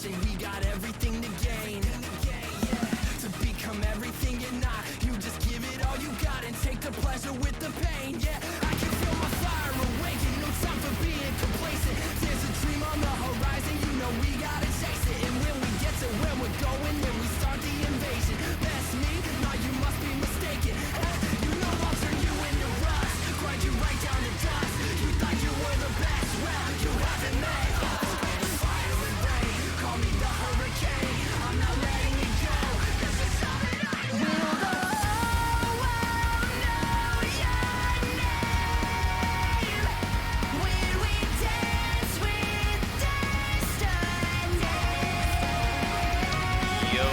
passion, we got everything to gain. To become everything you're not, you just give it all you got and take the pleasure with the pain. Yeah, I can feel my fire awaken, no time for being complacent. There's a dream on the horizon, you know we gotta chase it. And when we get to where we're going, then we start the invasion. That's me? No, you must be mistaken. You know I'll turn you into rust, grind you right down to dust. You thought you were the best, well, you haven't met us. The fire and rain, call me the hurricane. I'm not letting it go, this is something I know. Will the whole world know your name? When we dance with destiny. Yo.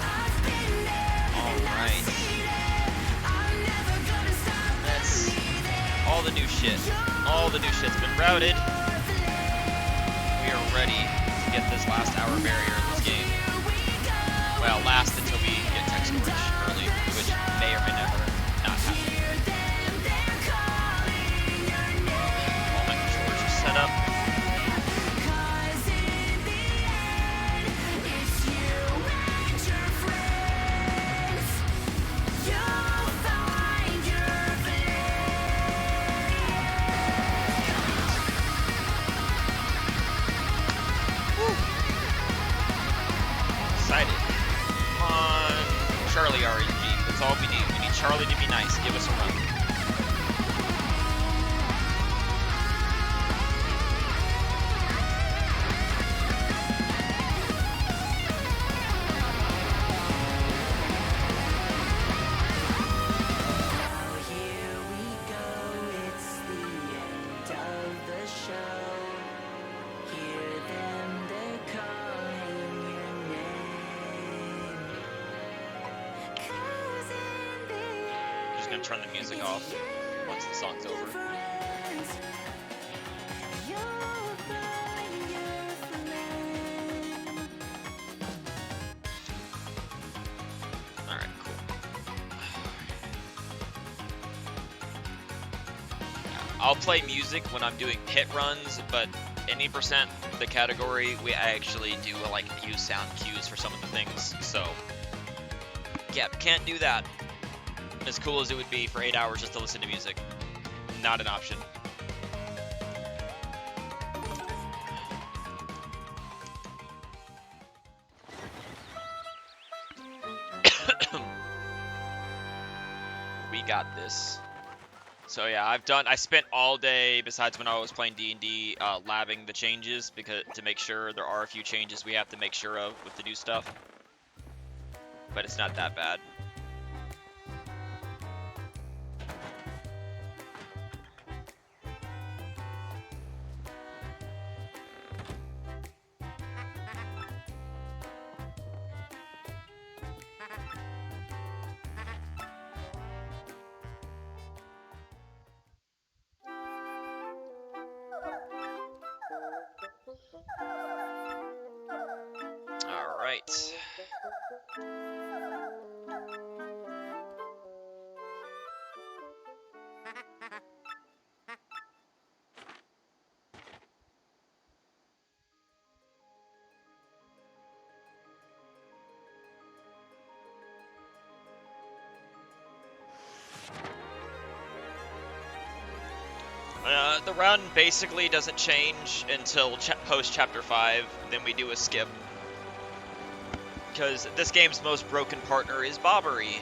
I've been there and I've seen it. I'm never gonna stop believing. All the new shit. All the new shit's been routed. We are ready to get this last hour barrier in this game. Well, last until we get tech storage early, which may or may never not happen. All my controllers are set up. Cause in the end, it's you and your friends. You'll find your Excited. Come on. Charlie RNG. That's all we need. We need Charlie to be nice. Give us a run. Here we go, it's the end of the show. Hear them, they're calling your name. 'Cause in the end, Just gonna turn the music off once the song's over. friends, you'll find your flame. Alright, cool. I'll play music when I'm doing pit runs, but any percent of the category, I actually do like use sound cues for some of the things, so yeah, can't do that. As cool as it would be for 8 hours just to listen to music, not an option. We got this. So yeah, I spent all day, besides when I was playing D&D, labbing the changes to make sure there are a few changes we have to make sure of with the new stuff. But it's not that bad. All right. The run basically doesn't change until post Chapter 5, then we do a skip. Because this game's most broken partner is Bobbery.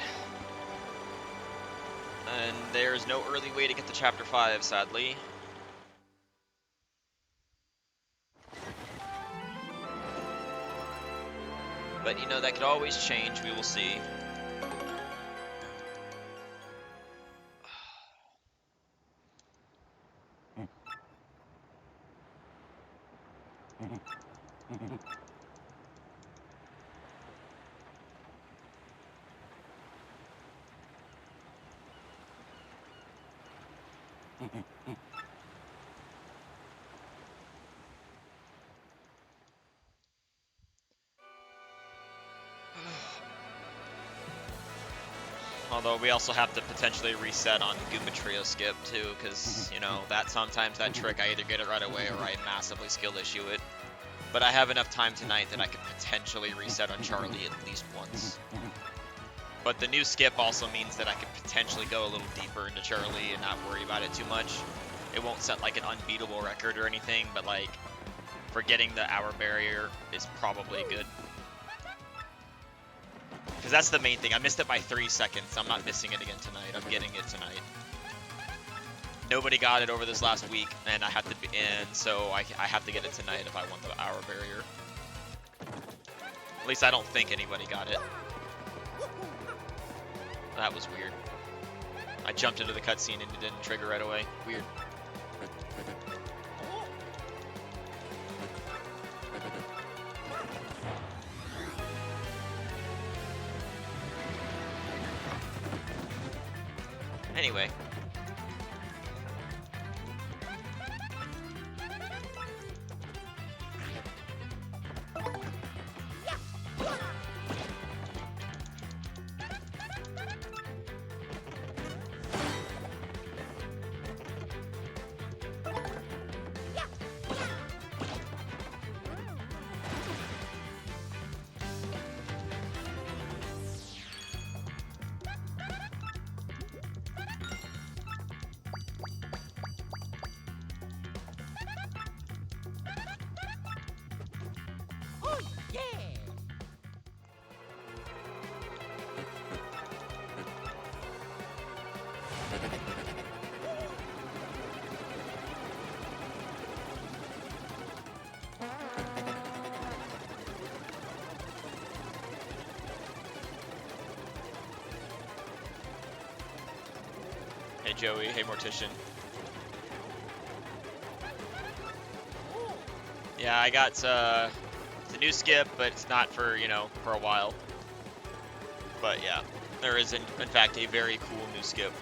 And there's no early way to get to Chapter 5, sadly. But you know, that could always change, we will see. Although we also have to potentially reset on Goomba Trio skip too, because you know that sometimes that trick I either get it right away or I massively skill issue it. But I have enough time tonight that I could potentially reset on Charlie at least once. But the new skip also means that I could potentially go a little deeper into Charlie and not worry about it too much. It won't set like an unbeatable record or anything, but like for getting the hour barrier is probably good. Because that's the main thing. I missed it by 3 seconds. I'm not missing it again tonight. I'm getting it tonight. Nobody got it over this last week, and I have to be in, so I have to get it tonight if I want the hour barrier. At least I don't think anybody got it. That was weird. I jumped into the cutscene and it didn't trigger right away. Weird. Anyway. Hey Joey, hey Mortician. Yeah, I got it's a new skip, but it's not for, you know, for a while. But yeah, there is in fact a very cool new skip.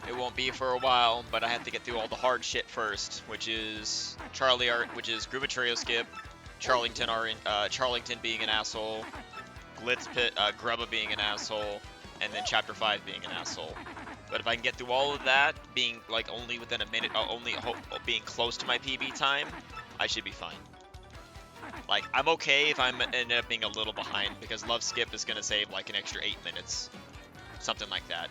It won't be for a while, but I have to get through all the hard shit first, which is Groova Trio skip, Charlington being an asshole, Glitz Pit, Grubba being an asshole, and then Chapter 5 being an asshole. But if I can get through all of that, being like only within a minute, being close to my PB time, I should be fine. Like, I'm okay if I'm end up being a little behind, because Love Skip is gonna save like an extra 8 minutes, something like that.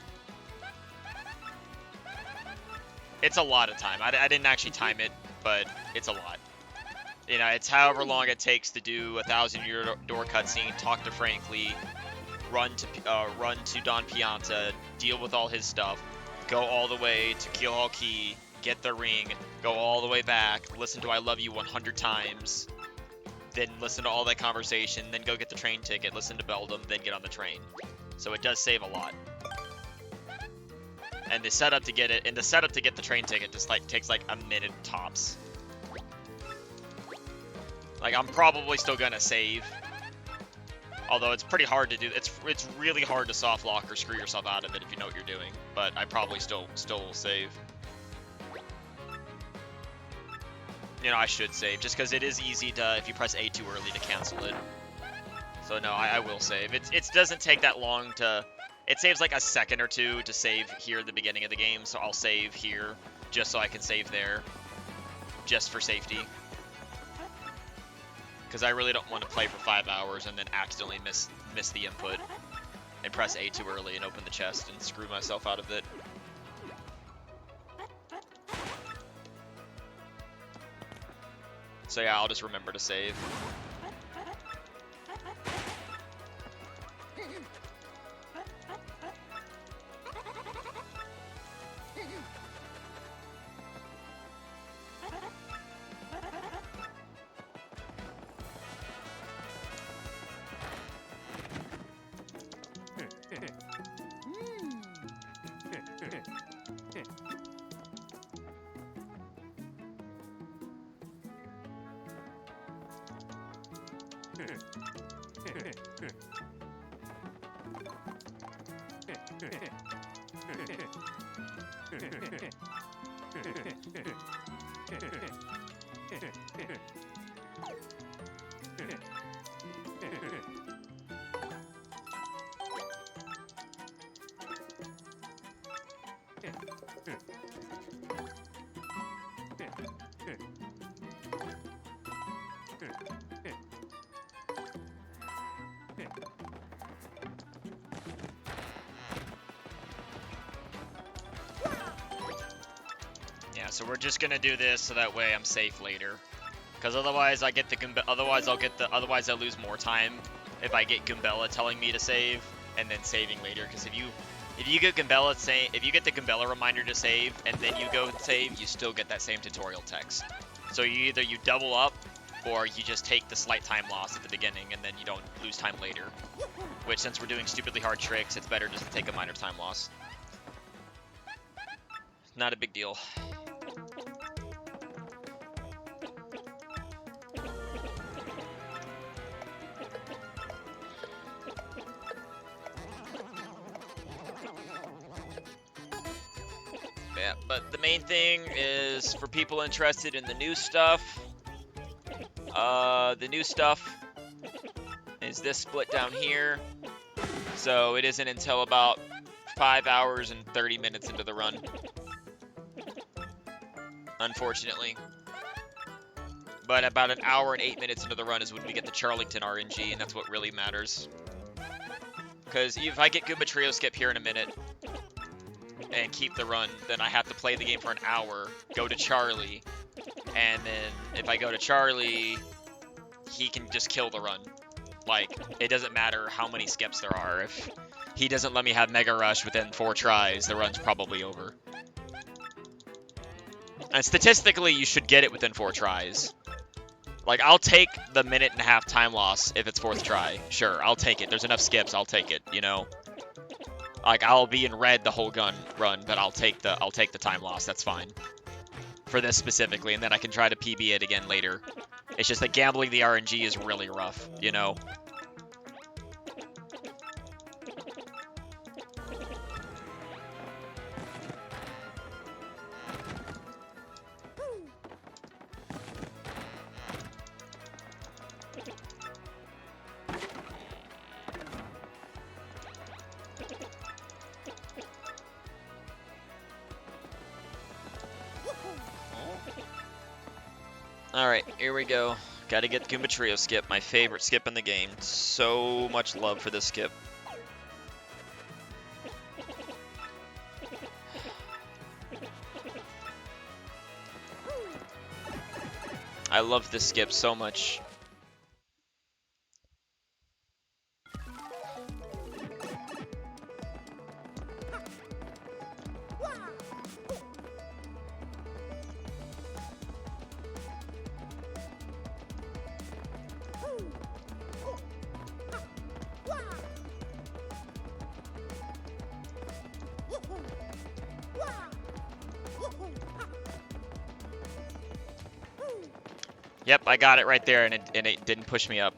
It's a lot of time. I didn't actually time it, but it's a lot. You know, it's however long it takes to do a 1,000-year door cutscene, talk to Frankly, run to Don Pianta, deal with all his stuff, go all the way to Keelhaul Key, get the ring, go all the way back, listen to I Love You 100 times, then listen to all that conversation, then go get the train ticket, listen to Beldum, then get on the train. So it does save a lot. And the setup to get the train ticket just like takes like a minute tops. Like, I'm probably still gonna save, although it's pretty hard to do. It's really hard to soft lock or screw yourself out of it if you know what you're doing. But I probably still will save. You know, I should save just because it is easy to, if you press A too early, to cancel it. So no, I will save. It doesn't take that long to. It saves like a second or two to save here at the beginning of the game, so I'll save here just so I can save there, just for safety. Because I really don't want to play for 5 hours and then accidentally miss the input and press A too early and open the chest and screw myself out of it. So yeah, I'll just remember to save. Yeah, so we're just gonna do this so that way I'm safe later. Because otherwise I get the otherwise I lose more time if I get Goombella telling me to save and then saving later. Because if you get the Goombella reminder to save and then you go and save, you still get that same tutorial text. So you double up or you just take the slight time loss at the beginning and then you don't lose time later. Which, since we're doing stupidly hard tricks, it's better just to take a minor time loss. Not a big deal. Yeah, but the main thing is for people interested in the new stuff. The new stuff is this split down here. So it isn't until about 5 hours and 30 minutes into the run, unfortunately. But about an hour and 8 minutes into the run is when we get the Charlington RNG, and that's what really matters. Because if I get Goomba Trio Skip here in a minute and keep the run, then I have to play the game for an hour, go to Charlie, and then if I go to Charlie, he can just kill the run. Like, it doesn't matter how many skips there are. If he doesn't let me have Mega Rush within 4 tries, the run's probably over. And statistically, you should get it within 4 tries. Like, I'll take the 1.5-minute time loss if it's 4th try. Sure, I'll take it. There's enough skips, I'll take it, you know? Like, I'll be in red the whole run, but I'll take the time loss, that's fine. For this specifically, and then I can try to PB it again later. It's just that gambling the RNG is really rough, you know? Alright, here we go. Gotta get Goomba Trio Skip, my favorite skip in the game. So much love for this skip. I love this skip so much. Yep, I got it right there, and it didn't push me up.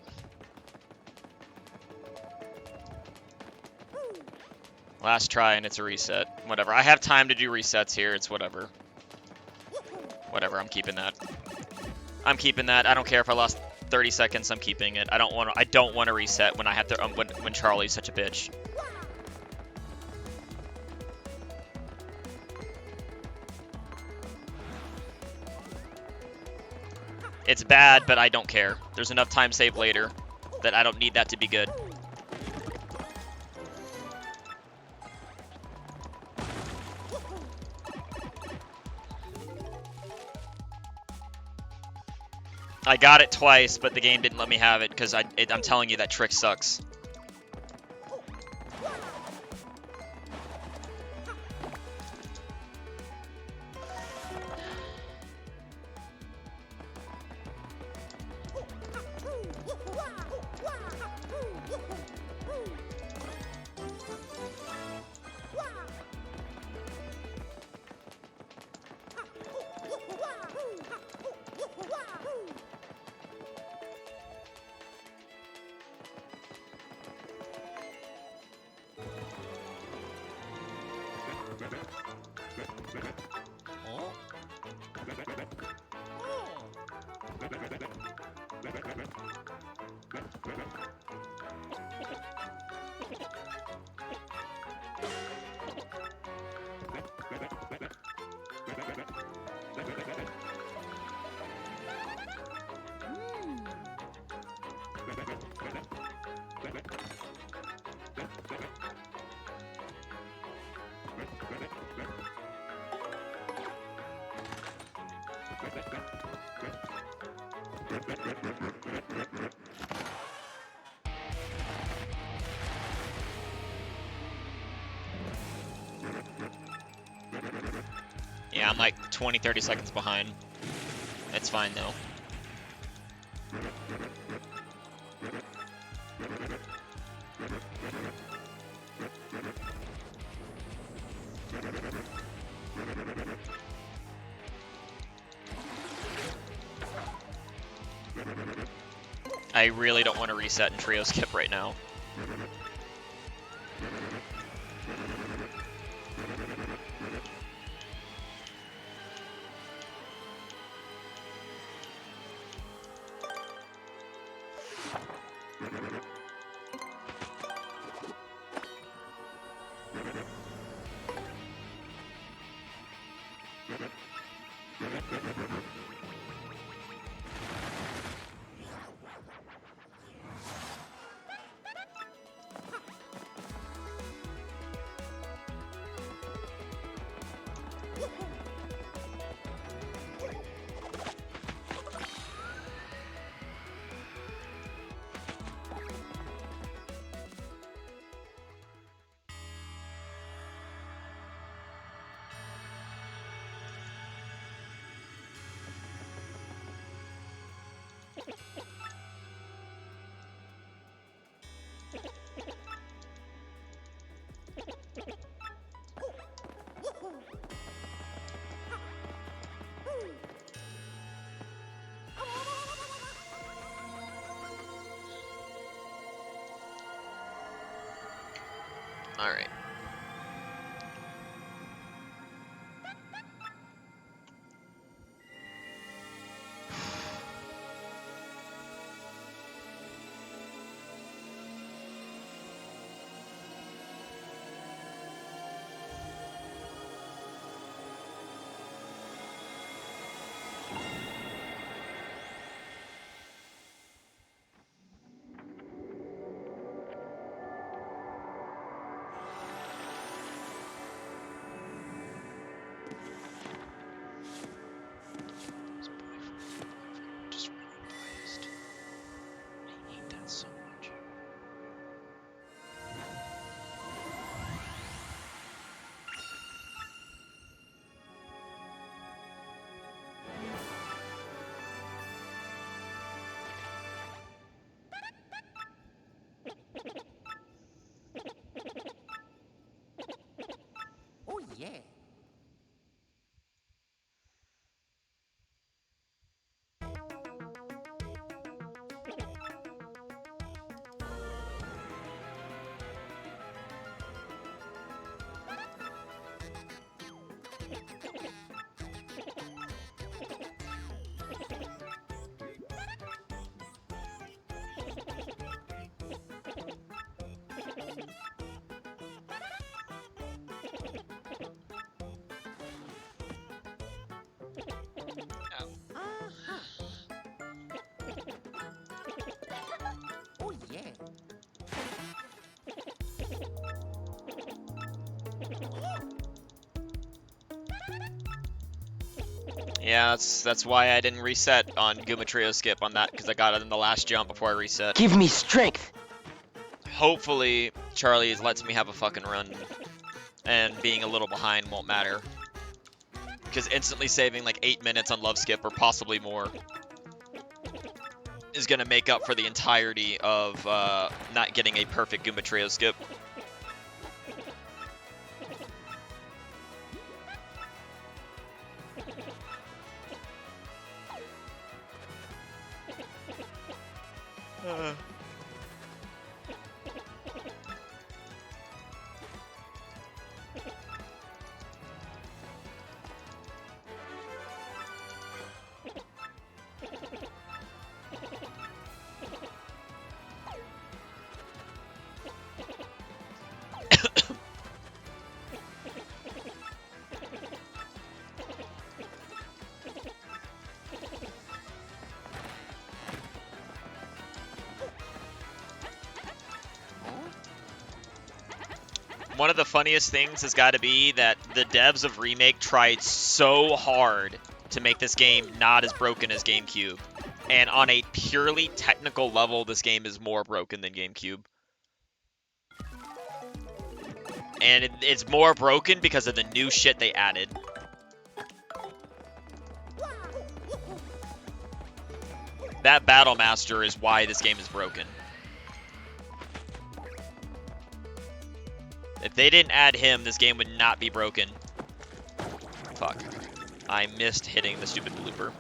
Last try, and it's a reset. Whatever. I have time to do resets here. It's whatever. Whatever. I'm keeping that. I'm keeping that. I don't care if I lost 30 seconds. I'm keeping it. I don't want to reset when I have to. When Charlie's such a bitch. It's bad, but I don't care. There's enough time saved later that I don't need that to be good. I got it twice, but the game didn't let me have it because I'm telling you that trick sucks. Yeah, I'm like 20-30 seconds behind. It's fine though. I really don't want to reset and trio skip right now. All right. Just really biased. I hate that so much. Oh yeah. Oh yeah. Yeah, that's why I didn't reset on Goom trio skip on that, because I got it in the last jump before I reset. Give me strength. Hopefully, Charlie's lets me have a fucking run, and being a little behind won't matter. Because instantly saving like 8 minutes on love skip, or possibly more, is gonna make up for the entirety of not getting a perfect Goom trio skip. One of the funniest things has got to be that the devs of Remake tried so hard to make this game not as broken as GameCube. And on a purely technical level, this game is more broken than GameCube. And it's more broken because of the new shit they added. That Battle Master is why this game is broken. If they didn't add him, this game would not be broken. Fuck. I missed hitting the stupid blooper.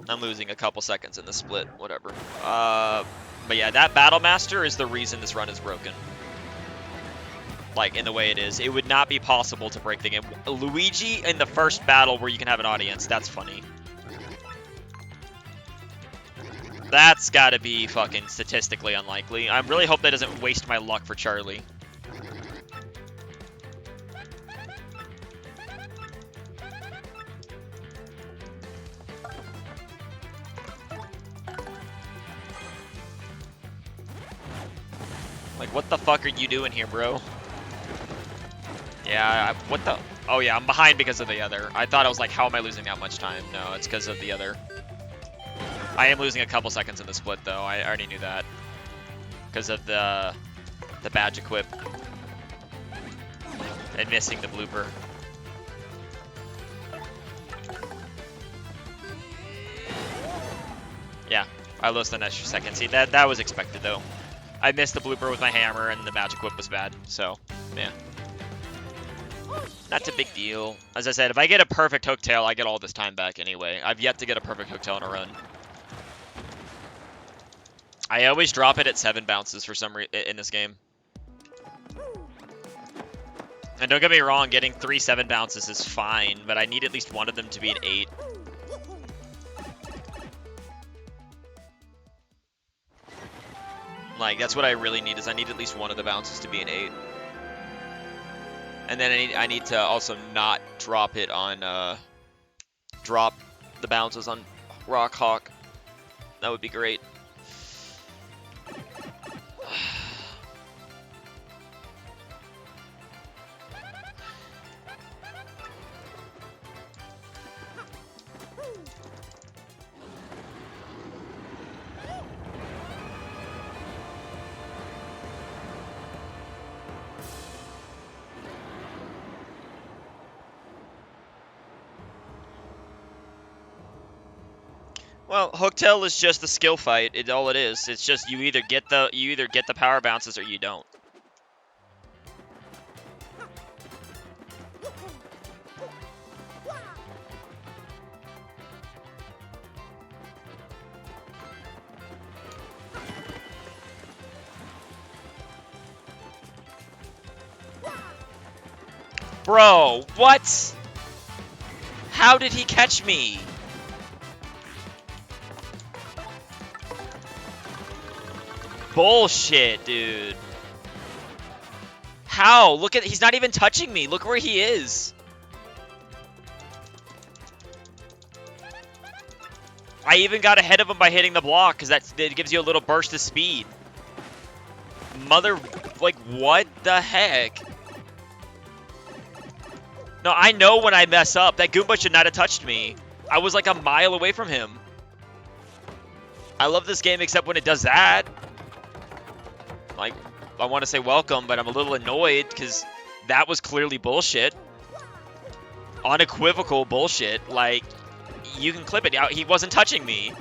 I'm losing a couple seconds in the split, whatever. But yeah, that Battle Master is the reason this run is broken. Like, in the way it is. It would not be possible to break the game. Luigi in the first battle where you can have an audience, that's funny. That's gotta be fucking statistically unlikely. I really hope that doesn't waste my luck for Charlie. Like, what the fuck are you doing here, bro? Yeah, what the... Oh yeah, I'm behind because of the other. I thought I was like, how am I losing that much time? No, it's because of the other. I am losing a couple seconds in the split, though. I already knew that. Because of the badge equip. And missing the blooper. Yeah, I lost an extra second. See, that was expected, though. I missed the blooper with my hammer, and the magic whip was bad. So, yeah. Not a big deal. As I said, if I get a perfect Hooktail, I get all this time back anyway. I've yet to get a perfect Hooktail in a run. I always drop it at 7 bounces for some reason in this game. And don't get me wrong, getting 3 7 bounces is fine, but I need at least one of them to be an 8. Like, that's what I really need, is I need at least one of the bounces to be an 8. And then I need to also not drop it on, drop the bounces on Rock Hawk. That would be great. Well, Hooktail is just a skill fight. It's all it is. It's just you either get the power bounces or you don't. Bro, what? How did he catch me? Bullshit, dude. How? Look at, he's not even touching me. Look where he is. I even got ahead of him by hitting the block, because that gives you a little burst of speed. Mother, like, what the heck? No, I know when I mess up. That Goomba should not have touched me. I was like a mile away from him. I love this game except when it does that. Like, I want to say welcome, but I'm a little annoyed because that was clearly bullshit. Unequivocal bullshit. Like, you can clip it out. He wasn't touching me.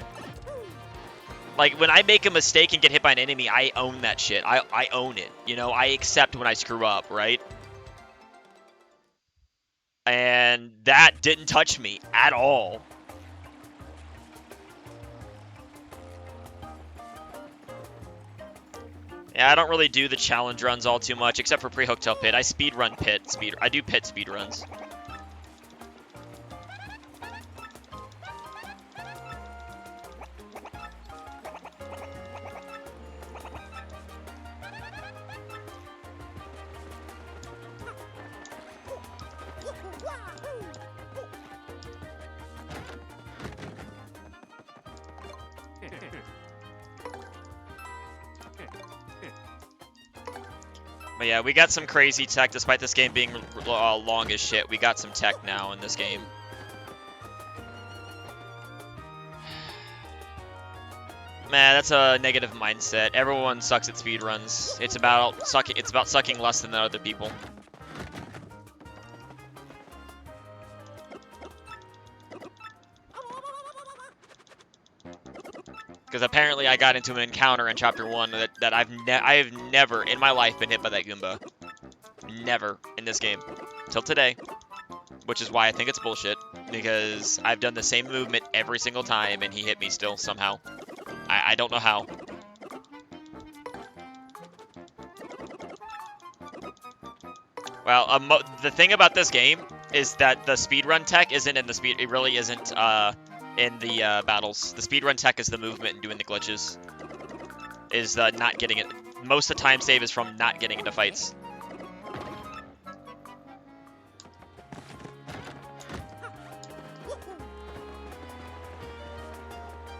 Like, when I make a mistake and get hit by an enemy, I own that shit. I own it. You know, I accept when I screw up, right? And that didn't touch me at all. Yeah, I don't really do the challenge runs all too much, except for pre-Hooktail Pit. I speedrun Pit. I do Pit speedruns. But yeah, we got some crazy tech, despite this game being long as shit. We got some tech now in this game. Man, that's a negative mindset. Everyone sucks at speedruns. It's about sucking less than the other people. Because apparently I got into an encounter in Chapter 1 that I have never in my life been hit by that Goomba. Never in this game. Till today. Which is why I think it's bullshit. Because I've done the same movement every single time and he hit me still somehow. I don't know how. Well, the thing about this game is that the speedrun tech isn't in the speed. It really isn't in the battles. The speedrun tech is the movement and doing the glitches. Is not getting it. Most of the time save is from not getting into fights.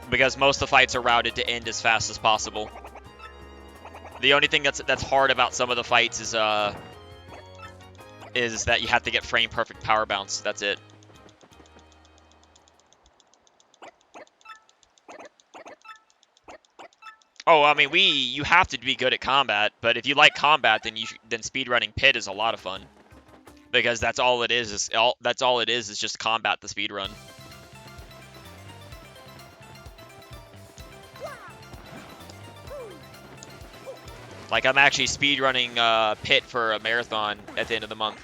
Because most of the fights are routed to end as fast as possible. The only thing that's hard about some of the fights is that you have to get frame perfect power bounce. That's it. Oh, I mean, you have to be good at combat, but if you like combat, then speedrunning Pit is a lot of fun. Because that's all it is just combat the speedrun. Like, I'm actually speedrunning Pit for a marathon at the end of the month.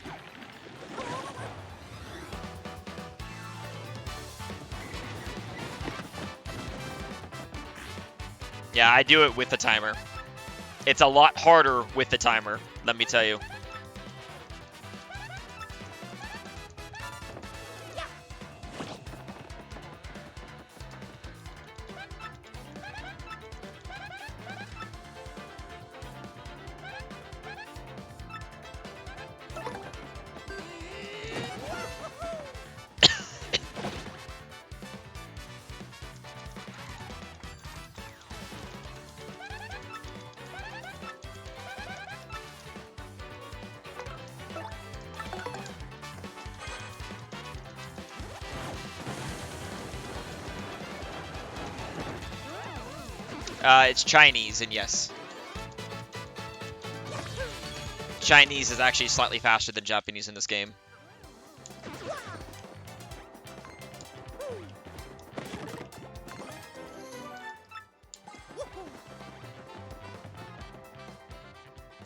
Yeah, I do it with the timer. It's a lot harder with the timer, let me tell you. It's Chinese, and yes. Chinese is actually slightly faster than Japanese in this game.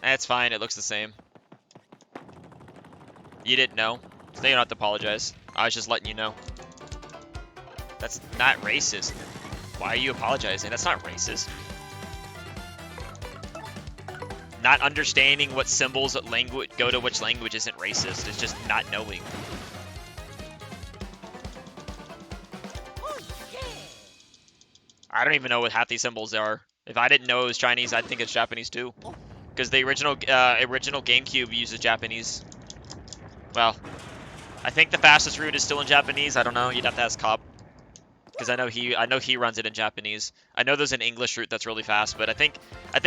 That's fine, it looks the same. You didn't know, so you don't have to apologize. I was just letting you know. That's not racist. Why are you apologizing? That's not racist. Not understanding what symbols go to which language isn't racist. It's just not knowing. I don't even know what half these symbols are. If I didn't know it was Chinese, I'd think it's Japanese too. Because the original GameCube uses Japanese. Well, I think the fastest route is still in Japanese. I don't know. You'd have to ask Cop. Because I know he runs it in Japanese. I know there's an English route that's really fast, but I think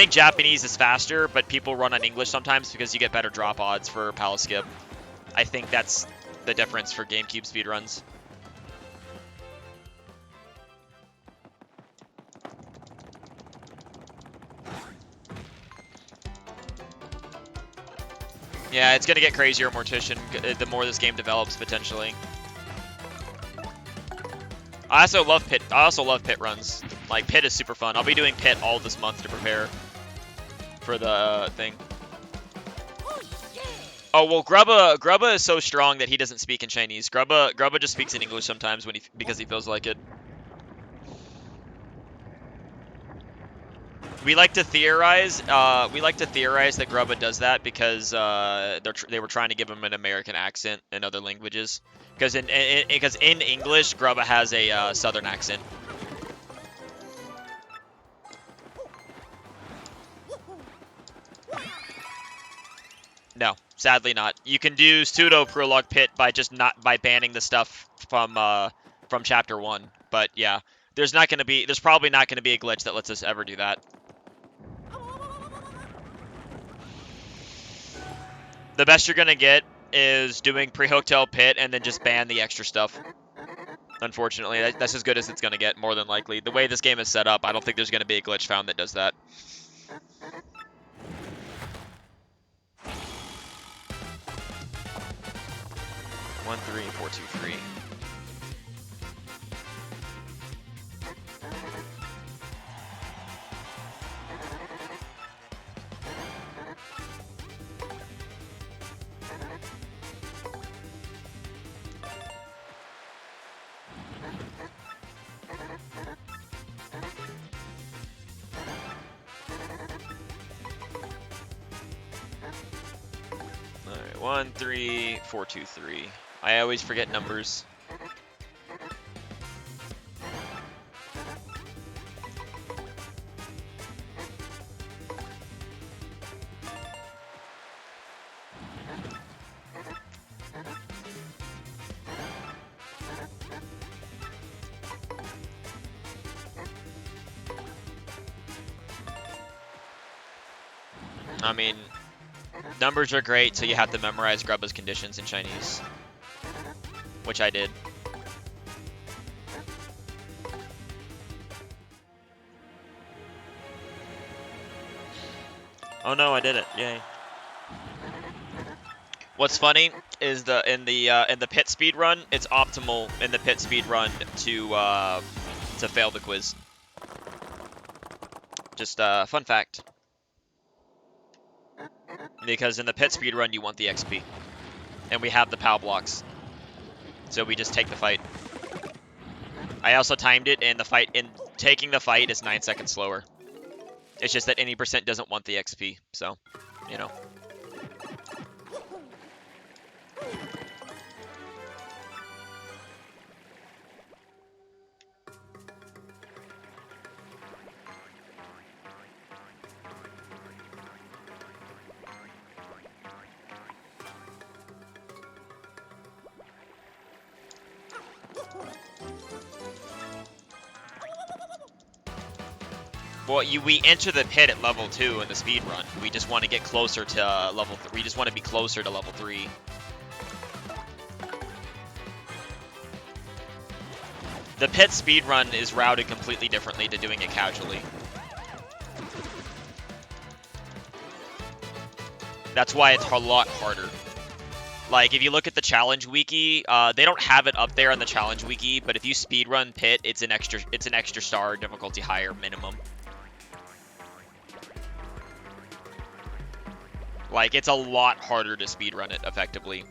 Japanese is faster, but people run on English sometimes because you get better drop odds for palace skip. I think that's the difference for GameCube speedruns. Yeah, it's gonna get crazier, Mortician, the more this game develops potentially. I also love Pit runs. Like, Pit is super fun. I'll be doing Pit all this month to prepare for the thing. Oh, well, Grubba is so strong that he doesn't speak in Chinese. Grubba just speaks in English sometimes because he feels like it. We like to theorize that Grubba does that because they were trying to give him an American accent in other languages. Because in English, Grubba has a southern accent. No, sadly not. You can do pseudo prologue Pit by banning the stuff from Chapter 1. But yeah, there's probably not gonna be a glitch that lets us ever do that. The best you're gonna get is doing pre-Hooktail Pit and then just ban the extra stuff. Unfortunately, that's as good as it's going to get, more than likely. The way this game is set up, I don't think there's going to be a glitch found that does that. One, 3, 4, 2, 3. Alright, 1, 3, 4, 2, 3. I always forget numbers. I mean, numbers are great, so you have to memorize Grubba's conditions in Chinese, which I did. Oh no, I did it! Yay! What's funny is in the pit speed run, it's optimal in the pit speed run to fail the quiz. Just fun fact. Because in the pit speed run, you want the XP, and we have the POW blocks, so we just take the fight. I also timed it, and taking the fight is 9 seconds slower. It's just that any percent doesn't want the XP, so you know. Well, we enter the pit at level 2 in the speed run. We just want to get closer to level 3. We just want to be closer to level 3. The pit speed run is routed completely differently to doing it casually. That's why it's a lot harder. Like, if you look at the challenge wiki, they don't have it up there on the challenge wiki, but if you speedrun pit, it's an extra star difficulty higher minimum. Like, it's a lot harder to speedrun it effectively.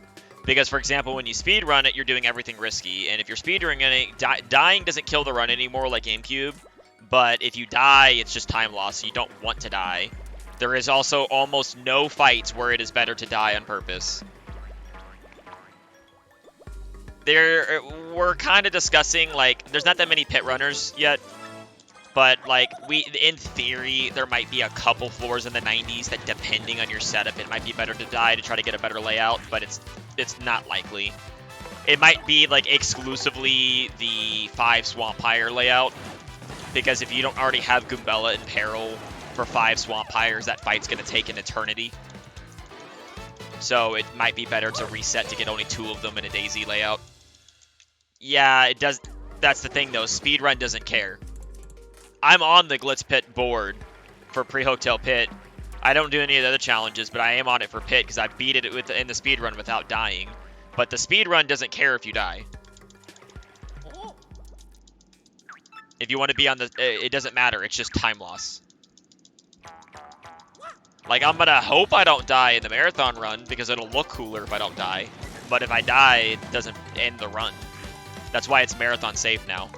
Because, for example, when you speedrun it, you're doing everything risky. And if you're speedrunning it, dying doesn't kill the run anymore like GameCube. But if you die, it's just time loss, so you don't want to die. There is also almost no fights where it is better to die on purpose. We're kind of discussing, like, there's not that many pit runners yet. But, like, in theory, there might be a couple floors in the 90s that, depending on your setup, it might be better to die to try to get a better layout, but it's not likely. It might be, like, exclusively the 5 Swampire layout, because if you don't already have Goombella in peril for 5 Swampires, that fight's going to take an eternity. So it might be better to reset to get only 2 of them in a Daisy layout. Yeah, it does. That's the thing, though. Speedrun doesn't care. I'm on the Glitz Pit board for pre-Hooktail Pit. I don't do any of the other challenges, but I am on it for Pit because I beat it in the speedrun without dying. But the speedrun doesn't care if you die. If you want to be on the... It doesn't matter. It's just time loss. Like, I'm going to hope I don't die in the marathon run because it'll look cooler if I don't die. But if I die, it doesn't end the run. That's why it's marathon safe now.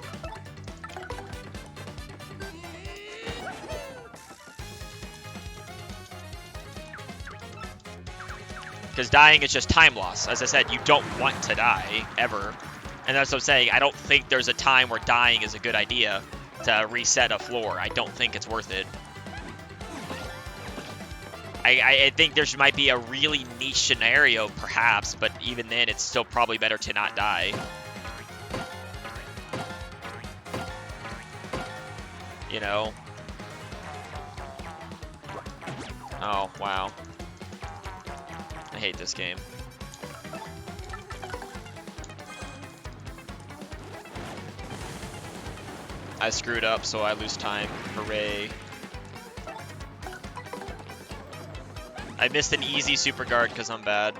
Because dying is just time loss. As I said, you don't want to die, ever. And that's what I'm saying. I don't think there's a time where dying is a good idea to reset a floor. I don't think it's worth it. I think there might be a really niche scenario, perhaps, but even then, it's still probably better to not die. You know? Oh, wow. I hate this game. I screwed up, so I lose time. Hooray. I missed an easy super guard because I'm bad.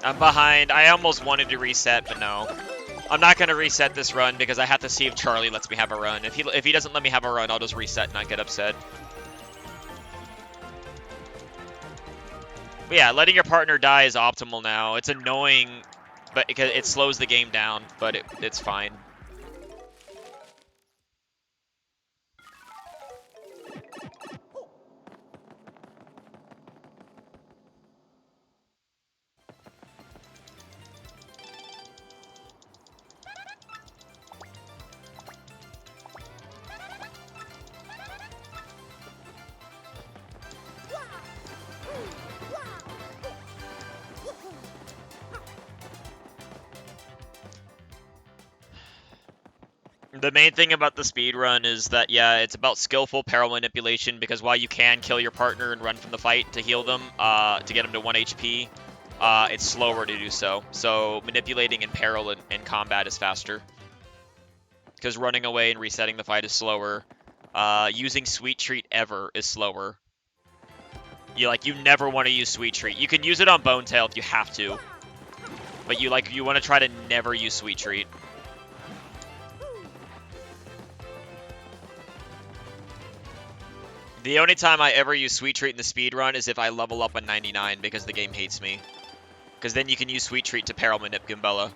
I'm behind. I almost wanted to reset, but no. I'm not going to reset this run because I have to see if Charlie lets me have a run. If he doesn't let me have a run, I'll just reset and not get upset. But yeah, letting your partner die is optimal now. It's annoying, but it slows the game down, but it's fine. The main thing about the speedrun is that, yeah, it's about skillful peril manipulation, because while you can kill your partner and run from the fight to heal them, to get them to 1 HP, it's slower to do so. So manipulating in peril and combat is faster. Because running away and resetting the fight is slower. Using Sweet Treat ever is slower. You never want to use Sweet Treat. You can use it on Bone Tail if you have to. But you want to try to never use Sweet Treat. The only time I ever use Sweet Treat in the speedrun is if I level up on 99 because the game hates me. Because then you can use Sweet Treat to peril manip Goombella.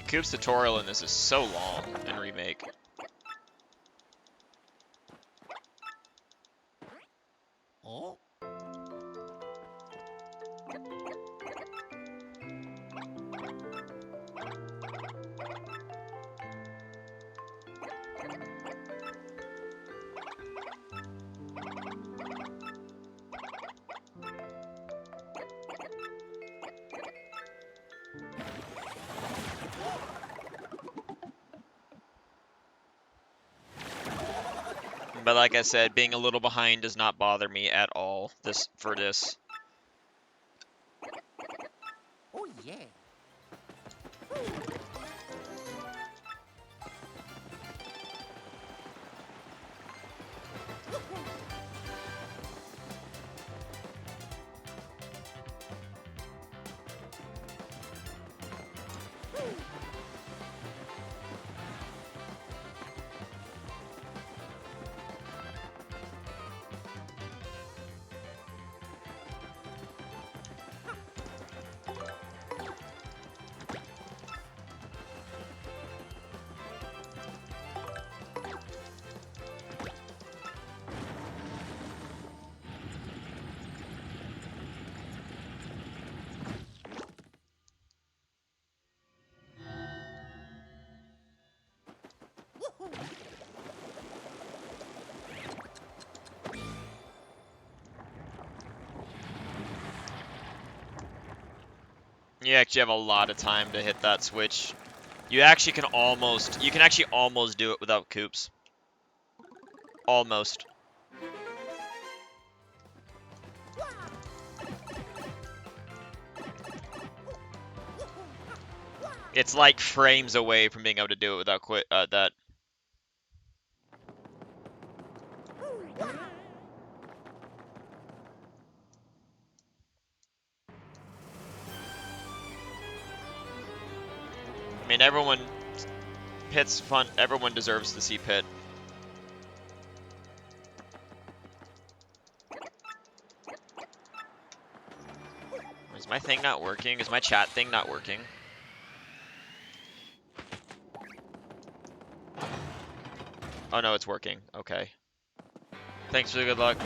Coop's tutorial in this is so long in Remake. Oh? But like I said, being a little behind does not bother me at all for this. Oh yeah. You actually have a lot of time to hit that switch. You actually can almost do it without coops. Almost. It's like frames away from being able to do it without that. I mean, Pit's fun. Everyone deserves to see Pit. Is my thing not working? Is my chat thing not working? Oh no, it's working. Okay. Thanks for the good luck.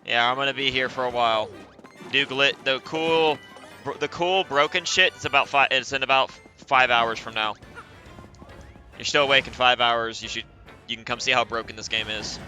Yeah, I'm gonna be here for a while. The cool broken shit. It's in about 5 hours from now. You're still awake in 5 hours. You can come see how broken this game is.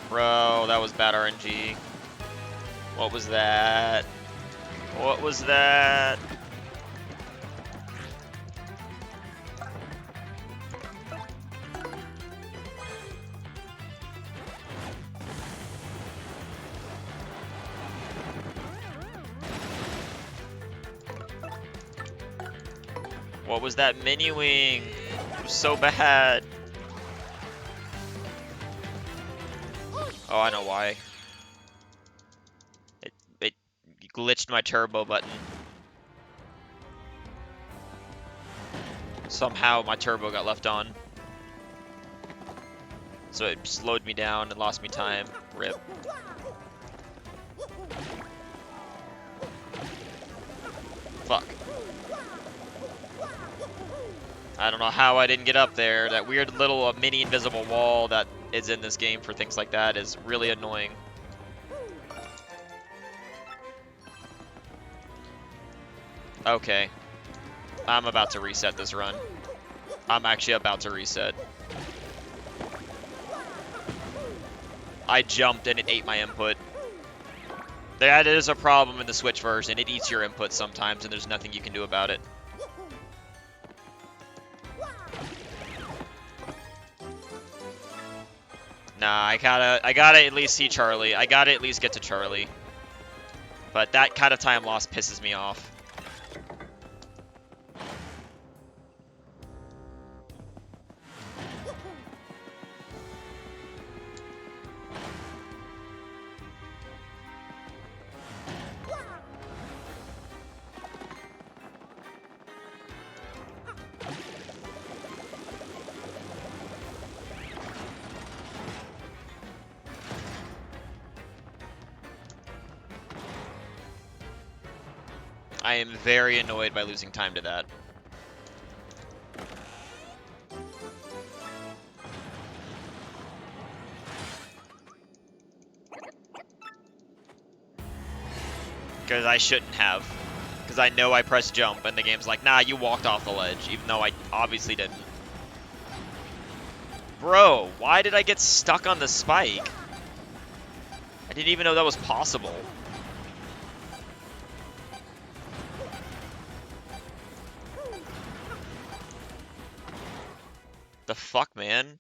Bro, that was bad RNG. What was that? What was that? What was that mini wing? It was so bad. Oh, I know why. It glitched my turbo button. Somehow my turbo got left on. So it slowed me down and lost me time. RIP. Fuck. I don't know how I didn't get up there. That weird little mini invisible wall that is in this game for things like that is really annoying. Okay. I'm about to reset this run. I'm actually about to reset. I jumped and it ate my input. That is a problem in the Switch version. It eats your input sometimes and there's nothing you can do about it. Nah, I gotta at least see Charlie. I gotta at least get to Charlie. But that kind of time loss pisses me off. I am very annoyed by losing time to that. Because I shouldn't have. Because I know I pressed jump and the game's like, nah, you walked off the ledge, even though I obviously didn't. Bro, why did I get stuck on the spike? I didn't even know that was possible. The fuck, man?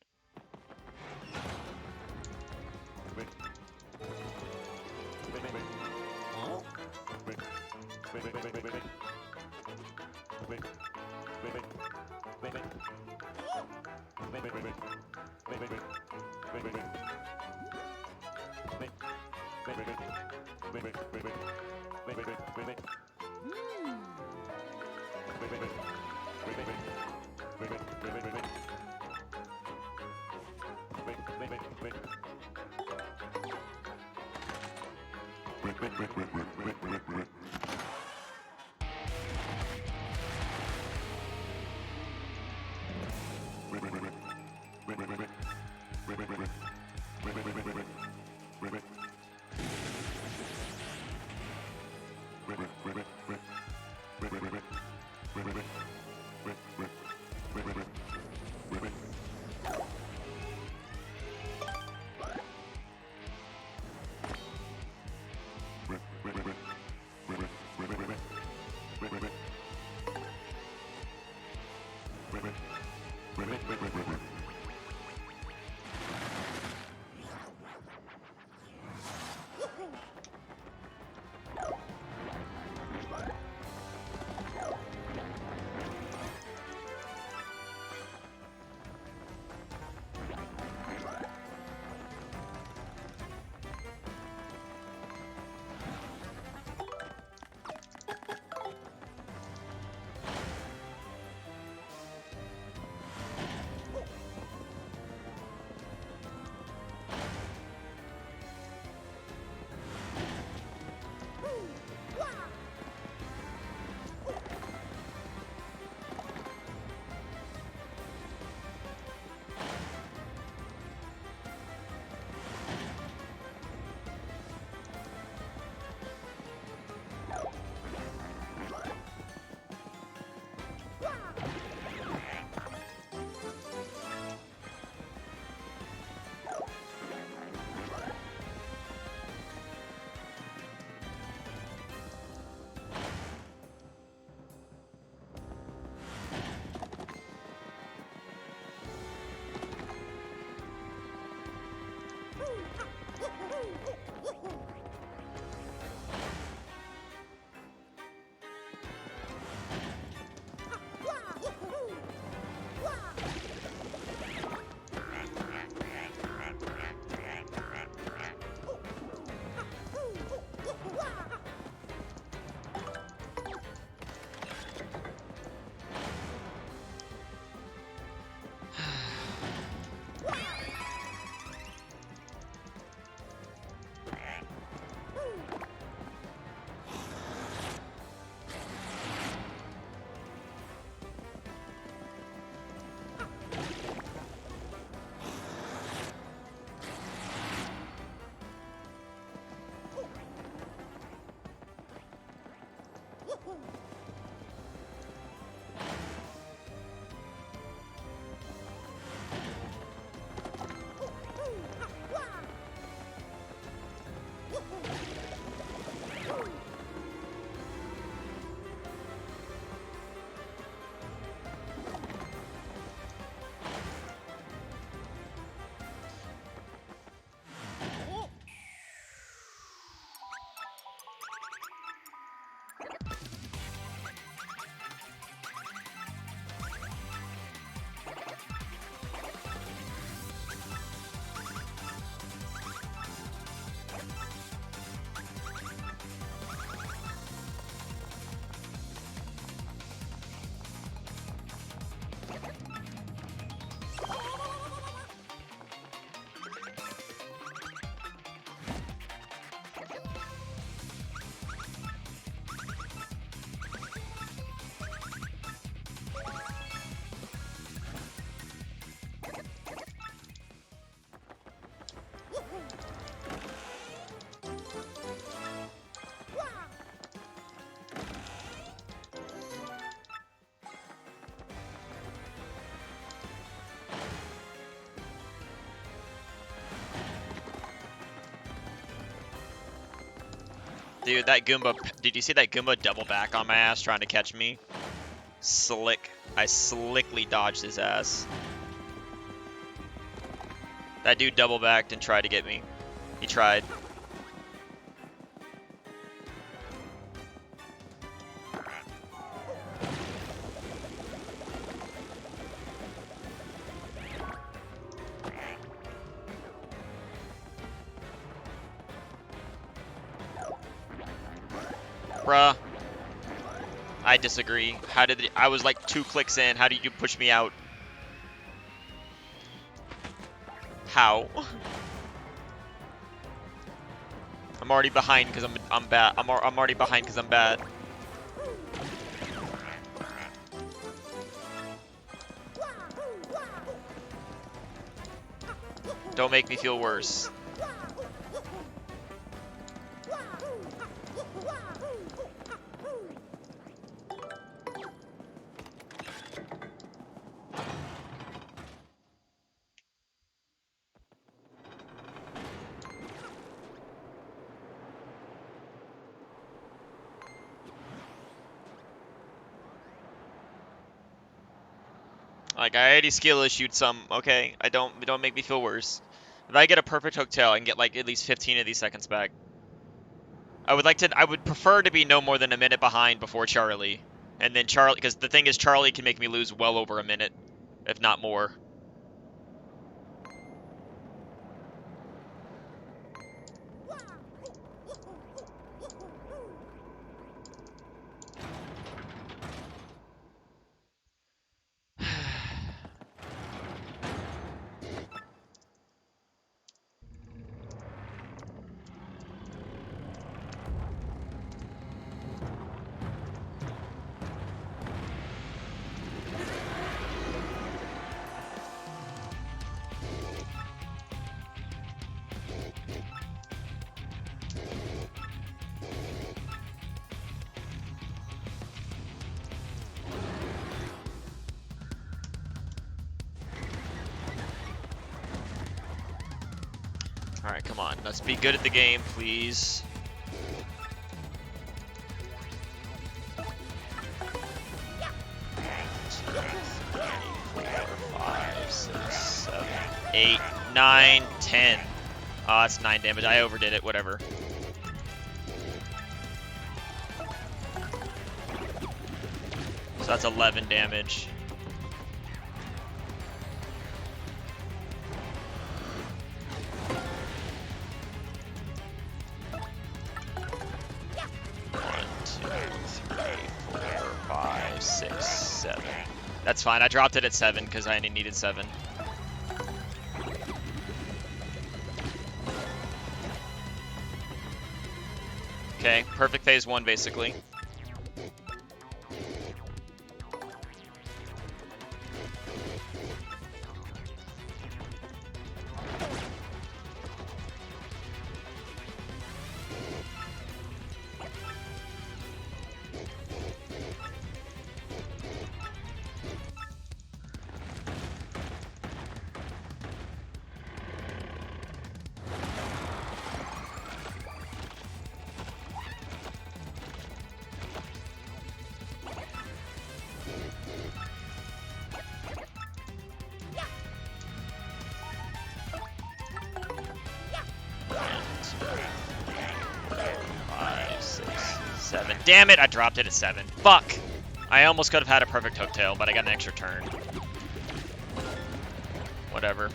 Dude, that Goomba, did you see that Goomba double back on my ass trying to catch me? Slick. I slickly dodged his ass. That dude double backed and tried to get me. He tried. Bruh. I disagree. How did I was like 2 clicks in. How did you push me out? How? I'm already behind because I'm bad. I'm already behind because I'm bad. Don't make me feel worse. Like, I already skill issued some, okay? Don't make me feel worse. If I get a perfect hooktail, I can get like at least 15 of these seconds back. I would prefer to be no more than a minute behind before Charlie. And then Charlie, because the thing is Charlie can make me lose well over a minute, if not more. Alright, come on. Let's be good at the game, please. Two, 3, 4, 5, 6, 7, 8, 9, 10. Oh, that's 9 damage. I overdid it. Whatever. So that's 11 damage. That's fine. I dropped it at 7 because I only needed 7. Okay, perfect phase 1 basically. Damn it, I dropped it at 7. Fuck! I almost could have had a perfect hooktail, but I got an extra turn. Whatever.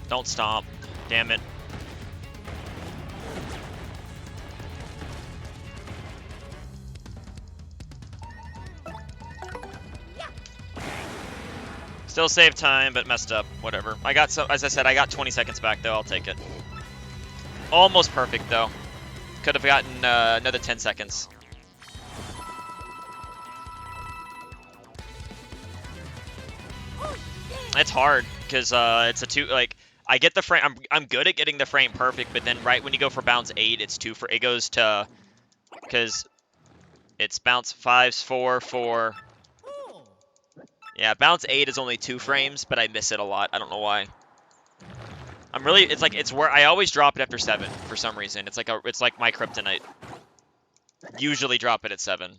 Don't stomp. Damn it. Still save time, but messed up. Whatever. I got as I said, I got 20 seconds back though. I'll take it. Almost perfect though. Could have gotten another 10 seconds. It's hard because it's a 2. Like I get the frame. I'm good at getting the frame perfect, but then right when you go for bounce 8, it's 2 for. It goes to because it's bounce 5s 4 4. Yeah, bounce 8 is only 2 frames, but I miss it a lot. I don't know why. I'm really, it's where I always drop it after 7 for some reason. It's like my kryptonite. Usually drop it at 7.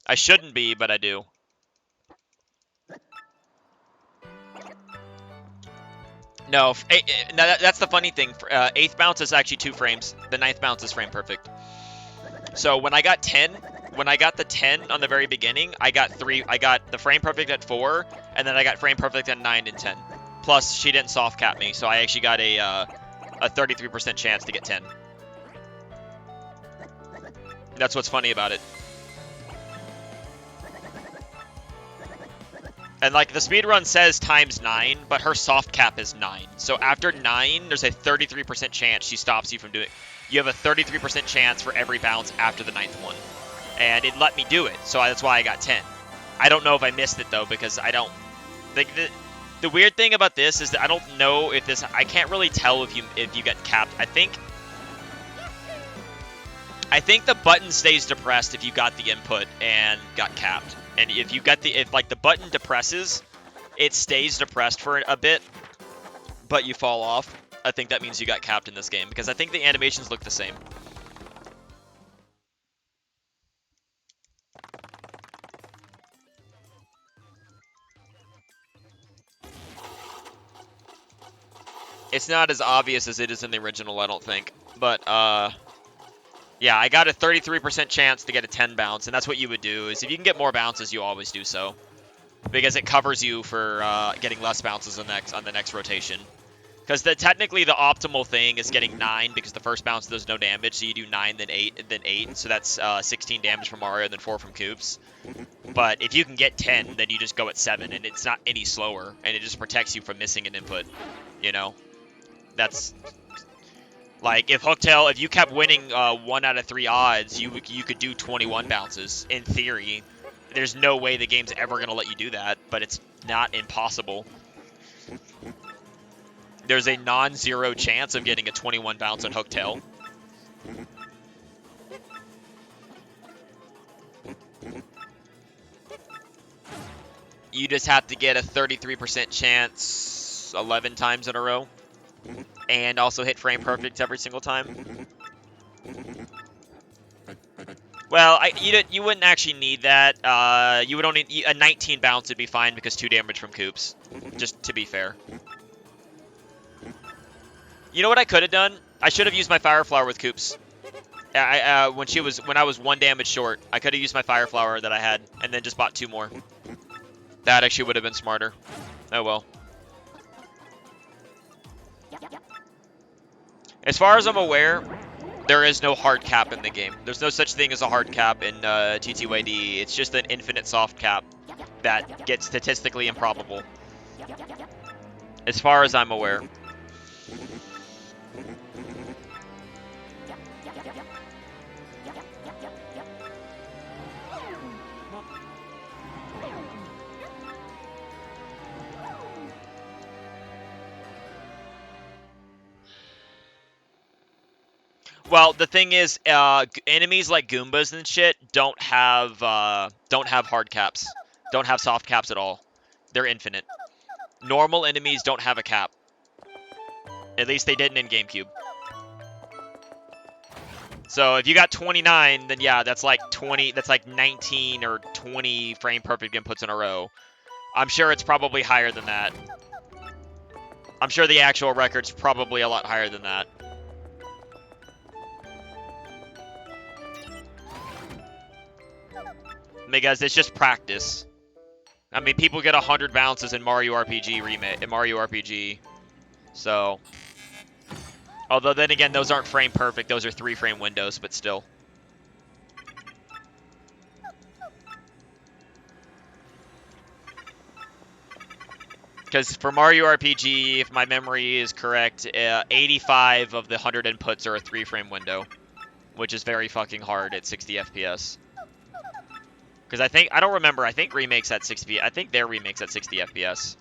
I shouldn't be, but I do. No, that's the funny thing. 8th bounce is actually 2 frames. The 9th bounce is frame perfect. So when I got the 10 on the very beginning, I got the frame perfect at 4, and then I got frame perfect at 9 and 10. Plus, she didn't soft cap me, so I actually got a 33% chance to get 10. That's what's funny about it. And like the speedrun says ×9, but her soft cap is 9. So after 9, there's a 33% chance she stops you from doing. You have a 33% chance for every bounce after the 9th one. And it let me do it, so that's why I got 10. I don't know if I missed it though, because I don't. The weird thing about this is that I don't know if this. I can't really tell if you get capped. I think the button stays depressed if you got the input and got capped. And if you got if like the button depresses, it stays depressed for a bit, but you fall off. I think that means you got capped in this game because I think the animations look the same. It's not as obvious as it is in the original, I don't think. But, yeah, I got a 33% chance to get a 10 bounce, and that's what you would do, is if you can get more bounces, you always do so. Because it covers you for getting less bounces on the next rotation. Because technically the optimal thing is getting 9, because the first bounce does no damage, so you do 9, then 8, so that's 16 damage from Mario, then 4 from Koops. But if you can get 10, then you just go at 7, and it's not any slower, and it just protects you from missing an input, you know? That's like if Hooktail, if you kept winning 1 out of 3 odds, you could do 21 bounces in theory. There's no way the game's ever gonna let you do that, but it's not impossible. There's a non-zero chance of getting a 21 bounce on Hooktail. You just have to get a 33% chance 11 times in a row. And also hit frame perfect every single time. Well, you wouldn't actually need that. You would only a 19 bounce would be fine because 2 damage from Koops. Just to be fair. You know what I could have done? I should have used my Fire Flower with Koops. When I was 1 damage short, I could have used my Fire Flower that I had and then just bought 2 more. That actually would have been smarter. Oh well. As far as I'm aware, there is no hard cap in the game. There's no such thing as a hard cap in TTYD. It's just an infinite soft cap that gets statistically improbable. As far as I'm aware. Well, the thing is, enemies like Goombas and shit don't have hard caps, don't have soft caps at all. They're infinite. Normal enemies don't have a cap. At least they didn't in GameCube. So if you got 29, then yeah, that's like 20. That's like 19 or 20 frame perfect inputs in a row. I'm sure it's probably higher than that. I'm sure the actual record's probably a lot higher than that. Because it's just practice. I mean, people get 100 bounces in Mario RPG Remake, in Mario RPG. So, although then again, those aren't frame perfect. Those are 3-frame windows, but still. Because for Mario RPG, if my memory is correct, 85 of the 100 inputs are a 3-frame window, which is very fucking hard at 60 FPS. Because I don't remember, I think Remake's at 60, I think their Remake's at 60 FPS.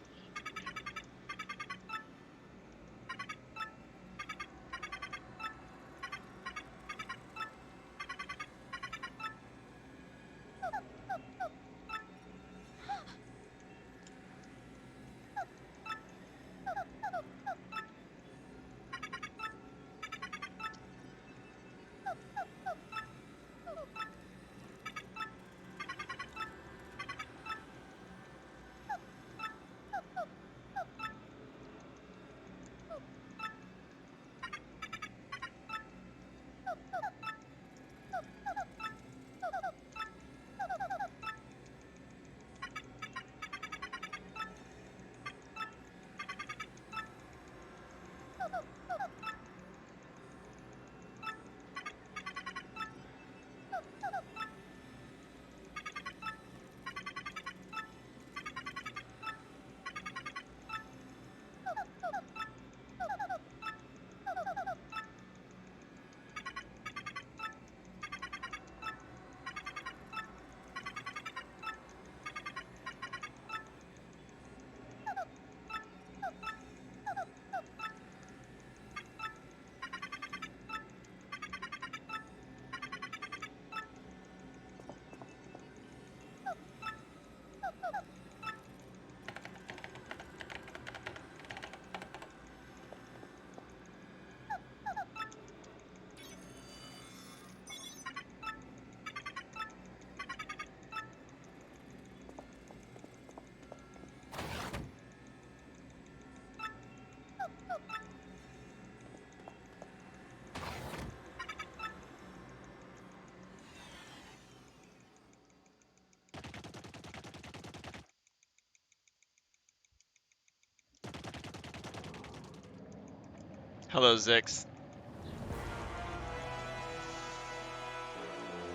Hello, Zix.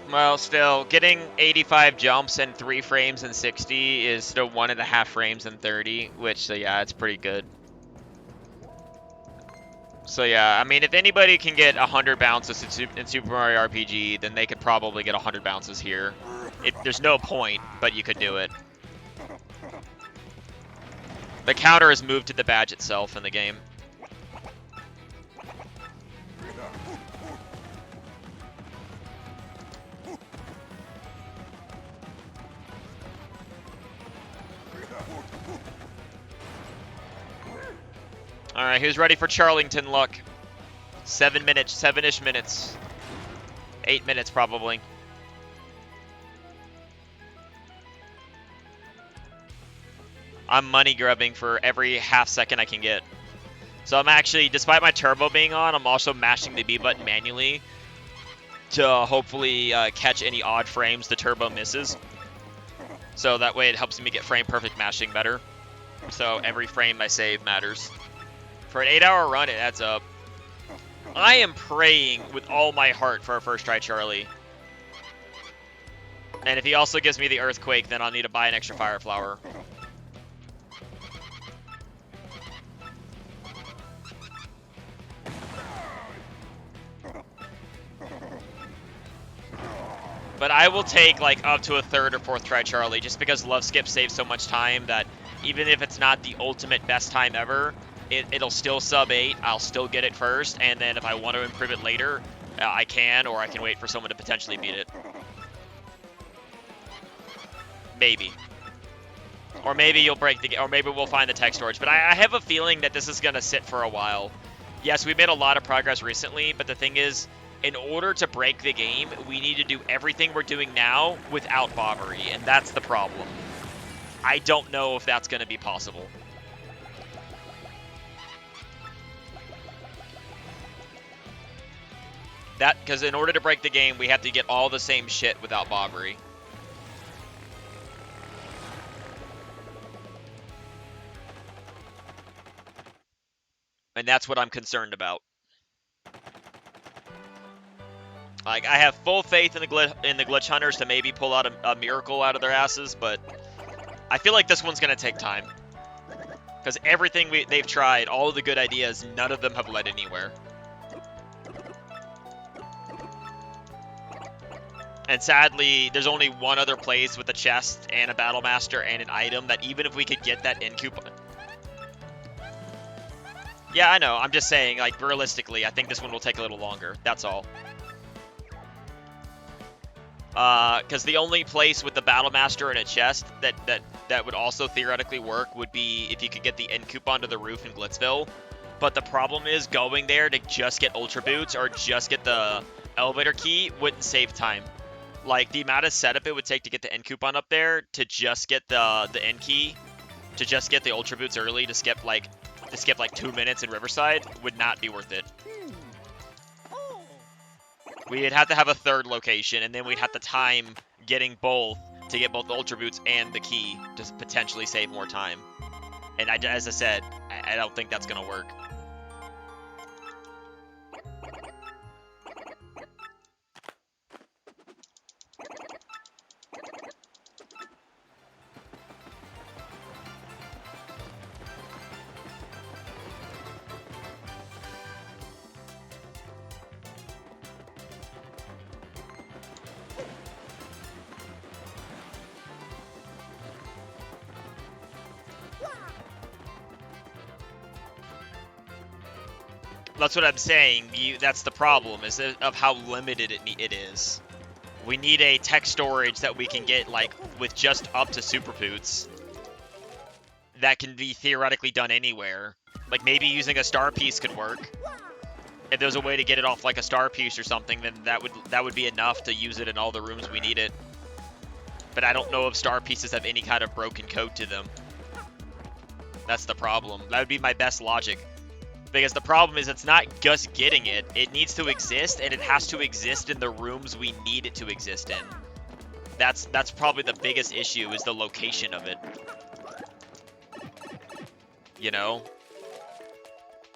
Well, still, getting 85 jumps and 3 frames in 60 is still 1.5 frames in 30, which, so yeah, it's pretty good. So yeah, I mean, if anybody can get 100 bounces in Super Mario RPG, then they could probably get 100 bounces here. There's no point, but you could do it. The counter is moved to the badge itself in the game. Alright, who's ready for Charlington luck? 7 minutes, 7-ish minutes. 8 minutes, probably. I'm money grubbing for every half second I can get. So I'm actually, despite my turbo being on, I'm also mashing the B button manually to hopefully catch any odd frames the turbo misses. So that way it helps me get frame perfect mashing better. So every frame I save matters. For an 8-hour run, it adds up. I am praying with all my heart for a first try Charlie. And if he also gives me the earthquake, then I'll need to buy an extra fire flower. But I will take like up to a 3rd or 4th try Charlie, just because Love Skip saves so much time that even if it's not the ultimate best time ever, it'll still sub 8, I'll still get it first, and then if I want to improve it later, I can, or I can wait for someone to potentially beat it. Maybe. Or maybe you'll break the game, or maybe we'll find the tech storage. But I have a feeling that this is going to sit for a while. Yes, we made a lot of progress recently, but the thing is, in order to break the game, we need to do everything we're doing now without Bobbery, and that's the problem. I don't know if that's going to be possible. Because in order to break the game, we have to get all the same shit without Bobbery. And that's what I'm concerned about. Like, I have full faith in the glitch hunters to maybe pull out a miracle out of their asses, but I feel like this one's gonna take time. Because everything they've tried, all of the good ideas, none of them have led anywhere. And sadly, there's only one other place with a chest and a battle master and an item that even if we could get that in coupon. Yeah, I know. I'm just saying, like, realistically, I think this one will take a little longer. That's all. Because the only place with the battle master and a chest that would also theoretically work would be if you could get the end coupon to the roof in Glitzville. But the problem is going there to just get Ultra Boots or just get the elevator key wouldn't save time. Like, the amount of setup it would take to get the end coupon up there to just get the end key, to just get the Ultra Boots early to skip like 2 minutes in Riverside would not be worth it. We'd have to have a 3rd location, and then we'd have to time getting both to get both the Ultra Boots and the key to potentially save more time. And as I said, I don't think that's going to work. That's what I'm saying. That's the problem, is of how limited it is. We need a tech storage that we can get, like, with just up to Super Boots. That can be theoretically done anywhere. Like, maybe using a star piece could work. If there's a way to get it off, like, a star piece or something, then that would be enough to use it in all the rooms we need it. But I don't know if star pieces have any kind of broken code to them. That's the problem. That would be my best logic. Because the problem is it's not just getting it. It needs to exist, and it has to exist in the rooms we need it to exist in. That's probably the biggest issue, is the location of it. You know?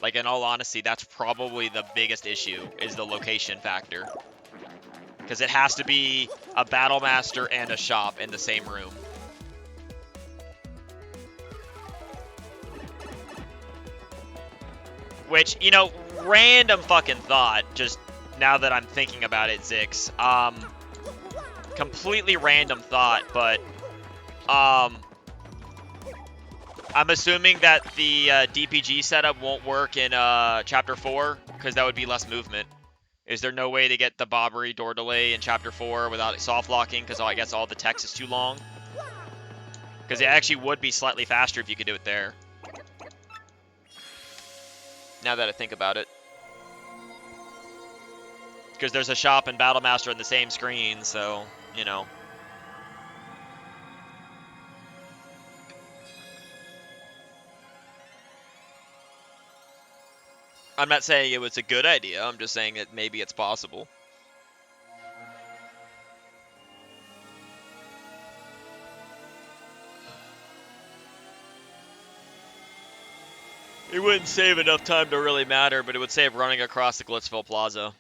Like, in all honesty, that's probably the biggest issue, is the location factor. Because it has to be a Battle Master and a shop in the same room. Which, you know, random fucking thought, just now that I'm thinking about it, Zix. Completely random thought, but, I'm assuming that the DPG setup won't work in Chapter 4, because that would be less movement. Is there no way to get the Bobbery door delay in Chapter 4 without it soft locking, because I guess all the text is too long? Because it actually would be slightly faster if you could do it there. Now that I think about it. Because there's a shop and Battle Master on the same screen, so, you know. I'm not saying it was a good idea, I'm just saying that maybe it's possible. It wouldn't save enough time to really matter, but it would save running across the Glitzville Plaza.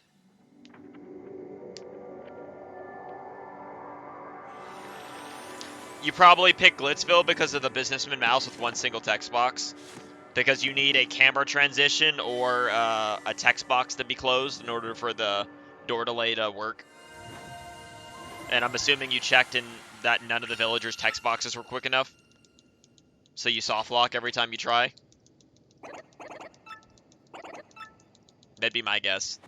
You probably pick Glitzville because of the businessman mouse with one single text box. Because you need a camera transition or a text box to be closed in order for the door delay to work. And I'm assuming you checked in that none of the villagers' text boxes were quick enough. So you soft lock every time you try. That'd be my guess.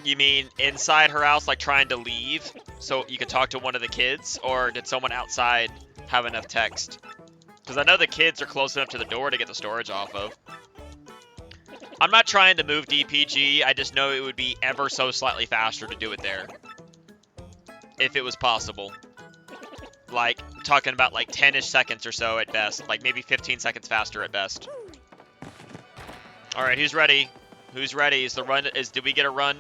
You mean inside her house, like trying to leave so you could talk to one of the kids? Or did someone outside have enough text? Because I know the kids are close enough to the door to get the storage off of. I'm not trying to move DPG, I just know it would be ever so slightly faster to do it there. If it was possible. Like, talking about like 10-ish seconds or so at best. Like maybe 15 seconds faster at best. Alright, who's ready? Who's ready? Is the run, did we get a run?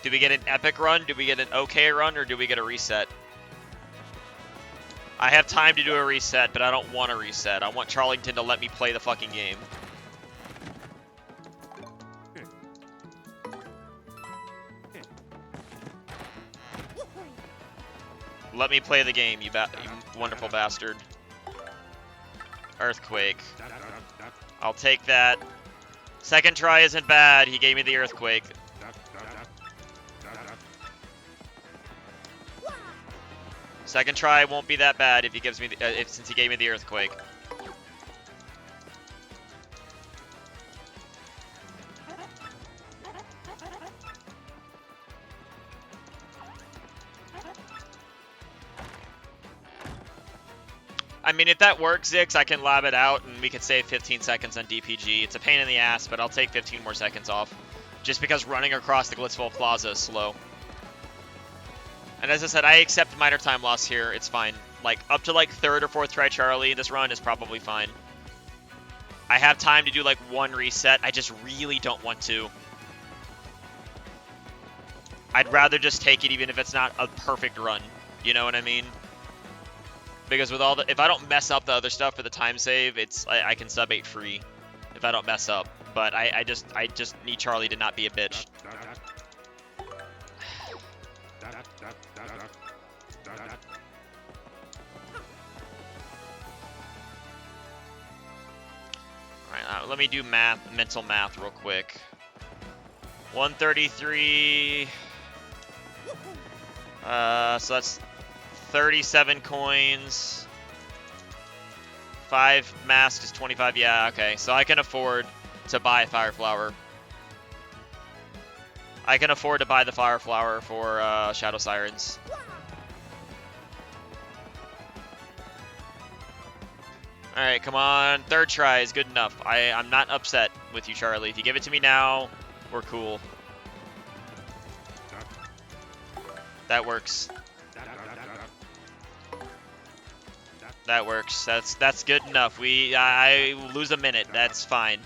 Did we get an epic run? Did we get an okay run? Or did we get a reset? I have time to do a reset, but I don't want a reset. I want Charlington to let me play the fucking game. Let me play the game, you wonderful bastard. Earthquake. I'll take that. Second try isn't bad. He gave me the earthquake. Second try won't be that bad if he gives me the, since he gave me the earthquake. I mean, if that works, Zix, I can lab it out and we could save 15 seconds on DPG. It's a pain in the ass, but I'll take 15 more seconds off. Just because running across the Glitzville Plaza is slow. And as I said, I accept minor time loss here. It's fine. Like, up to like 3rd or 4th try Charlie, this run is probably fine. I have time to do like one reset. I just really don't want to. I'd rather just take it even if it's not a perfect run. You know what I mean? Because with all the, if I don't mess up the other stuff for the time save, it's I can sub 8 free if I don't mess up. But I just need Charlie to not be a bitch. Alright, let me do mental math real quick. 133. So that's 37 coins. 5 masks is 25. Yeah, okay. So I can afford to buy a fire flower. I can afford to buy the fire flower for Shadow Sirens. Alright, come on. 3rd try is good enough. I'm not upset with you, Charlie. If you give it to me now, we're cool. That works. That works. That's good enough. I lose a minute. That's fine.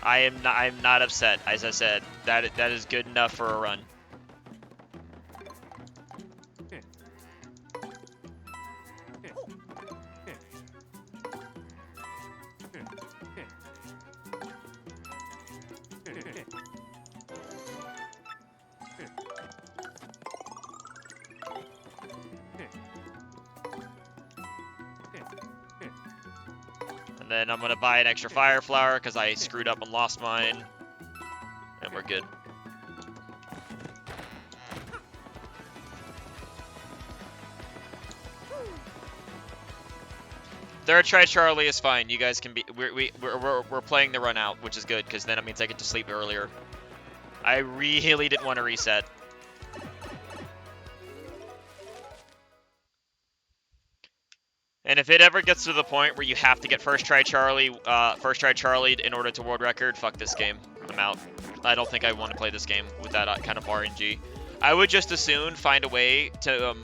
I'm not upset. As I said, that is good enough for a run. And then I'm gonna buy an extra fire flower because I screwed up and lost mine. And we're good. Third try Charlie is fine. You guys can be. We're playing the run out, which is good because then it means I get to sleep earlier. I really didn't want to reset. And if it ever gets to the point where you have to get first try Charlie in order to world record, fuck this game. I'm out. I don't think I want to play this game with that kind of RNG. I would just as soon find a way to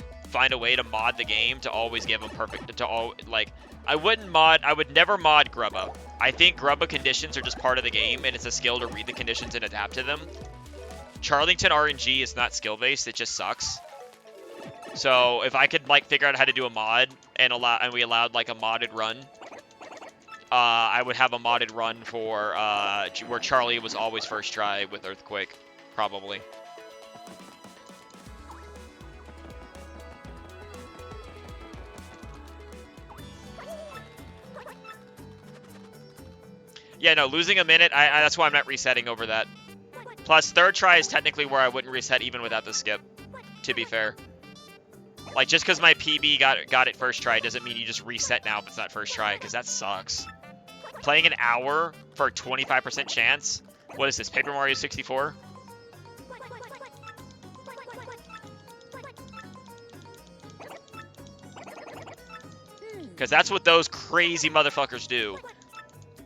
mod the game to always give them perfect I would never mod Grubba. I think Grubba conditions are just part of the game and it's a skill to read the conditions and adapt to them. Charlington RNG is not skill based, it just sucks. So if I could figure out how to do a mod and we allowed a modded run, I would have a modded run for where Charlie was always first try with Earthquake, probably. Yeah, no, losing a minute, that's why I'm not resetting over that. Plus, third try is technically where I wouldn't reset even without the skip, to be fair. Just because my PB got it first try doesn't mean you just reset now if it's not first try, because that sucks. Playing an hour for a 25% chance? What is this, Paper Mario 64? Because that's what those crazy motherfuckers do.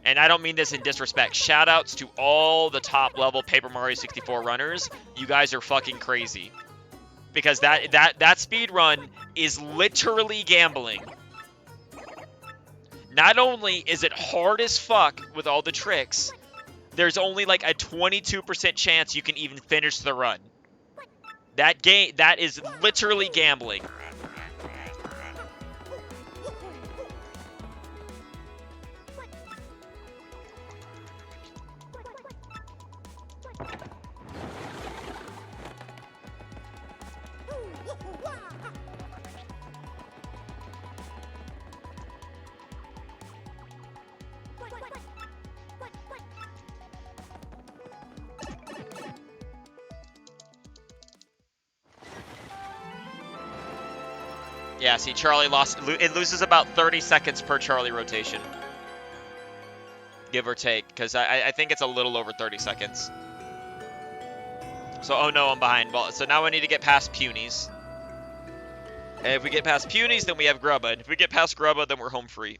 And I don't mean this in disrespect. Shoutouts to all the top level Paper Mario 64 runners. You guys are fucking crazy. Because that speed run is literally gambling. Not only is it hard as fuck with all the tricks, there's only a 22% chance you can even finish the run. That is literally gambling. Yeah, see, Charlie lost. It loses about 30 seconds per Charlie rotation. Give or take, because I think it's a little over 30 seconds. So, oh no, I'm behind. Well, so now I need to get past Punies. And if we get past Punies, then we have Grubba. And if we get past Grubba, then we're home free.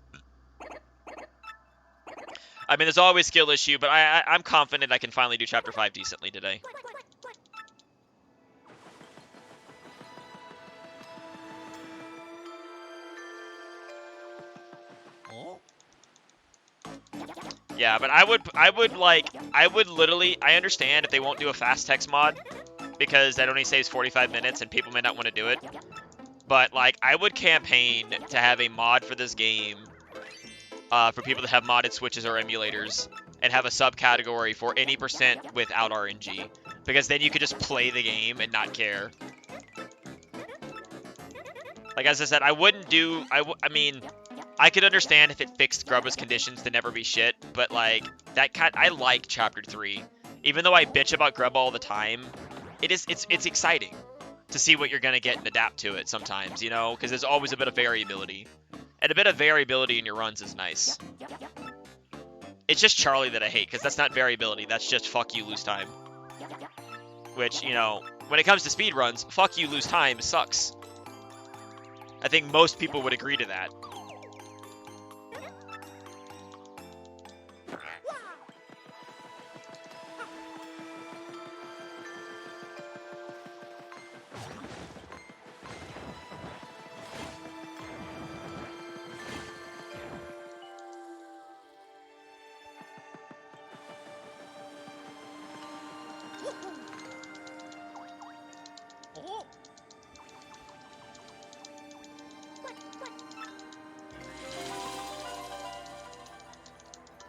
I mean, there's always skill issue, but I'm confident I can finally do Chapter 5 decently today. Yeah, but I would literally, I understand if they won't do a fast text mod, because that only saves 45 minutes and people may not want to do it. But, I would campaign to have a mod for this game, for people that have modded switches or emulators, and have a subcategory for any % without RNG. Because then you could just play the game and not care. As I said, I wouldn't do, I mean, I could understand if it fixed Grubba's conditions to never be shit, but I like Chapter 3. Even though I bitch about Grubba all the time, it's exciting to see what you're gonna get and adapt to it sometimes, you know, because there's always a bit of variability. And a bit of variability in your runs is nice. It's just Charlie that I hate, because that's not variability, that's just fuck you, lose time. Which, you know, when it comes to speedruns, fuck you, lose time sucks. I think most people would agree to that.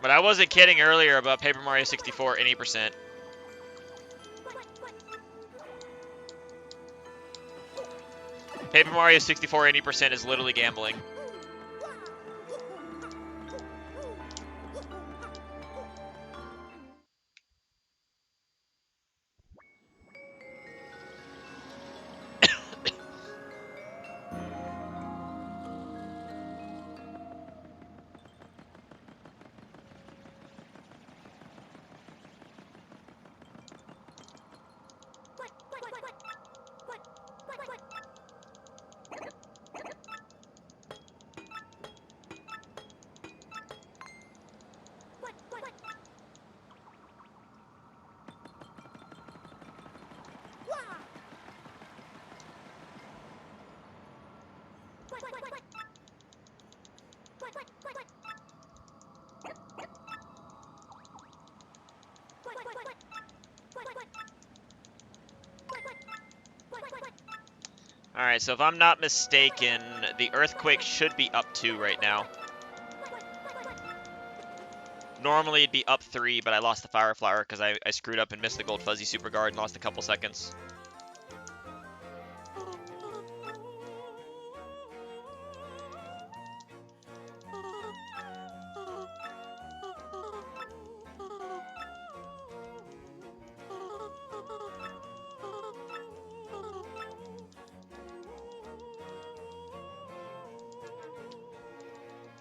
But I wasn't kidding earlier about Paper Mario 64 80%. Paper Mario 64 80% is literally gambling. Alright, so if I'm not mistaken, the Earthquake should be up 2 right now. Normally it'd be up 3, but I lost the Fire Flower because I screwed up and missed the Gold Fuzzy Super Guard and lost a couple seconds.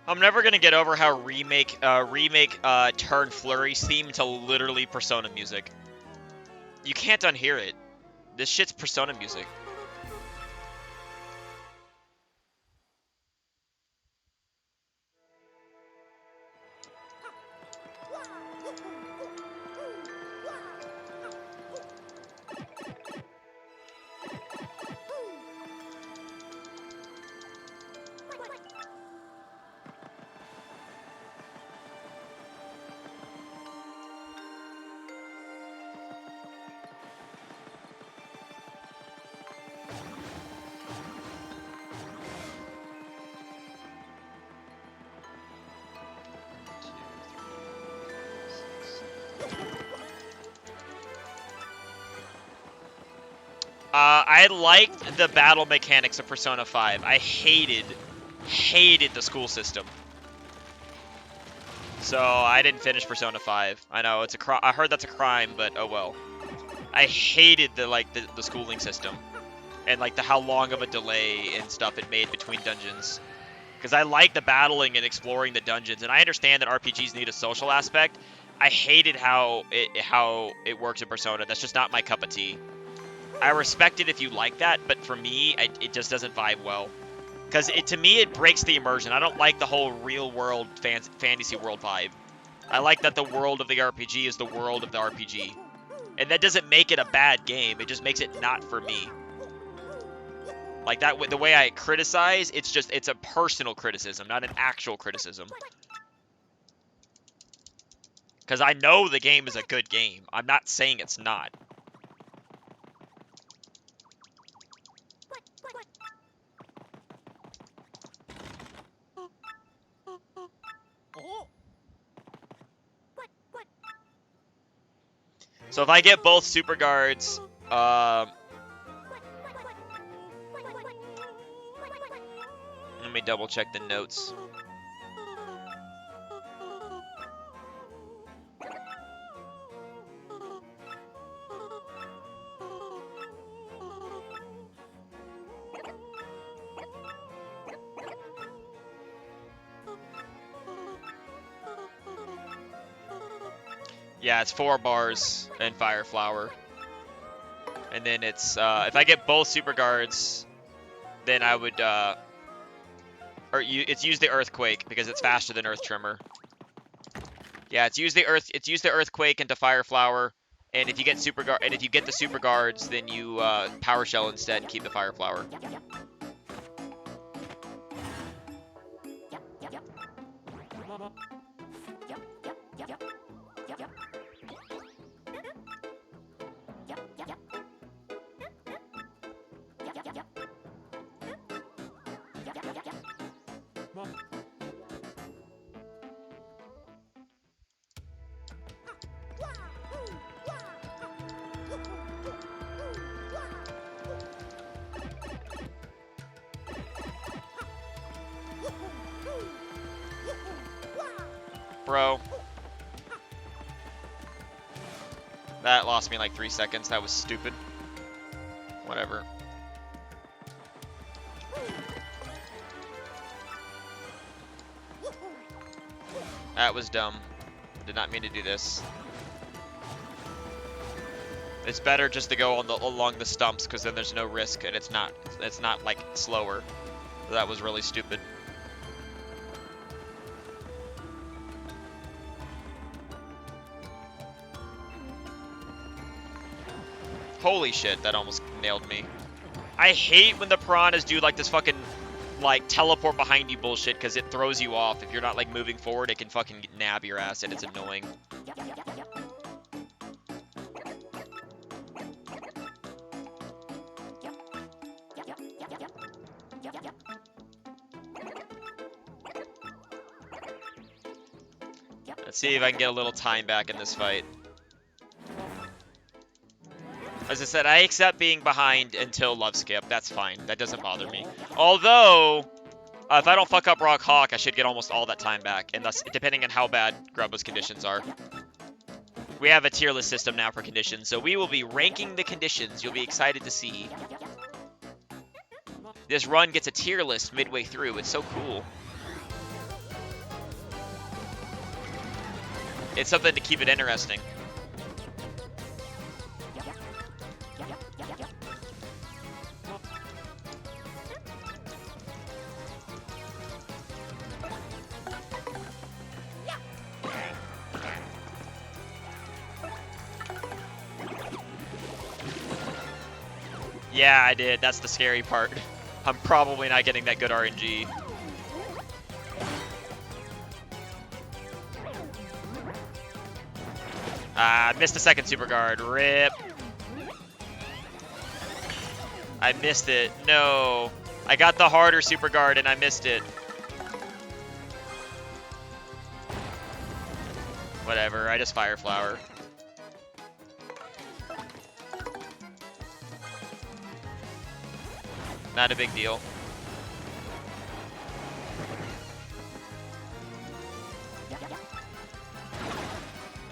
I'm never gonna get over how Remake turned Flurry's theme to literally Persona music. You can't unhear it. This shit's Persona music. I liked the battle mechanics of Persona 5. I hated the school system. So I didn't finish Persona 5. I know it's I heard that's a crime, but oh well. I hated the schooling system and like how long of a delay and stuff it made between dungeons. Because I like the battling and exploring the dungeons, and I understand that RPGs need a social aspect. I hated how it works in Persona. That's just not my cup of tea. I respect it if you like that, but for me, it just doesn't vibe well. Because to me, it breaks the immersion. I don't like the whole real-world fantasy world vibe. I like that the world of the RPG is the world of the RPG. And that doesn't make it a bad game. It just makes it not for me. Like that, the way I criticize, it's a personal criticism, not an actual criticism. Because I know the game is a good game. I'm not saying it's not. So if I get both super guards, let me double check the notes. Yeah, it's 4 bars and Fire Flower. And then it's, if I get both super guards, then I would, it's use the Earthquake because it's faster than Earth Tremor. Yeah, it's use the Earthquake into Fire Flower, and if you get the super guards, then you Power Shell instead and keep the Fire Flower. throw. That lost me like 3 seconds. That was stupid. Whatever. That was dumb. Did not mean to do this. It's better just to go on along the stumps because then there's no risk and it's not like slower. That was really stupid. Holy shit, that almost nailed me. I hate when the piranhas do like this fucking like teleport behind you bullshit because it throws you off. If you're not like moving forward, it can fucking nab your ass and it's annoying. Let's see if I can get a little time back in this fight. As I said, I accept being behind until love skip. That's fine. That doesn't bother me. Although, if I don't fuck up Rock Hawk, I should get almost all that time back. And thus, depending on how bad Grubba's conditions are. We have a tier list system now for conditions, so we will be ranking the conditions. You'll be excited to see. This run gets a tier list midway through. It's so cool. It's something to keep it interesting. Yeah, I did. That's the scary part. I'm probably not getting that good RNG. Ah, missed a second super guard. RIP. I missed it. No. I got the harder super guard and I missed it. Whatever. I just fire flower. Not a big deal.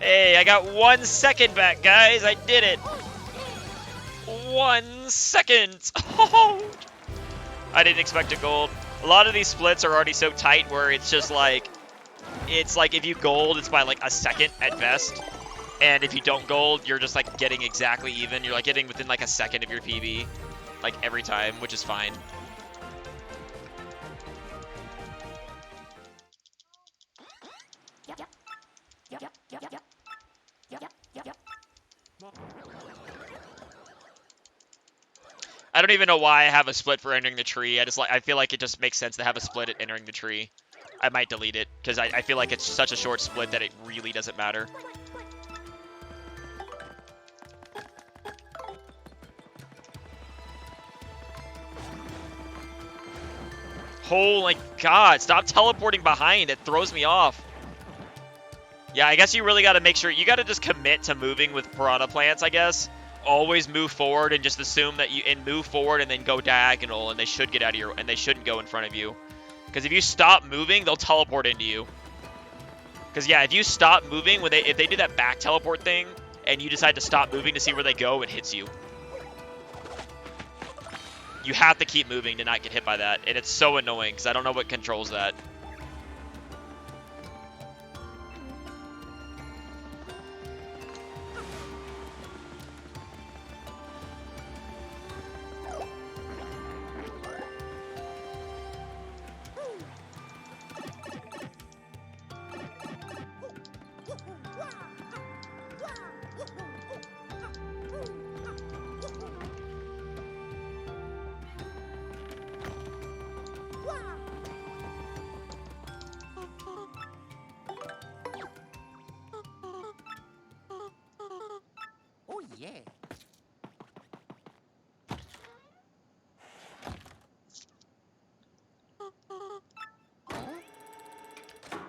Hey, I got 1 second back, guys. I did it. 1 second. Oh, I didn't expect a gold. A lot of these splits are already so tight where it's just like, if you gold, it's by like a second at best. And if you don't gold, you're just like getting exactly even. You're like getting within like a second of your PB. Like every time, which is fine. I don't even know why I have a split for entering the tree. I feel like it just makes sense to have a split at entering the tree. I might delete it because I feel like it's such a short split that it really doesn't matter. Holy God, stop teleporting behind. It throws me off. Yeah, I guess you really got to make sure. You got to just commit to moving with piranha plants, I guess. Always move forward and just assume that move forward and then go diagonal and they should get out of your, and they shouldn't go in front of you. Because if you stop moving, they'll teleport into you. Because yeah, if you stop moving, if they do that back teleport thing and you decide to stop moving to see where they go, it hits you. You have to keep moving to not get hit by that. And it's so annoying because I don't know what controls that.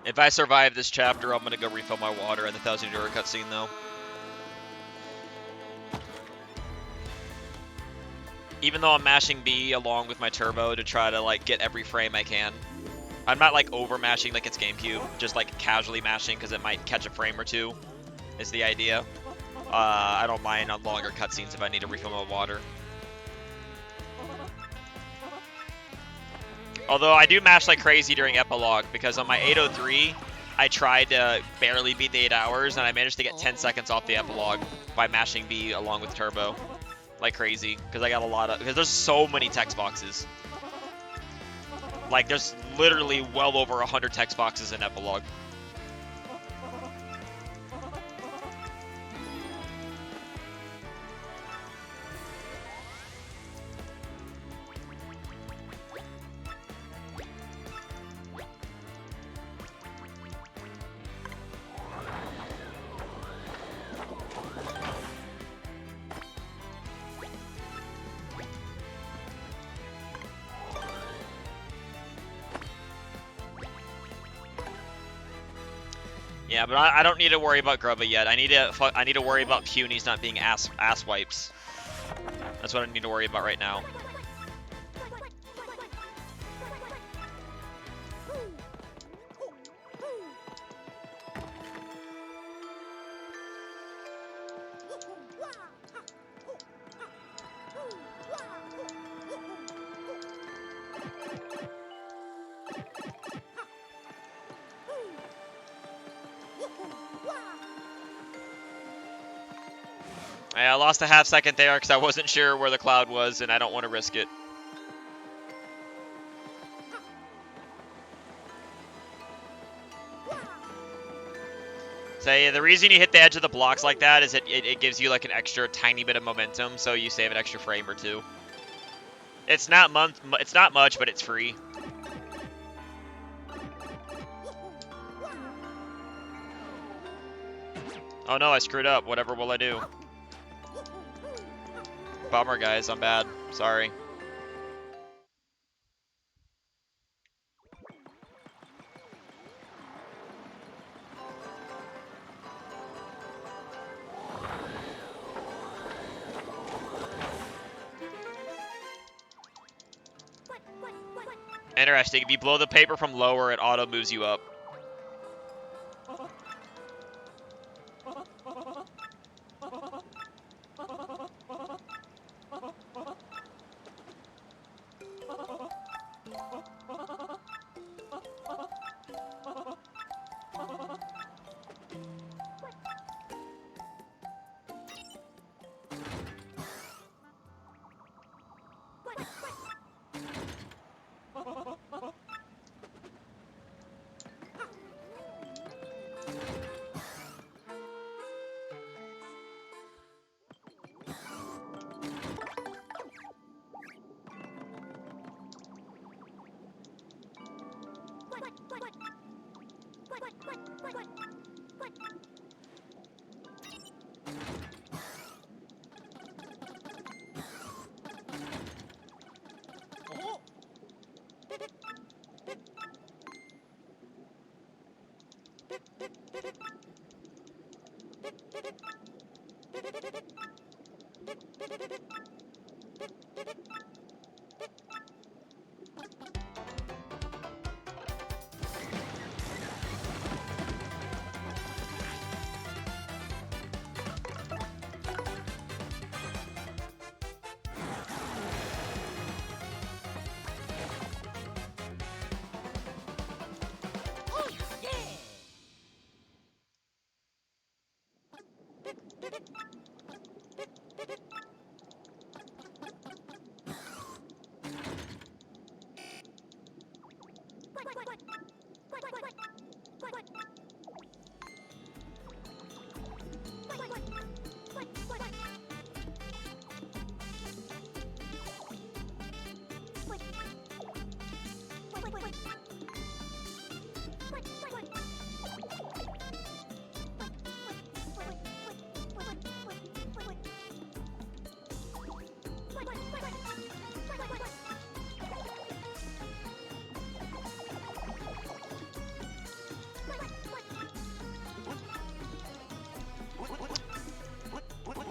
If I survive this chapter, I'm gonna go refill my water in the 1000-year cutscene, though. Even though I'm mashing B along with my turbo to try to like get every frame I can. I'm not like over mashing like it's GameCube, just like casually mashing because it might catch a frame or two is the idea. I don't mind on longer cutscenes if I need to refill my water. Although I do mash like crazy during epilogue because on my 803, I tried to barely beat the 8 hours and I managed to get 10 seconds off the epilogue by mashing B along with turbo. Like crazy, because I got a lot of, because there's so many text boxes. Like there's literally well over 100 text boxes in epilogue. Yeah, but I don't need to worry about Grubba yet. I need to worry about Punies not being ass wipes. That's what I need to worry about right now. I lost a half second there because I wasn't sure where the cloud was and I don't want to risk it. So yeah, the reason you hit the edge of the blocks like that is it gives you like an extra tiny bit of momentum, so you save an extra frame or two. It's not much, but it's free. Oh no, I screwed up. Whatever will I do? Bummer, guys. I'm bad. Sorry. Interesting. If you blow the paper from lower, it auto moves you up.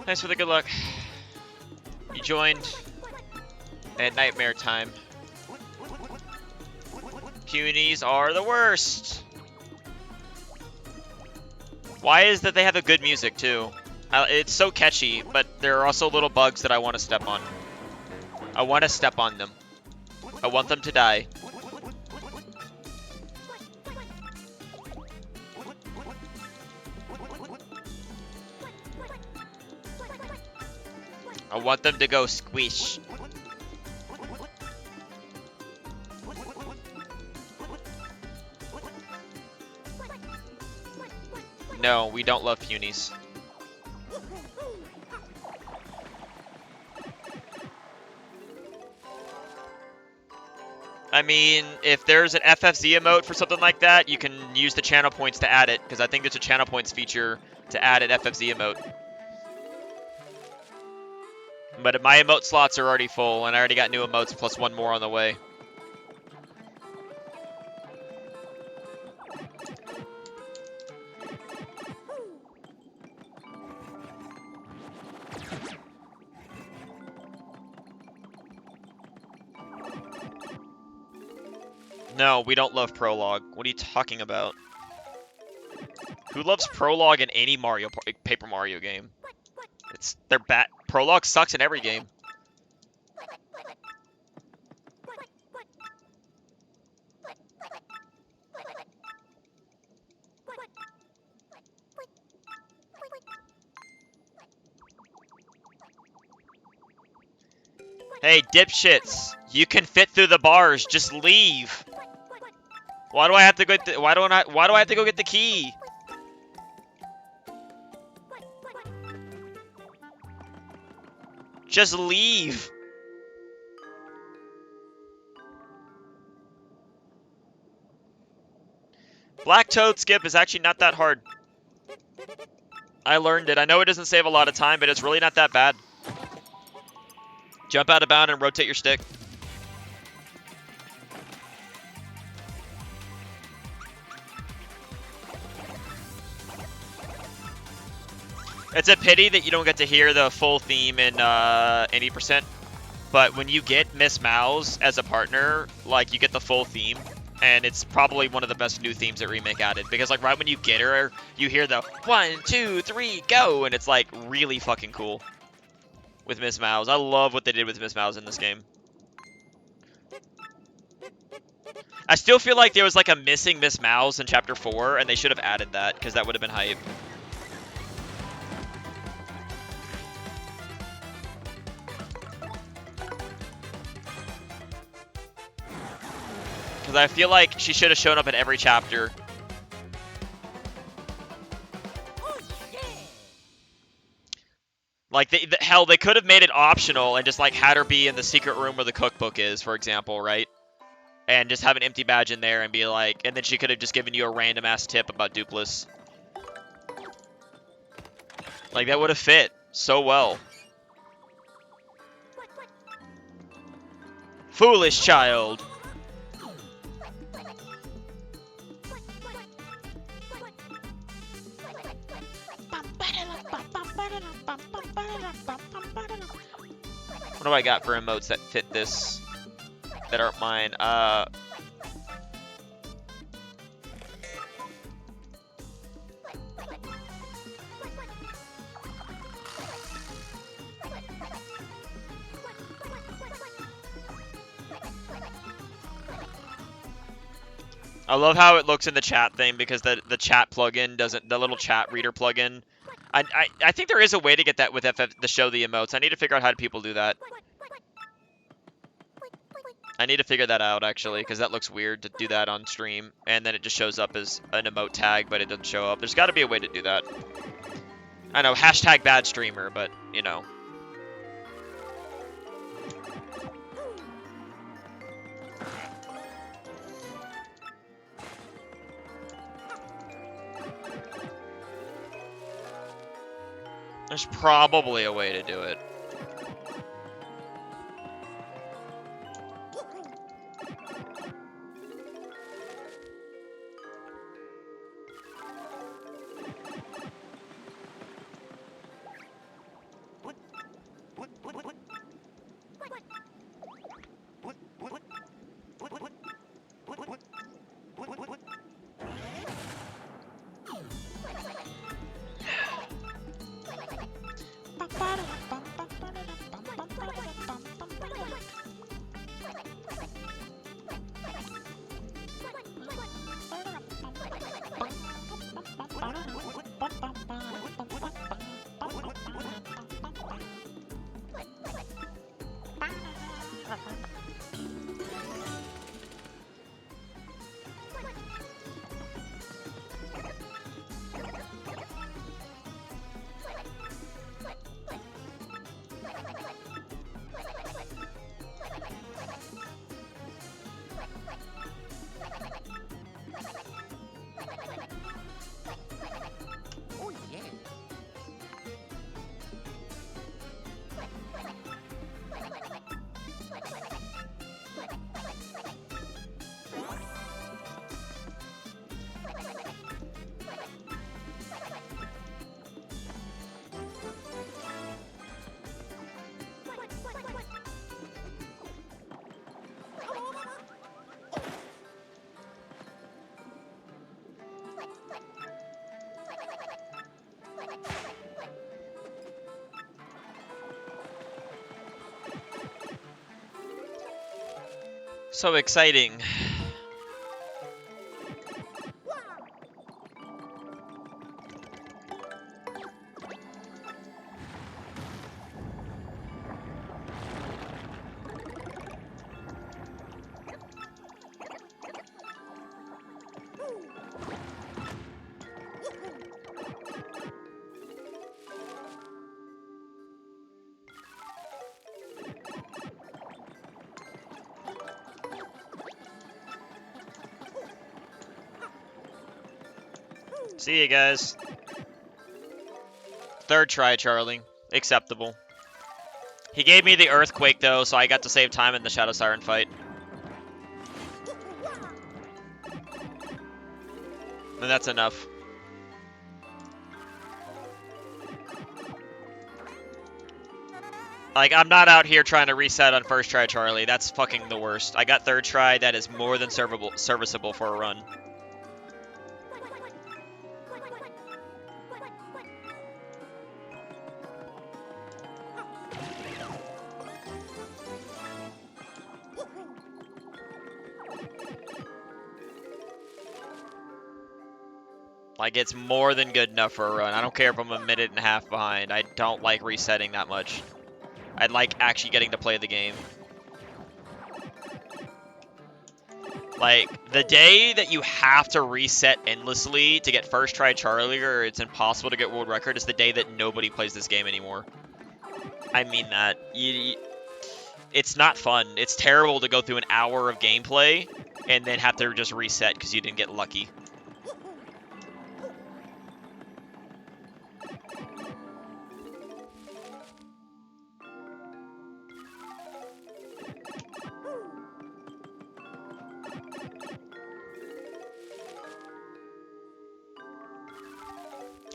Thanks for the good luck. You joined at Nightmare Time. Punies are the worst. Why is that they have a good music too? It's so catchy, but there are also little bugs that I want to step on. I want to step on them. I want them to die. I want them to go squish. No, we don't love Punies. I mean, if there's an FFZ emote for something like that, you can use the channel points to add it, because I think there's a channel points feature to add an FFZ emote. But my emote slots are already full, and I already got new emotes plus one more on the way. No, we don't love Prologue. What are you talking about? Who loves Prologue in any Paper Mario game? They're bad. Prologue sucks in every game. Hey, dipshits! You can fit through the bars. Just leave. Why do I have to go? Why do I have to go get the key? Just leave. Black Toad skip is actually not that hard. I learned it. I know it doesn't save a lot of time, but it's really not that bad. Jump out of bound and rotate your stick. It's a pity that you don't get to hear the full theme in 80%, but when you get Miss Mouse as a partner, like, you get the full theme, and it's probably one of the best new themes that Remake added, because, like, right when you get her, you hear the 1, 2, 3, go, and it's, like, really fucking cool with Miss Mouse. I love what they did with Miss Mouse in this game. I still feel like there was, like, a missing Miss Mouse in Chapter 4, and they should have added that, because that would have been hype. Because I feel like she should have shown up in every chapter. Like, hell, they could have made it optional and just, like, had her be in the secret room where the cookbook is, for example, right? And just have an empty badge in there and be like, and then she could have just given you a random-ass tip about Dupless. Like, that would have fit so well. Foolish child. What do I got for emotes that fit this? That aren't mine? I love how it looks in the chat thing, because the chat plugin doesn't, the little chat reader plugin. I think there is a way to get that with FF to show the emotes. I need to figure out how people do that. I need to figure that out, actually, because that looks weird to do that on stream, and then it just shows up as an emote tag, but it doesn't show up. There's got to be a way to do that. I know, hashtag bad streamer, but, you know. There's probably a way to do it. So exciting. See you guys. Third try, Charlie. Acceptable. He gave me the earthquake though, so I got to save time in the Shadow Siren fight. And that's enough. Like, I'm not out here trying to reset on first try, Charlie. That's fucking the worst. I got third try. That is more than serviceable for a run. Like, it's more than good enough for a run. I don't care if I'm a minute and a half behind. I don't like resetting that much. I like actually getting to play the game. Like, the day that you have to reset endlessly to get first try Charlie or it's impossible to get world record is the day that nobody plays this game anymore. I mean that. It's not fun. It's terrible to go through an hour of gameplay and then have to just reset because you didn't get lucky.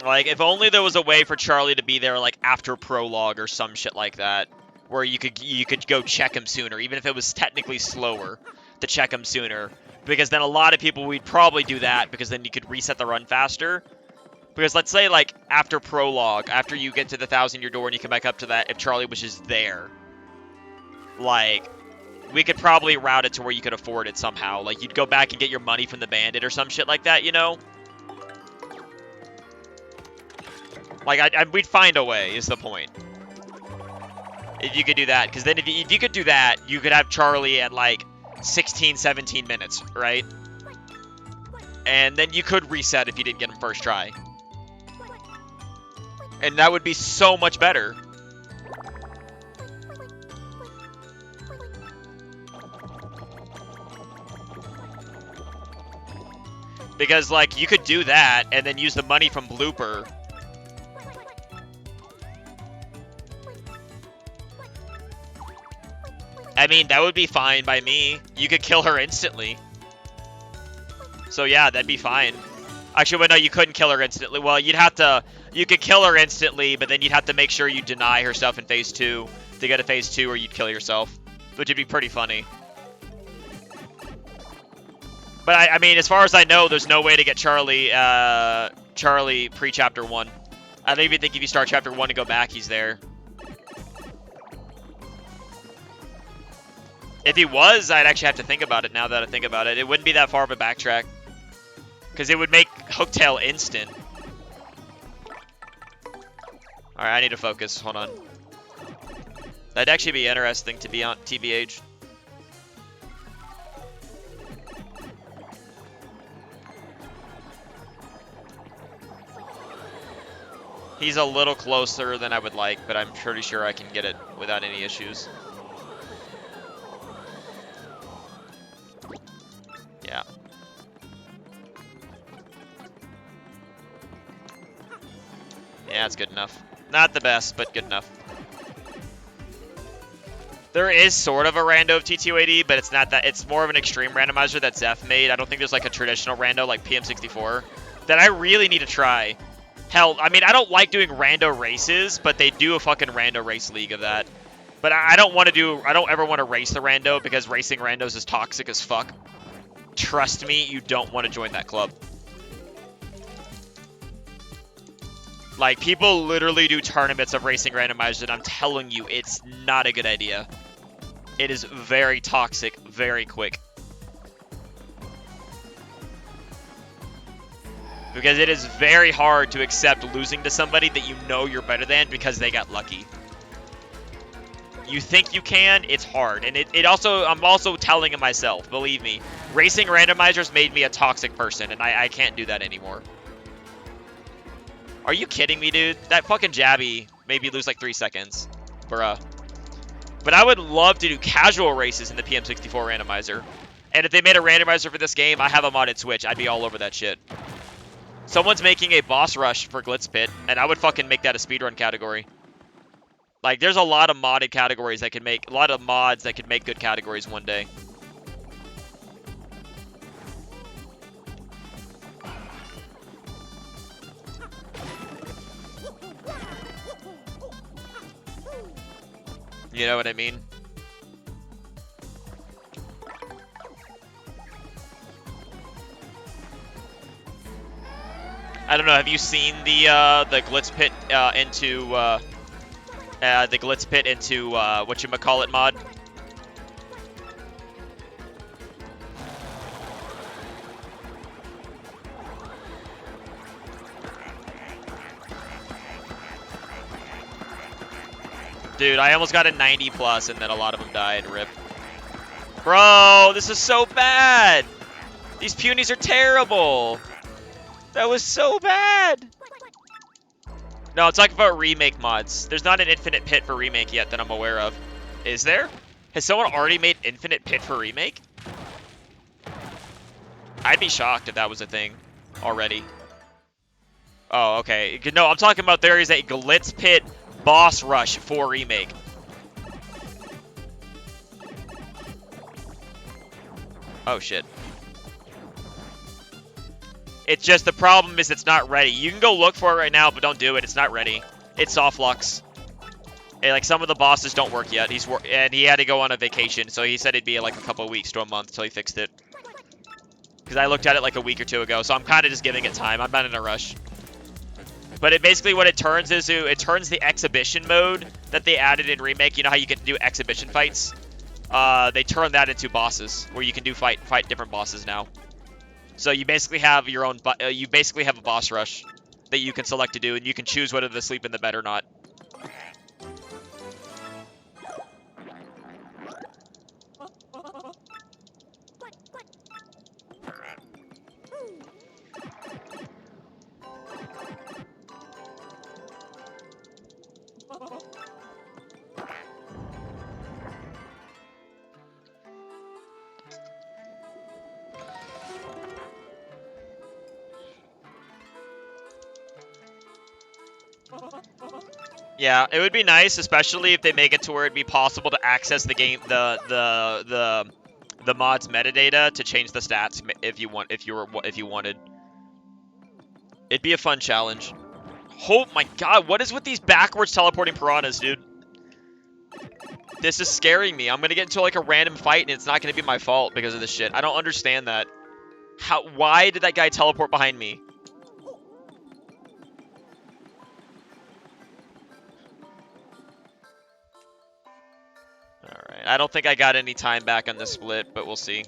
Like, if only there was a way for Charlie to be there, like, after prologue or some shit like that, where you could go check him sooner, even if it was technically slower to check him sooner, because then a lot of people would probably do that, because then you could reset the run faster. Because let's say, like, after prologue, after you get to the 1,000-year door and you come back up to that, if Charlie was just there, like, we could probably route it to where you could afford it somehow. Like, you'd go back and get your money from the bandit or some shit like that, you know? Like, we'd find a way, is the point. If you could do that. Because then if you could do that, you could have Charlie at, like, 16, 17 minutes, right? And then you could reset if you didn't get him first try. And that would be so much better. Because, like, you could do that and then use the money from Blooper. I mean, that would be fine by me. You could kill her instantly. So yeah, that'd be fine. Actually, wait, no, you couldn't kill her instantly. Well, you could kill her instantly, but then you'd have to make sure you deny her stuff in phase 2 to get to phase 2, or you'd kill yourself, which would be pretty funny. But I mean, as far as I know, there's no way to get Charlie pre-chapter 1. I don't even think if you start chapter 1 and go back, he's there. If he was, I'd actually have to think about it now that I think about it. It wouldn't be that far of a backtrack. Because it would make Hooktail instant. Alright, I need to focus. Hold on. That'd actually be interesting to be on TBH. He's a little closer than I would like, but I'm pretty sure I can get it without any issues. Yeah. Yeah, it's good enough. Not the best, but good enough. There is sort of a rando of TTYD, but it's not that. It's more of an extreme randomizer that Zeph made. I don't think there's like a traditional rando like PM64 that I really need to try. Hell, I mean, I don't like doing rando races, but they do a fucking rando race league of that. But I don't ever want to race the rando because racing randos is toxic as fuck. Trust me, you don't want to join that club. Like, people literally do tournaments of racing randomizers, and I'm telling you, it's not a good idea. It is very toxic, very quick. Because it is very hard to accept losing to somebody that you know you're better than because they got lucky. You think you can, it's hard. And it also, I'm also telling it myself, believe me. Racing randomizers made me a toxic person, and I can't do that anymore. Are you kidding me, dude? That fucking jabby made me lose like 3 seconds. Bruh. But I would love to do casual races in the PM64 randomizer. And if they made a randomizer for this game, I have a modded Switch. I'd be all over that shit. Someone's making a boss rush for Glitz Pit, and I would fucking make that a speedrun category. Like, there's a lot of modded categories that can make, a lot of mods that could make good categories one day. You know what I mean? I don't know. Have you seen the Glitz Pit into whatchamacallit mod? Dude, I almost got a 90 plus, and then a lot of them died. Rip. Bro, this is so bad. These punies are terrible. That was so bad. No, it's talking about remake mods. There's not an infinite pit for remake yet that I'm aware of. Is there? Has someone already made infinite pit for remake? I'd be shocked if that was a thing already. Oh, okay. No, I'm talking about there is a Glitz Pit boss rush for remake. Oh, shit. It's just the problem is it's not ready. You can go look for it right now, but don't do it. It's not ready. It's soft flux. And, like, some of the bosses don't work yet. And he had to go on a vacation, so he said it'd be like a couple of weeks to a month until he fixed it. Because I looked at it like a week or two ago, so I'm kind of just giving it time. I'm not in a rush. But it basically what it turns is it turns the exhibition mode that they added in Remake. You know how you can do exhibition fights? They turn that into bosses, where you can do fight different bosses now. So you basically have your own, you basically have a boss rush that you can select to do, and you can choose whether to sleep in the bed or not. Yeah, it would be nice, especially if they make it to where it'd be possible to access the game, the mod's metadata to change the stats if you wanted. It'd be a fun challenge. Oh my god, what is with these backwards teleporting piranhas, dude? This is scaring me. I'm gonna get into like a random fight and it's not gonna be my fault because of this shit. I don't understand that. Why did that guy teleport behind me? Alright, I don't think I got any time back on this split, but we'll see.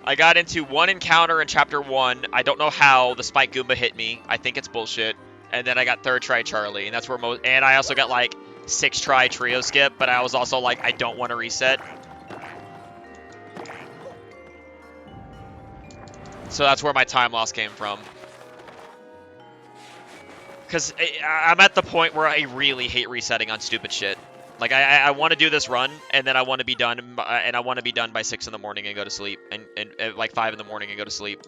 I got into one encounter in Chapter 1. I don't know how the Spike Goomba hit me. I think it's bullshit. And then I got third try Charlie, and that's where most. And I also got like 6 try trio skip, but I was also like, I don't want to reset. So that's where my time loss came from. Because I'm at the point where I really hate resetting on stupid shit. Like, I want to do this run, and then I want to be done, and I want to be done by 6 in the morning and go to sleep. And like 5 in the morning and go to sleep.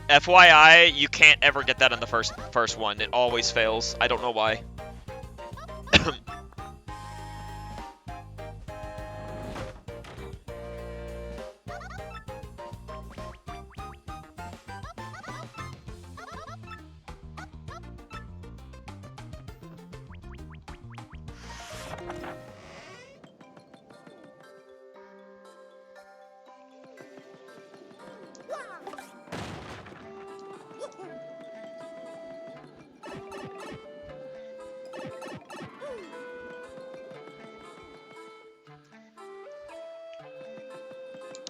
FYI, you can't ever get that on the first one. It always fails. I don't know why.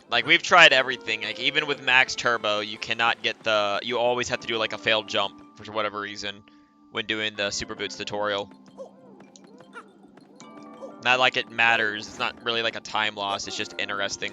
Like, we've tried everything. Like, even with max turbo, you cannot get the... You always have to do, like, a failed jump for whatever reason when doing the Super Boots tutorial. Not like it matters. It's not really like a time loss. It's just interesting.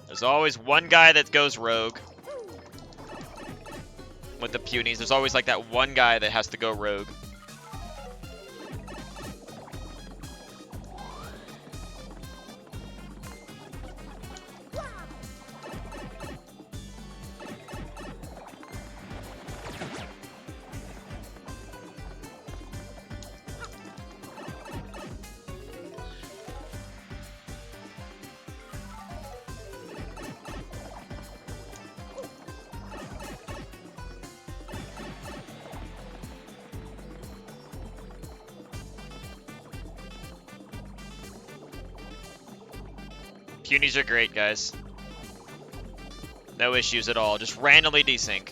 There's always one guy that goes rogue with the punies. There's always like that one guy that has to go rogue. Punies are great, guys. No issues at all. Just randomly desync.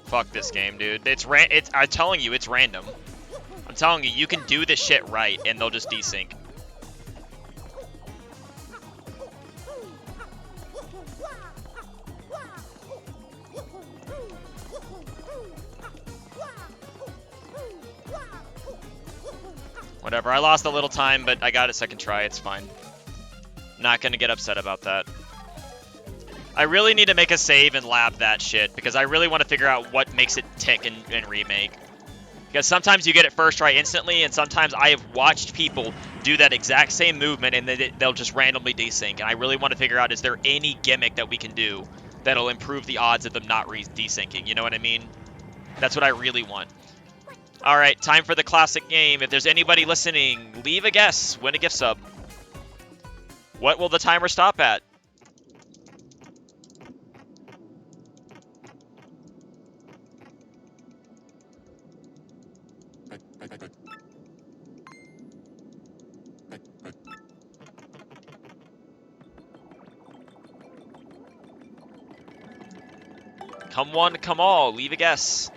Fuck this game, dude. I'm telling you, it's random. I'm telling you, you can do this shit right, and they'll just desync. Whatever, I lost a little time, but I got it second try, it's fine. Not gonna get upset about that. I really need to make a save and lab that shit, because I really want to figure out what makes it tick in Remake. Because sometimes you get it first try instantly, and sometimes I have watched people do that exact same movement, and then they'll just randomly desync. And I really want to figure out, is there any gimmick that we can do that'll improve the odds of them not desyncing, you know what I mean? That's what I really want. Alright, time for the classic game. If there's anybody listening, leave a guess, win a gift sub. What will the timer stop at? Come one, come all, leave a guess.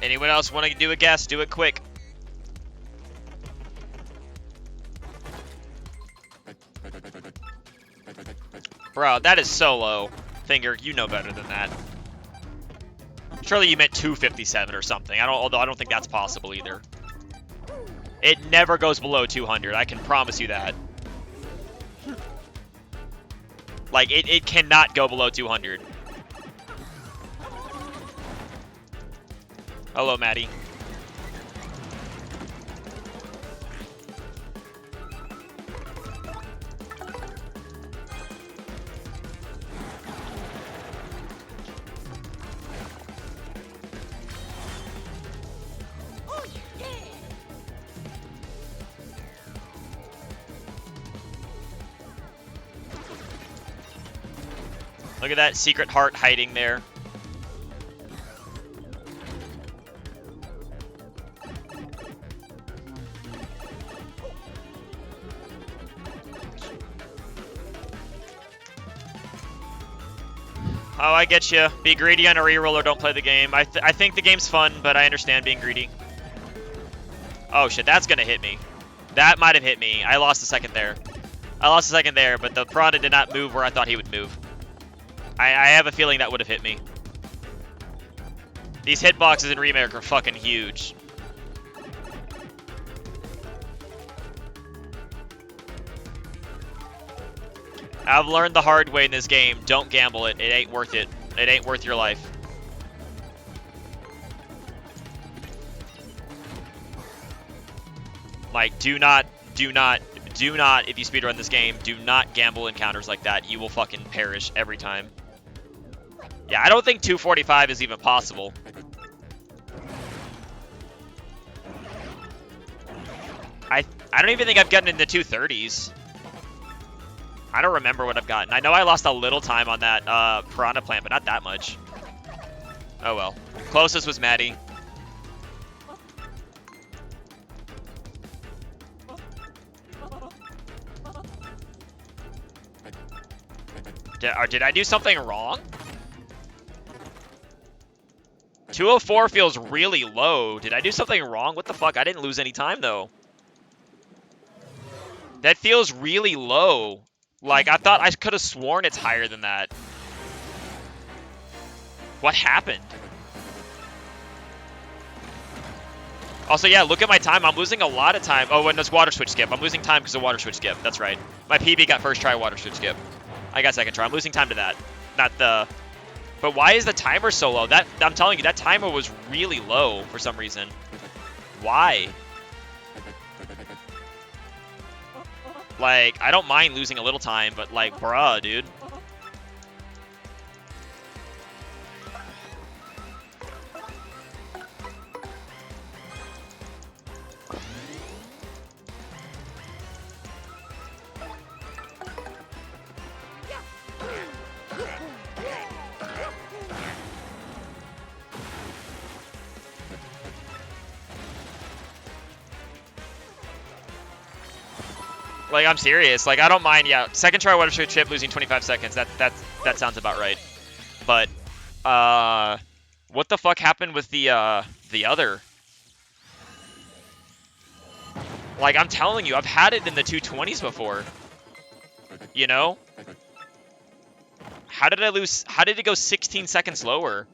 Anyone else want to do a guess? Do it quick. Bro, that is so low. Finger, you know better than that. Surely you meant 257 or something. Although I don't think that's possible either. It never goes below 200. I can promise you that. Like, it cannot go below 200. Hello, Maddie. Look at that secret heart hiding there. Oh, I get you. Be greedy on a reroll or don't play the game. I think the game's fun, but I understand being greedy. Oh shit, that's gonna hit me. That might have hit me. I lost a second there. But the Piranha did not move where I thought he would move. I have a feeling that would have hit me. These hitboxes in Remake are fucking huge. I've learned the hard way in this game. Don't gamble it. It ain't worth it. It ain't worth your life. Like, do not, if you speedrun this game, do not gamble encounters like that. You will fucking perish every time. Yeah, I don't think 245 is even possible. I don't even think I've gotten into 230s. I don't remember what I've gotten. I know I lost a little time on that Piranha plant, but not that much. Oh well. Closest was Maddie. Did I do something wrong? 204 feels really low. Did I do something wrong? What the fuck? I didn't lose any time, though. That feels really low. Like, I thought I could have sworn it's higher than that. What happened? Also, yeah, look at my time. I'm losing a lot of time. Oh, and there's water switch skip. I'm losing time because of water switch skip. That's right. My PB got first try water switch skip. I got second try. I'm losing time to that. Not the... But why is the timer so low? I'm telling you, that timer was really low for some reason. Why? Like, I don't mind losing a little time, but like, bruh, dude. Like, I'm serious. Like, I don't mind. Yeah, second try water switch chip losing 25 seconds. That sounds about right. But what the fuck happened with the other? Like, I'm telling you, I've had it in the 220s before. You know? How did I lose? How did it go 16 seconds lower?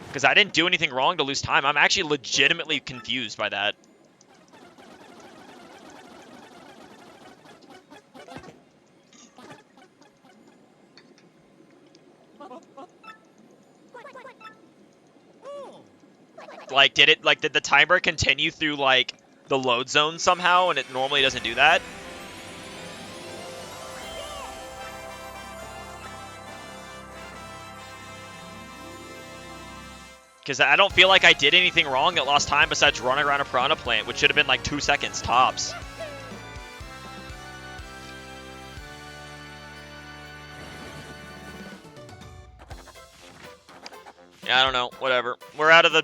Because I didn't do anything wrong to lose time. I'm actually legitimately confused by that. Like, did the timer continue through, like, the load zone somehow, and it normally doesn't do that? Because I don't feel like I did anything wrong that lost time besides running around a Piranha plant, which should have been, like, 2 seconds tops. Yeah, I don't know. Whatever. We're out of the...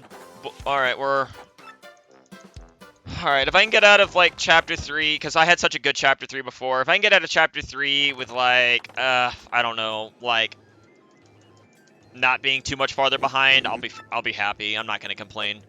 Alright, we're... Alright, if I can get out of, like, Chapter 3, because I had such a good Chapter 3 before. If I can get out of Chapter 3 with, like, I don't know, like, not being too much farther behind, I'll be happy. I'm not going to complain.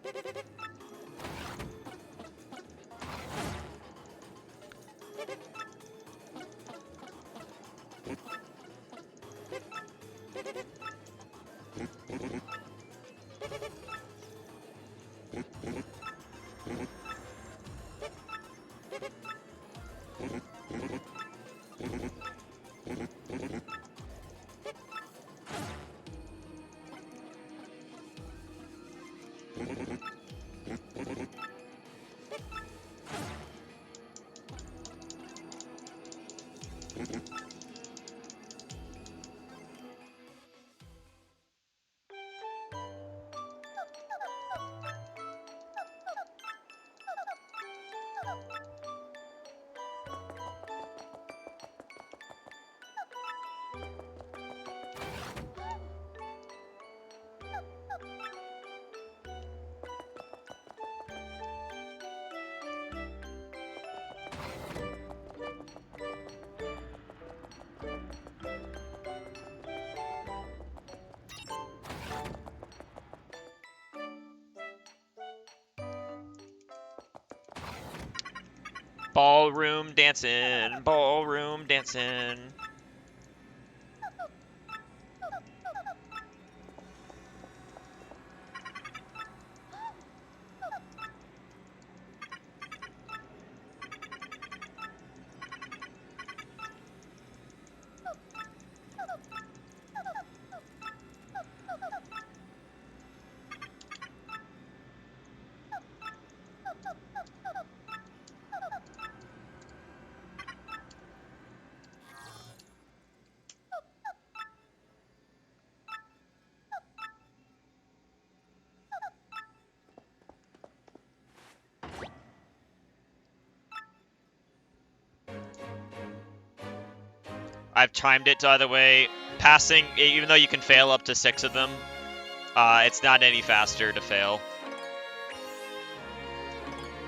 Ballroom dancing, ballroom dancing. I've timed it, by the way. Passing, even though you can fail up to 6 of them, it's not any faster to fail.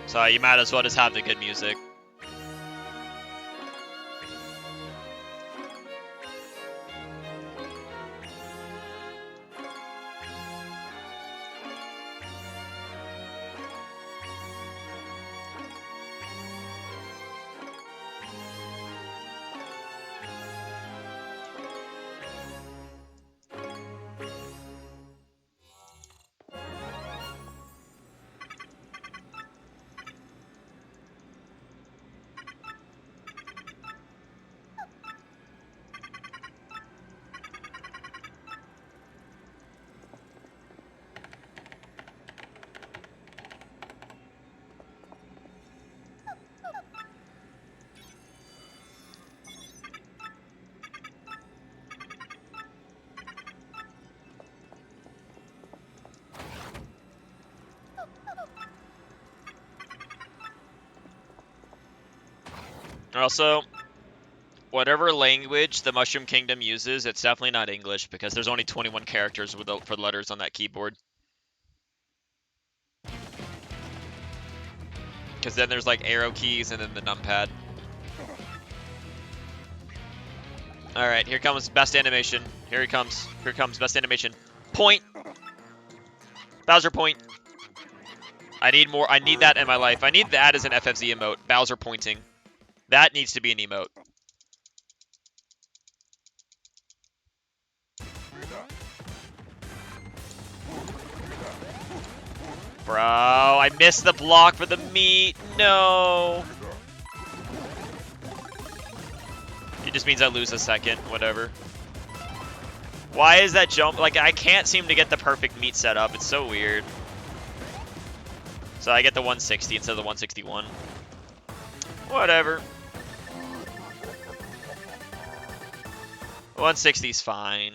So you might as well just have the good music. Also, whatever language the Mushroom Kingdom uses, it's definitely not English because there's only 21 characters for the letters on that keyboard. Because then there's like arrow keys and then the numpad. Alright, here comes best animation. Here he comes. Here comes best animation. Point! Bowser point. I need more. I need that in my life. I need that as an FFZ emote. Bowser pointing. That needs to be an emote. Bro, I missed the block for the meat. No. It just means I lose a second. Whatever. Why is that jump? Like, I can't seem to get the perfect meat set up. It's so weird. So I get the 160 instead of the 161. Whatever. 160 is fine.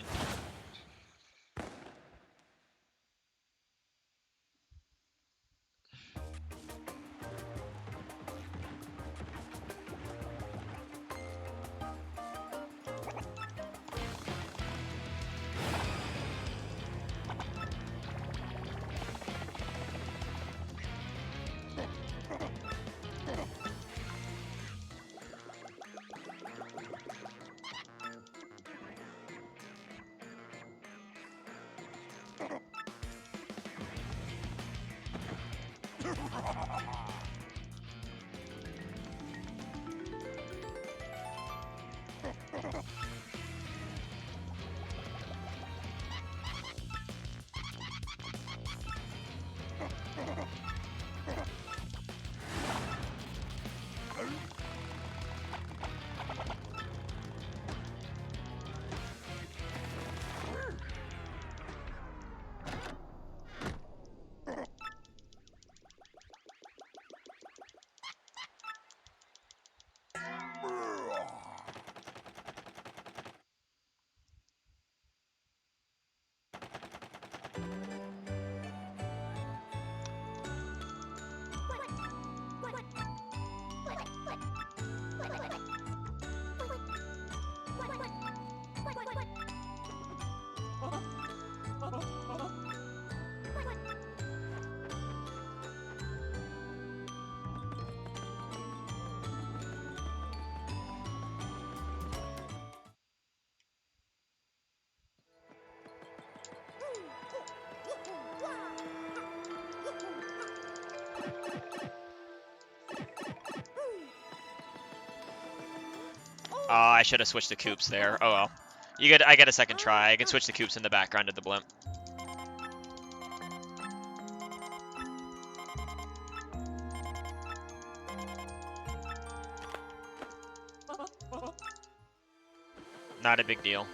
Oh, I should have switched the coops there. Oh well. I get a second try. I can switch the coops in the background of the blimp. Not a big deal.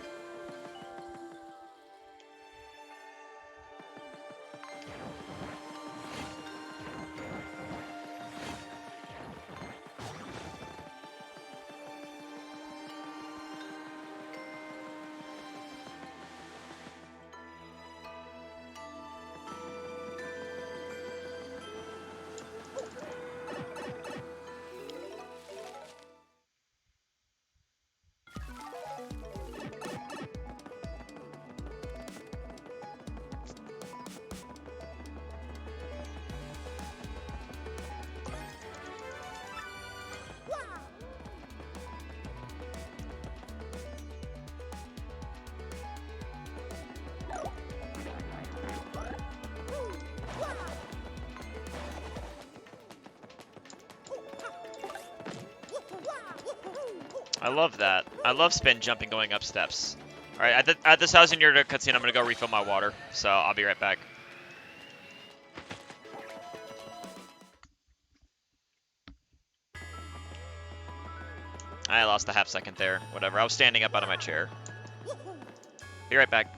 I love that. I love spin jumping going up steps. Alright, at this house in your cutscene, I'm gonna go refill my water. So I'll be right back. I lost a half second there. Whatever. I was standing up out of my chair. Be right back.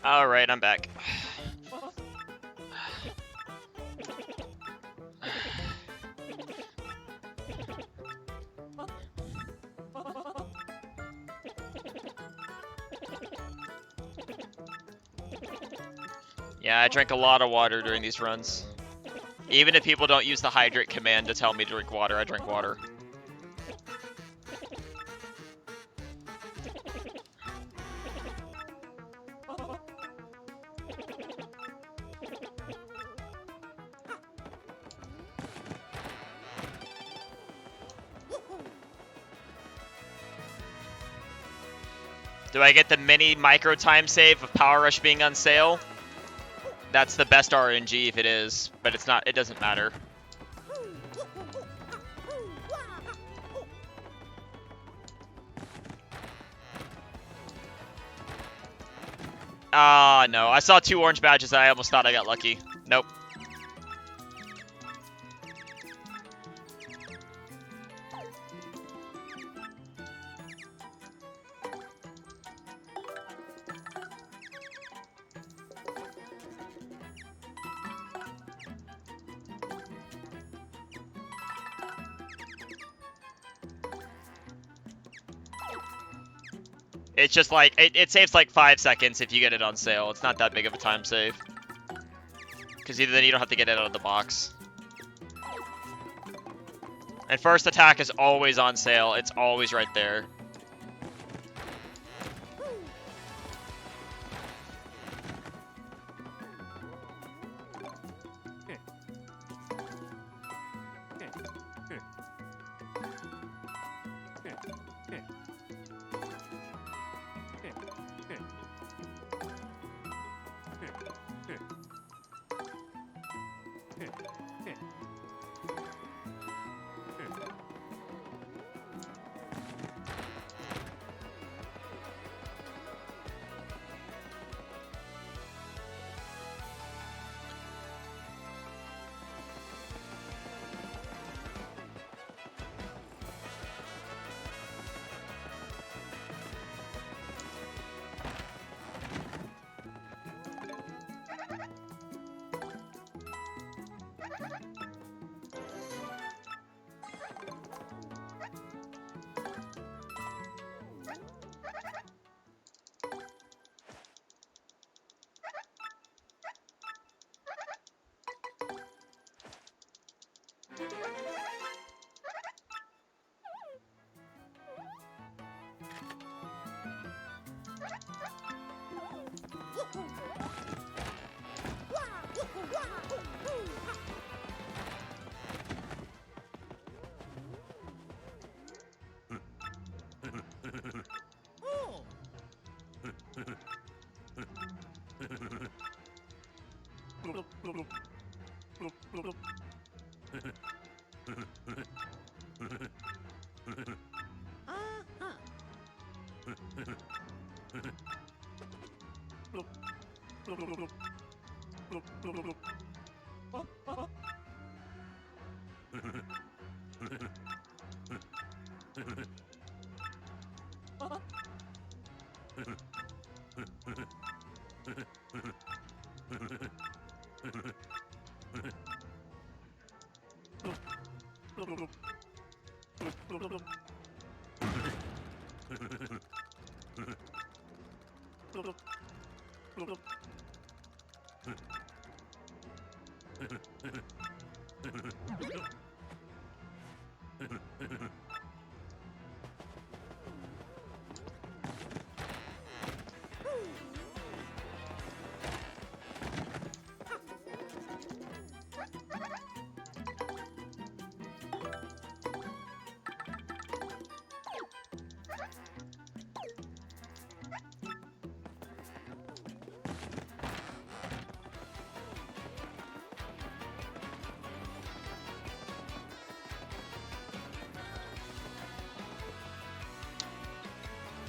Alright, I'm back. Yeah, I drank a lot of water during these runs. Even if people don't use the hydrate command to tell me to drink water, I drink water. Do I get the mini micro time save of Power Rush being on sale? That's the best RNG if it is, but it's not, it doesn't matter. Ah, no. I saw 2 orange badges and I almost thought I got lucky. Nope. It's just like, it saves like 5 seconds if you get it on sale. It's not that big of a time save. Because then you don't have to get it out of the box. And first attack is always on sale. It's always right there.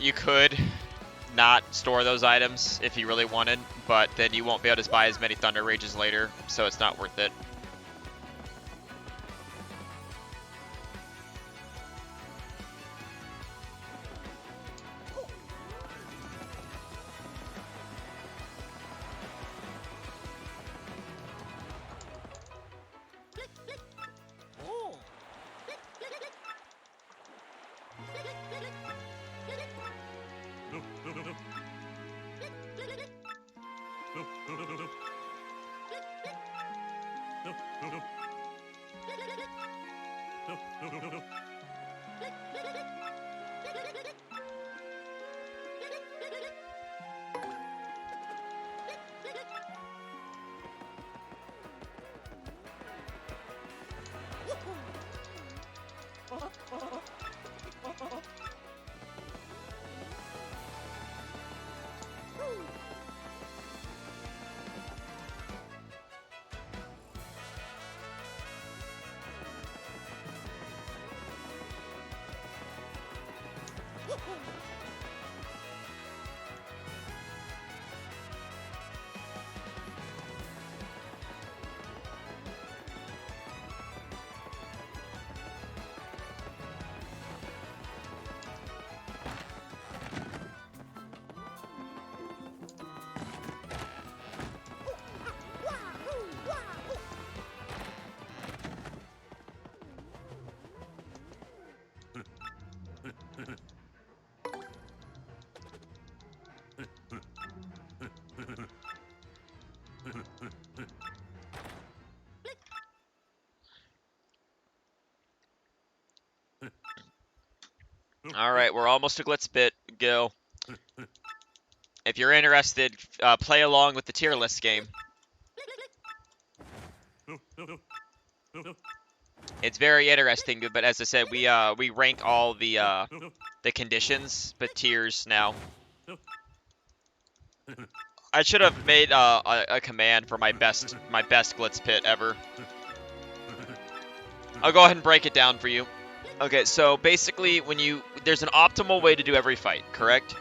You could not store those items if you really wanted, but then you won't be able to buy as many Thunder Rages later, so it's not worth it. Alright, we're almost to Glitz Pit. Go. If you're interested, play along with the tier list game. It's very interesting, but as I said, we rank all the the conditions, but tiers now. I should have made a command for my best Glitz Pit ever. I'll go ahead and break it down for you. Okay, so basically there's an optimal way to do every fight, correct?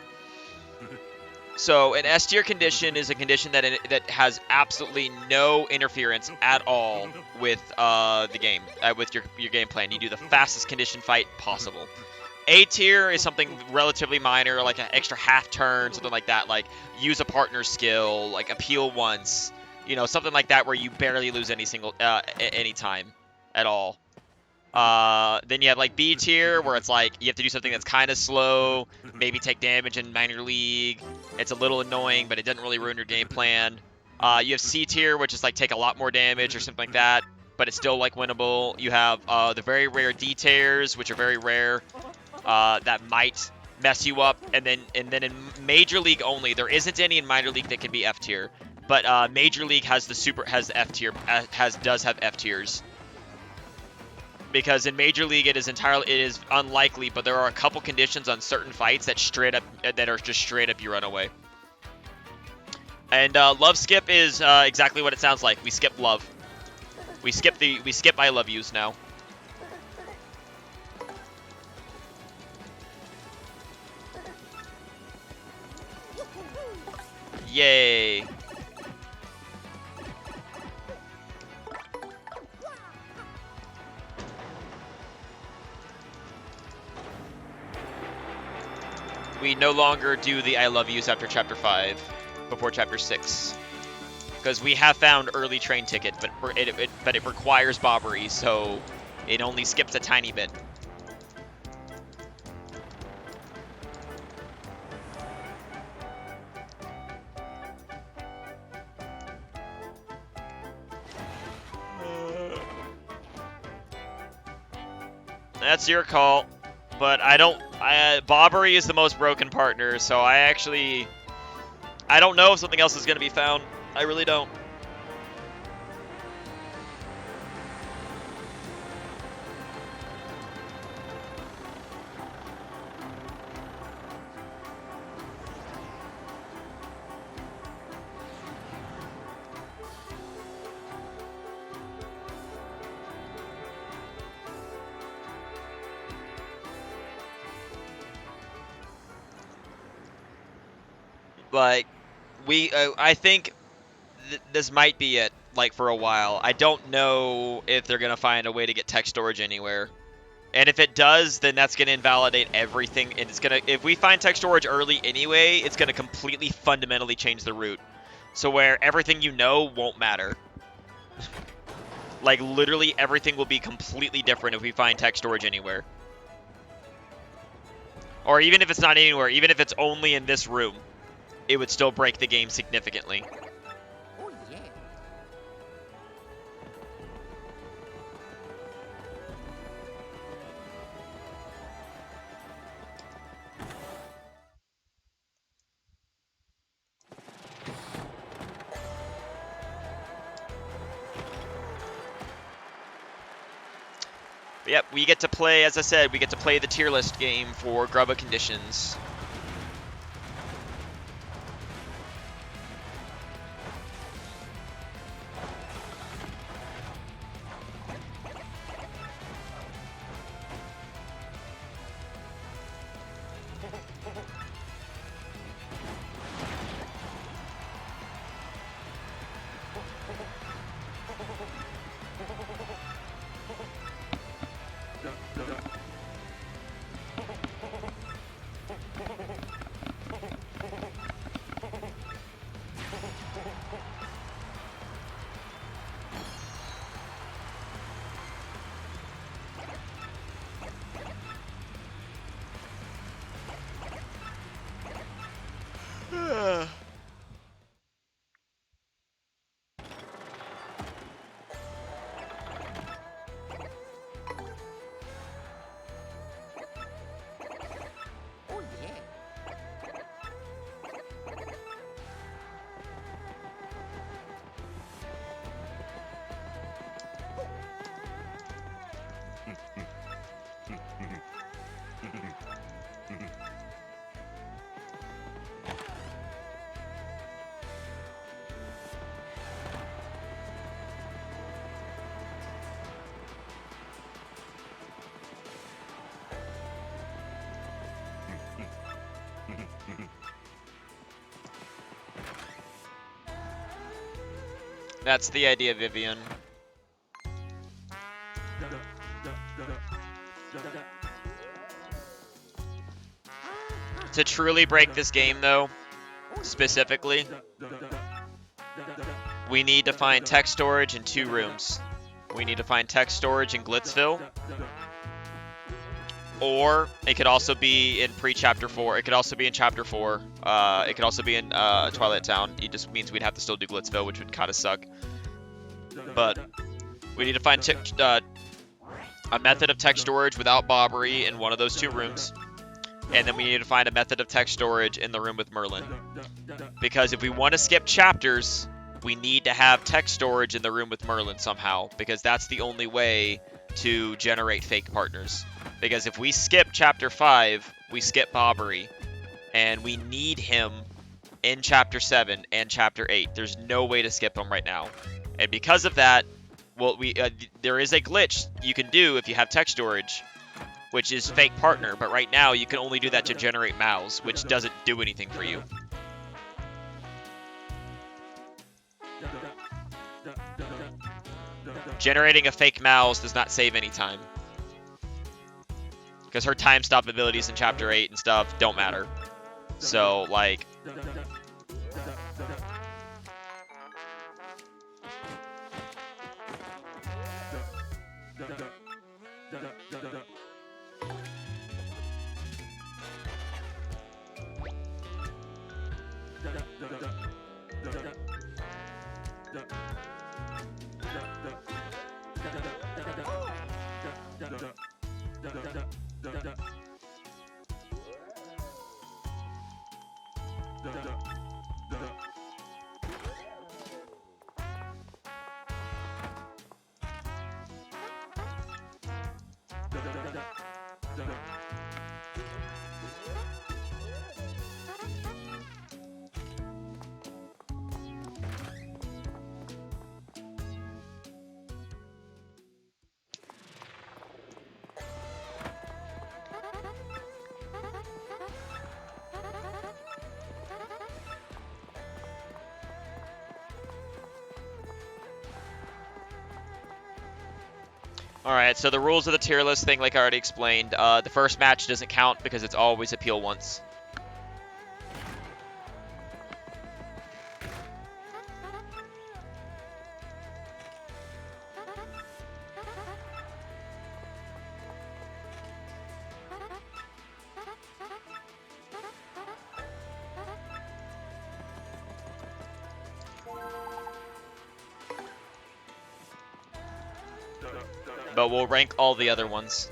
So an S tier condition is a condition that has absolutely no interference at all with the game, with your game plan. You do the fastest condition fight possible. A tier is something relatively minor, like an extra half turn, something like that, like use a partner skill, like appeal once, you know, something like that where you barely lose any time at all. Then you have like B tier where it's like you have to do something that's kind of slow, maybe take damage in minor league. It's a little annoying, but it doesn't really ruin your game plan. You have C tier, which is like take a lot more damage or something like that, but it's still like winnable. You have the very rare D tiers, which are very rare. That might mess you up, and then in Major League only, there isn't any in Minor League that can be F tier, but Major League has F tier, does have F tiers, because in Major League it is unlikely, but there are a couple conditions on certain fights that are just straight up you run away. And love skip is exactly what it sounds like. We skip love. We skip I love yous now. Yay. We no longer do the I love yous after chapter 5, before chapter 6. Because we have found early train ticket, but it requires bobbery, so it only skips a tiny bit. That's your call, but bobbery is the most broken partner, so I don't know if something else is going to be found. I really don't. Like, I think this might be it, like, for a while. I don't know if they're going to find a way to get text storage anywhere. And if it does, then that's going to invalidate everything. And if we find text storage early anyway, it's going to completely fundamentally change the route. So where everything you know won't matter. Like, literally everything will be completely different if we find text storage anywhere. Or even if it's not anywhere, even if it's only in this room, it would still break the game significantly. Oh, yeah. But yep, we get to play, as I said, we get to play the tier list game for Grubba conditions. That's the idea, Vivian. To truly break this game, though, specifically, we need to find tech storage in 2 rooms. We need to find tech storage in Glitzville, or it could also be in pre-chapter 4. It could also be in chapter 4. It could also be in Twilight Town. It just means we'd have to still do Glitzville, which would kind of suck. But we need to find a method of tech storage without Bobbery in one of those 2 rooms. And then we need to find a method of tech storage in the room with Merlin. Because if we want to skip chapters, we need to have tech storage in the room with Merlin somehow. Because that's the only way to generate fake partners. Because if we skip chapter 5, we skip Bobbery. And we need him in chapter 7 and chapter 8. There's no way to skip him right now. And because of that, well, there is a glitch you can do if you have tech storage, which is fake partner, but right now you can only do that to generate mouse, which doesn't do anything for you. Generating a fake mouse does not save any time. Because her time stop abilities in chapter 8 and stuff don't matter. So, like... Alright, so the rules of the tier list thing, like I already explained, the first match doesn't count because it's always appeal once. But we'll rank all the other ones.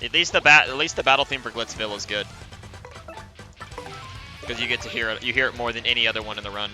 At least the battle theme for Glitzville is good, because you get to hear it. You hear it more than any other one in the run.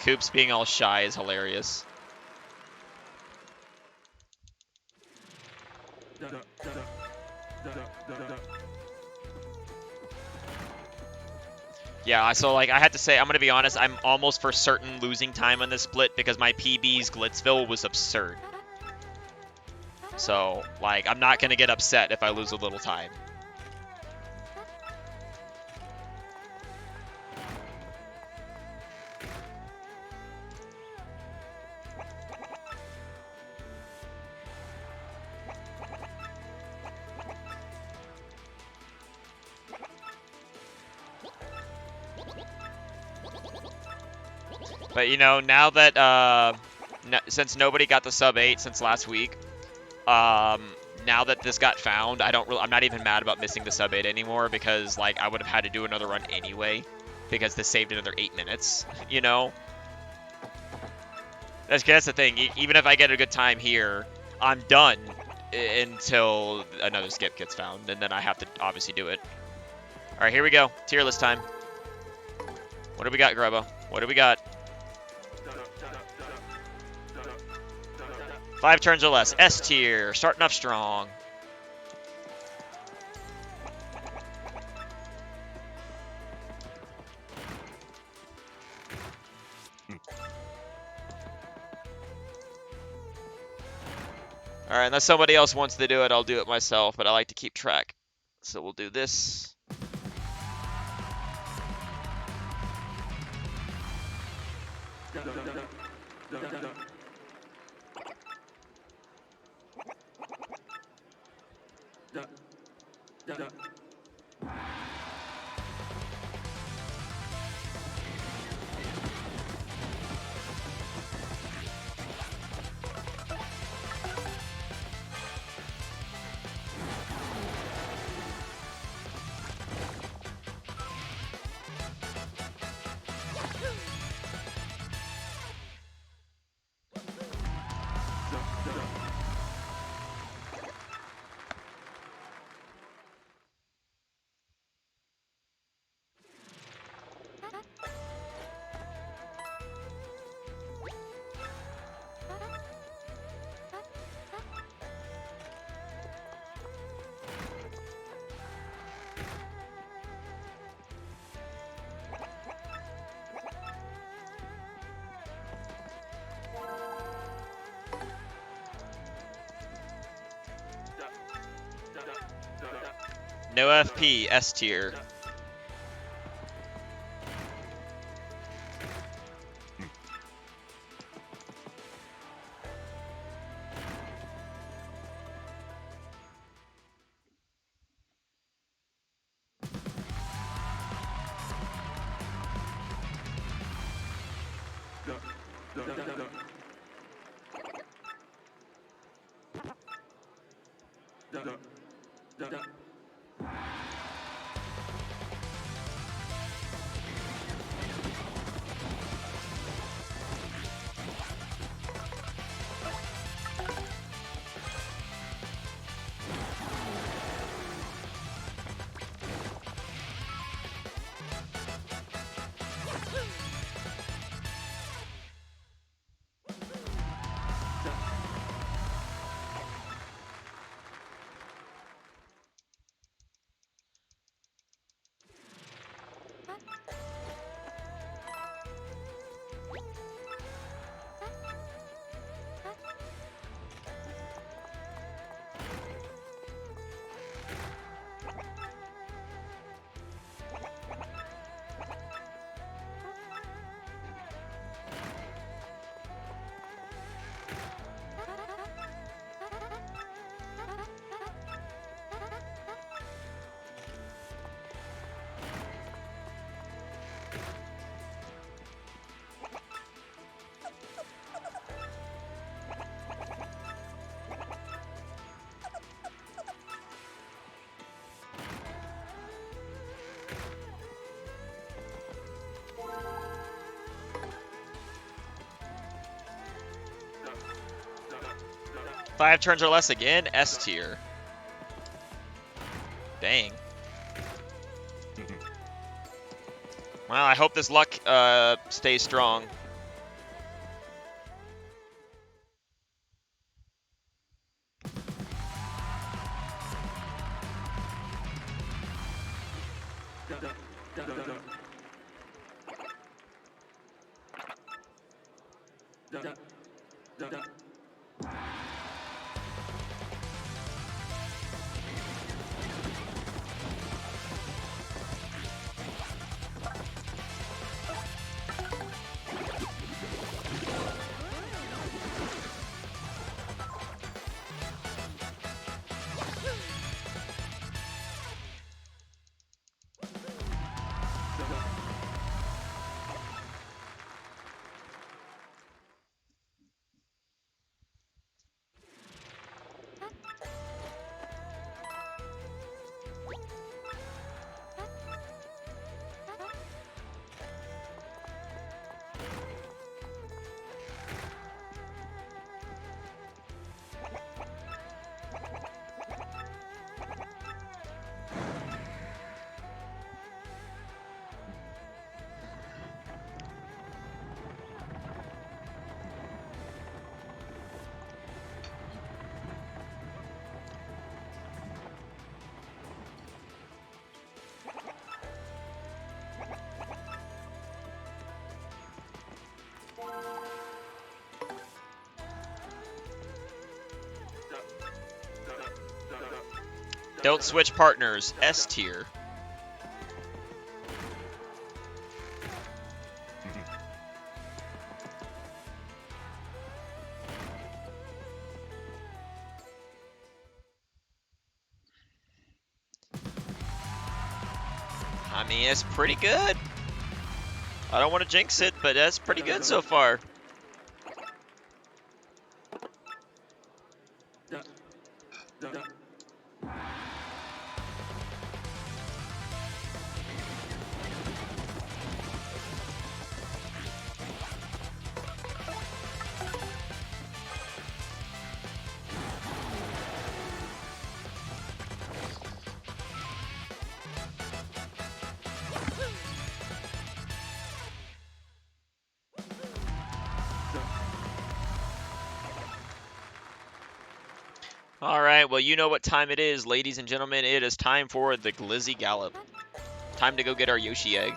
Coops being all shy is hilarious. Yeah, so like I had to say, I'm gonna be honest, I'm almost for certain losing time on this split because my PB's Glitzville was absurd. So like I'm not gonna get upset if I lose a little time. But you know, now that since nobody got the sub 8 since last week, now that this got found, I'm not even mad about missing the sub 8 anymore because like I would have had to do another run anyway because this saved another 8 minutes, you know? That's the thing. Even if I get a good time here, I'm done until another skip gets found, and then I have to obviously do it. All right, here we go. Tier list time. What do we got, Grubba? What do we got? 5 turns or less. S tier. Starting off strong. All right, unless somebody else wants to do it, I'll do it myself, but I like to keep track. So we'll do this. No FP, S tier. Five turns or less again, S tier. Dang. Well, I hope this luck stays strong. Don't switch partners. S tier. I mean, it's pretty good. I don't want to jinx it, but that's pretty good so far. Alright, well, you know what time it is, ladies and gentlemen. It is time for the Glizzy Gallop. Time to go get our Yoshi egg.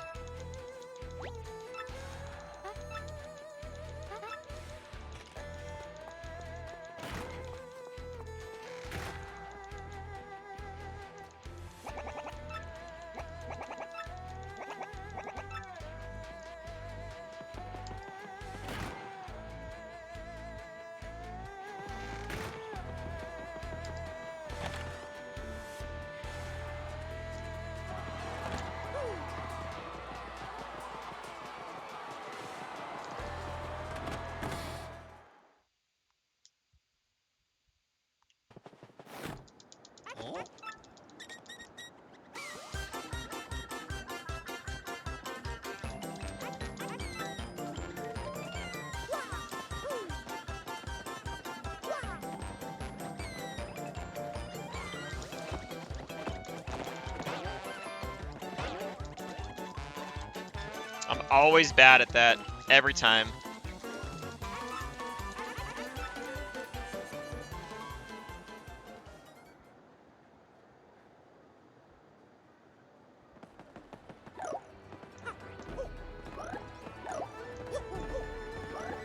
I'm always bad at that, every time.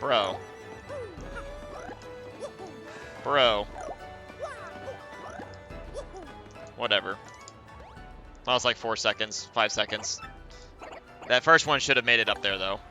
Bro. Bro. Whatever. That was like 4 seconds, 5 seconds. That first one should have made it up there, though.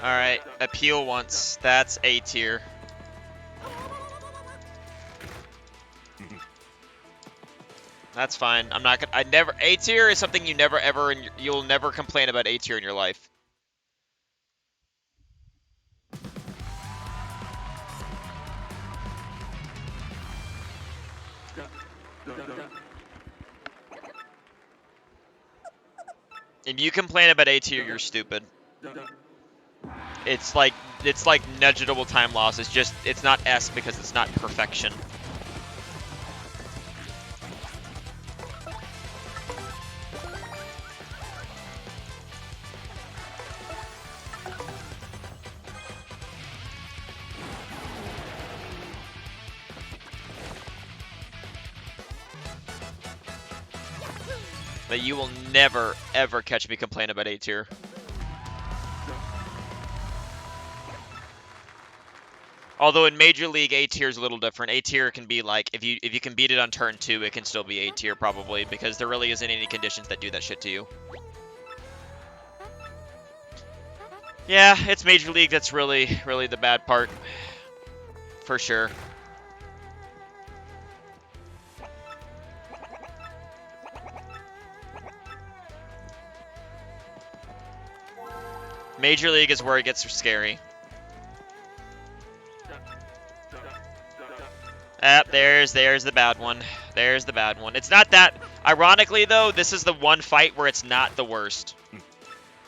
Alright, appeal once. That's A tier. That's fine. I'm not gonna. I never. A tier is something you never ever. You'll never complain about A tier in your life. If you complain about A tier, you're stupid. It's like negligible time loss. It's just it's not S because it's not perfection. But you will never, ever catch me complain about A tier. Although in Major League, A tier is a little different. A tier can be like, if you can beat it on turn 2, it can still be A tier probably, because there really isn't any conditions that do that shit to you. Yeah, it's Major League that's really the bad part. For sure. Major League is where it gets scary. There's the bad one. There's the bad one. It's not that... Ironically, though, this is the one fight where it's not the worst.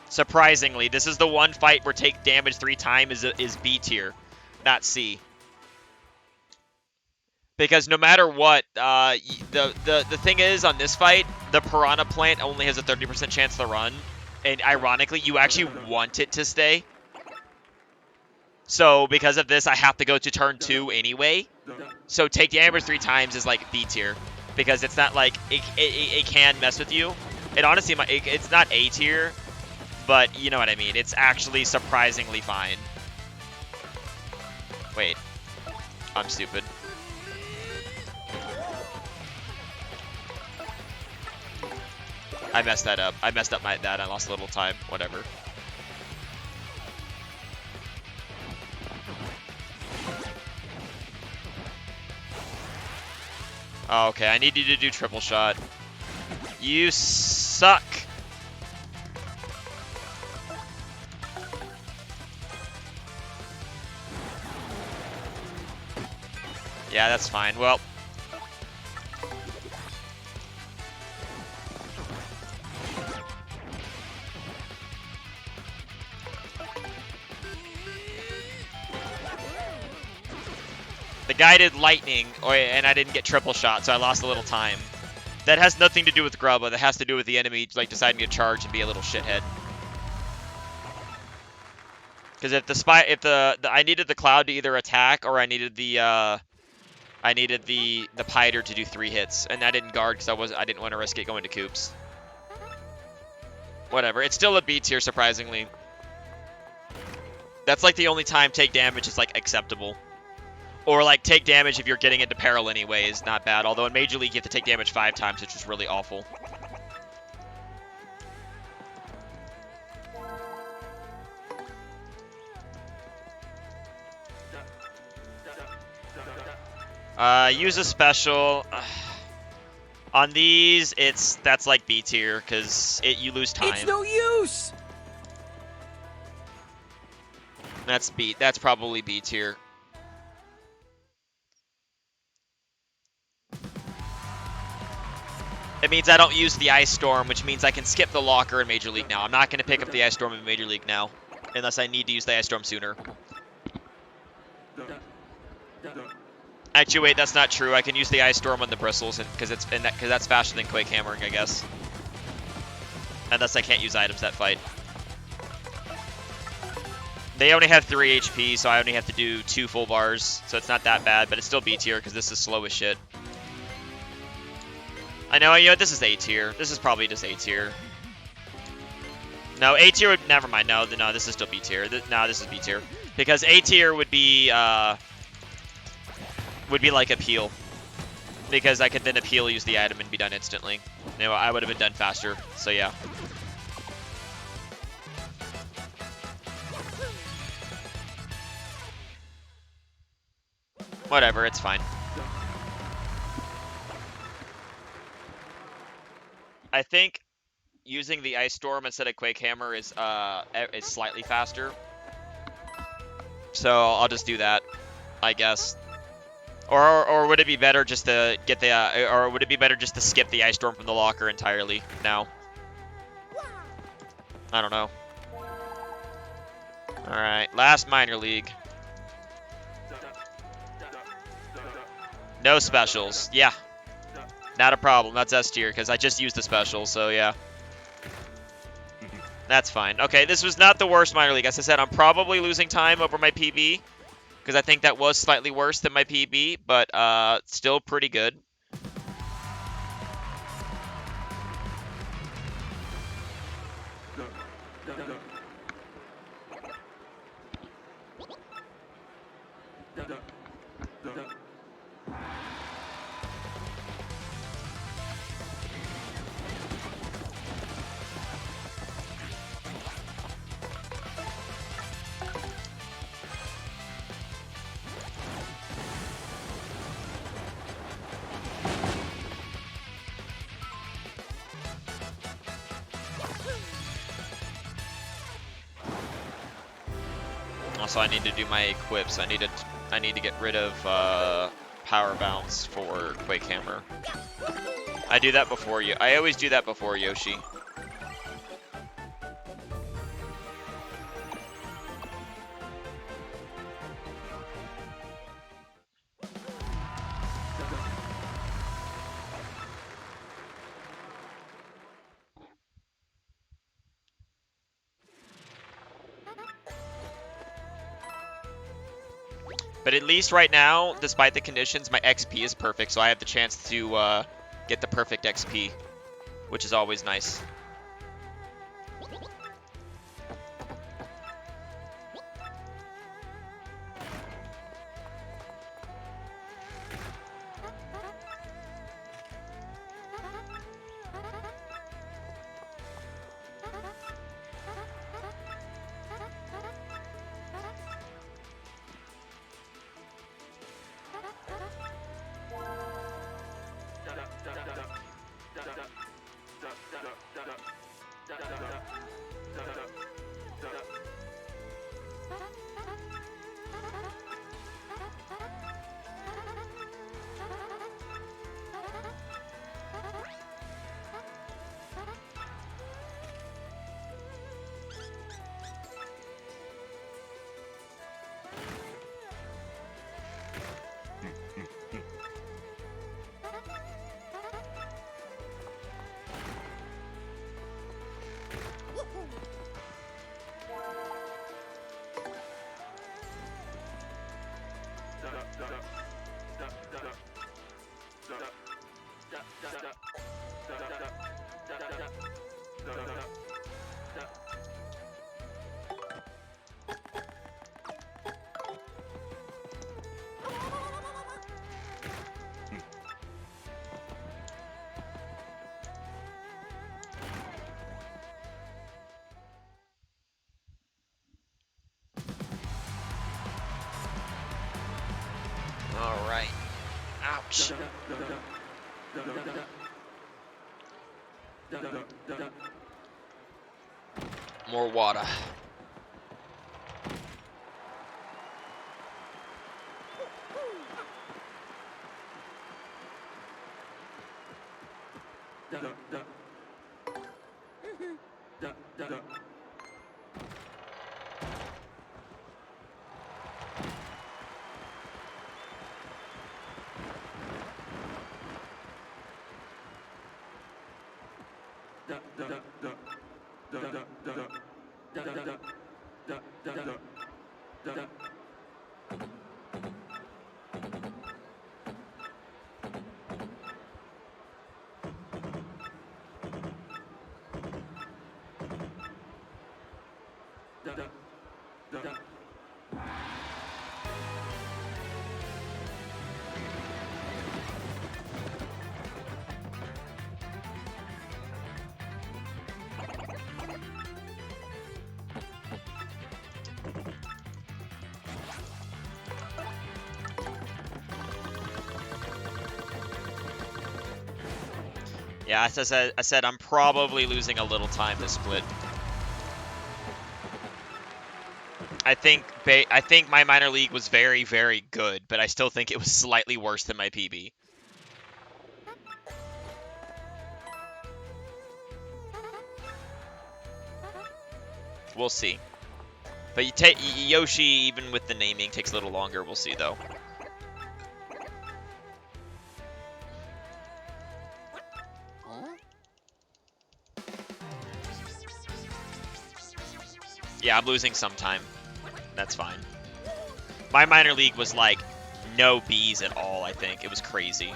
Surprisingly, this is the one fight where take damage 3 times is B tier, not C. Because no matter what, the thing is, on this fight, the Piranha Plant only has a 30% chance to run. And ironically, you actually want it to stay. So because of this, I have to go to turn 2 anyway. So take damage 3 times is like B tier. Because it's not like, it can mess with you. It honestly, it's not A tier. But you know what I mean. It's actually surprisingly fine. Wait. I'm stupid. I messed that up. I messed up that. I lost a little time. Whatever. Oh, okay, I need you to do triple shot. You suck. Yeah, that's fine. Well... The guy did lightning, and I didn't get triple shot, so I lost a little time. That has nothing to do with Grubba. That has to do with the enemy like deciding to charge and be a little shithead. Because if I needed the Cloud to either attack or I needed the Piter to do 3 hits, and I didn't guard because I didn't want to risk it going to Coops. Whatever. It's still a B tier, surprisingly. That's like the only time take damage is like acceptable. Or, like, take damage if you're getting into peril anyway is not bad. Although in Major League, you have to take damage 5 times, which is really awful. Use a special. On these, that's like B tier, because you lose time. It's no use! That's probably B tier. It means I don't use the Ice Storm, which means I can skip the Locker in Major League now. I'm not going to pick up the Ice Storm in Major League now, unless I need to use the Ice Storm sooner. Actually, wait, that's not true. I can use the Ice Storm on the Bristles, because that's faster than Quake Hammering, I guess. Unless I can't use items that fight. They only have 3 HP, so I only have to do 2 full bars, so it's not that bad, but it's still B tier, because this is slow as shit. I know, this is A tier. This is probably just A tier. No, A tier would, never mind. No, this is still B tier. No, this is B tier. Because A tier would be like appeal. Because I could then appeal, use the item, and be done instantly. I would have been done faster, so yeah. Whatever, it's fine. I think using the Ice Storm instead of Quake Hammer is slightly faster. So I'll just do that, I guess. Or would it be better just to get the or would it be better just to skip the Ice Storm from the locker entirely now? I don't know. All right, last minor league. No specials. Yeah. Not a problem. That's S tier because I just used the special, so yeah. That's fine. Okay, this was not the worst minor league. As I said, I'm probably losing time over my PB because I think that was slightly worse than my PB, but still pretty good. Also, I need to do my equips. I need to get rid of power bounce for Quake Hammer. I do that before you. I always do that before Yoshi. But at least right now, despite the conditions, my XP is perfect, so I have the chance to get the perfect XP, which is always nice. All right. Ouch. More water. Yeah, as I said, I'm probably losing a little time this split. I think my minor league was very, very good, but I still think it was slightly worse than my PB. We'll see. But Yoshi, even with the naming, takes a little longer. We'll see, though. Yeah, I'm losing some time. That's fine. My minor league was like no Bs at all, I think. It was crazy.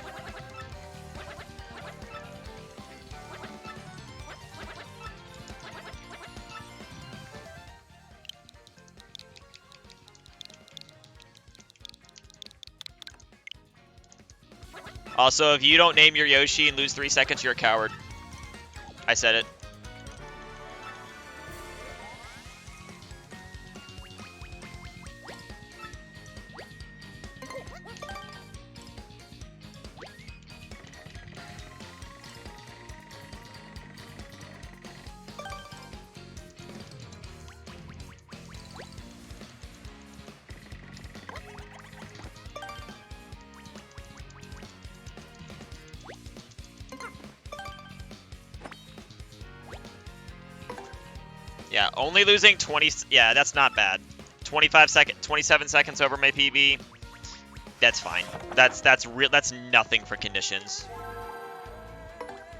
Also, if you don't name your Yoshi and lose 3 seconds, you're a coward. I said it. Yeah, only losing 20. Yeah, that's not bad. 27 seconds over my PB. That's fine. That's real. That's nothing for conditions.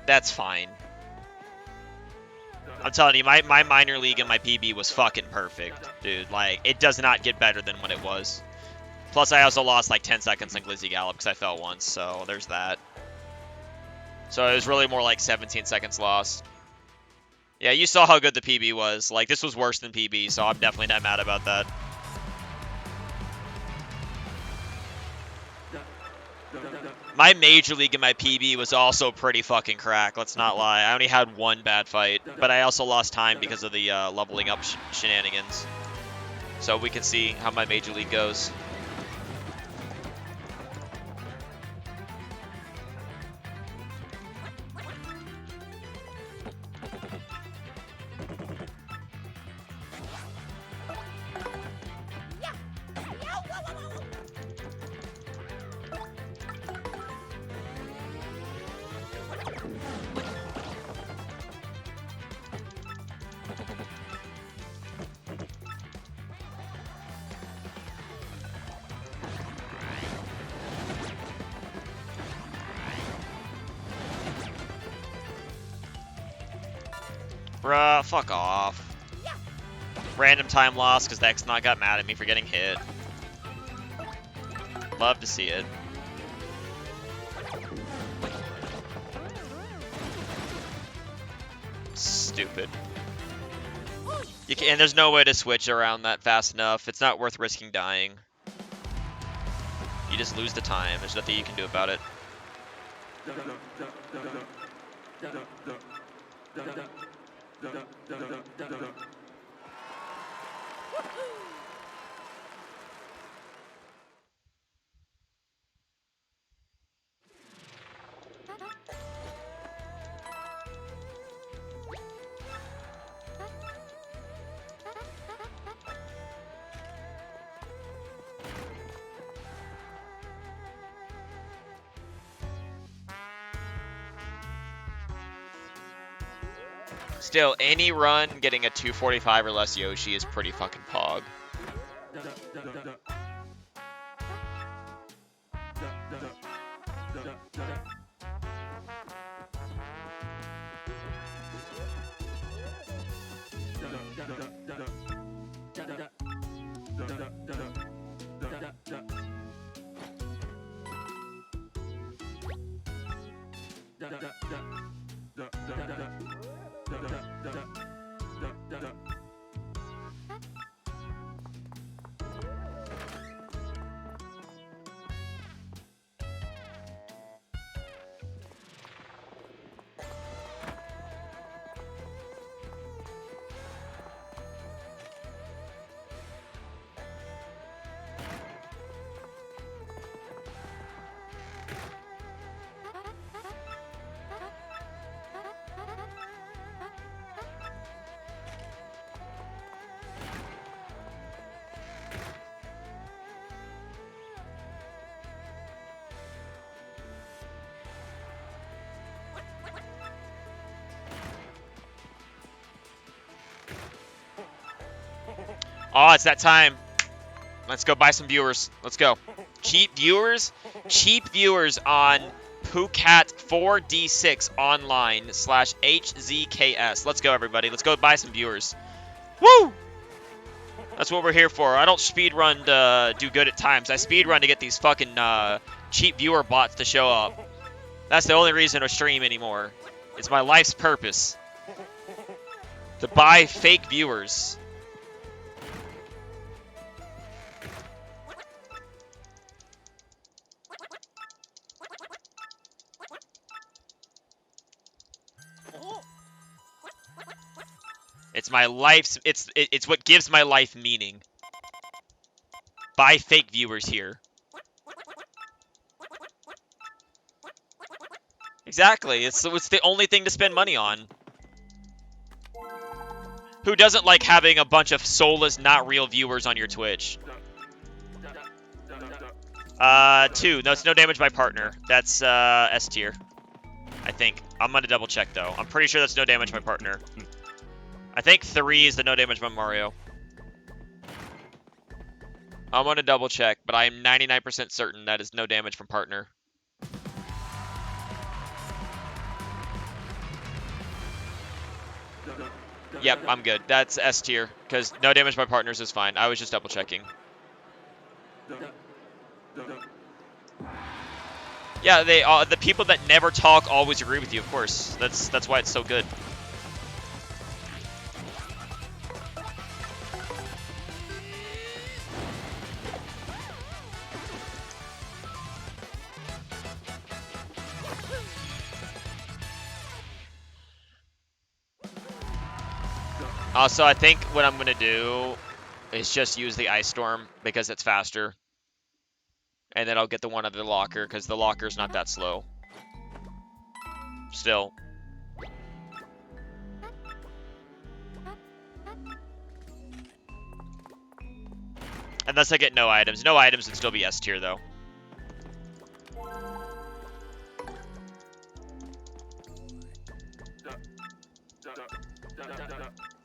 That's fine. I'm telling you, my minor league and my PB was fucking perfect, dude. Like, it does not get better than what it was. Plus, I also lost like 10 seconds on Glizzy Gallop because I fell once, so there's that. So it was really more like 17 seconds lost. Yeah, you saw how good the PB was. Like, this was worse than PB, so I'm definitely not mad about that. My Major League and my PB was also pretty fucking crack, let's not lie. I only had one bad fight, but I also lost time because of the leveling up shenanigans. So we can see how my Major League goes. Bruh, fuck off. Random time loss because the X-Not got mad at me for getting hit. Love to see it. Stupid. And there's no way to switch around that fast enough. It's not worth risking dying. You just lose the time. There's nothing you can do about it. Still, any run getting a 245 or less Yoshi is pretty fucking pog. Oh, it's that time. Let's go buy some viewers. Let's go. Cheap viewers? Cheap viewers on Phuket4D6 online /HZKS. Let's go, everybody. Let's go buy some viewers. Woo! That's what we're here for. I don't speedrun to do good at times. I speedrun to get these fucking cheap viewer bots to show up. That's the only reason to stream anymore. It's my life's purpose. To buy fake viewers. It's my life's, it's what gives my life meaning. Buy fake viewers here. Exactly. It's the only thing to spend money on. Who doesn't like having a bunch of soulless, not real viewers on your Twitch? 2. No, it's no damage by partner. That's S tier. I think. I'm gonna double check though. I'm pretty sure that's no damage by partner. I think 3 is the no damage by Mario. I'm gonna double check, but I am 99% certain that is no damage from partner. Yep, I'm good. That's S tier, because no damage by partners is fine. I was just double checking. Yeah, the people that never talk always agree with you, of course. That's why it's so good. Also, I think what I'm going to do is just use the Ice Storm because it's faster. And then I'll get the one other locker because the locker's not that slow. Still. Unless I get no items. No items would still be S tier though.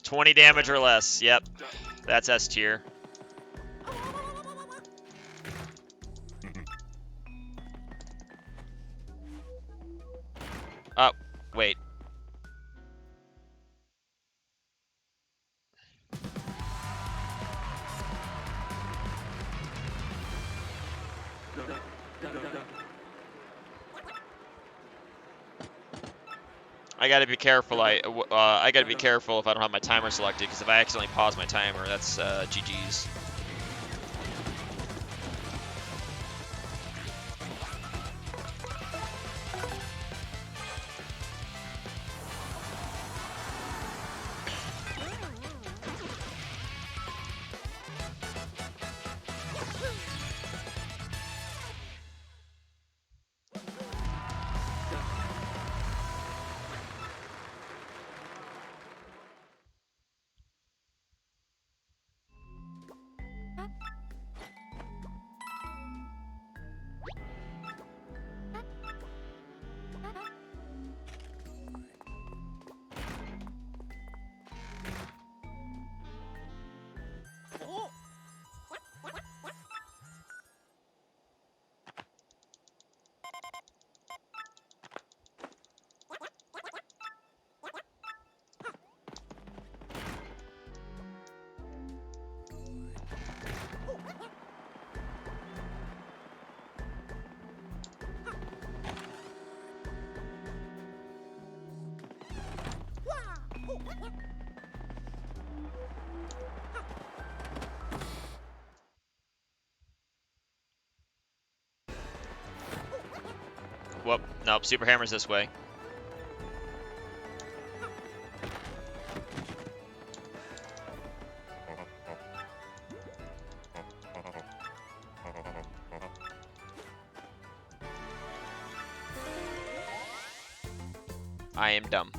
$20 damage or less. Yep. That's S tier. Oh, wait. I gotta be careful. I gotta be careful if I don't have my timer selected, because if I accidentally pause my timer, that's GG's. Whoop. Nope, Super Hammer's this way. I am dumb.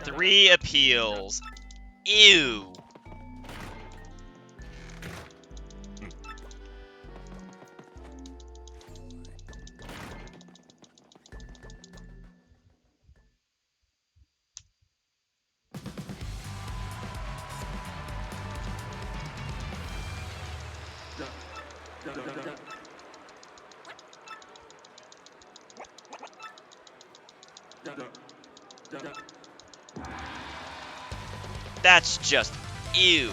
Three appeals. Ew. That's just ew.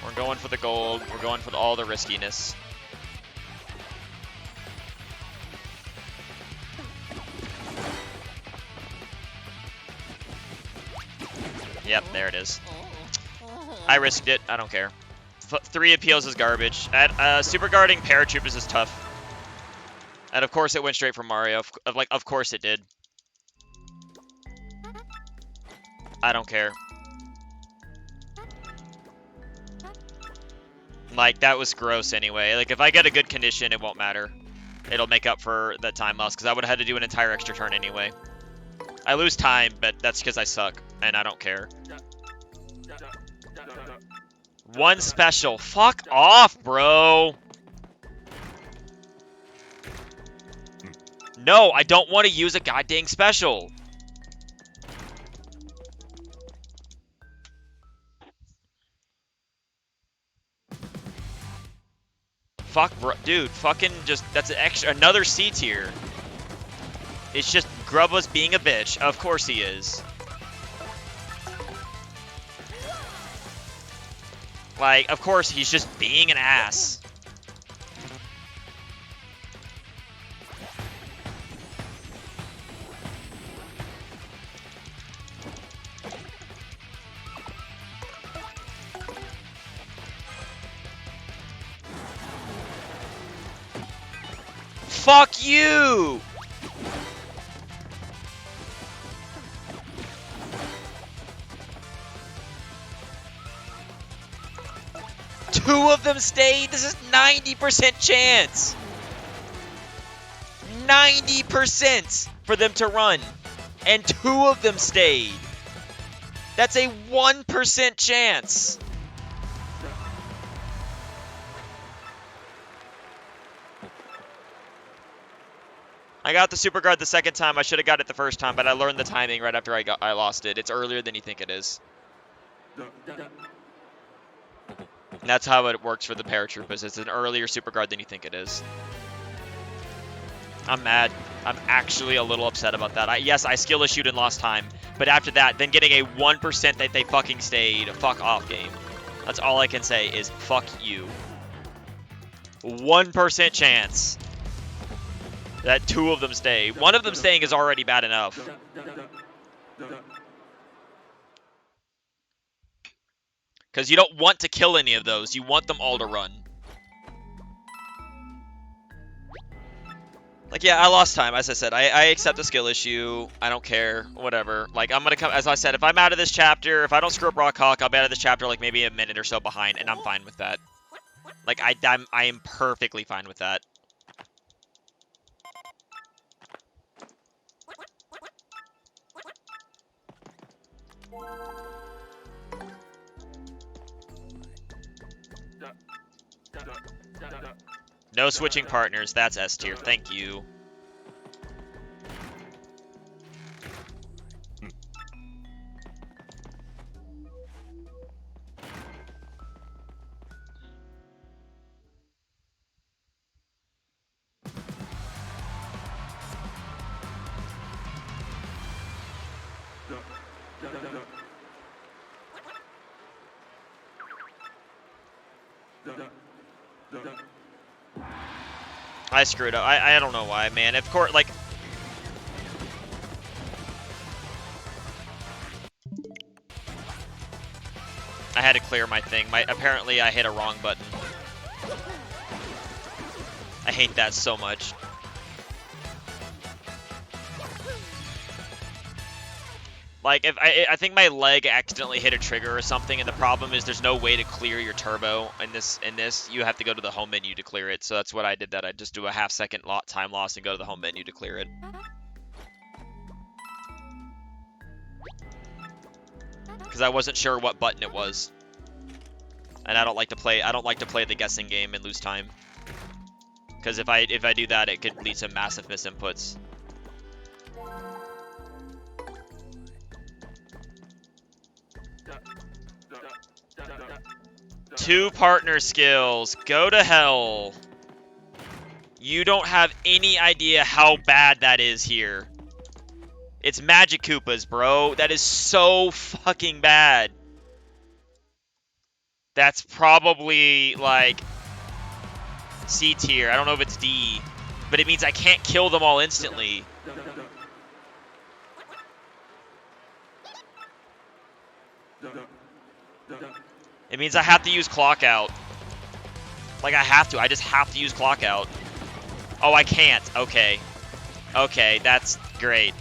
We're going for the gold. We're going for all the riskiness. Yep, there it is. I risked it. I don't care. 3 appeals is garbage. Super guarding paratroopers is tough. And of course it went straight from Mario. Of course it did. I don't care. Like, that was gross anyway. Like, if I get a good condition, it won't matter. It'll make up for the time loss, because I would have had to do an entire extra turn anyway. I lose time, but that's because I suck, and I don't care. One special. Fuck off, bro. No, I don't want to use a goddamn special. Fuck, bro. Dude, fucking just, that's an extra, another C tier. It's just Grubba's being a bitch. Of course he is. Like, of course he's just being an ass. Fuck you! Two of them stayed. This is 90% chance. 90% for them to run. And 2 of them stayed. That's a 1% chance. I got the super guard the second time. I should have got it the first time, but I learned the timing right after I lost it. It's earlier than you think it is. And that's how it works for the paratroopers. It's an earlier super guard than you think it is. I'm mad. I'm actually a little upset about that. Yes, I skill issued and lost time. But after that, then getting a 1% that they fucking stayed. Fuck off, game. That's all I can say is fuck you. 1% chance that 2 of them stay. 1 of them staying is already bad enough. Because you don't want to kill any of those. You want them all to run. Like, yeah, I lost time. As I said, I accept the skill issue. I don't care. Whatever. Like, I'm going to come... As I said, if I'm out of this chapter, if I don't screw up Rock Hawk, I'll be out of this chapter like maybe a minute or so behind, and I'm fine with that. Like, I am perfectly fine with that. No switching partners. That's S tier. Thank you. I screwed up. I don't know why, man. Of course, like... I had to clear my thing. Apparently, I hit a wrong button. I hate that so much. Like, if I think my leg accidentally hit a trigger or something, and the problem is there's no way to clear your turbo in this. You have to go to the home menu to clear it. So that's what I did. That I just do a half-second time loss and go to the home menu to clear it. Because I wasn't sure what button it was, and I don't like to play the guessing game and lose time. Because if I do that, it could lead to massive misinputs. Two partner skills. Go to hell. You don't have any idea how bad that is here. It's Magic Koopas, bro. That is so fucking bad. That's probably, like, C tier. I don't know if it's D. But it means I can't kill them all instantly. It means I have to use clock out. Like, I have to. I just have to use clock out. Oh, I can't. Okay. Okay, that's great.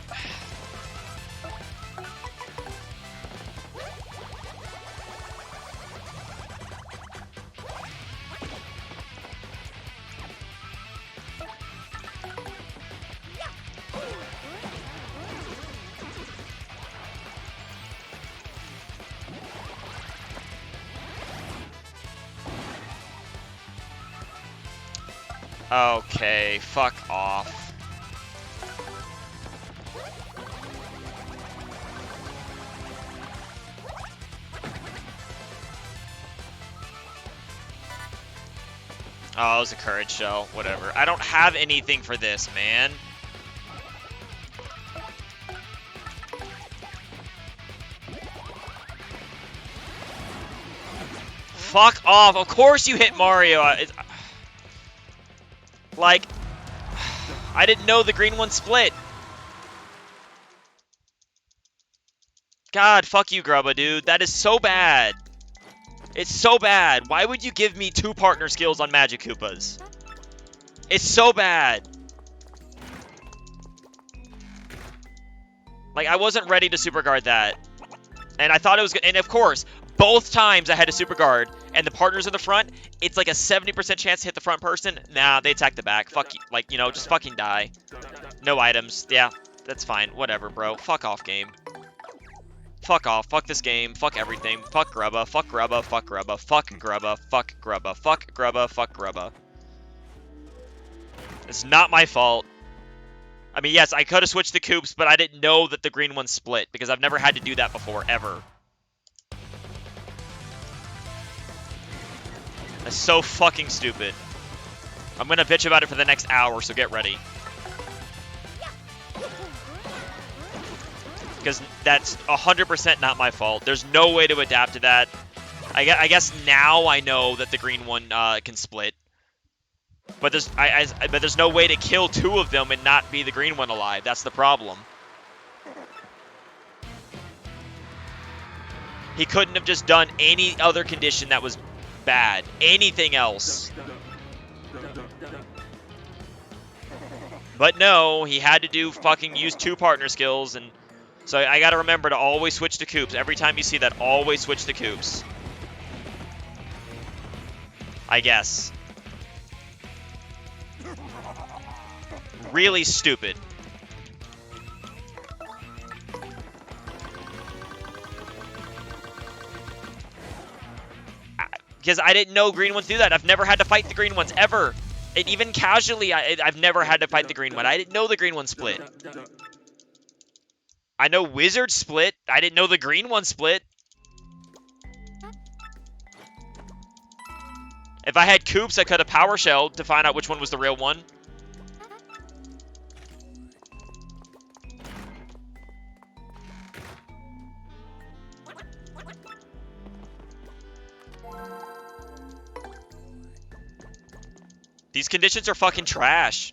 Okay, fuck off. Oh, it was a courage shell. Whatever. I don't have anything for this, man. Fuck off. Of course you hit Mario. Like, I didn't know the green one split. God, fuck you, Grubba, dude. That is so bad. It's so bad. Why would you give me two partner skills on Magic Koopas? It's so bad. Like, I wasn't ready to super guard that. And I thought it was good. And of course, both times I had to super guard, and the partners in the front, it's like a 70% chance to hit the front person. Nah, they attack the back. Fuck you. Like, you know, just fucking die. No items. Yeah, that's fine. Whatever, bro. Fuck off, game. Fuck off. Fuck this game. Fuck everything. Fuck Grubba. Fuck Grubba. Fuck Grubba. Fuck Grubba. Fuck Grubba. Fuck Grubba. Fuck Grubba. It's not my fault. I mean, yes, I could have switched the Koops, but I didn't know that the green one split, because I've never had to do that before, ever. That's so fucking stupid. I'm gonna bitch about it for the next hour, so get ready. Because that's 100% not my fault. There's no way to adapt to that. I guess now I know that the green one can split. But there's no way to kill two of them and not be the green one alive. That's the problem. He couldn't have just done any other condition that was bad. Anything else. But no, he had to do fucking use two partner skills, and so I gotta remember to always switch to Koops. Every time you see that, always switch to Koops. I guess. Really stupid. Because I didn't know green ones do that. I've never had to fight the green ones, ever. And even casually, I've never had to fight the green one. I didn't know the green one split. I know Wizard split. I didn't know the green one split. If I had Koops, I could have Power Shelled to find out which one was the real one. These conditions are fucking trash.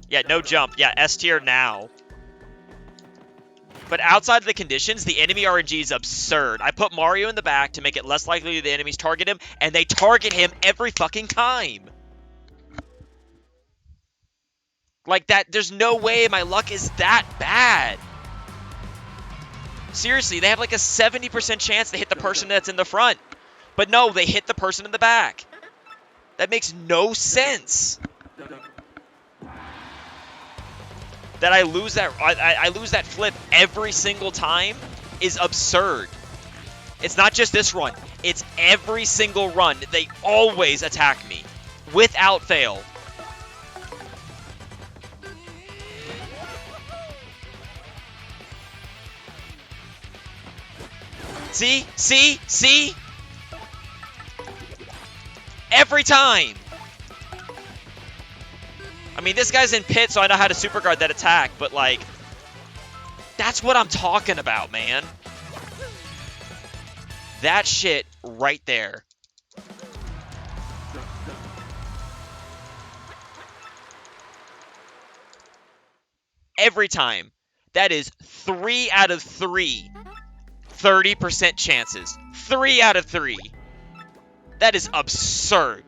Yeah, no jump. Yeah, S tier now. But outside of the conditions, the enemy RNG is absurd. I put Mario in the back to make it less likely the enemies target him, and they target him every fucking time. Like that, there's no way my luck is that bad. Seriously, they have like a 70% chance to hit the person that's in the front. But no, they hit the person in the back. That makes no sense. That I lose that flip every single time is absurd. It's not just this run. It's every single run. They always attack me. Without fail. See? See? See? Every time. I mean, this guy's in pit, so I know how to super guard that attack, but like, that's what I'm talking about, man. That shit right there. Every time. That is 3 out of 3. 30% chances. 3 out of 3. That is absurd.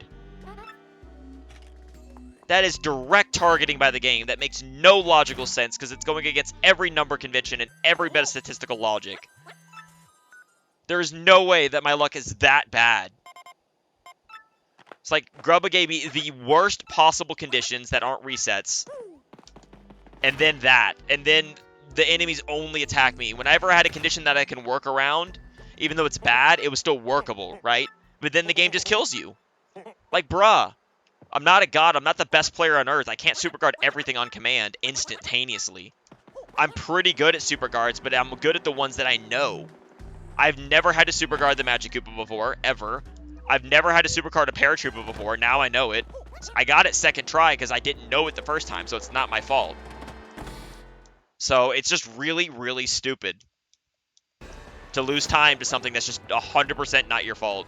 That is direct targeting by the game. That makes no logical sense because it's going against every number convention and every bit of statistical logic. There is no way that my luck is that bad. It's like Grubba gave me the worst possible conditions that aren't resets. And then that. And then the enemies only attack me. Whenever I had a condition that I can work around, even though it's bad, it was still workable, right? But then the game just kills you. Like, bruh. I'm not a god. I'm not the best player on earth. I can't super guard everything on command instantaneously. I'm pretty good at super guards, but I'm good at the ones that I know. I've never had to super guard the Magic Koopa before, ever. I've never had to super guard a Paratroopa before. Now I know it. I got it second try because I didn't know it the first time, so it's not my fault. So it's just really, really stupid to lose time to something that's just 100% not your fault.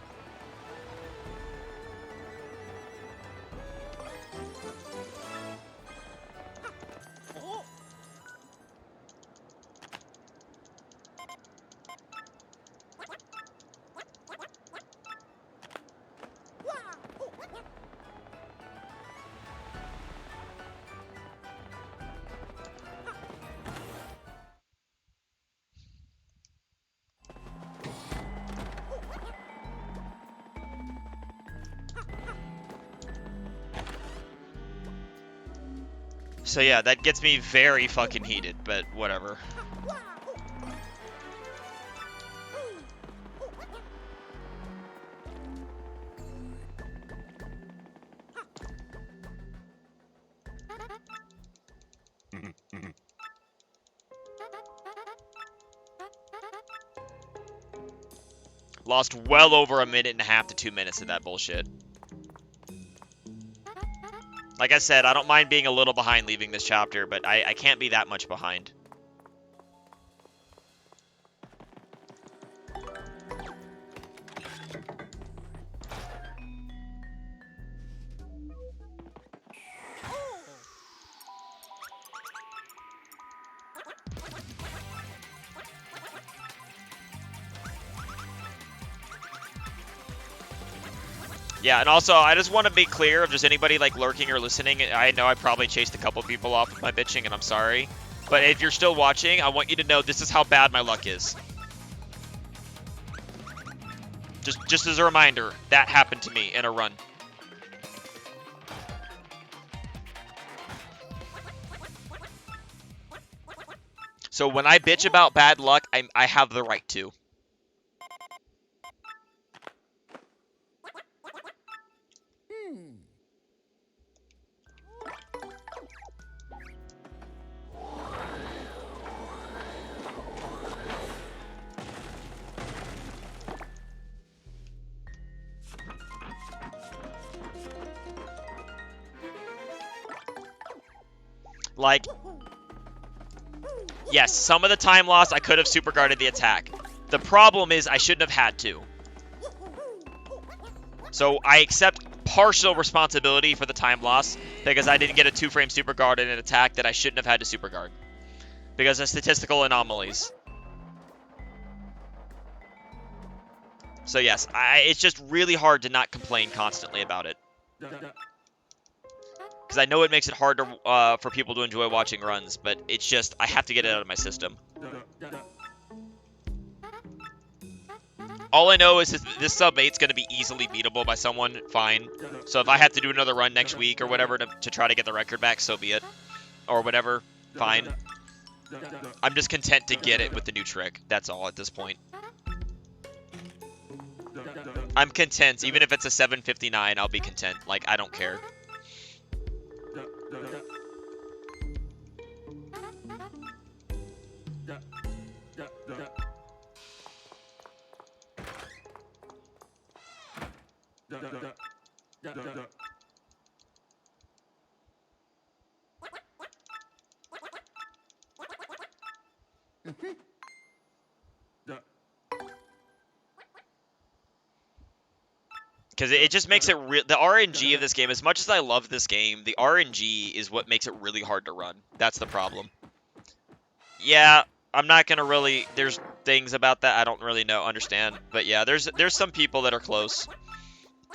So yeah, that gets me very fucking heated, but whatever. Lost well over a minute and a half to 2 minutes of that bullshit. Like I said, I don't mind being a little behind leaving this chapter, but I can't be that much behind. Yeah, and also, I just want to be clear if there's anybody, like, lurking or listening. I know I probably chased a couple people off with my bitching, and I'm sorry. But if you're still watching, I want you to know this is how bad my luck is. Just as a reminder, that happened to me in a run. So when I bitch about bad luck, I have the right to. Like, yes, some of the time loss, I could have super guarded the attack. The problem is I shouldn't have had to. So I accept partial responsibility for the time loss because I didn't get a 2-frame super guard in an attack that I shouldn't have had to super guard because of statistical anomalies. So yes, it's just really hard to not complain constantly about it. Because I know it makes it hard to, for people to enjoy watching runs, but it's just, I have to get it out of my system. All I know is this sub 8's going to be easily beatable by someone, fine. So if I have to do another run next week or whatever to try to get the record back, so be it. Or whatever, fine. I'm just content to get it with the new trick. That's all at this point. I'm content. Even if it's a 759, I'll be content. Like, I don't care. Because it just makes it real. The RNG of this game, as much as I love this game, the RNG is what makes it really hard to run. That's the problem. Yeah, I'm not gonna really. There's things about that I don't really understand. But yeah, there's some people that are close,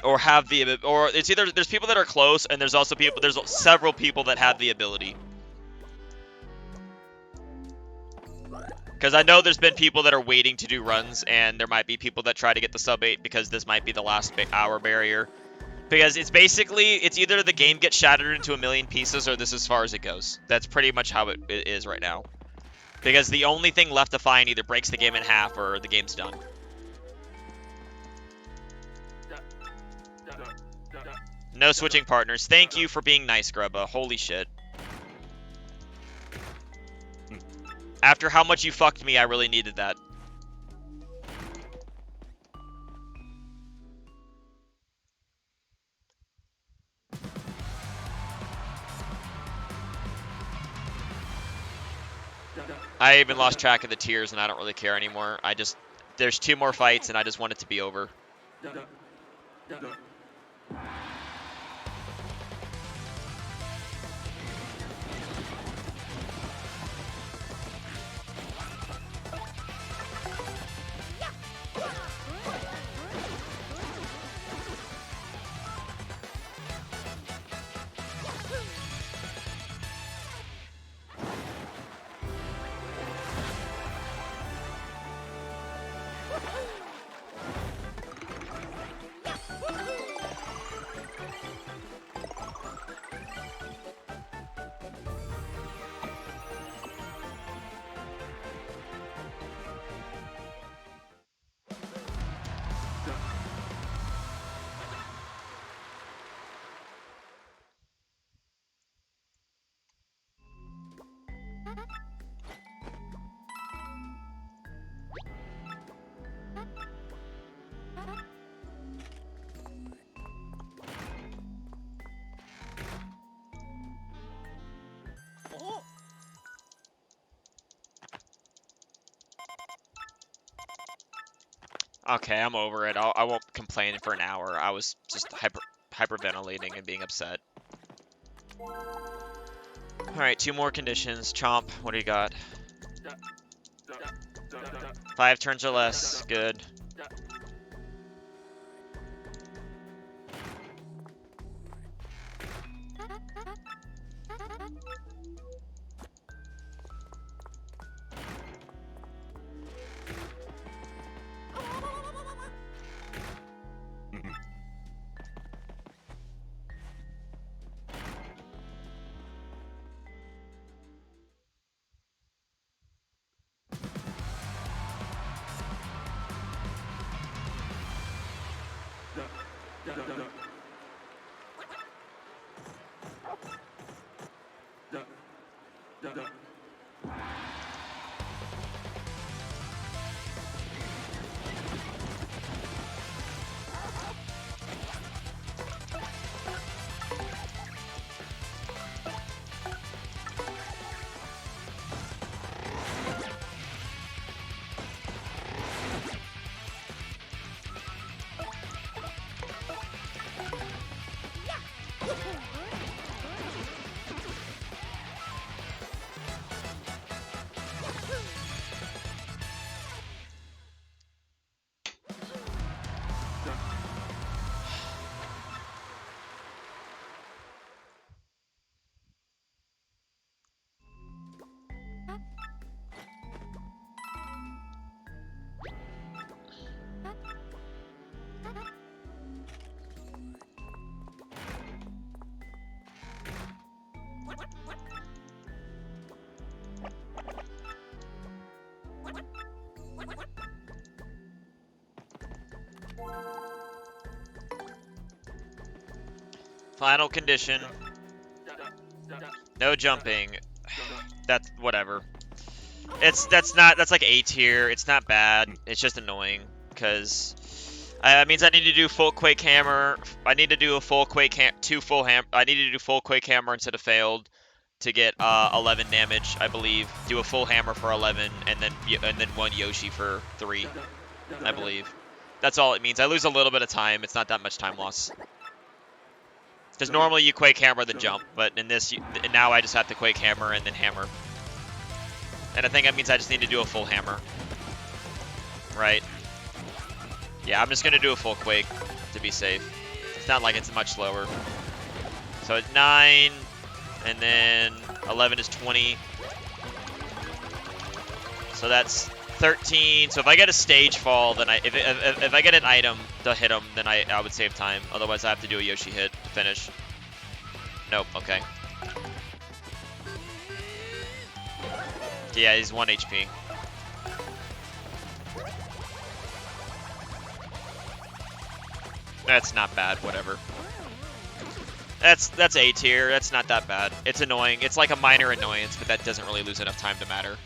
or have the, or it's either there's people that are close, and there's also people. There's several people that have the ability. Because I know there's been people that are waiting to do runs, and there might be people that try to get the sub 8 because this might be the last hour barrier. Because it's basically, it's either the game gets shattered into a million pieces or this is as far as it goes. That's pretty much how it is right now. Because the only thing left to find either breaks the game in half or the game's done. No switching partners. Thank you for being nice, Grubba. Holy shit. After how much you fucked me, I really needed that. I even lost track of the tiers and I don't really care anymore. There's 2 more fights and I just want it to be over. Okay, I'm over it. I won't complain for an hour. I was just hyperventilating and being upset. Alright, 2 more conditions. Chomp, what do you got? 5 turns or less. Good. Final condition. No jumping. That's whatever. That's like A tier. It's not bad. It's just annoying because it means I need to do full Quake Hammer. I need to do a full Quake I need to do full Quake Hammer instead of failed to get 11 damage, I believe. Do a full hammer for 11 and then one Yoshi for 3, I believe. That's all it means. I lose a little bit of time. It's not that much time loss. Because normally you Quake Hammer then jump, but in this, now I just have to Quake Hammer and then hammer. And I think that means I just need to do a full hammer. Right? Yeah, I'm just going to do a full Quake to be safe. It's not like it's much slower. So it's 9, and then 11 is 20. So that's 13. So if I get a stage fall, then if I get an item to hit him, then I would save time. Otherwise, I have to do a Yoshi hit to finish. Nope. Okay. Yeah, he's 1 HP. That's not bad. Whatever. That's A tier. That's not that bad. It's annoying. It's like a minor annoyance, but that doesn't really lose enough time to matter.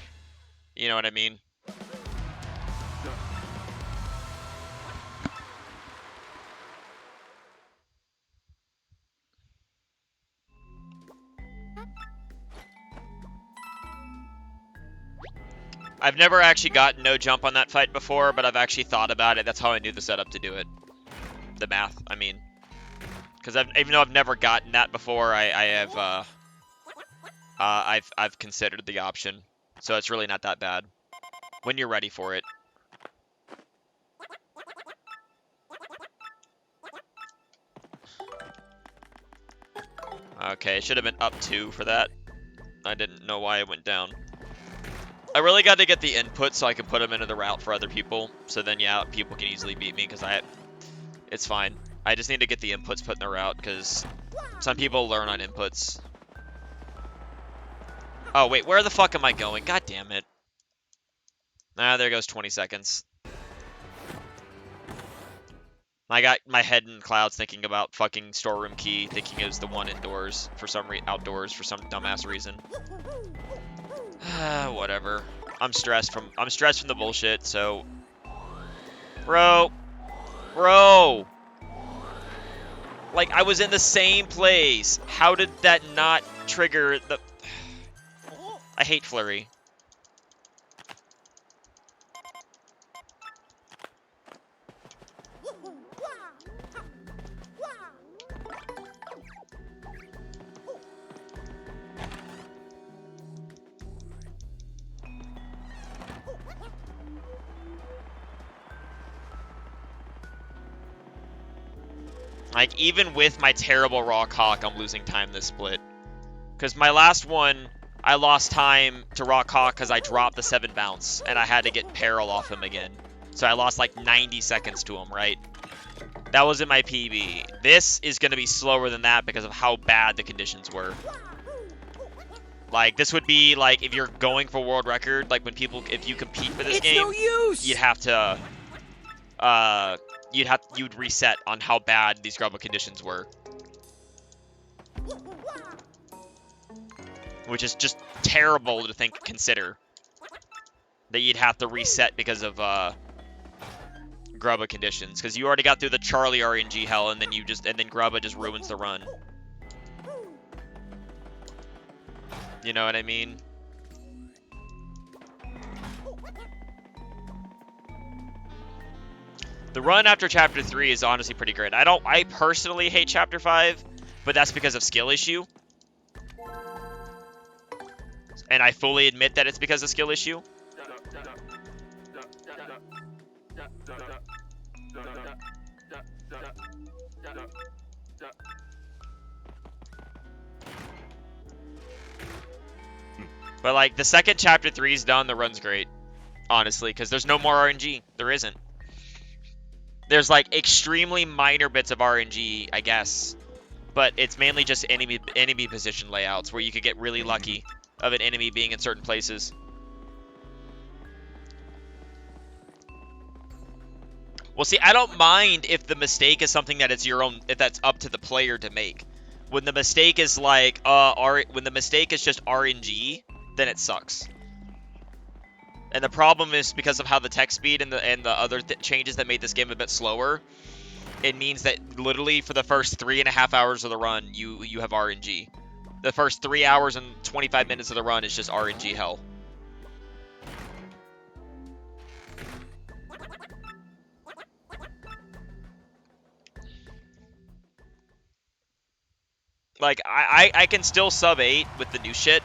You know what I mean? I've never actually gotten no jump on that fight before, but I've actually thought about it. That's how I knew the setup to do it. The math, I mean. Because even though I've never gotten that before, I've considered the option. So it's really not that bad. When you're ready for it. Okay, it should have been up 2 for that. I didn't know why it went down. I really got to get the input so I can put them into the route for other people. So then, yeah, people can easily beat me because it's fine. I just need to get the inputs put in the route because some people learn on inputs. Oh, wait, where the fuck am I going? God damn it. Ah, there goes 20 seconds. I got my head in clouds thinking about fucking storeroom key, thinking it was the one indoors for some outdoors for some dumbass reason. Whatever. I'm stressed from the bullshit, so Bro. Like, I was in the same place. How did that not trigger the... I hate Flurry. Like, even with my terrible Rock Hawk, I'm losing time this split. Because my last one, I lost time to Rock Hawk because I dropped the 7 bounce, and I had to get Peril off him again. So I lost like 90 seconds to him, right? That was in my PB. This is going to be slower than that because of how bad the conditions were. Like, this would be like, if you're going for world record, like when people, if you compete for this game, no use! you'd have to, you'd reset on how bad these grubba conditions were. Which is just terrible to consider. That you'd have to reset because of, grubba conditions. Because you already got through the Charlie RNG hell, and then grubba just ruins the run. You know what I mean? The run after Chapter 3 is honestly pretty great. I personally hate Chapter 5, but that's because of skill issue. And I fully admit that it's because of skill issue. But like, the second Chapter 3 is done, the run's great. Honestly, because there's no more RNG. There isn't. There's like extremely minor bits of RNG, I guess. But it's mainly just enemy position layouts where you could get really lucky of an enemy being in certain places. Well, see, I don't mind if the mistake is something that it's your own, if that's up to the player to make. When the mistake is like when the mistake is just RNG, then it sucks. And the problem is because of how the tech speed and the other changes that made this game a bit slower. It means that literally for the first 3.5 hours of the run, you have RNG. The first 3 hours and 25 minutes of the run is just RNG hell. Like, I can still sub 8 with the new shit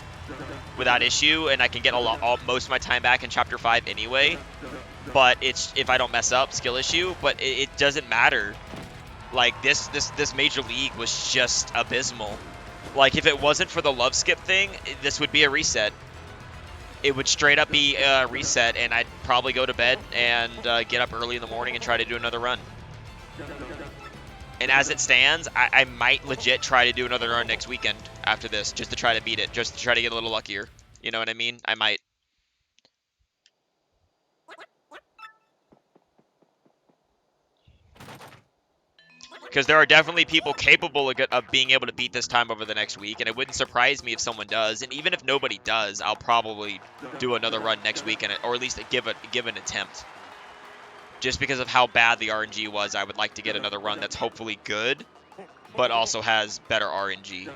without issue, and I can get most of my time back in Chapter 5 anyway. But it's, if I don't mess up, skill issue, but it doesn't matter. Like, this Major League was just abysmal. Like, if it wasn't for the love skip thing, this would be a reset. It would straight up be a reset, and I'd probably go to bed and get up early in the morning and try to do another run. And as it stands, I might legit try to do another run next weekend after this, just to try to beat it, just to try to get a little luckier. You know what I mean? I might. Because there are definitely people capable of being able to beat this time over the next week, and it wouldn't surprise me if someone does. And even if nobody does, I'll probably do another run next week, or at least give an attempt. Just because of how bad the RNG was, I would like to get another run that's hopefully good, but also has better RNG.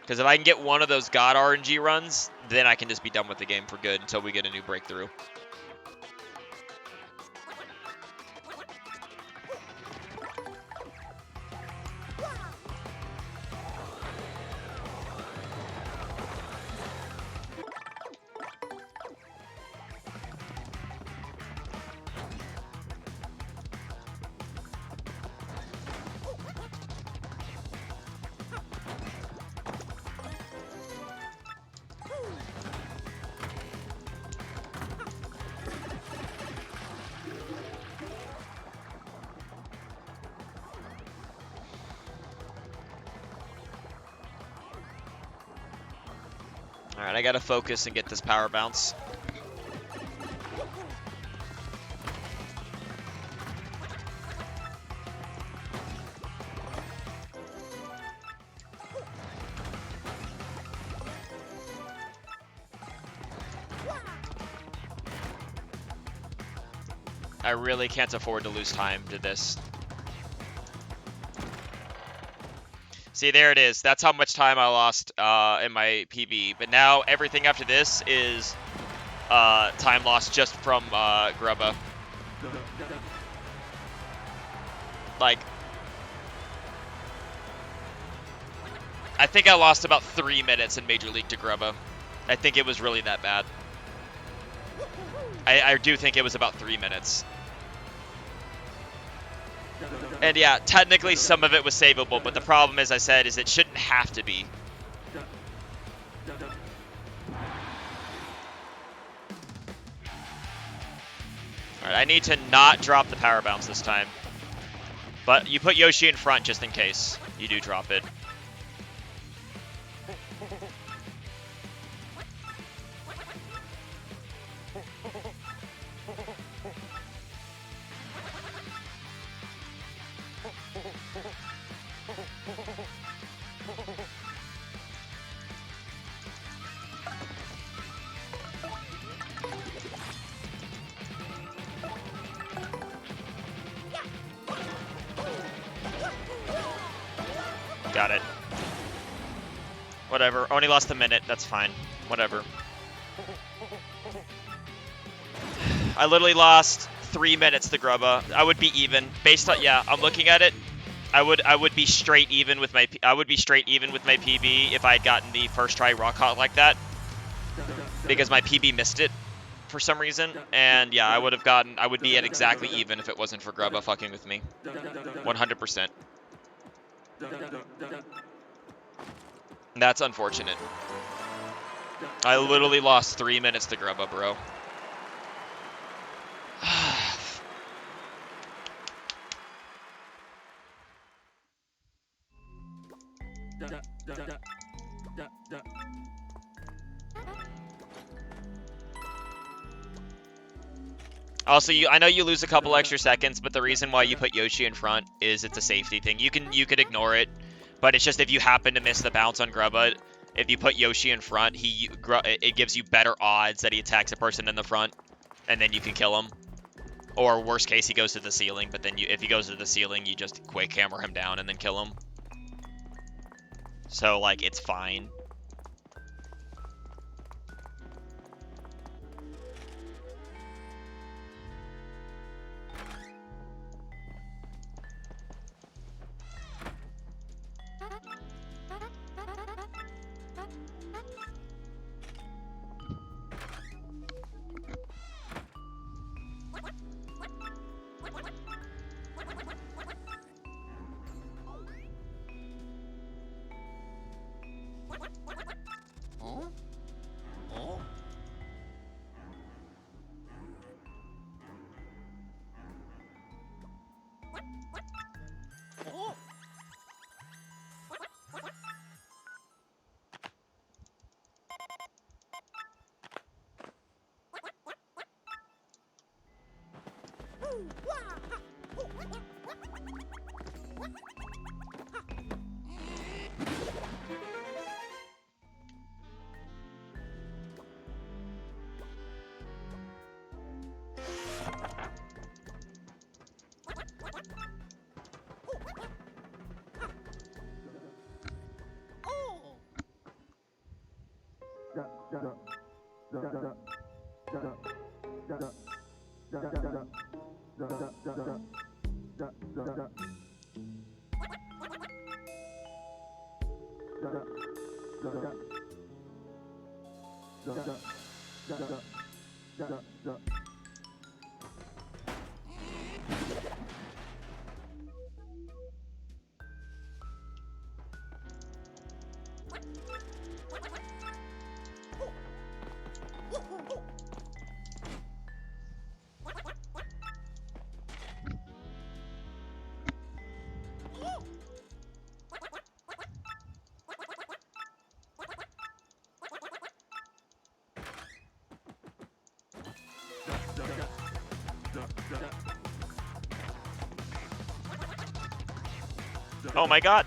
Because if I can get one of those God RNG runs, then I can just be done with the game for good until we get a new breakthrough. Alright, I gotta focus and get this power bounce. I really can't afford to lose time to this. See, there it is. That's how much time I lost in my PB. But now everything after this is time lost just from Grubba. Like, I think I lost about 3 minutes in Major League to Grubba. I think it was really that bad. I do think it was about 3 minutes. And yeah, technically some of it was savable, but the problem, as I said, is it shouldn't have to be. Alright, I need to not drop the power bounce this time. But you put Yoshi in front just in case you do drop it. Got it. Whatever. Only lost a minute. That's fine. Whatever. I literally lost 3 minutes to Grubba. I would be even based on, yeah, I'm looking at it. I would be straight even with my PB if I had gotten the first try rock hot like that, because my PB missed it for some reason. And yeah, I would be at exactly even if it wasn't for Grubba fucking with me. 100%. That's unfortunate. I literally lost 3 minutes to Grubba, bro. Also, I know you lose a couple extra seconds, but the reason why you put Yoshi in front is it's a safety thing. You could ignore it, but it's just if you happen to miss the bounce on Grubba, if you put Yoshi in front, it gives you better odds that he attacks a person in the front, and then you can kill him. Or worst case, he goes to the ceiling, but then if he goes to the ceiling, you just quick hammer him down and then kill him. So, like, it's fine. Oh my god!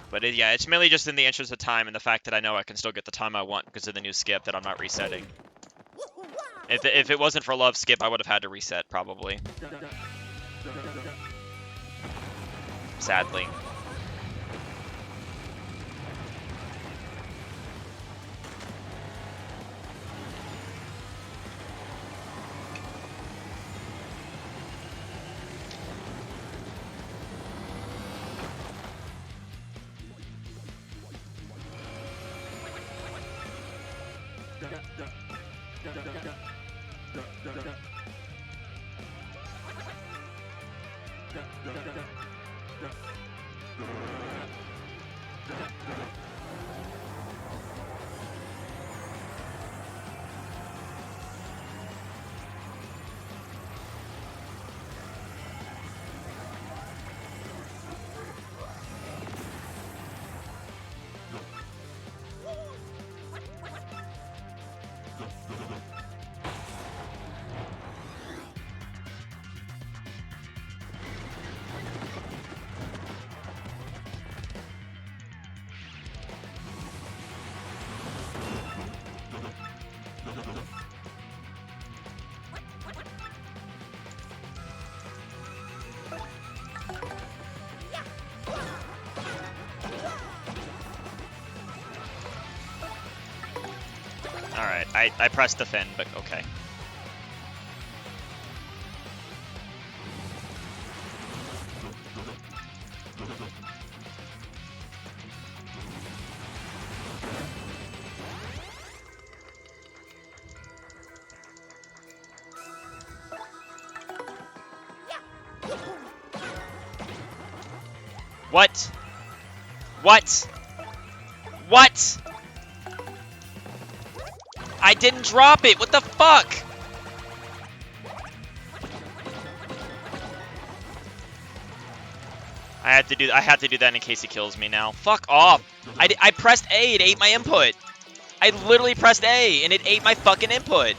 But yeah, it's mainly just in the interest of time and the fact that I know I can still get the time I want because of the new skip that I'm not resetting. If it wasn't for Love Skip, I would have had to reset, probably. Sadly. Alright, I pressed the fin, but okay. What? What? What? I didn't drop it. What the fuck? I have to do that in case he kills me now. Fuck off. I pressed A, it ate my input. I literally pressed A and it ate my fucking input.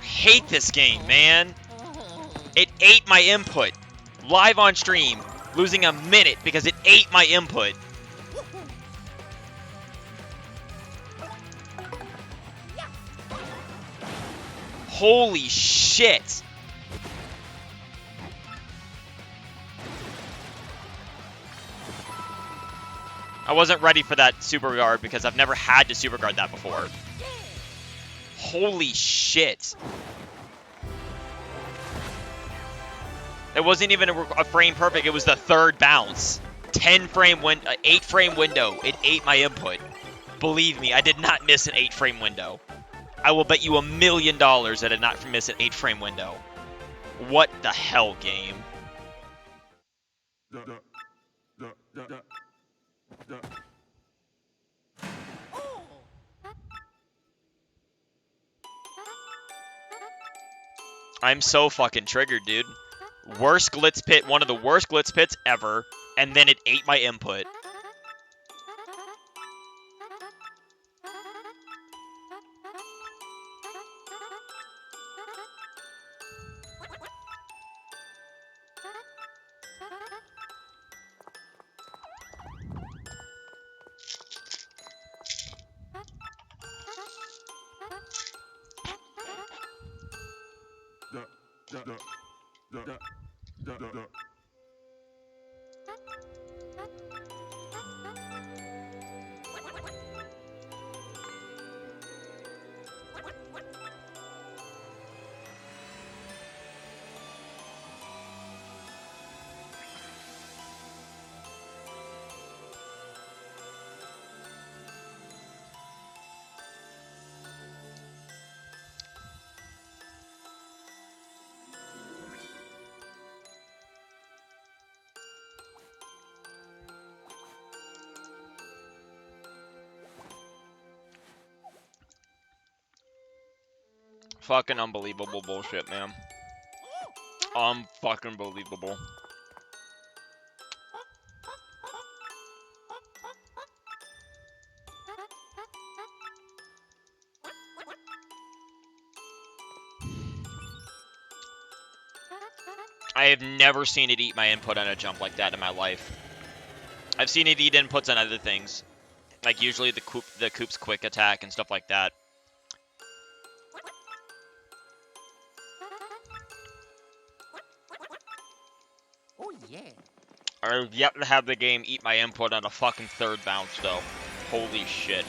Hate this game, man. It ate my input. Live on stream, losing a minute because it ate my input. Holy shit. I wasn't ready for that super guard because I've never had to super guard that before. Holy shit. It wasn't even a frame perfect, it was the third bounce. 8 frame window, it ate my input. Believe me, I did not miss an 8 frame window. I will bet you $1 million that I did not miss an 8 frame window. What the hell, game? I'm so fucking triggered, dude. Worst Glitz Pit, one of the worst Glitz Pits ever, and then it ate my input. Fucking unbelievable bullshit, man. Fucking believable. I have never seen it eat my input on a jump like that in my life. I've seen it eat inputs on other things. Like usually the Coop's quick attack and stuff like that. Oh yeah. I've yet to have the game eat my input on a fucking third bounce though. Holy shit.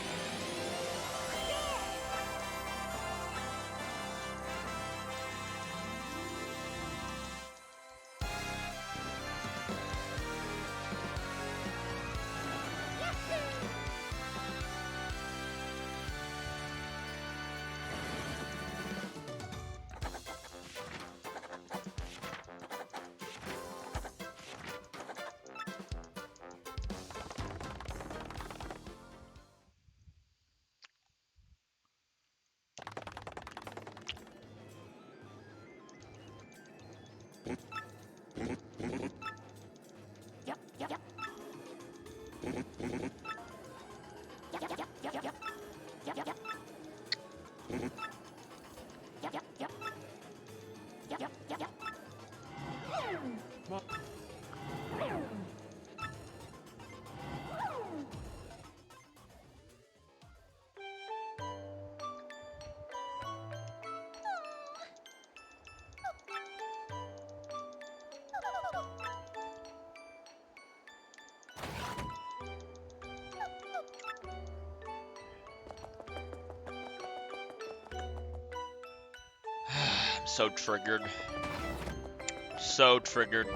I'm so triggered. So triggered.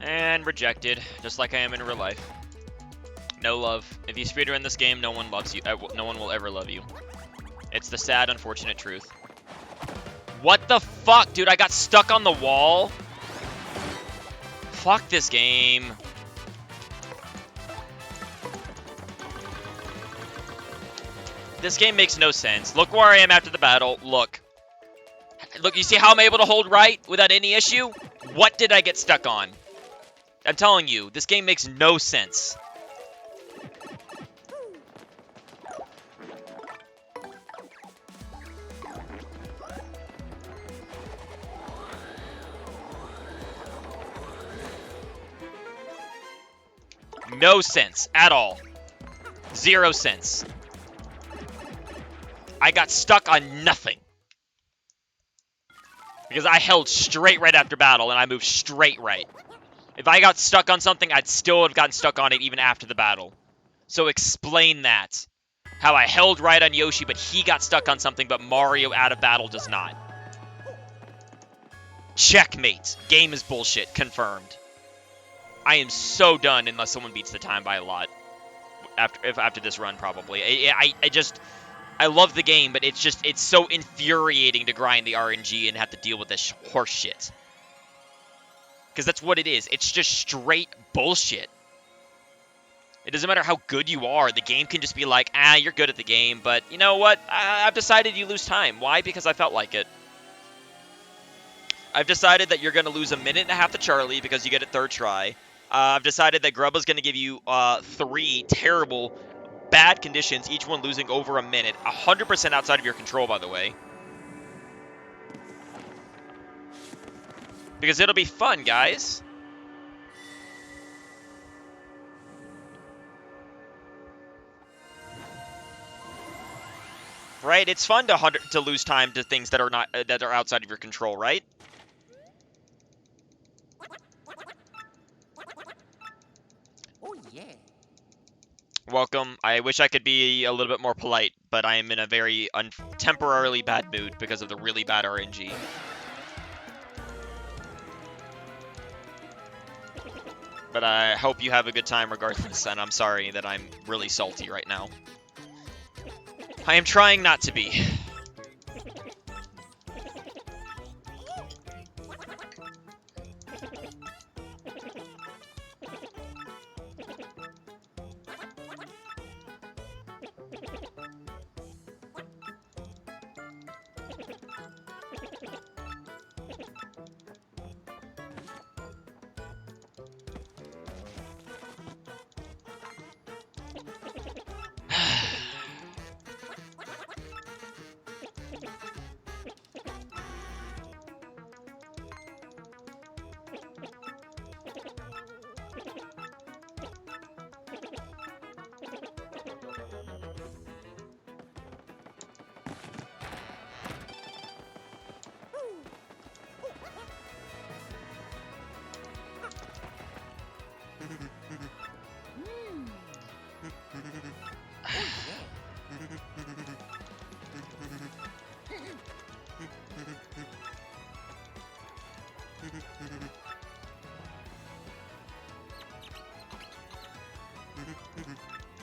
And rejected, just like I am in real life. No love. If you speedrun this game, no one loves you. No one will ever love you. It's the sad, unfortunate truth. What the fuck, dude? I got stuck on the wall? Fuck this game. This game makes no sense. Look where I am after the battle. Look. Look, you see how I'm able to hold right without any issue? What did I get stuck on? I'm telling you, this game makes no sense. No sense at all. 0 sense. I got stuck on nothing. Because I held straight right after battle, and I moved straight right. If I got stuck on something, I'd still have gotten stuck on it even after the battle. So explain that. How I held right on Yoshi, but he got stuck on something, but Mario out of battle does not. Checkmate. Game is bullshit. Confirmed. I am so done unless someone beats the time by a lot. After this run, probably. I love the game, but it's so infuriating to grind the RNG and have to deal with this horse shit. Because that's what it is. It's just straight bullshit. It doesn't matter how good you are. The game can just be like, you're good at the game, but you know what? I've decided you lose time. Why? Because I felt like it. I've decided that you're going to lose a minute and a half to Charlie because you get it third try. I've decided that Grubba's going to give you 3 terrible, bad conditions, each one losing over a minute. 100% outside of your control, by the way. Because it'll be fun, guys. Right? It's fun to lose time to things that are outside of your control, right? Oh, yeah. Welcome. I wish I could be a little bit more polite, but I am in a very temporarily bad mood because of the really bad RNG. But I hope you have a good time regardless, and I'm sorry that I'm really salty right now. I am trying not to be.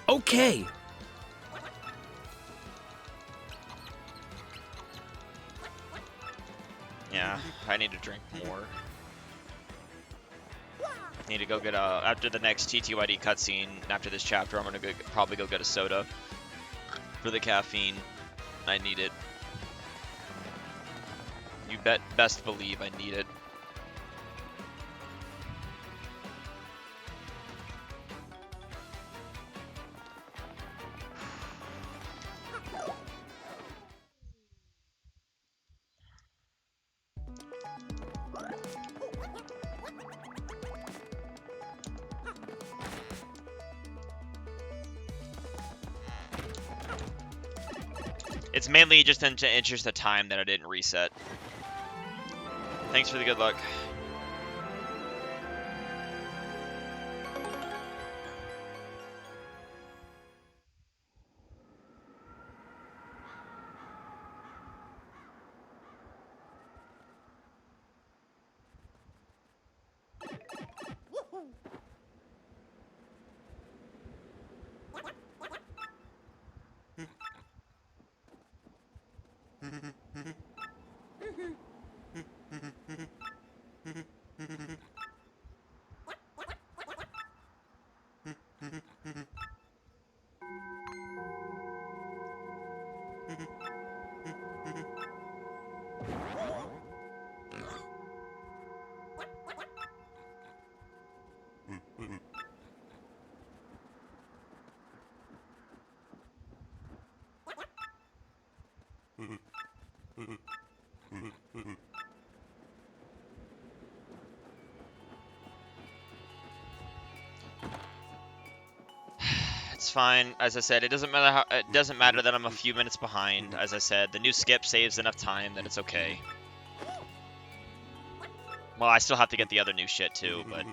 Okay. Yeah, I need to drink more. Need to go get a, after the next TTYD cutscene, after this chapter, I'm gonna probably go get a soda for the caffeine. I need it. You best believe I need it. It's mainly just in interest of time that I didn't reset. Thanks for the good luck. It's fine. As I said, it doesn't matter how. It doesn't matter that I'm a few minutes behind. As I said, the new skip saves enough time that it's okay. Well, I still have to get the other new shit too, but.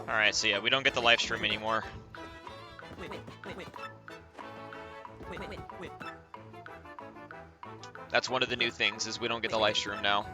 Alright, so yeah, we don't get the live stream anymore. That's one of the new things, is we don't get the live stream now.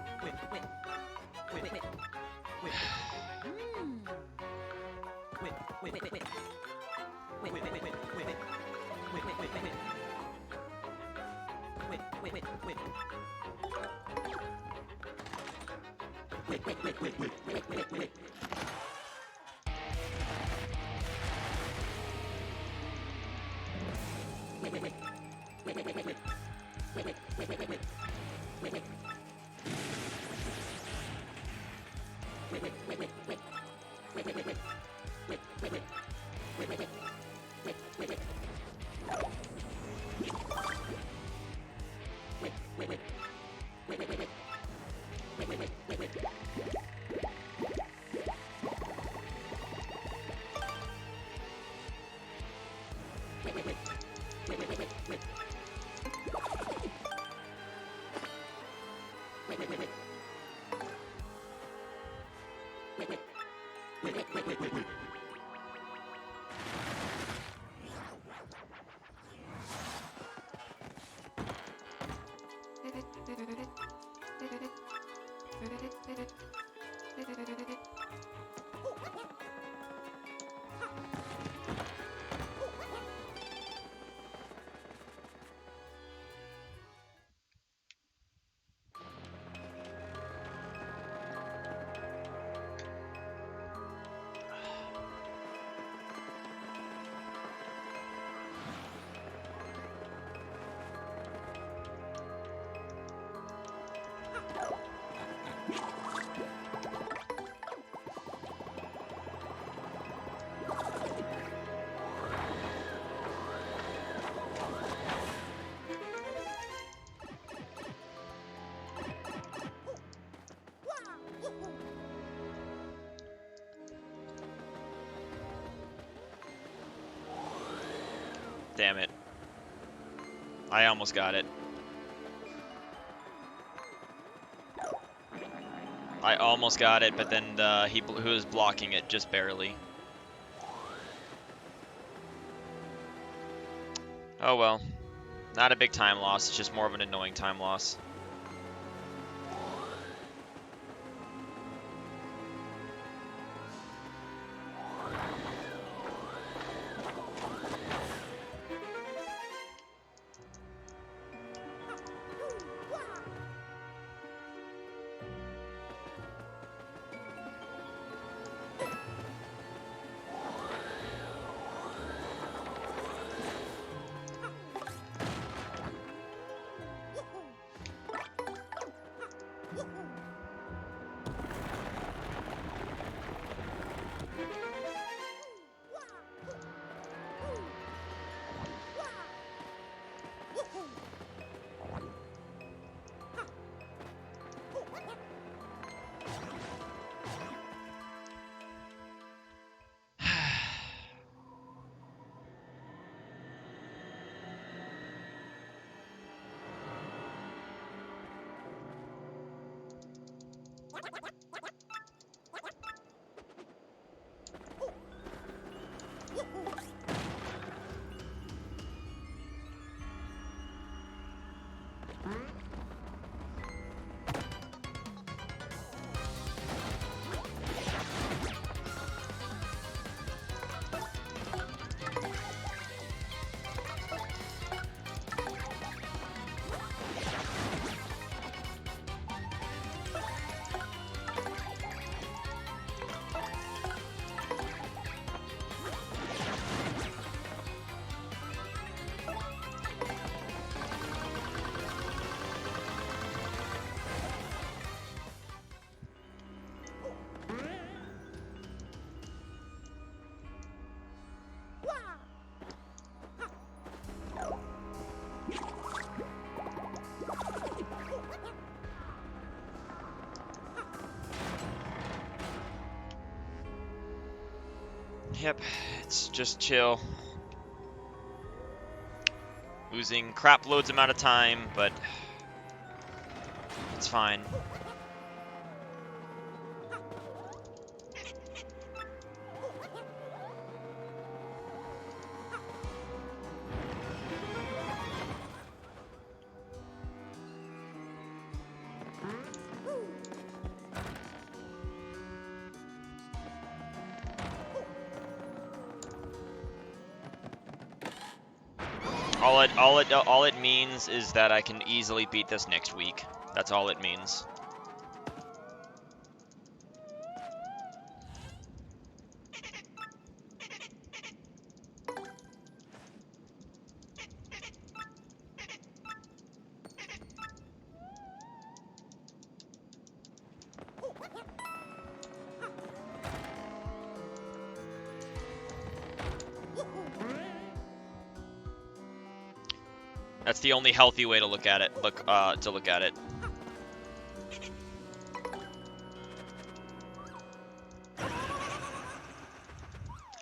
Damn it. I almost got it. I almost got it, but then who was blocking it just barely. Oh well. Not a big time loss, it's just more of an annoying time loss. Yep, it's just chill. Losing crap loads amount of time, but it's fine. All it means is that I can easily beat this next week. That's all it means. That's the only healthy way to look at it. Look at it.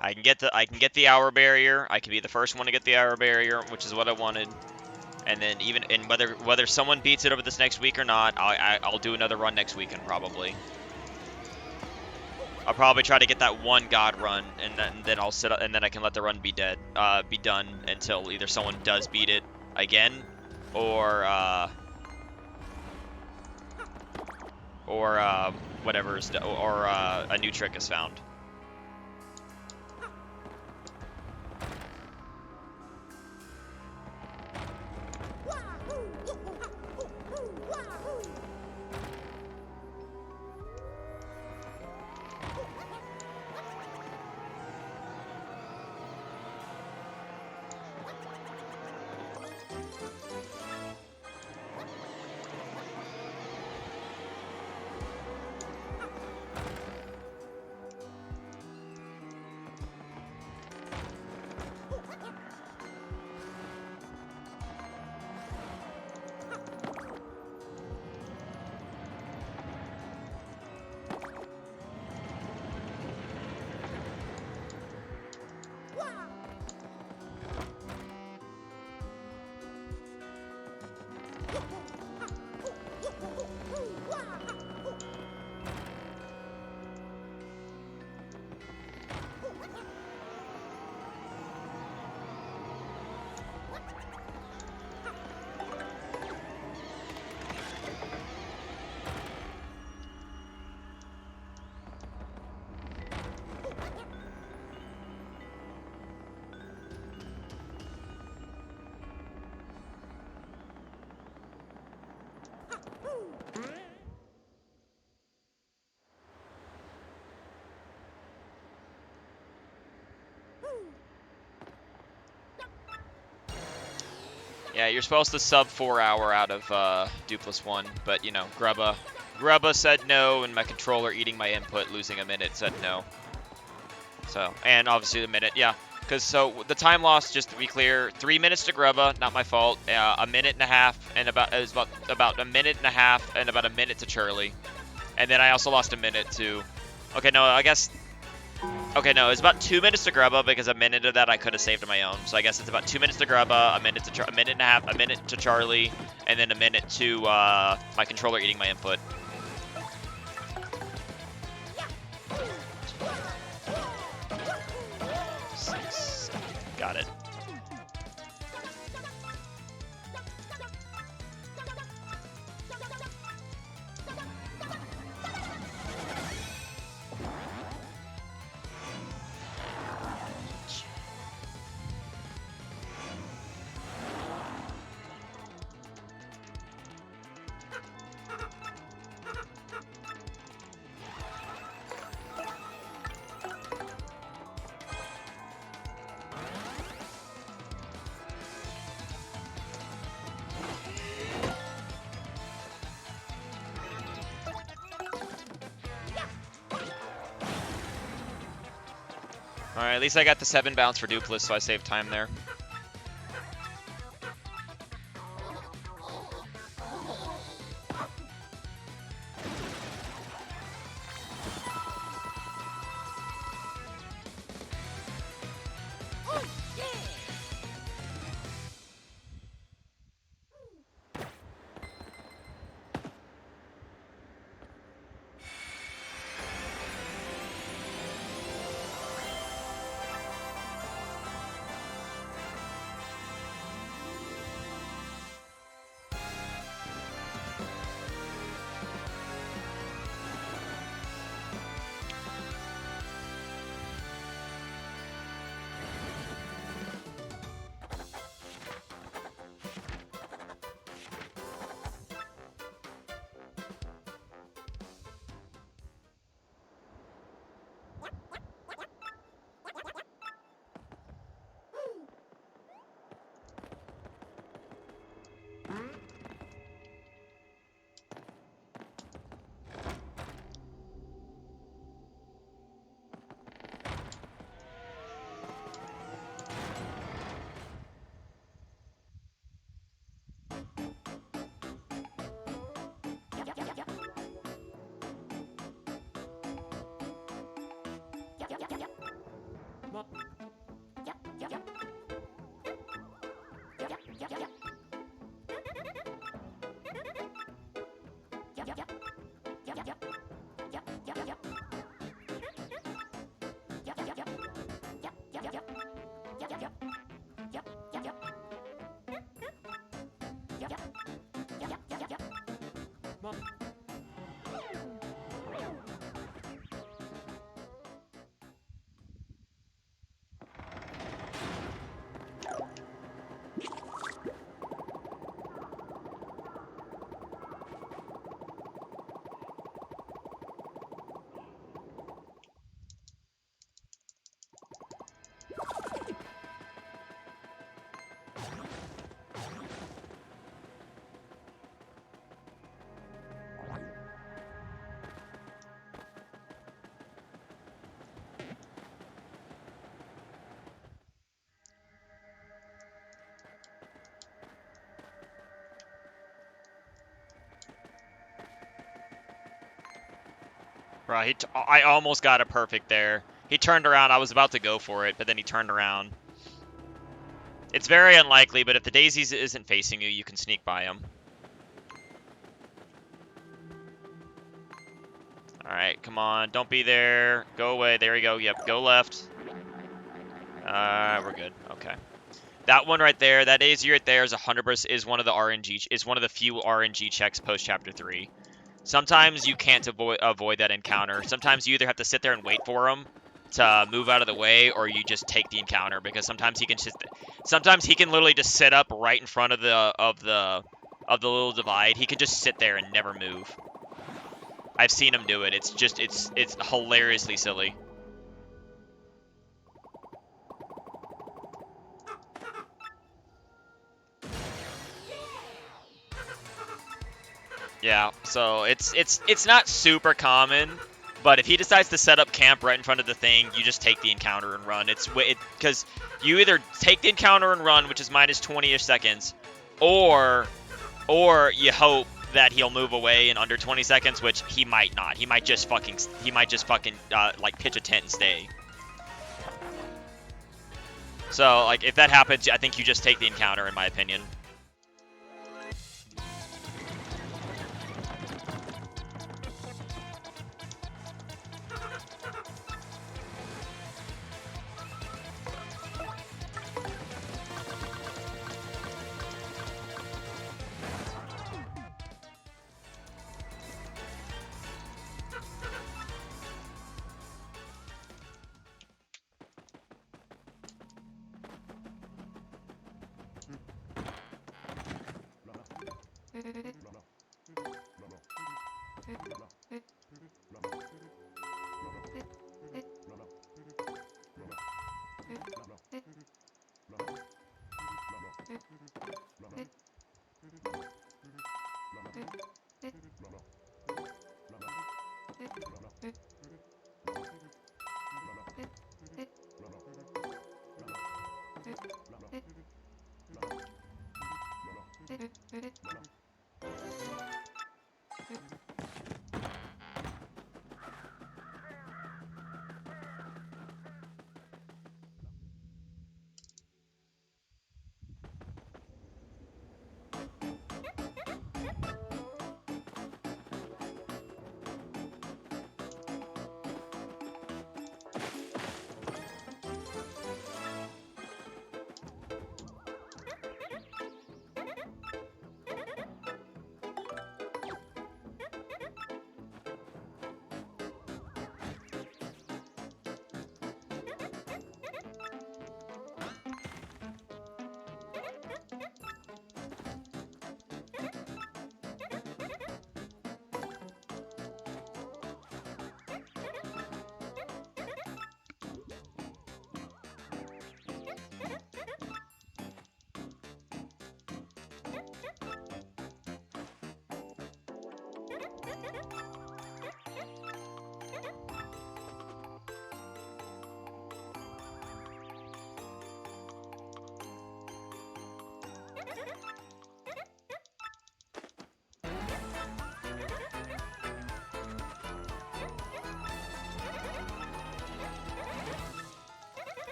I can get the hour barrier. I can be the first one to get the hour barrier, which is what I wanted. And then whether someone beats it over this next week or not, I'll do another run next weekend probably. I'll probably try to get that one god run, and then I'll sit up, and then I can let the run be done until either someone does beat it again, or a new trick is found. Yeah, you're supposed to sub 4 hour out of Dupless 1, but you know, Grubba said no, and my controller eating my input, losing a minute, said no. So, and obviously the minute, yeah. Because so the time loss, just to be clear, 3 minutes to Grubba, not my fault. A minute and a half, and about a minute and a half, and about a minute to Charlie. And then I also lost a minute to. Okay, no, I guess. Okay, no, it's about 2 minutes to Grubba because a minute of that I could have saved on my own. So I guess it's about 2 minutes to Grubba, a minute and a half, a minute to Charlie, and then a minute to my controller eating my input. Got it. Alright, at least I got the 7 bounce for Dupless, so I saved time there. Bro, I almost got it perfect there. He turned around. I was about to go for it, but then he turned around. It's very unlikely, but if the daisies isn't facing you, you can sneak by him. Alright, come on. Don't be there. Go away. There we go. Yep, go left. We're good. Okay. That one right there, that daisy right there is 100% is one of the RNG is one of the few RNG checks post chapter 3. Sometimes you can't avoid that encounter. Sometimes you either have to sit there and wait for him to move out of the way, or you just take the encounter, because sometimes he can literally just sit up right in front of the little divide. He can just sit there and never move. I've seen him do it. It's hilariously silly. Yeah, so it's not super common, but if he decides to set up camp right in front of the thing, you just take the encounter and run. Because you either take the encounter and run, which is minus 20-ish seconds, or you hope that he'll move away in under 20 seconds, which he might not. He might just fucking like pitch a tent and stay. So like if that happens, I think you just take the encounter, in my opinion.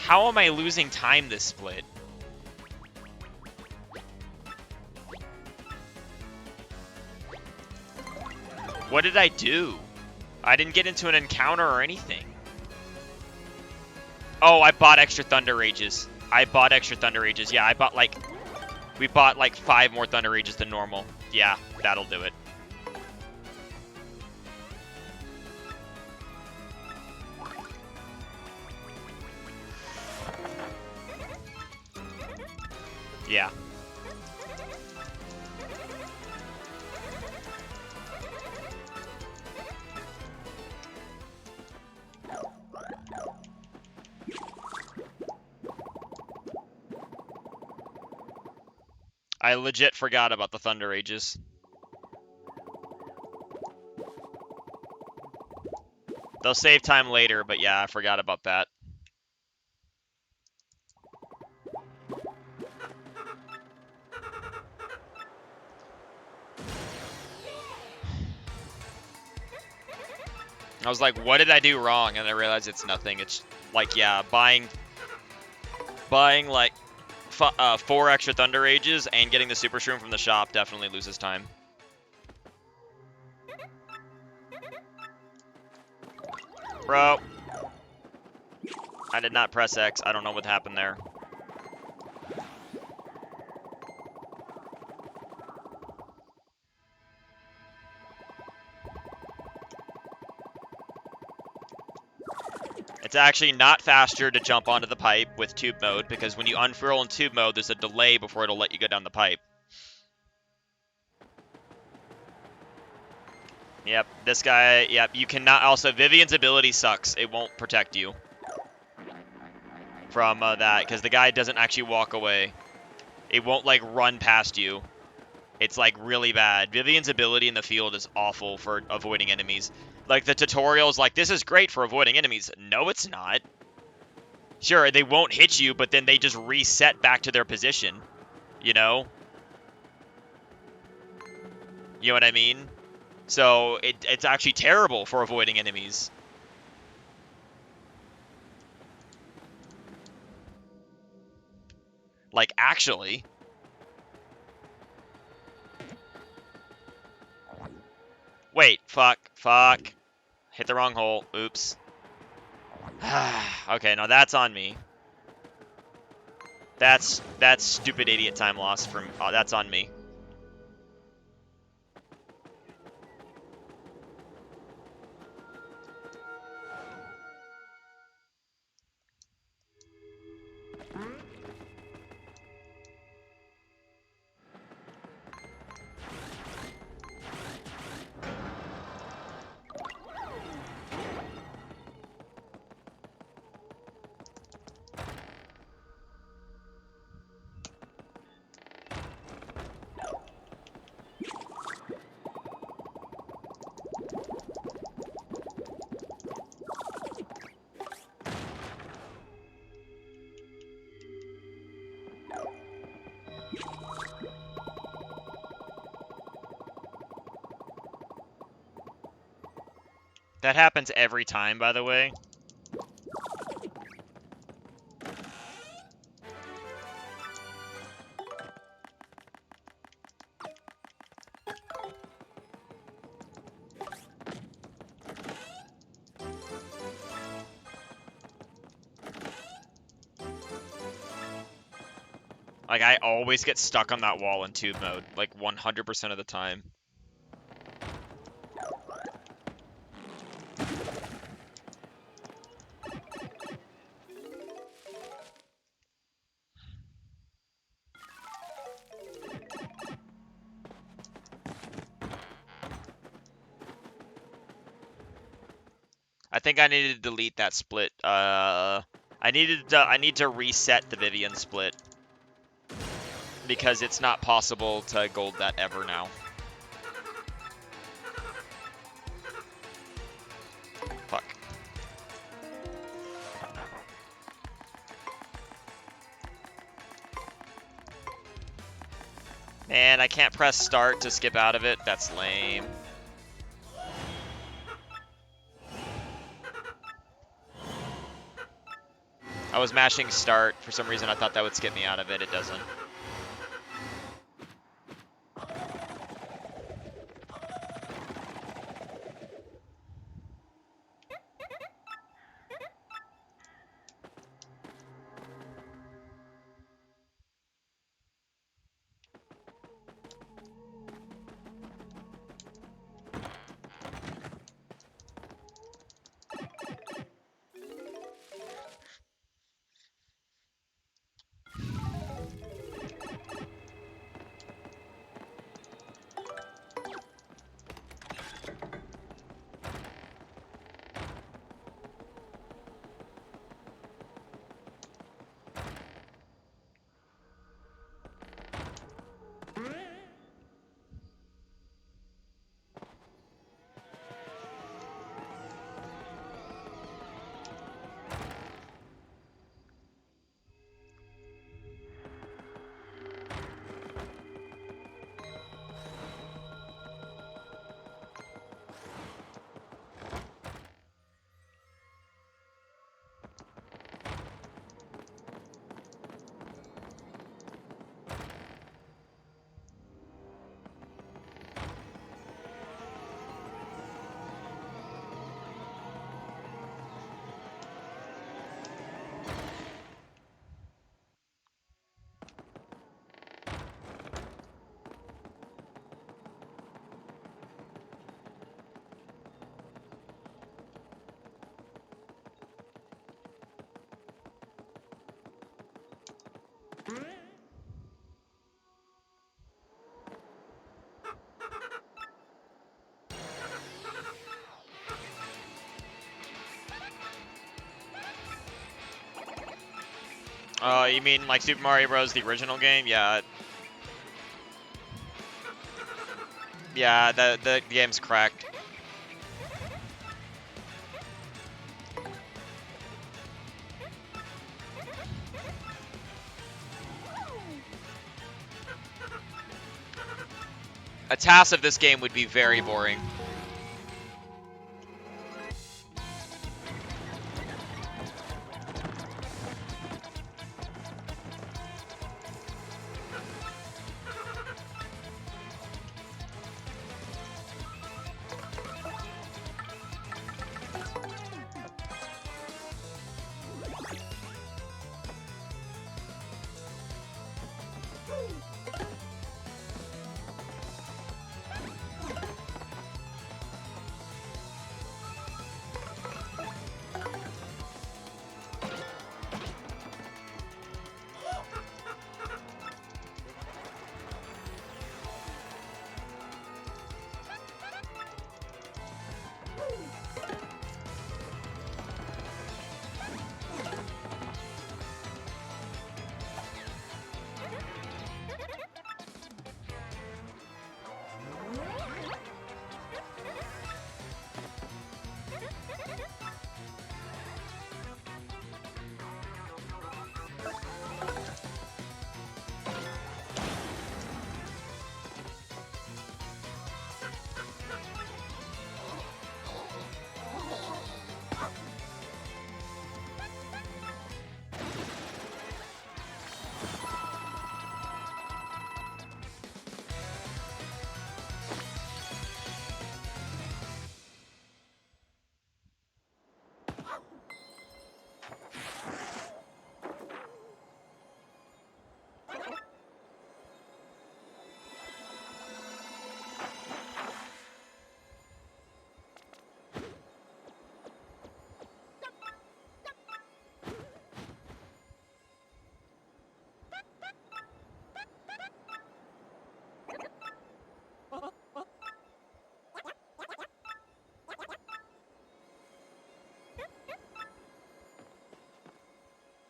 How am I losing time this split? What did I do? I didn't get into an encounter or anything. Oh, I bought extra Thunder Rages. Yeah, we bought like 5 more Thunder Rages than normal. Yeah, that'll do it. Yeah. I legit forgot about the Thunder Rages. They'll save time later, but yeah, I forgot about that. I was like, what did I do wrong? And I realized it's nothing. It's like, yeah, buying like 4 extra Thunder Rages and getting the Super Shroom from the shop definitely loses time. Bro. I did not press X. I don't know what happened there. It's actually not faster to jump onto the pipe with tube mode, because when you unfurl in tube mode, there's a delay before it'll let you go down the pipe. Yep, this guy, yep, you cannot, also, Vivian's ability sucks. It won't protect you from that, because the guy doesn't actually walk away. It won't, like, run past you. It's, like, really bad. Vivian's ability in the field is awful for avoiding enemies. Like, the tutorial's like, this is great for avoiding enemies. No, it's not. Sure, they won't hit you, but then they just reset back to their position. You know? You know what I mean? So, it's actually terrible for avoiding enemies. Like, actually. Wait, fuck. Hit the wrong hole. Oops. Okay, no, that's on me. That's stupid idiot time loss from, that's on me. That happens every time, by the way. Like, I always get stuck on that wall in tube mode, like 100% of the time. I think I need to delete that split. I need to reset the Vivian split, because it's not possible to gold that ever now. Fuck. Man, I can't press start to skip out of it. That's lame. I was mashing start. For some reason, I thought that would skip me out of it. It doesn't. You mean like Super Mario Bros. The original game? Yeah. Yeah, the game's cracked. A task of this game would be very boring.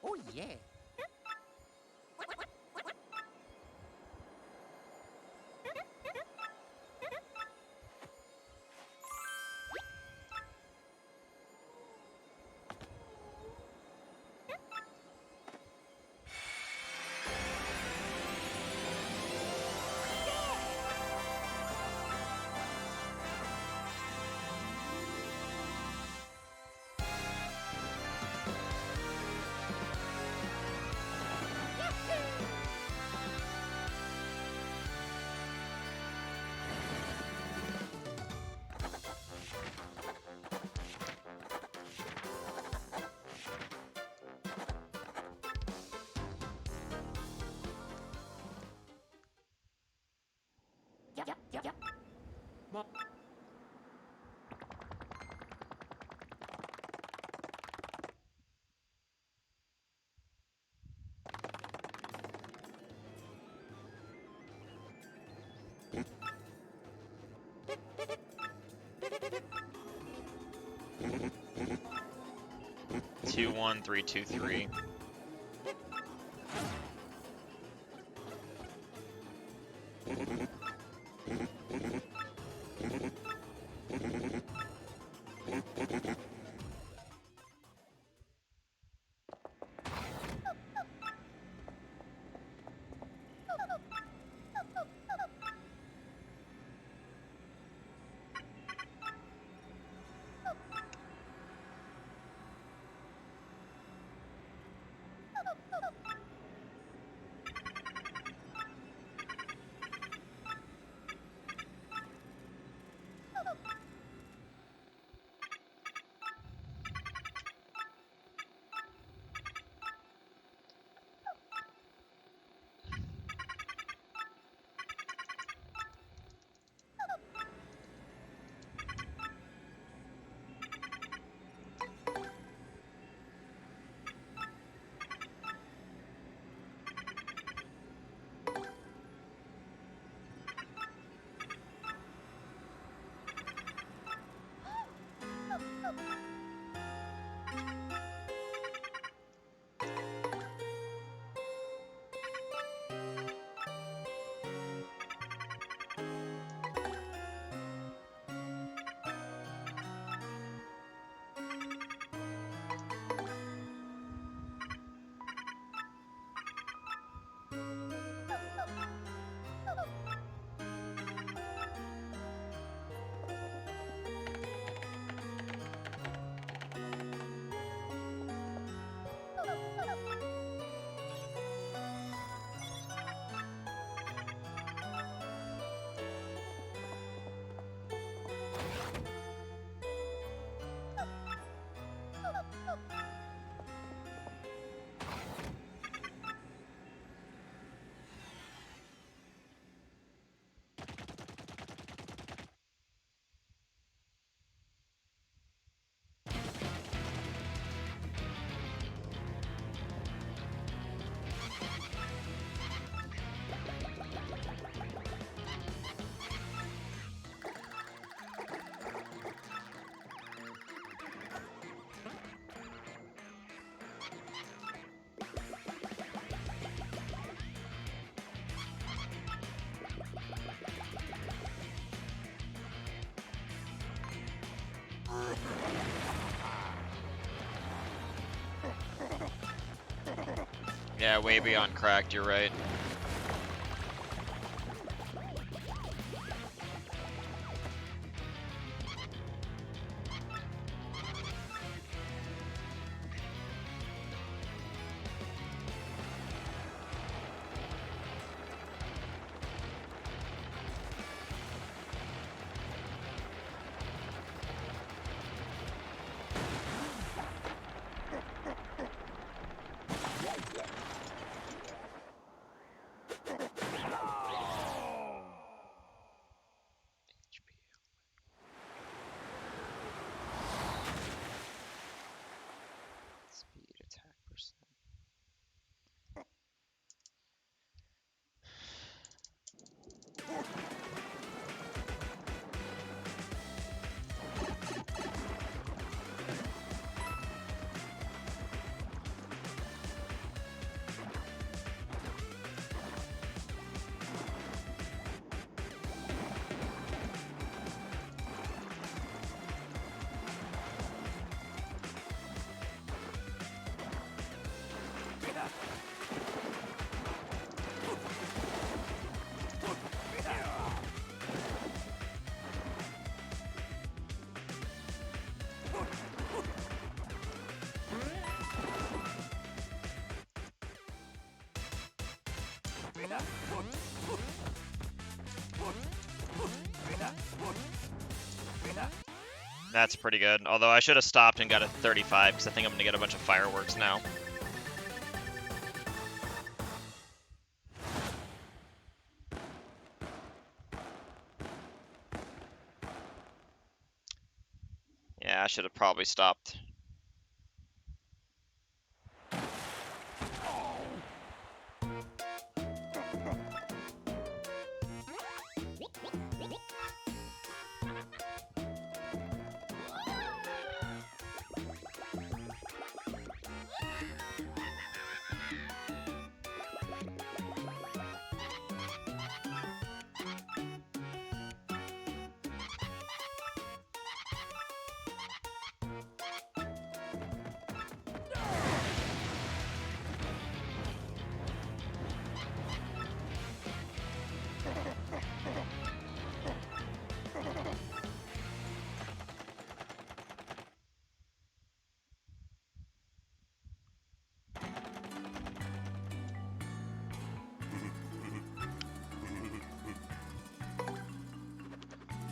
Oh yeah. Yep. 2-1-3-2-3. Yeah, way beyond cracked, you're right. Speed attack percent. That's pretty good. Although I should have stopped and got a 35 because I think I'm gonna get a bunch of fireworks now. Yeah, I should have probably stopped.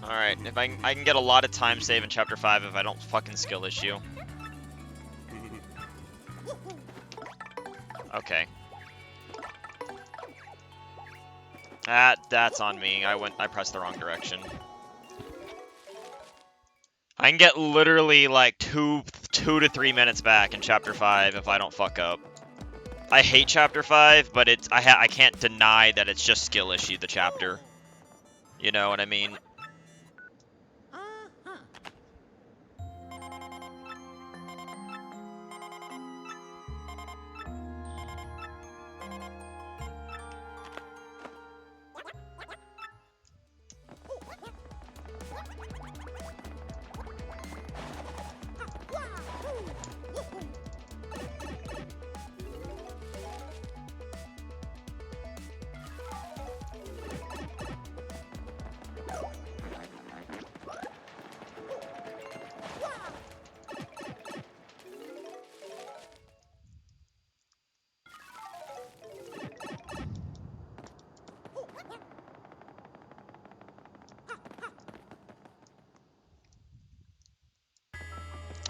Alright, if I can get a lot of time save in Chapter 5 if I don't fucking skill issue. Okay. That's on me. I pressed the wrong direction. I can get literally like 2 to 3 minutes back in Chapter 5 if I don't fuck up. I hate Chapter 5, but I can't deny that it's just skill issue, the chapter. You know what I mean?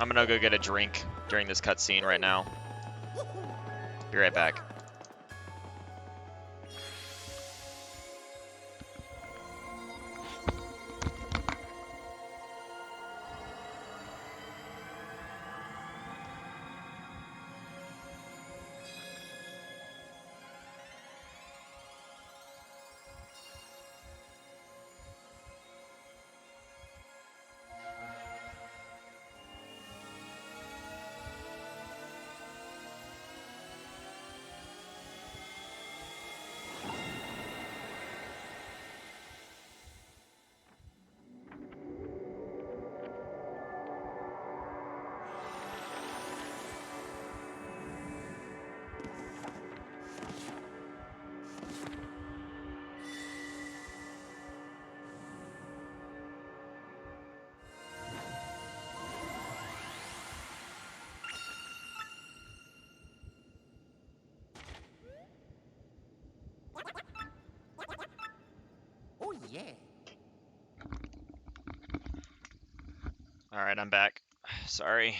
I'm gonna go get a drink during this cutscene right now. Be right back. yeah. All right, I'm back. Sorry.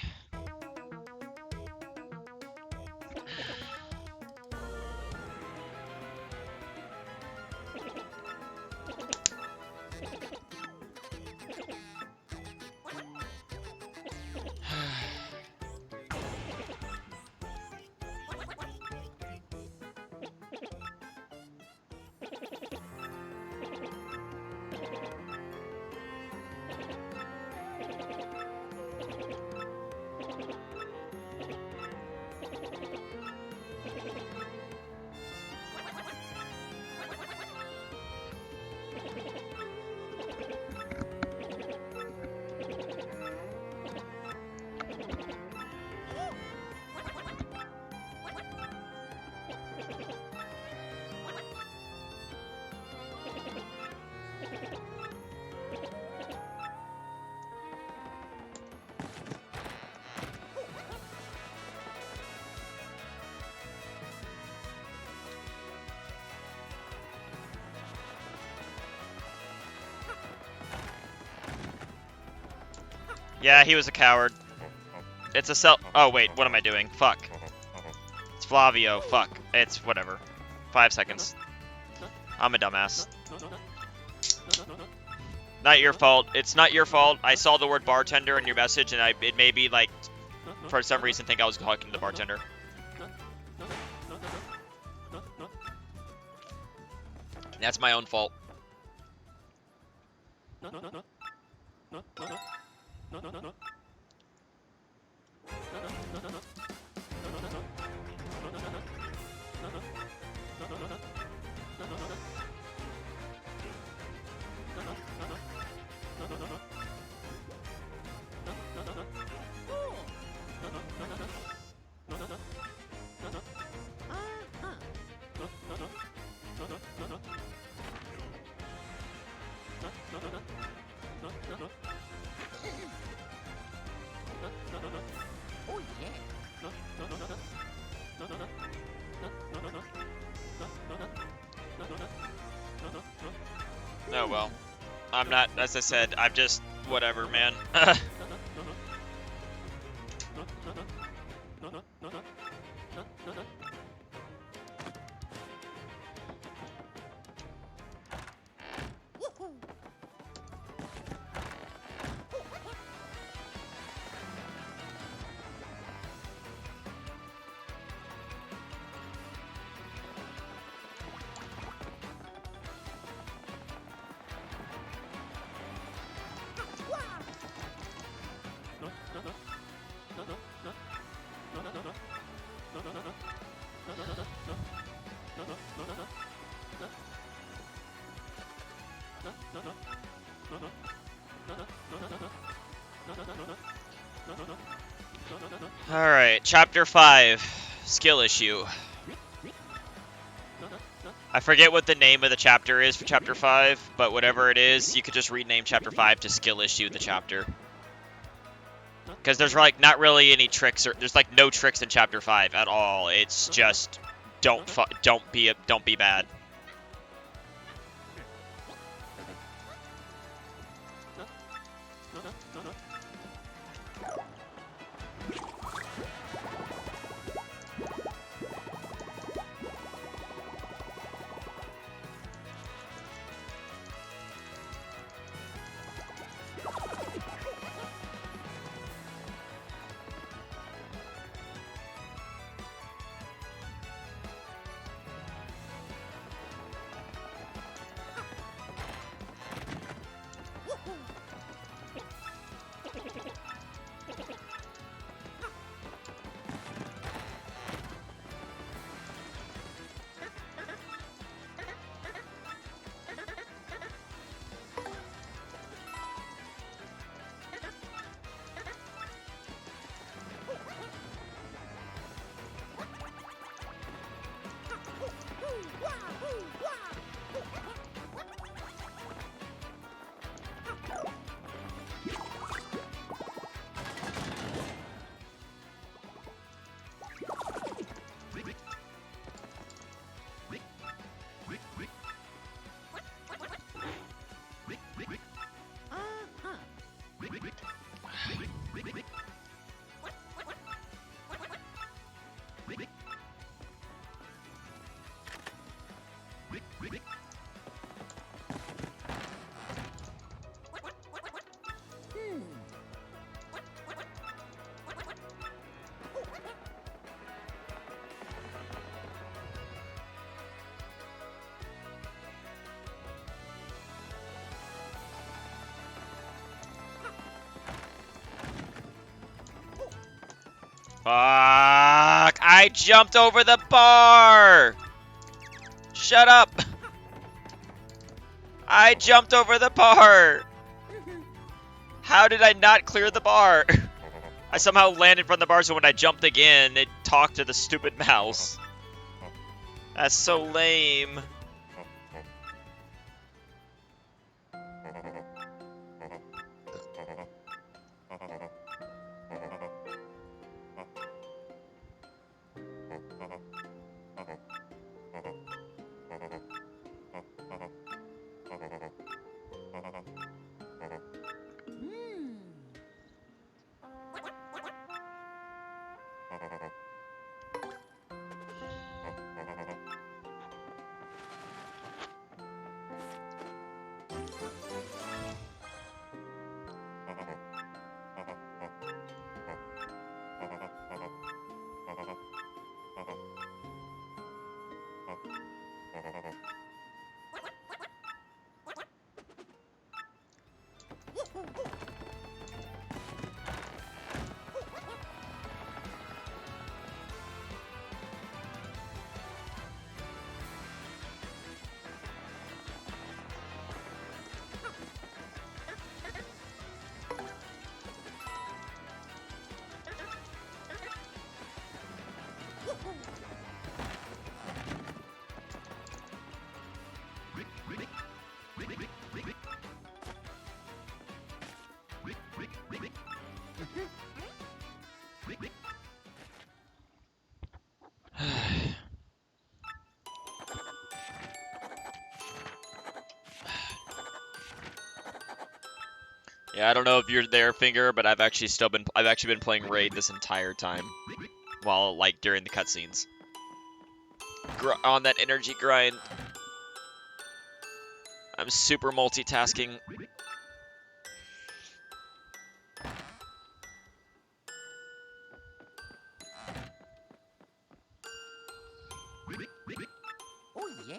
Yeah, he was a coward. It's a self. Oh wait, what am I doing? Fuck. It's Flavio. Fuck. It's whatever. 5 seconds. I'm a dumbass. Not your fault. It's not your fault. I saw the word bartender in your message, and it made me like, for some reason, think I was talking to the bartender. That's my own fault. Oh yeah. Oh well. I'm not, as I said, I'm just, whatever, man. Alright, Chapter 5, Skill Issue. I forget what the name of the chapter is for Chapter 5, but whatever it is, you could just rename Chapter 5 to Skill Issue the chapter. Because there's like not really any tricks, or there's like no tricks in Chapter 5 at all. It's just don't be bad. I jumped over the bar! Shut up! I jumped over the bar! How did I not clear the bar? I somehow landed from the bar, so when I jumped again, it talked to the stupid mouse. That's so lame. Yeah, I don't know if you're there, Finger, but I've actually been playing Raid this entire time, while like during the cutscenes. On that energy grind. I'm super multitasking. Oh yeah.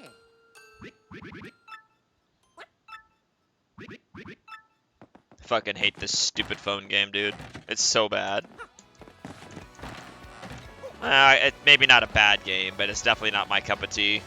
Fucking hate this stupid phone game, dude. It's so bad. Maybe not a bad game, but it's definitely not my cup of tea.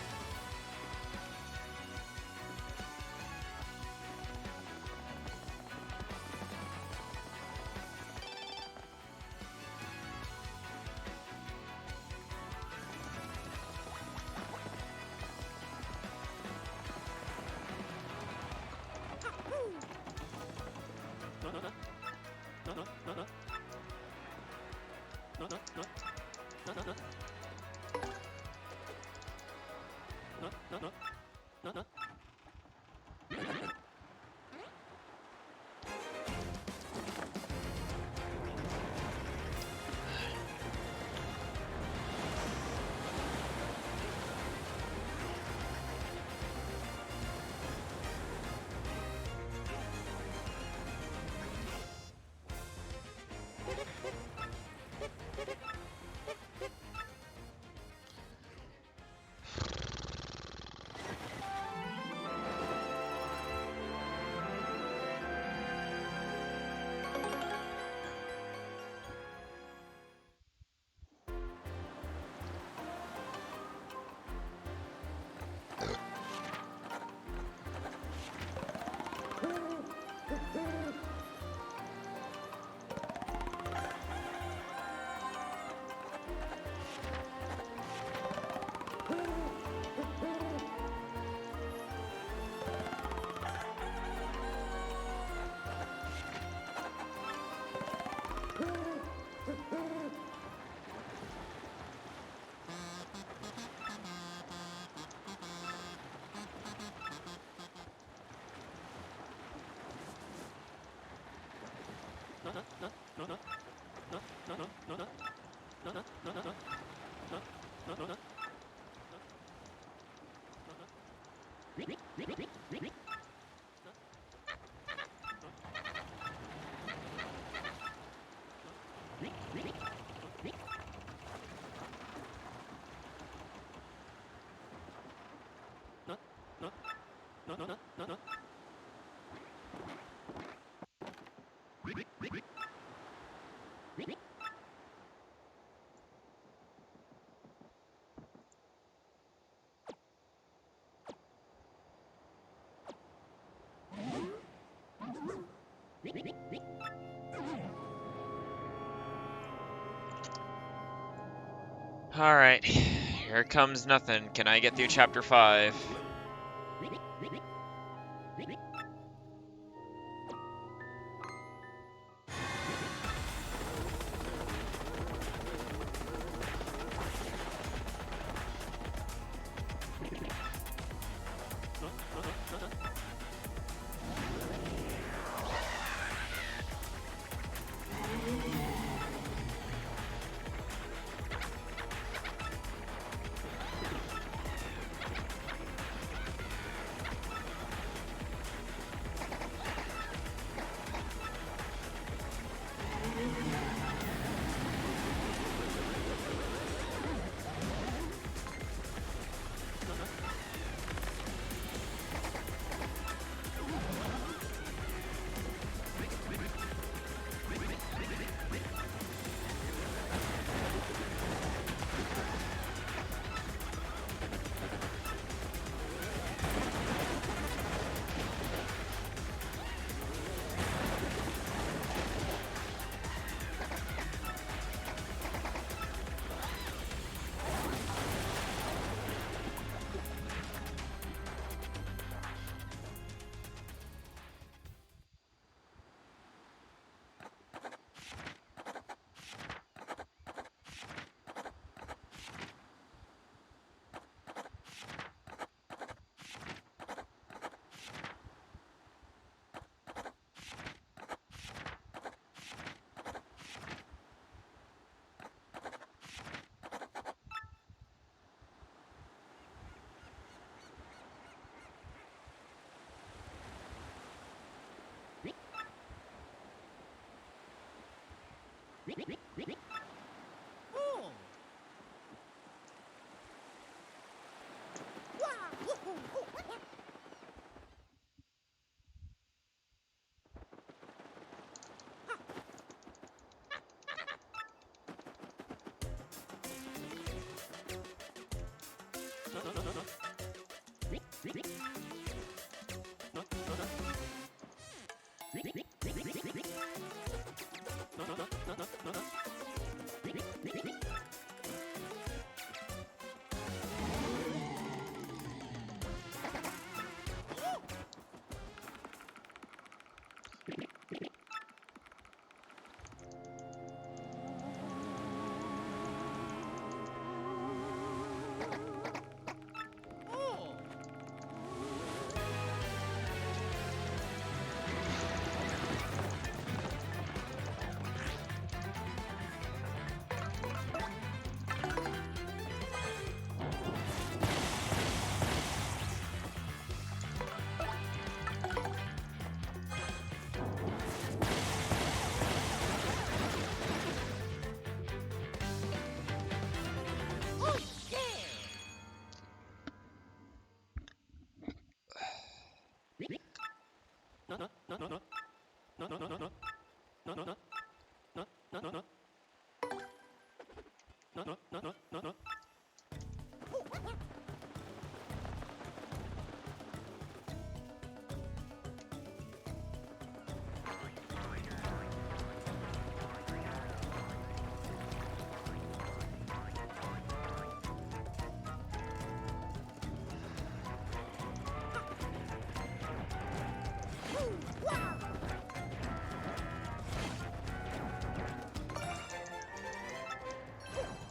Alright, here comes nothing. Can I get through chapter 5?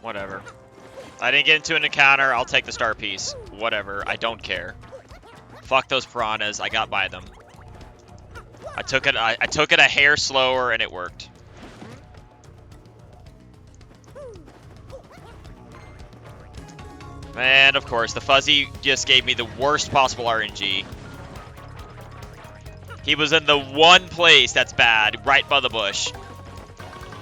Whatever. I didn't get into an encounter, I'll take the star piece. Whatever, I don't care. Fuck those piranhas, I got by them. I took it a hair slower and it worked. And of course, the fuzzy just gave me the worst possible RNG. He was in the one place that's bad, right by the bush.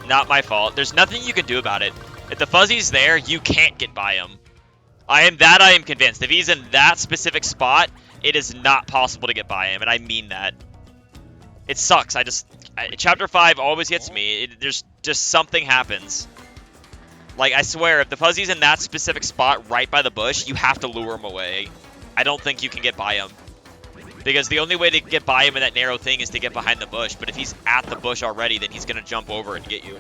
Not my fault. There's nothing you can do about it. If the fuzzy's there, you can't get by him. I am convinced. If he's in that specific spot, it is not possible to get by him, and I mean that. It sucks. Chapter 5 always gets me. There's just something happens. Like, I swear, if the fuzzy's in that specific spot right by the bush, you have to lure him away. I don't think you can get by him. Because the only way to get by him in that narrow thing is to get behind the bush. But if he's at the bush already, then he's going to jump over and get you.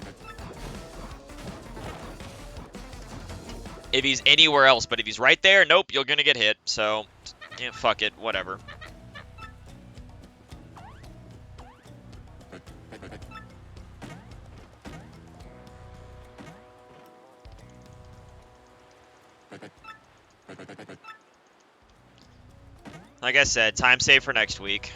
If he's anywhere else, but if he's right there, nope, you're going to get hit. So, yeah, fuck it, whatever. Like I said, time save for next week.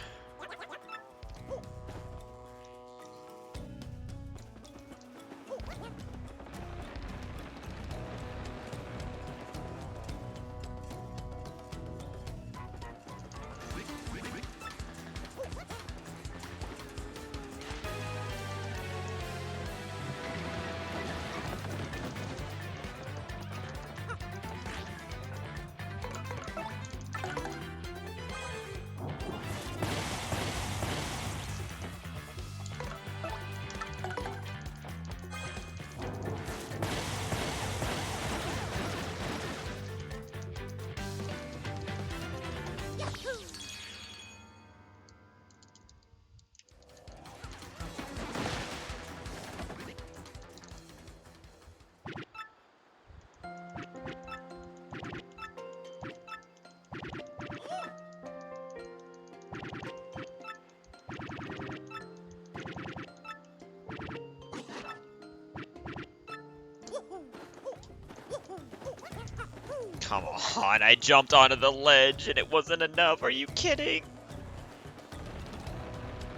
Come on, I jumped onto the ledge and it wasn't enough. Are you kidding?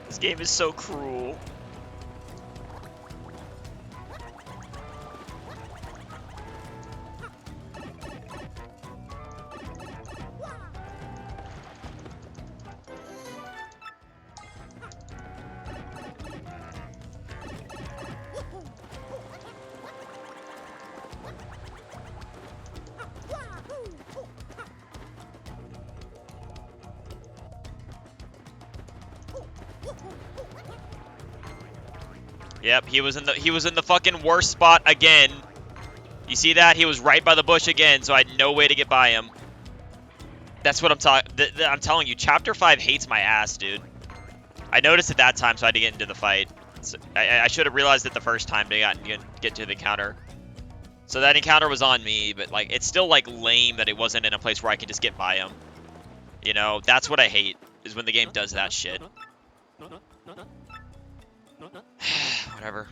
This game is so cruel. Yep, he was in the fucking worst spot again. You see that? He was right by the bush again, so I had no way to get by him. That's what I'm telling you. Chapter 5 hates my ass, dude. I noticed it that time, so I had to get into the fight. So I should have realized it the first time to get to the encounter. So that encounter was on me, but like it's still like lame that it wasn't in a place where I can just get by him. You know, that's what I hate, is when the game does that shit. Whatever.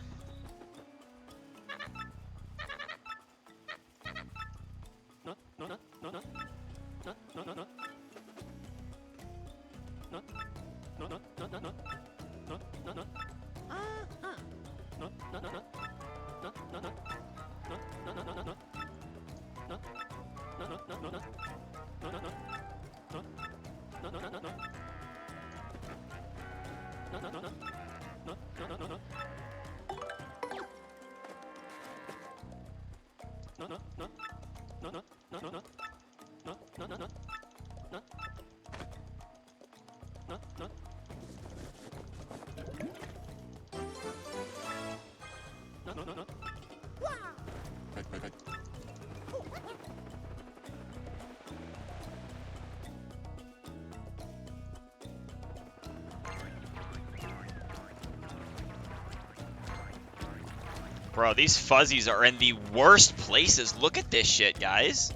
Bro, these fuzzies are in the worst places. Look at this shit, guys.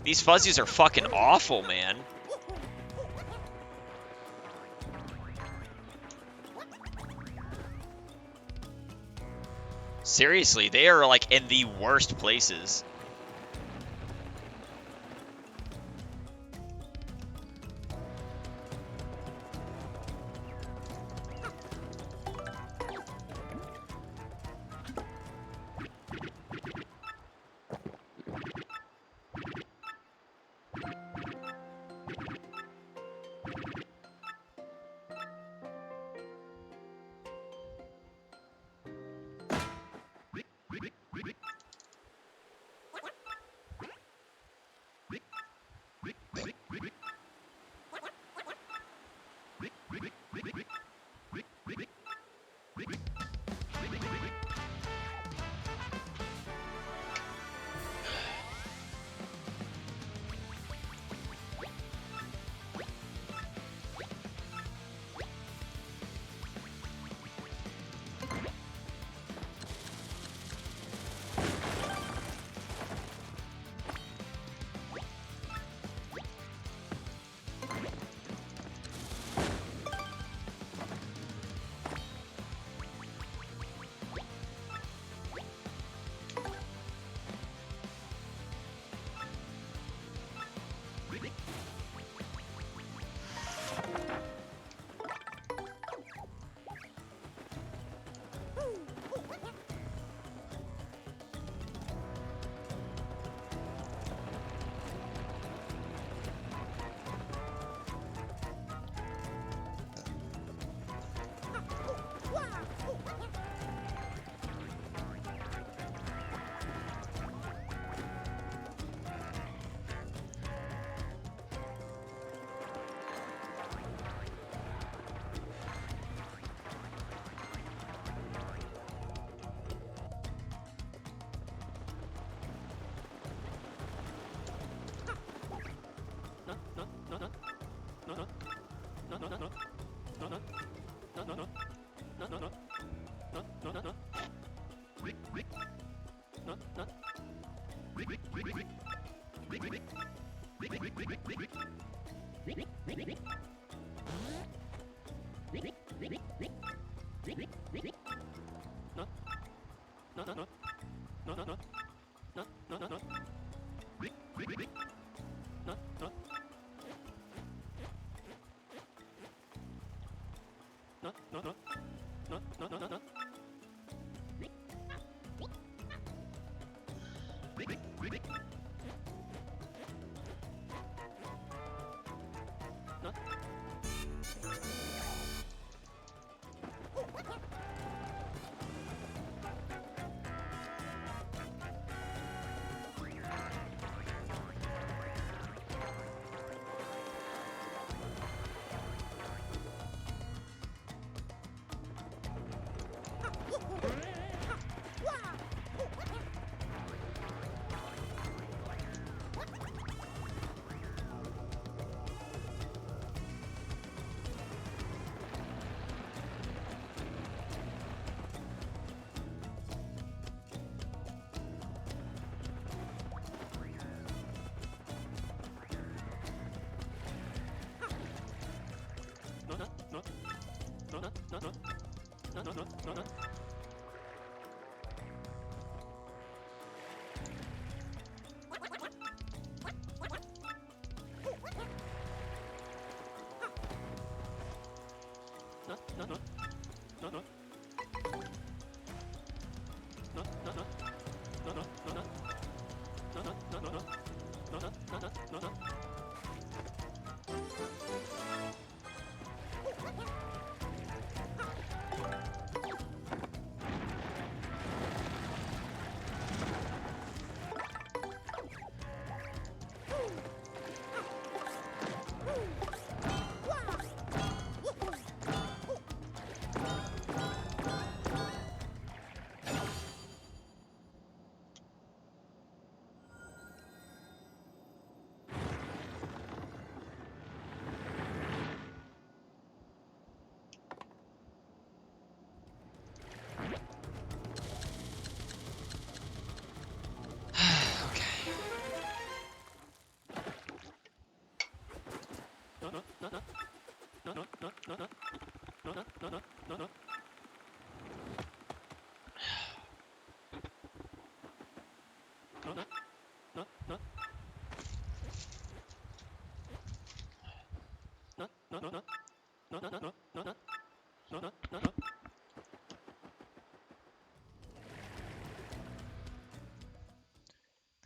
These fuzzies are fucking awful, man. Seriously, they are like in the worst places.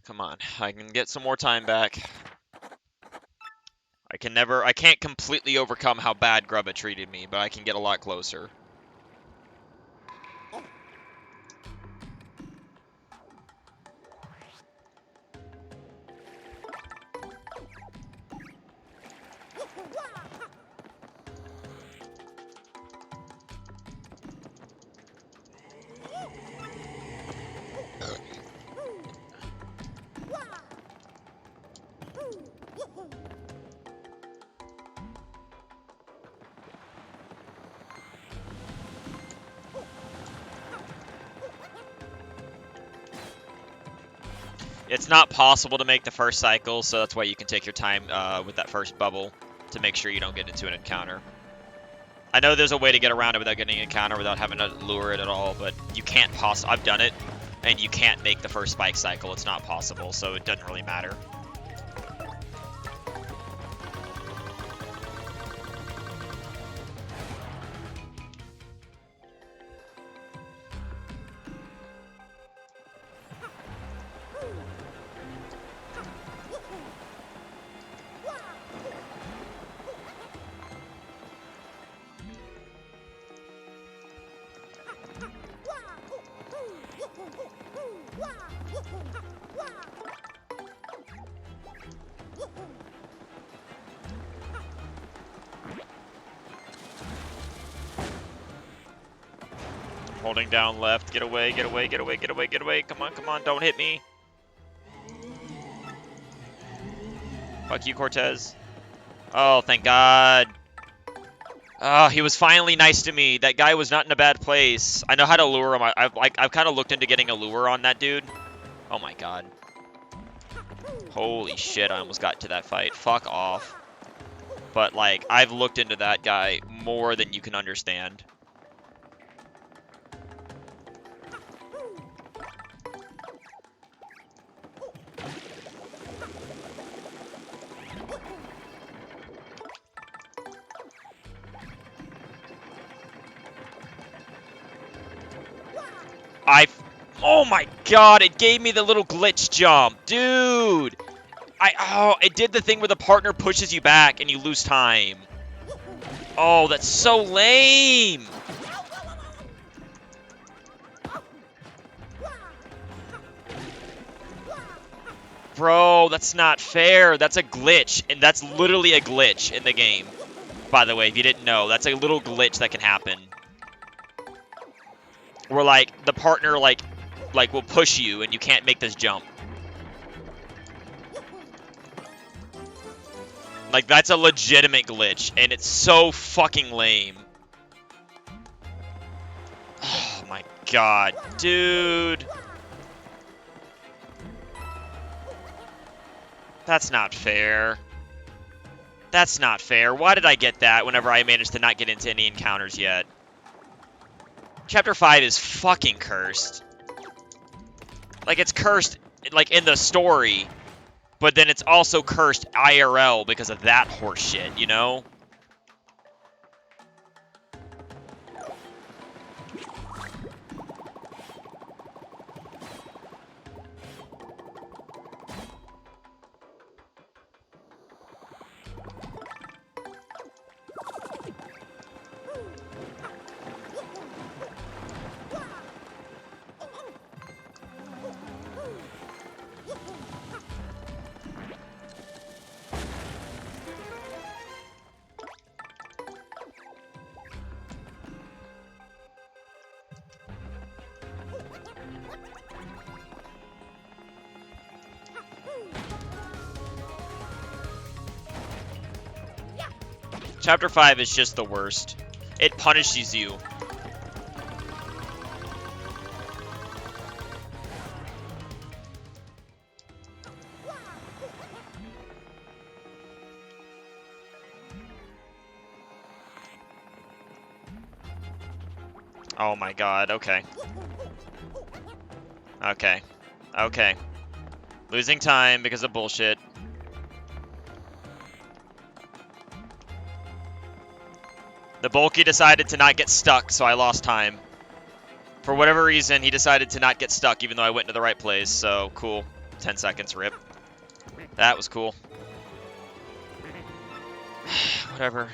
Come on, I can get some more time back. I can't completely overcome how bad Grubbit treated me, but I can get a lot closer. It's not possible to make the first cycle, so that's why you can take your time with that first bubble to make sure you don't get into an encounter. I know there's a way to get around it without getting an encounter, without having to lure it at all, but you can't I've done it, and you can't make the first spike cycle. It's not possible, so it doesn't really matter. Holding down left, get away, get away, get away, get away, get away. Come on, don't hit me. Fuck you, Cortez. Oh, thank God. Oh, he was finally nice to me. That guy was not in a bad place. I know how to lure him. I've kind of looked into getting a lure on that dude. Oh my god. Holy shit, I almost got to that fight. Fuck off. But, like, I've looked into that guy more than you can understand. Oh my god, it gave me the little glitch jump. Dude! It did the thing where the partner pushes you back and you lose time. Oh, that's so lame! Bro, that's not fair. That's a glitch, and that's literally a glitch in the game. By the way, if you didn't know, that's a little glitch that can happen. Where, like, the partner, like will push you and you can't make this jump. Like, that's a legitimate glitch, and it's so fucking lame. Oh my god, dude. That's not fair. That's not fair. Why did I get that whenever I managed to not get into any encounters yet? Chapter 5 is fucking cursed. Like, it's cursed, like, in the story, but then it's also cursed IRL because of that horse shit, you know? Chapter 5 is just the worst. It punishes you. Oh my god, okay. Okay. Okay. Losing time because of bullshit. The bulky decided to not get stuck, so I lost time. For whatever reason, he decided to not get stuck, even though I went to the right place, so cool. 10 seconds, rip. That was cool. Whatever.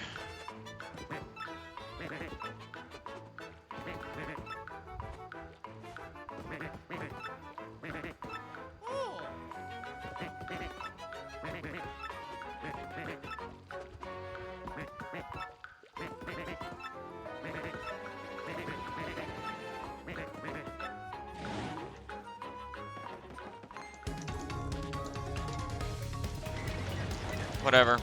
Whatever.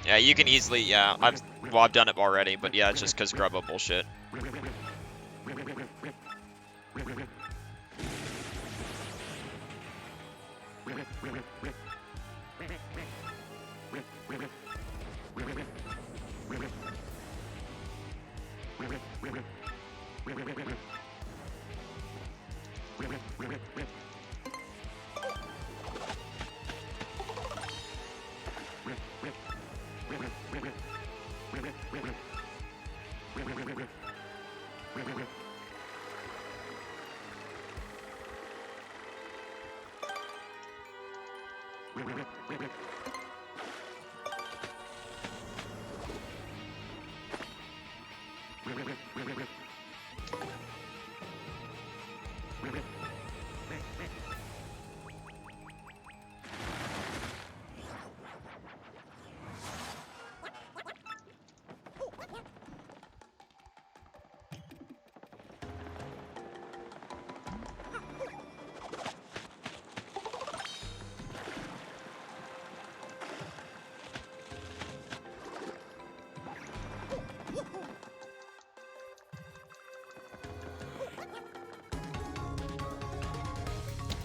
Yeah, you can easily, yeah, I've done it already, but yeah, it's just because Grubba bullshit.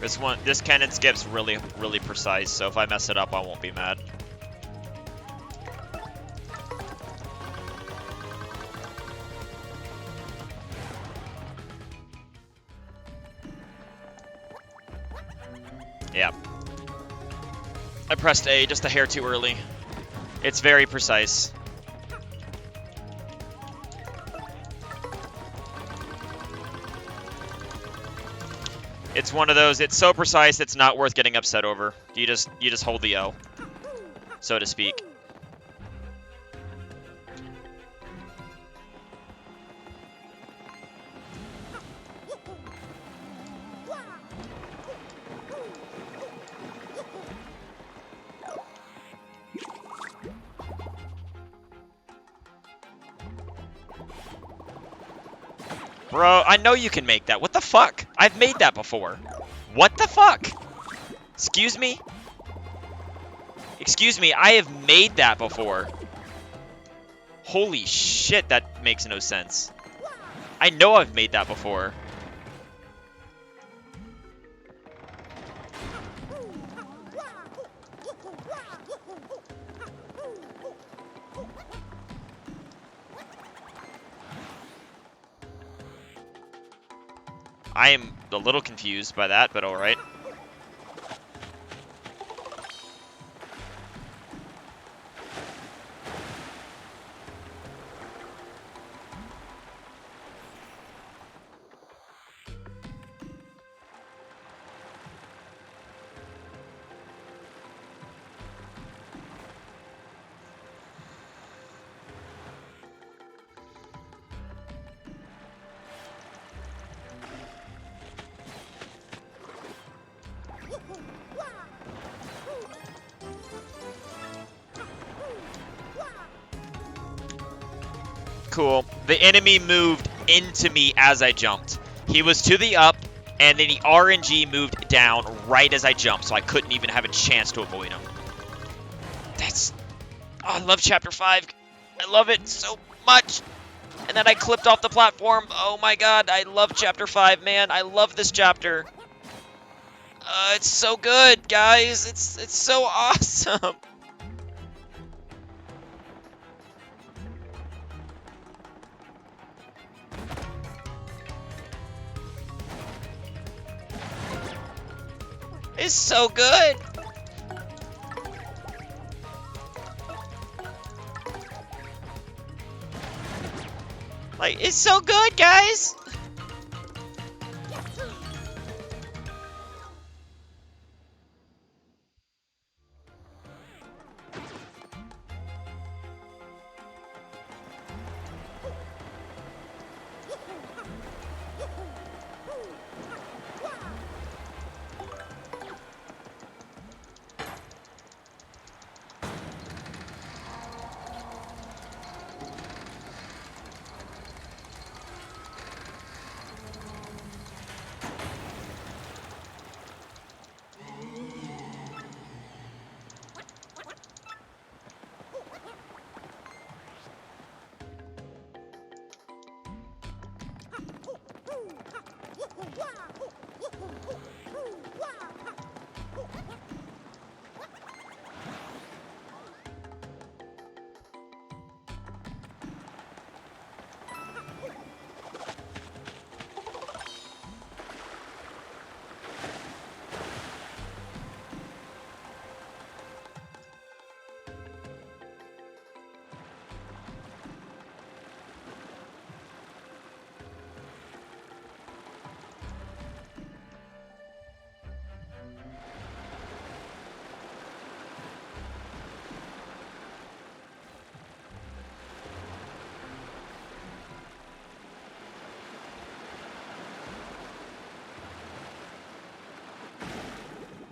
This cannon skip's really, really precise, so if I mess it up, I won't be mad. Yeah. I pressed A just a hair too early. It's very precise. It's one of those, it's so precise it's not worth getting upset over. You just hold the O, so to speak. Bro, I know you can make that. What the fuck? I've made that before. What the fuck? Excuse me? Excuse me, I have made that before. Holy shit, that makes no sense. I know I've made that before. I am a little confused by that, but alright. Cool. The enemy moved into me as I jumped. He was to the up, and then the RNG moved down right as I jumped, so I couldn't even have a chance to avoid him. That's... Oh, I love Chapter 5. I love it so much. And then I clipped off the platform. Oh my god, I love Chapter 5, man. I love this chapter. It's so good, guys. It's so awesome. It's so good. Like, it's so good, guys.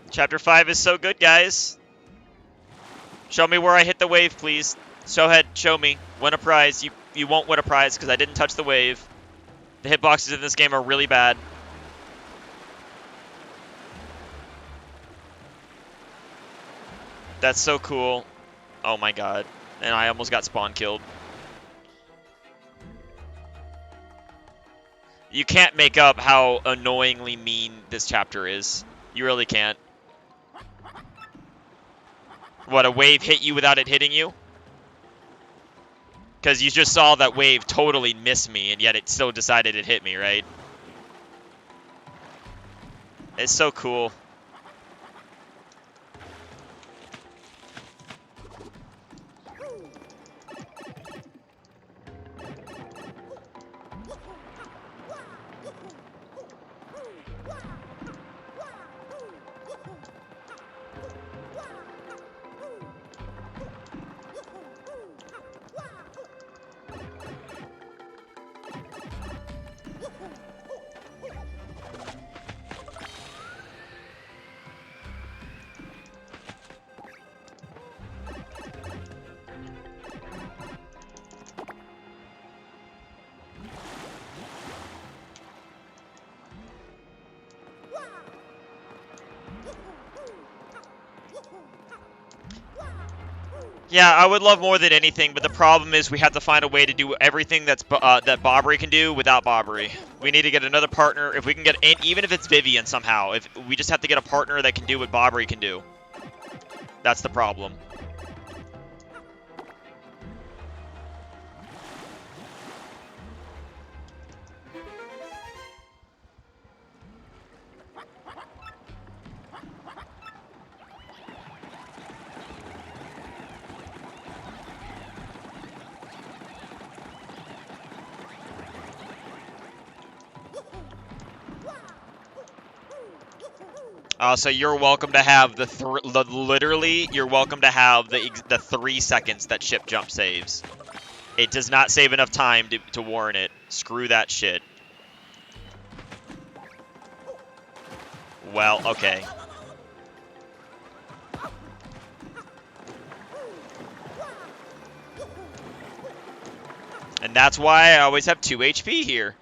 Chapter 5 is so good, guys. Show me where I hit the wave, please. Show me. Win a prize. You won't win a prize because I didn't touch the wave. The hitboxes in this game are really bad. That's so cool. Oh my god. And I almost got spawn killed. You can't make up how annoyingly mean this chapter is. You really can't. What, a wave hit you without it hitting you? Because you just saw that wave totally miss me, and yet it still decided it hit me, right? It's so cool. Yeah, I would love more than anything, but the problem is we have to find a way to do everything that's that Bobbery can do without Bobbery. We need to get another partner. If we can get, even if it's Vivian somehow, if we just have to get a partner that can do what Bobbery can do. That's the problem. So you're welcome to have literally, you're welcome to have the 3 seconds that ship jump saves. It does not save enough time to warrant it. Screw that shit. Well, okay. And that's why I always have 2 HP here.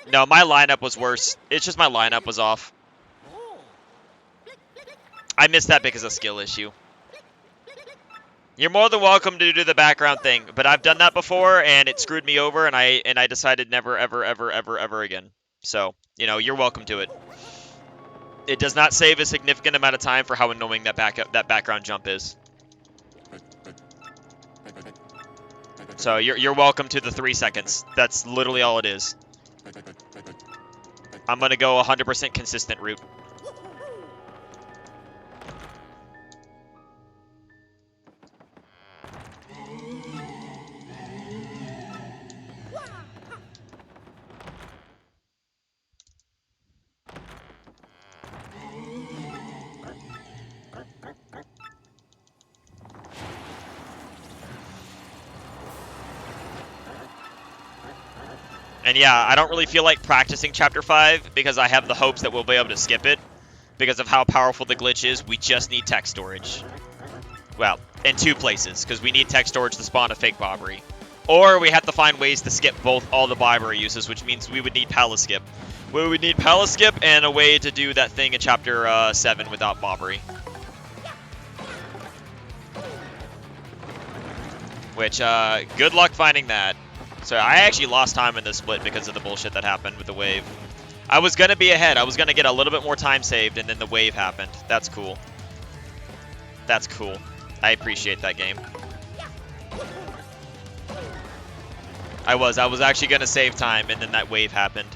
No, my lineup was worse. It's just my lineup was off. I missed that because of skill issue. You're more than welcome to do the background thing, but I've done that before and it screwed me over, and I decided never ever again. So, you know, you're welcome to it. It does not save a significant amount of time for how annoying that background jump is. So you're welcome to the 3 seconds. That's literally all it is. I'm gonna go 100% consistent route. And yeah, I don't really feel like practicing Chapter 5 because I have the hopes that we'll be able to skip it because of how powerful the glitch is. We just need tech storage. Well, in 2 places, because we need tech storage to spawn a fake Bobbery. Or we have to find ways to skip all the Bobbery uses, which means we would need Palace Skip. We would need Palace Skip and a way to do that thing in Chapter 7 without Bobbery. Which, good luck finding that. So I actually lost time in this split because of the bullshit that happened with the wave. I was going to be ahead. I was going to get a little bit more time saved, and then the wave happened. That's cool. That's cool. I appreciate that game. I was actually going to save time, and then that wave happened.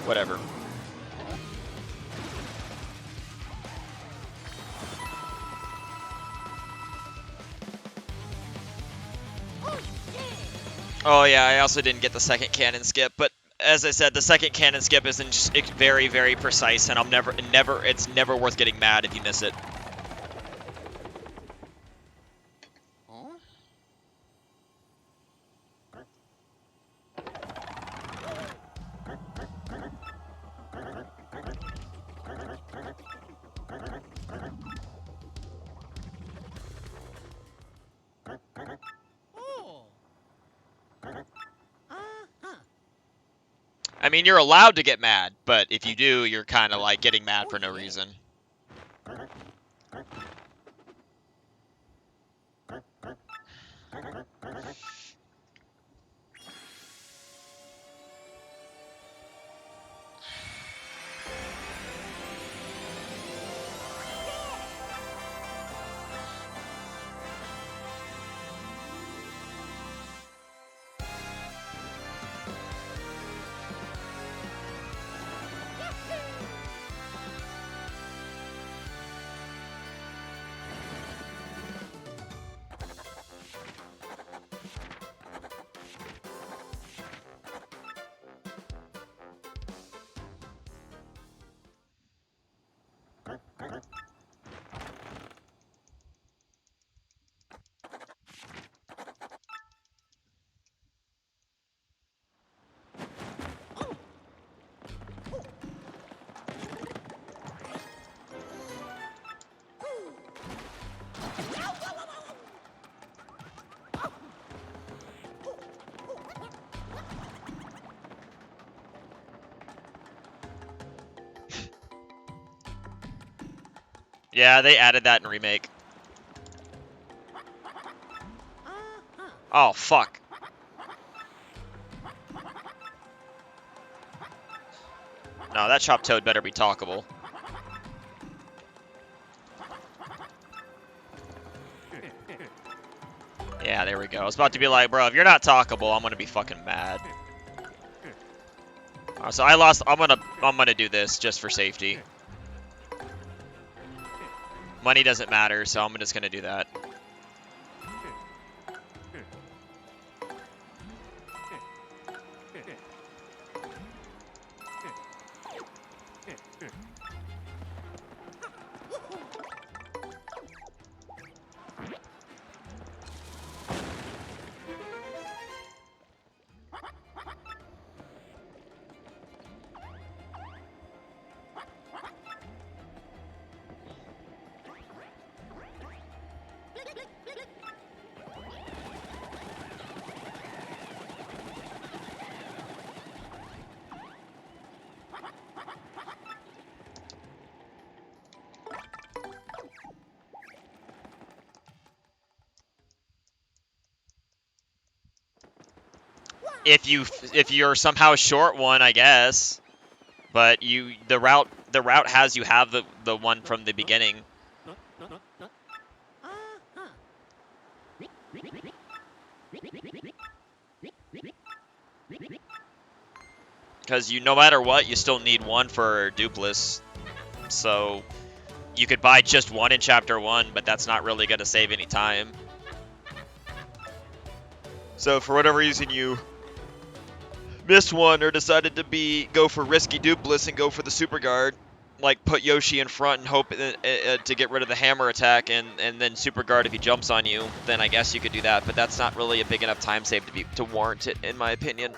Whatever. Oh yeah, I also didn't get the second cannon skip, but as I said, the second cannon skip isn't just very, very precise, and it's never worth getting mad if you miss it. I mean, you're allowed to get mad, but if you do, you're kind of like getting mad for no reason. Yeah, they added that in Remake. Oh, fuck. No, that chopped toad better be talkable. Yeah, there we go. I was about to be like, bro, if you're not talkable, I'm gonna be fucking mad. So I lost. I'm gonna do this just for safety. Money doesn't matter, so I'm just gonna do that. If you're somehow short one, I guess. But the route has you have the one from the beginning. Because no matter what, you still need one for Dupless. So you could buy just one in Chapter 1, but that's not really going to save any time. So for whatever reason you missed one or decided to go for risky Dupless and go for the Super Guard, like put Yoshi in front and hope to get rid of the hammer attack and then Super Guard if he jumps on you, then I guess you could do that, but that's not really a big enough time save to warrant it, in my opinion.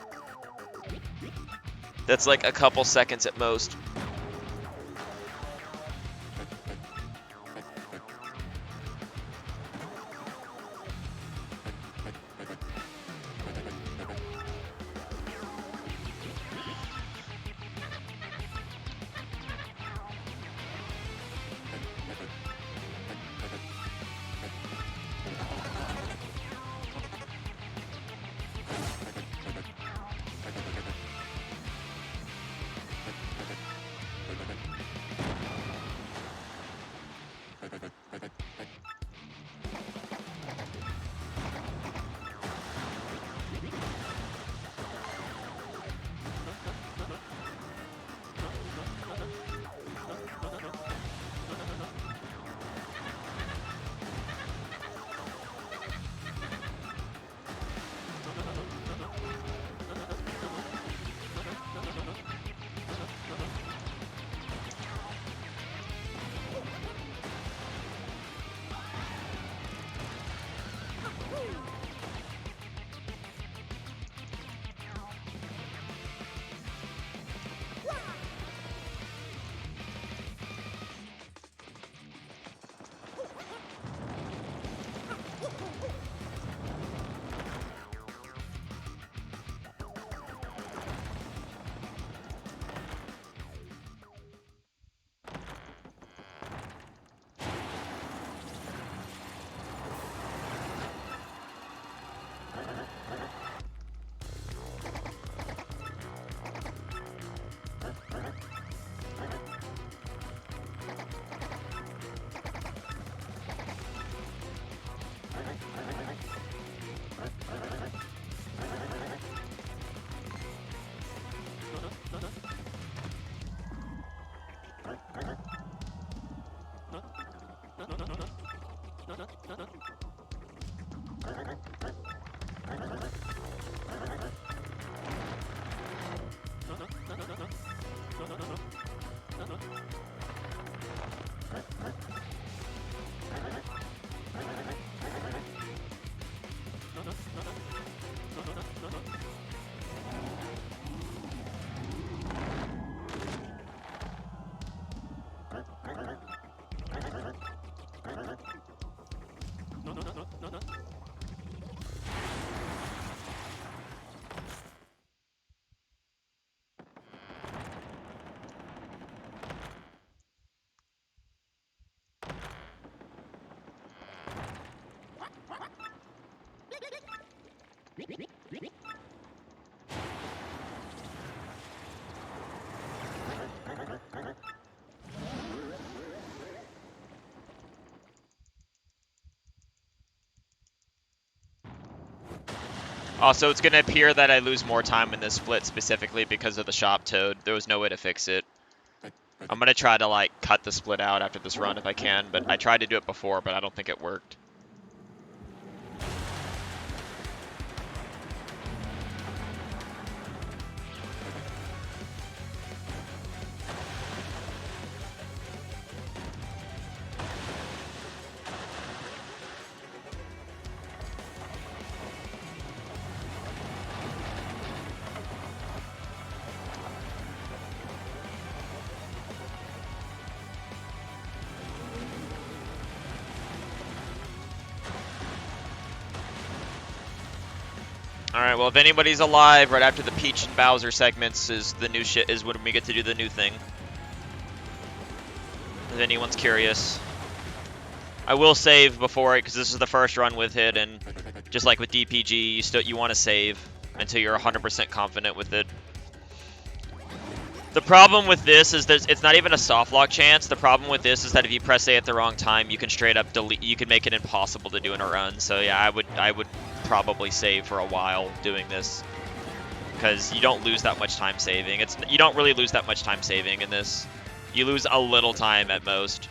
That's like a couple seconds at most. Also, it's going to appear that I lose more time in this split specifically because of the shop toad. There was no way to fix it. I'm going to try to, like, cut the split out after this run if I can, but I tried to do it before, but I don't think it worked. Alright, well, if anybody's alive, right after the Peach and Bowser segments is the new shit, is when we get to do the new thing. If anyone's curious. I will save before it, because this is the first run with it, and just like with DPG, you want to save until you're 100% confident with it. The problem with this is it's not even a soft lock chance. The problem with this is that if you press A at the wrong time, you can straight up delete. You can make it impossible to do in a run. So yeah, I would probably save for a while doing this, because you don't lose that much time saving. You don't really lose that much time saving in this. You lose a little time at most.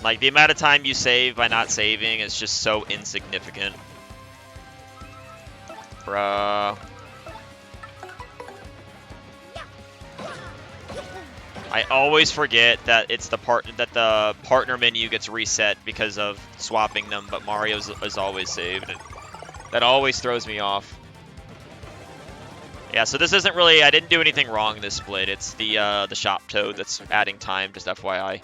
Like, the amount of time you save by not saving is just so insignificant. Bruh. I always forget that it's the partner menu gets reset because of swapping them, but Mario's is always saved. That always throws me off. Yeah, so this isn't really, I didn't do anything wrong in this split. It's the shop toad that's adding time, just FYI.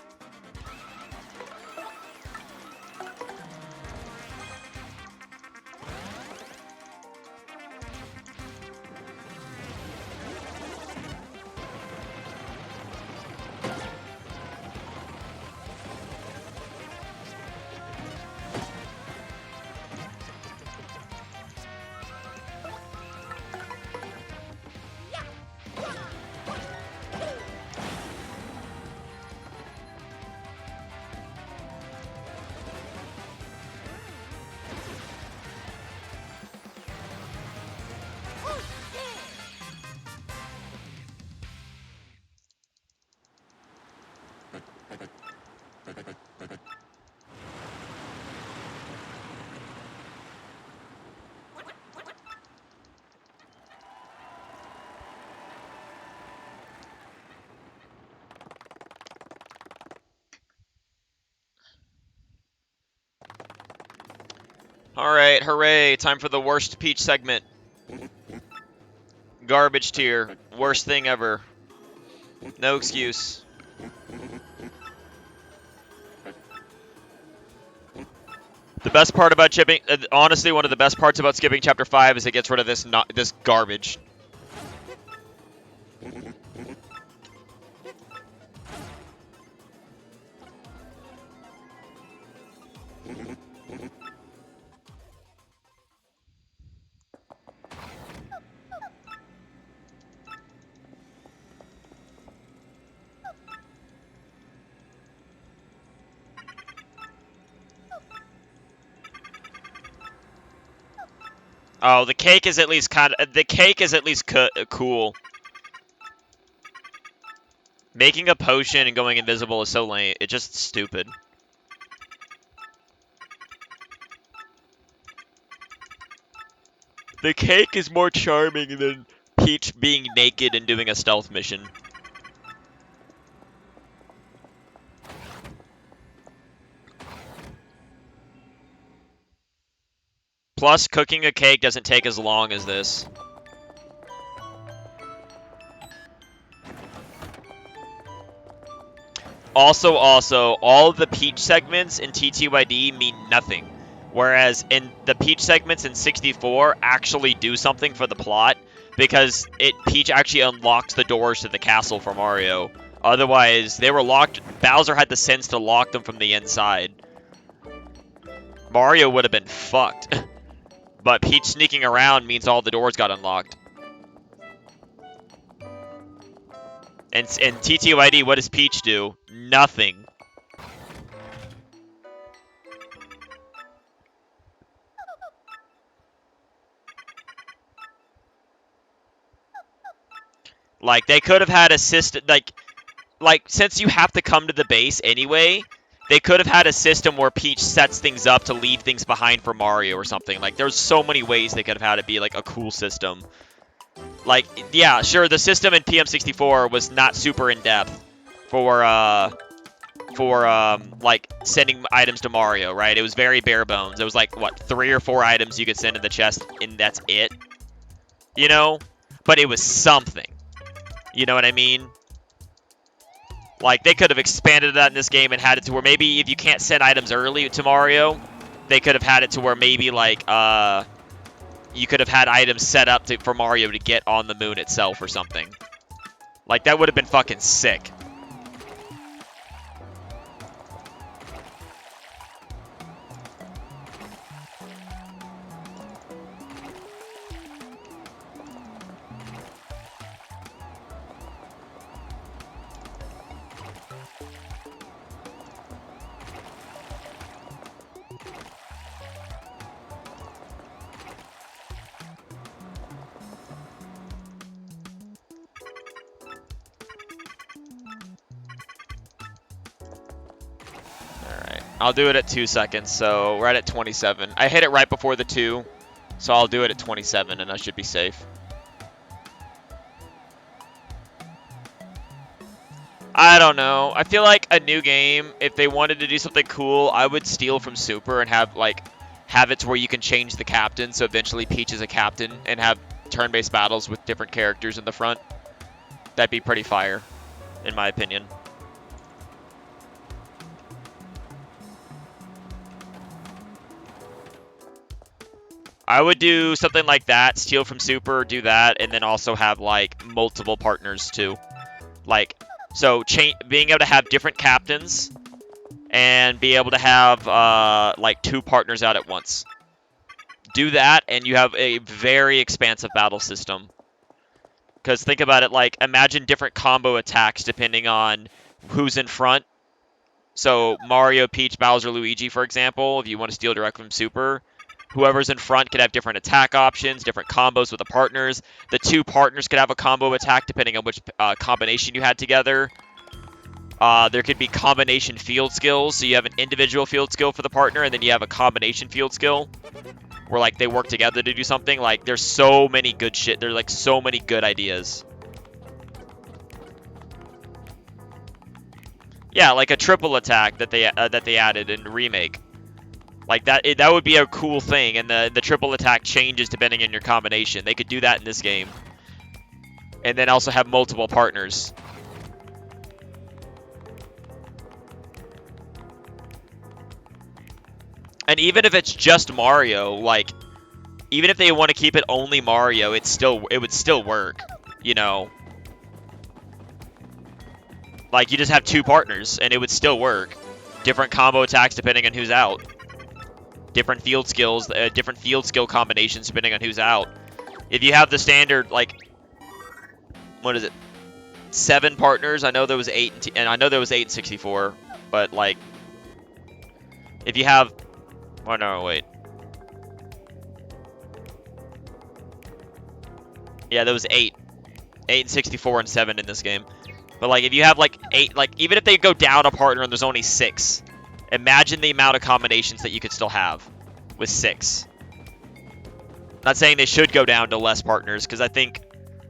Alright, hooray, time for the worst Peach segment. Garbage tier, worst thing ever. No excuse. The best part about chipping, honestly, one of the best parts about skipping Chapter 5 is it gets rid of this garbage. Oh, the cake is at least cool. Making a potion and going invisible is so lame. It's just stupid. The cake is more charming than Peach being naked and doing a stealth mission. Plus, cooking a cake doesn't take as long as this. Also, all of the Peach segments in TTYD mean nothing. Whereas in the Peach segments in 64 actually do something for the plot, because Peach actually unlocks the doors to the castle for Mario. Otherwise, they were locked. Bowser had the sense to lock them from the inside. Mario would have been fucked. But Peach sneaking around means all the doors got unlocked. And in TTYD, what does Peach do? Nothing. Like, they could have had a system, like, since you have to come to the base anyway, they could have had a system where Peach sets things up to leave things behind for Mario or something. Like, there's so many ways they could have had it be, like, a cool system. Like, yeah, sure, the system in PM64 was not super in-depth for like, sending items to Mario, right? It was very bare bones. It was, like, what, 3 or 4 items you could send in the chest, and that's it? You know? But it was something. You know what I mean? Like, they could have expanded that in this game and had it to where maybe if you can't send items early to Mario, they could have had it to where maybe, like, you could have had items set up for Mario to get on the moon itself or something. Like, that would have been fucking sick. I'll do it at 2 seconds, so we're at 27. I hit it right before the 2, so I'll do it at 27, and I should be safe. I don't know. I feel like a new game, if they wanted to do something cool, I would steal from Super and have it to where you can change the captain, so eventually Peach is a captain, and have turn-based battles with different characters in the front. That'd be pretty fire, in my opinion. I would do something like that, steal from Super, do that, and then also have, like, multiple partners, too. Like, so, being able to have different captains, and be able to have, like, 2 partners out at once. Do that, and you have a very expansive battle system. Because think about it, like, imagine different combo attacks depending on who's in front. So, Mario, Peach, Bowser, Luigi, for example, if you want to steal directly from Super. Whoever's in front could have different attack options, different combos with the partners. The 2 partners could have a combo attack depending on which combination you had together. There could be combination field skills, so you have an individual field skill for the partner, and then you have a combination field skill where, like, they work together to do something. Like, there's so many good shit. There's, like, so many good ideas. Yeah, like a triple attack that they added in Remake. Like, that would be a cool thing, and the triple attack changes depending on your combination. They could do that in this game. And then also have multiple partners. And even if it's just Mario, like, even if they want to keep it only Mario, it would still work, you know? Like, you just have 2 partners, and it would still work. Different combo attacks depending on who's out. Different field skills, different field skill combinations depending on who's out. If you have the standard, like, what is it? 7 partners. I know there was 8, and I know there was 8 in 64. But, like, if you have, oh no, wait. Yeah, there was 8. 8 and 64 and 7 in this game. But like, if you have like 8, like even if they go down a partner and there's only 6, imagine the amount of combinations that you could still have with 6. Not saying they should go down to less partners, because I think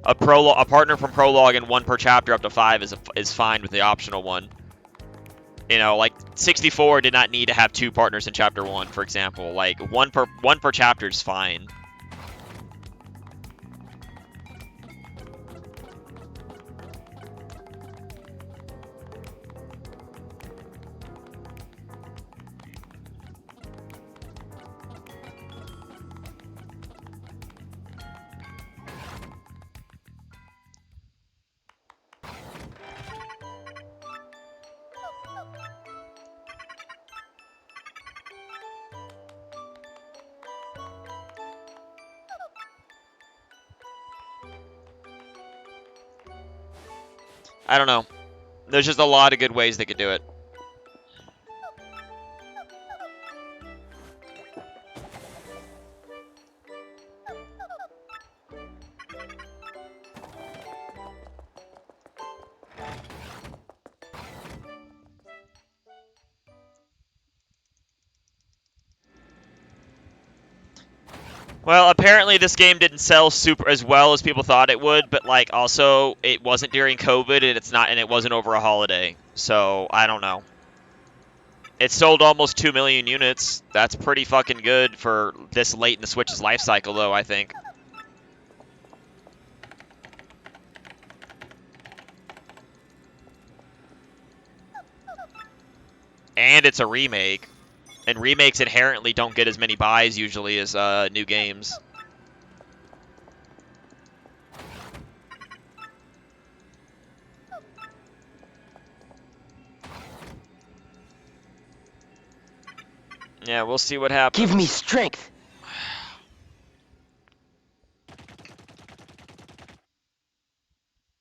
a partner from prologue and 1 per chapter up to 5 is fine with the optional one. You know, like 64 did not need to have 2 partners in chapter 1, for example. Like one per chapter is fine. I don't know. There's just a lot of good ways they could do it. Well, apparently this game didn't sell super as well as people thought it would, but like also it wasn't during COVID and it wasn't over a holiday. So, I don't know. It sold almost 2 million units. That's pretty fucking good for this late in the Switch's life cycle though, I think. And it's a remake. And remakes inherently don't get as many buys usually as new games. Yeah, we'll see what happens. Give me strength.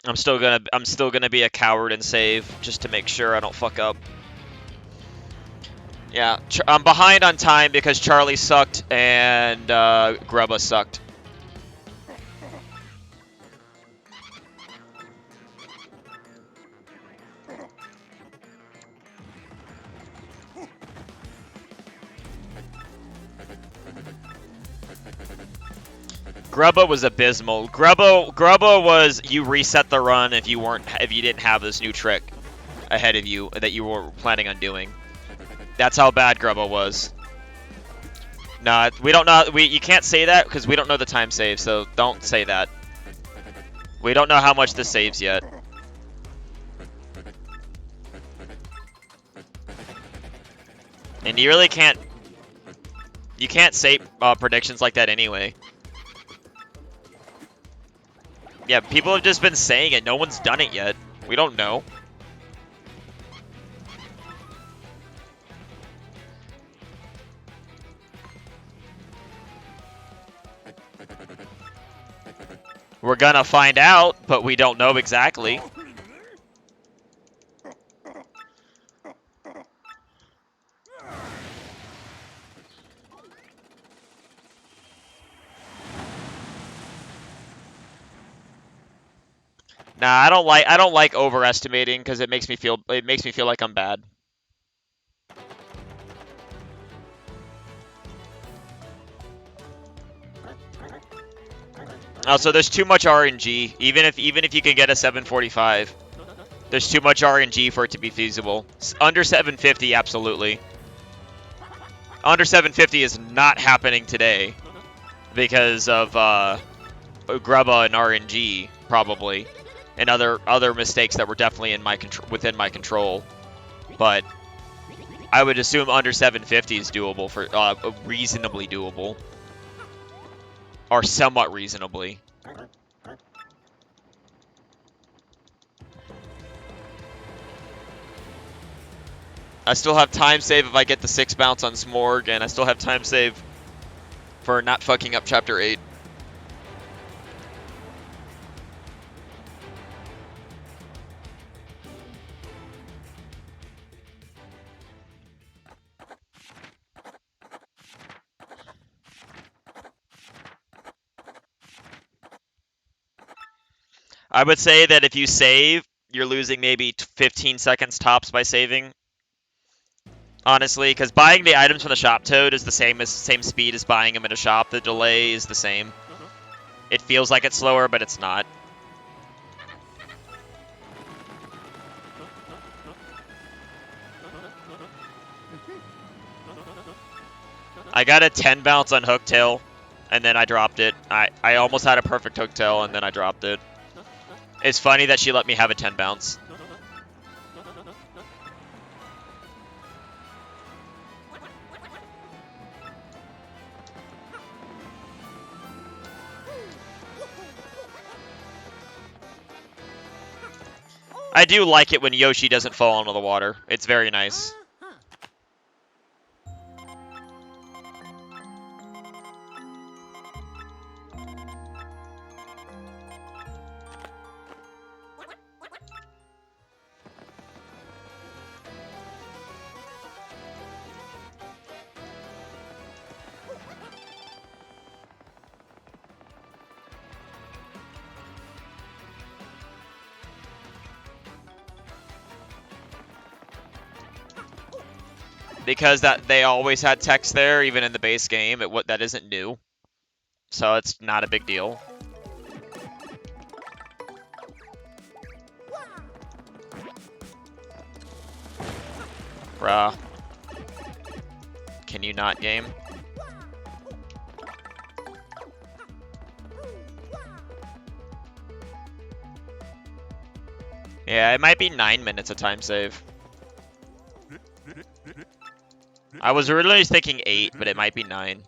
I'm still gonna be a coward and save just to make sure I don't fuck up. Yeah, I'm behind on time because Charlie sucked and Grubba sucked. Grubba was abysmal. Grubba was you reset the run if you didn't have this new trick ahead of you that you were planning on doing. That's how bad Grubba was. Nah, we don't know. You can't say that because we don't know the time save, so don't say that. We don't know how much this saves yet. And you really can't. You can't say predictions like that anyway. Yeah, people have just been saying it. No one's done it yet. We don't know. We're gonna find out, but we don't know exactly. Nah, I don't like overestimating because it makes me feel like I'm bad. Also, there's too much RNG. Even if you can get a 745, there's too much RNG for it to be feasible. Under 750, absolutely. Under 750 is not happening today because of Grubba and RNG probably, and other mistakes that were definitely within my control. But I would assume under 750 is doable for reasonably doable. Or somewhat reasonably. I still have time save if I get the 6 bounce on Smorg, and I still have time save for not fucking up Chapter 8. I would say that if you save, you're losing maybe 15 seconds tops by saving. Honestly, because buying the items from the shop toad is the same speed as buying them in a shop. The delay is the same. It feels like it's slower, but it's not. I got a 10 bounce on Hooktail, and then I dropped it. I almost had a perfect Hooktail, and then I dropped it. It's funny that she let me have a 10 bounce. I do like it when Yoshi doesn't fall into the water. It's very nice. Because they always had text there, even in the base game. That isn't new, so it's not a big deal. Bruh. Can you not, game? Yeah, it might be 9 minutes of time save. I was originally thinking 8, but it might be 9.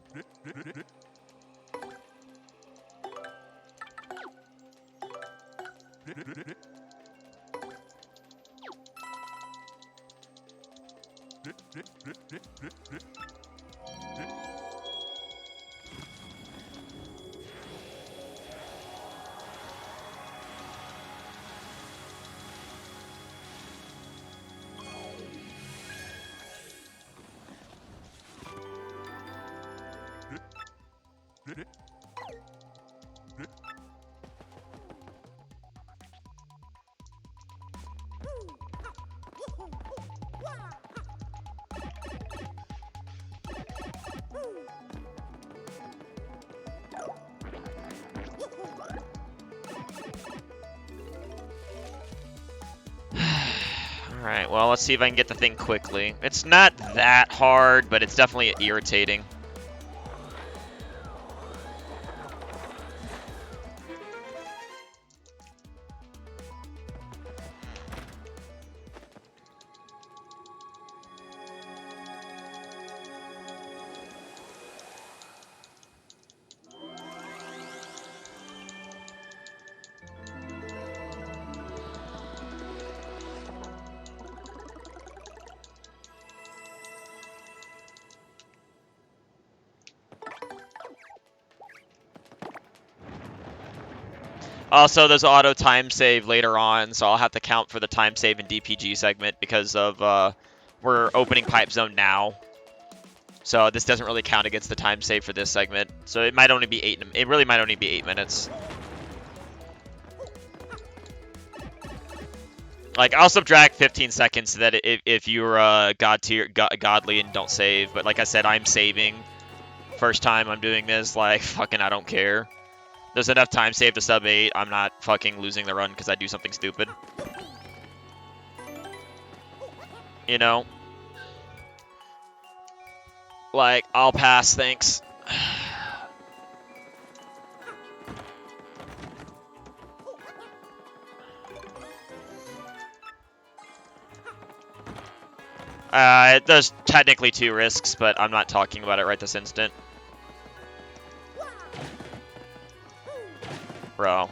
Alright, well, let's see if I can get the thing quickly. It's not that hard, but it's definitely irritating. Also, there's auto time save later on, so I'll have to count for the time save in DPG segment because of we're opening pipe zone now. So this doesn't really count against the time save for this segment. So it might only be 8. It really might only be 8 minutes. Like, I'll subtract 15 seconds so that if you're godly and don't save. But like I said, I'm saving. First time I'm doing this, like, fucking I don't care. There's enough time saved to sub 8. I'm not fucking losing the run because I do something stupid. You know? Like, I'll pass, thanks. There's technically 2 risks, but I'm not talking about it right this instant. Bro.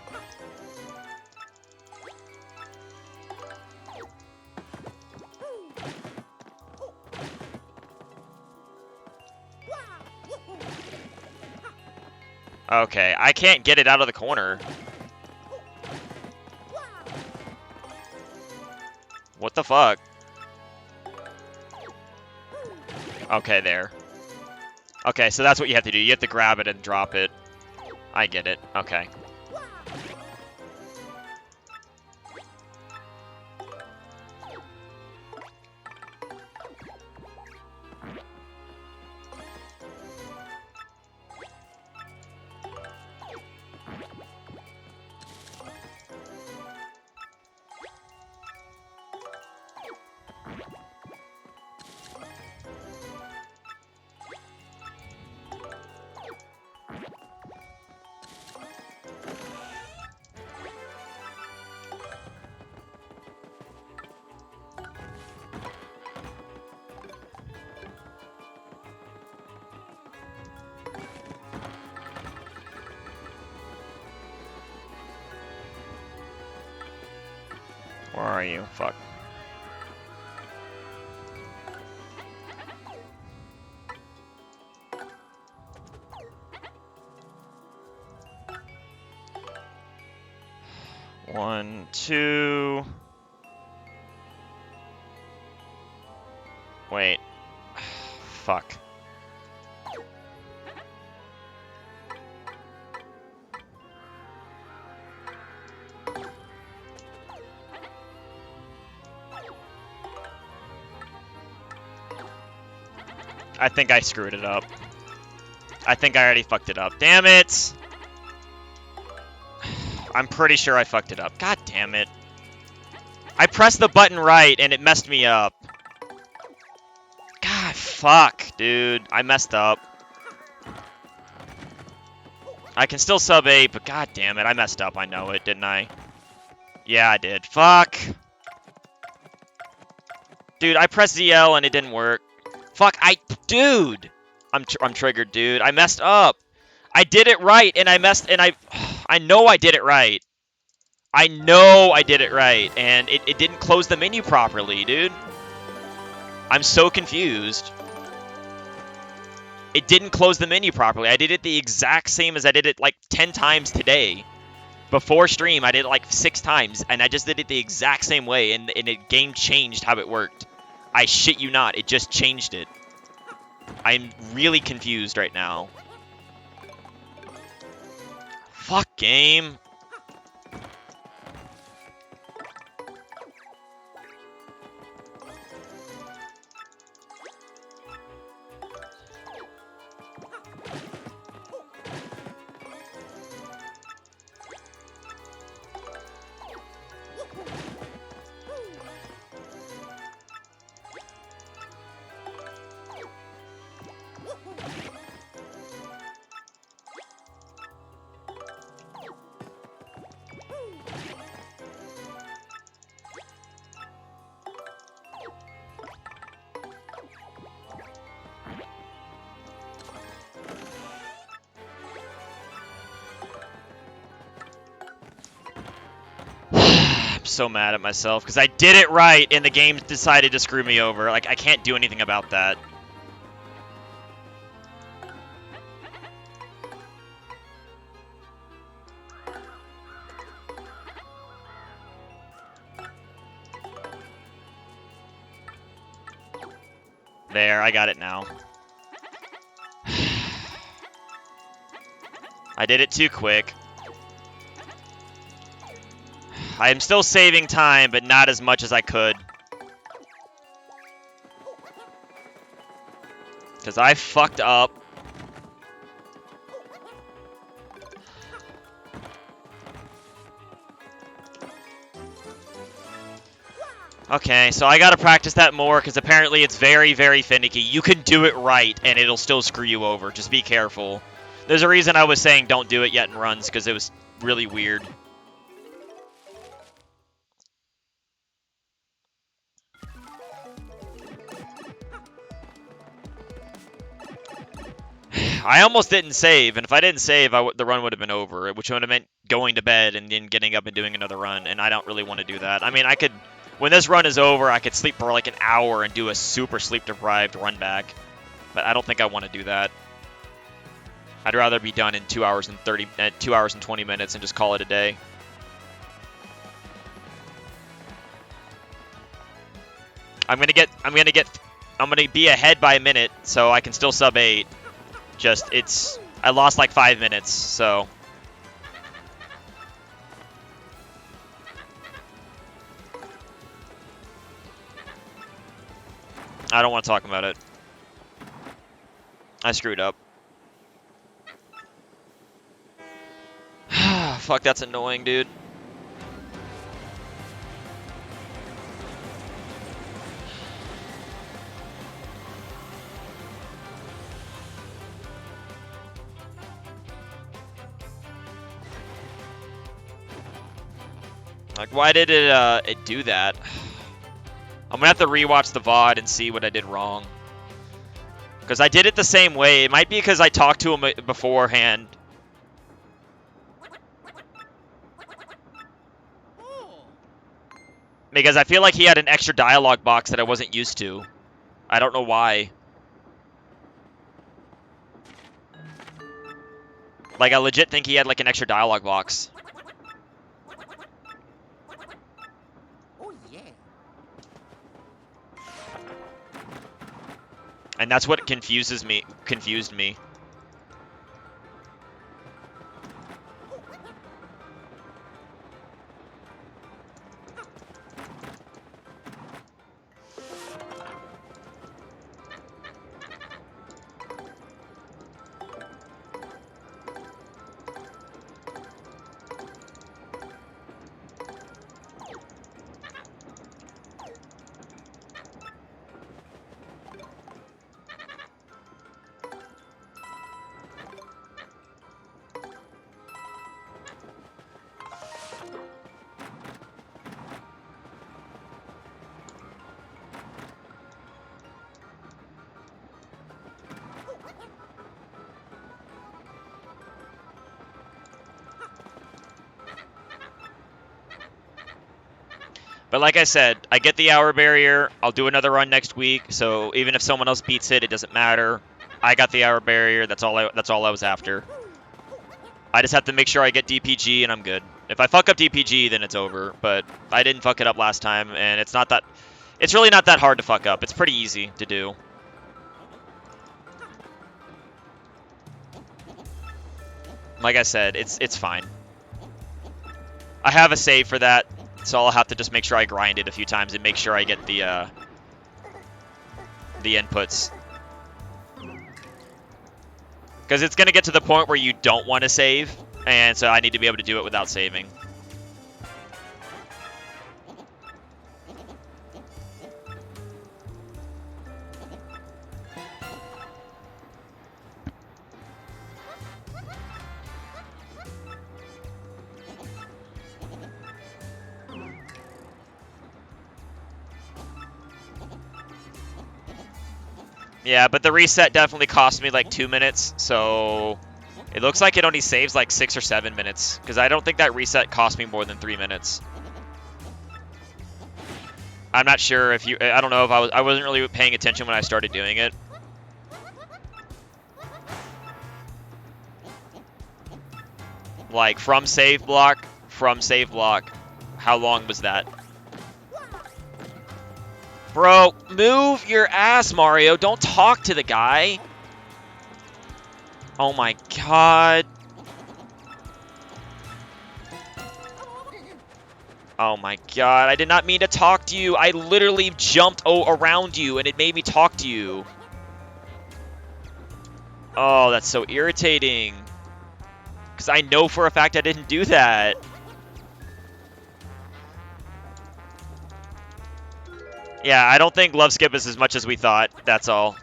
Okay, I can't get it out of the corner. What the fuck? Okay, there. Okay, so that's what you have to do. You have to grab it and drop it. I get it. Okay. are you? Fuck. One, two. Wait. Fuck. I think I screwed it up. I think I already fucked it up. Damn it! I'm pretty sure I fucked it up. God damn it. I pressed the button right and it messed me up. God, fuck, dude. I messed up. I can still sub 8, but god damn it, I messed up. I know it, didn't I? Yeah, I did. Fuck. Dude, I pressed ZL and it didn't work. Fuck, dude! I'm triggered, dude. I messed up. I did it right, and I know I did it right. I know I did it right, and it didn't close the menu properly, dude. I'm so confused. It didn't close the menu properly. I did it the exact same as I did it like 10 times today. Before stream, I did it like 6 times, and I just did it the exact same way, and the game changed how it worked. I shit you not, it just changed it. I'm really confused right now. Fuck, game. I'm so mad at myself because I did it right and the game decided to screw me over. Like, I can't do anything about that. There, I got it now. I did it too quick. I am still saving time, but not as much as I could. Because I fucked up. Okay, so I gotta practice that more, because apparently it's very, very finicky. You can do it right, and it'll still screw you over. Just be careful. There's a reason I was saying don't do it yet in runs, because it was really weird. I almost didn't save, and if I didn't save, the run would have been over, which would have meant going to bed and then getting up and doing another run, and I don't really want to do that. I mean, I could, when this run is over, I could sleep for like an hour and do a super sleep-deprived run back, but I don't think I want to do that. I'd rather be done in 2 hours and 20 minutes and just call it a day. I'm gonna be ahead by a minute, so I can still sub 8. Just, I lost like 5 minutes, so. I don't want to talk about it. I screwed up. Fuck, that's annoying, dude. Like, why did it do that? I'm gonna have to rewatch the VOD and see what I did wrong. Because I did it the same way. It might be because I talked to him beforehand. Because I feel like he had an extra dialogue box that I wasn't used to. I don't know why. Like, I legit think he had, like, an extra dialogue box. Oh yeah. And that's what confused me. But like I said, I get the hour barrier. I'll do another run next week. So even if someone else beats it, it doesn't matter. I got the hour barrier. That's all I was after. I just have to make sure I get DPG and I'm good. If I fuck up DPG, then it's over. But I didn't fuck it up last time, and it's really not that hard to fuck up. It's pretty easy to do. Like I said, it's fine. I have a save for that. So I'll have to just make sure I grind it a few times and make sure I get the inputs. Because it's going to get to the point where you don't want to save, and so I need to be able to do it without saving. Yeah, but the reset definitely cost me like 2 minutes, so it looks like it only saves like 6 or 7 minutes, because I don't think that reset cost me more than 3 minutes. I'm not sure if I don't know if I wasn't really paying attention when I started doing it. Like from save block, how long was that? Bro, move your ass, Mario. Don't talk to the guy. Oh my god. Oh my god. I did not mean to talk to you. I literally jumped around you and it made me talk to you. Oh, that's so irritating. Because I know for a fact I didn't do that. Yeah, I don't think Love Skip is as much as we thought. That's all.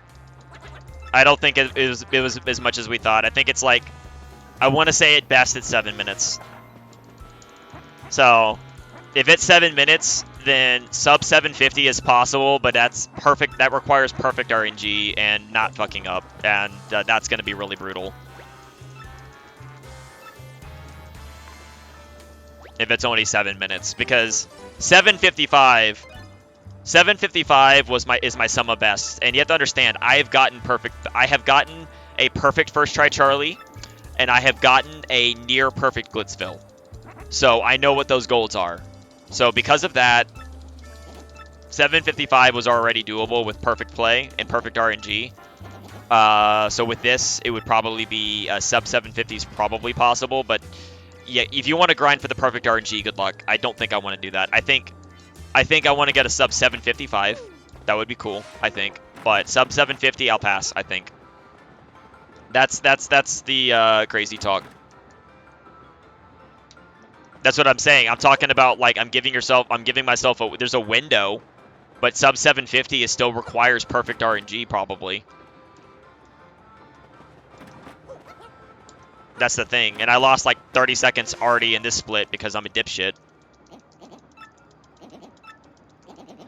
I don't think it was as much as we thought. I think it's like, I want to say at best it's 7 minutes. So, if it's 7 minutes, then sub 750 is possible, but that's perfect. That requires perfect RNG and not fucking up, and that's going to be really brutal. If it's only 7 minutes, because 755 is my sum of best, and you have to understand I have gotten a perfect first try Charlie, and I have gotten a near perfect Glitzville, so I know what those goals are. So because of that, 755 was already doable with perfect play and perfect RNG. So with this, it would probably be sub 750 is probably possible, but yeah, if you want to grind for the perfect RNG, good luck. I don't think I want to do that. I think I want to get a sub 755. That would be cool, I think. But sub 750, I'll pass, I think. That's the crazy talk. That's what I'm saying. I'm talking about, like, I'm giving myself there's a window, but sub 750 still requires perfect RNG, probably. That's the thing. And I lost like 30 seconds already in this split because I'm a dipshit.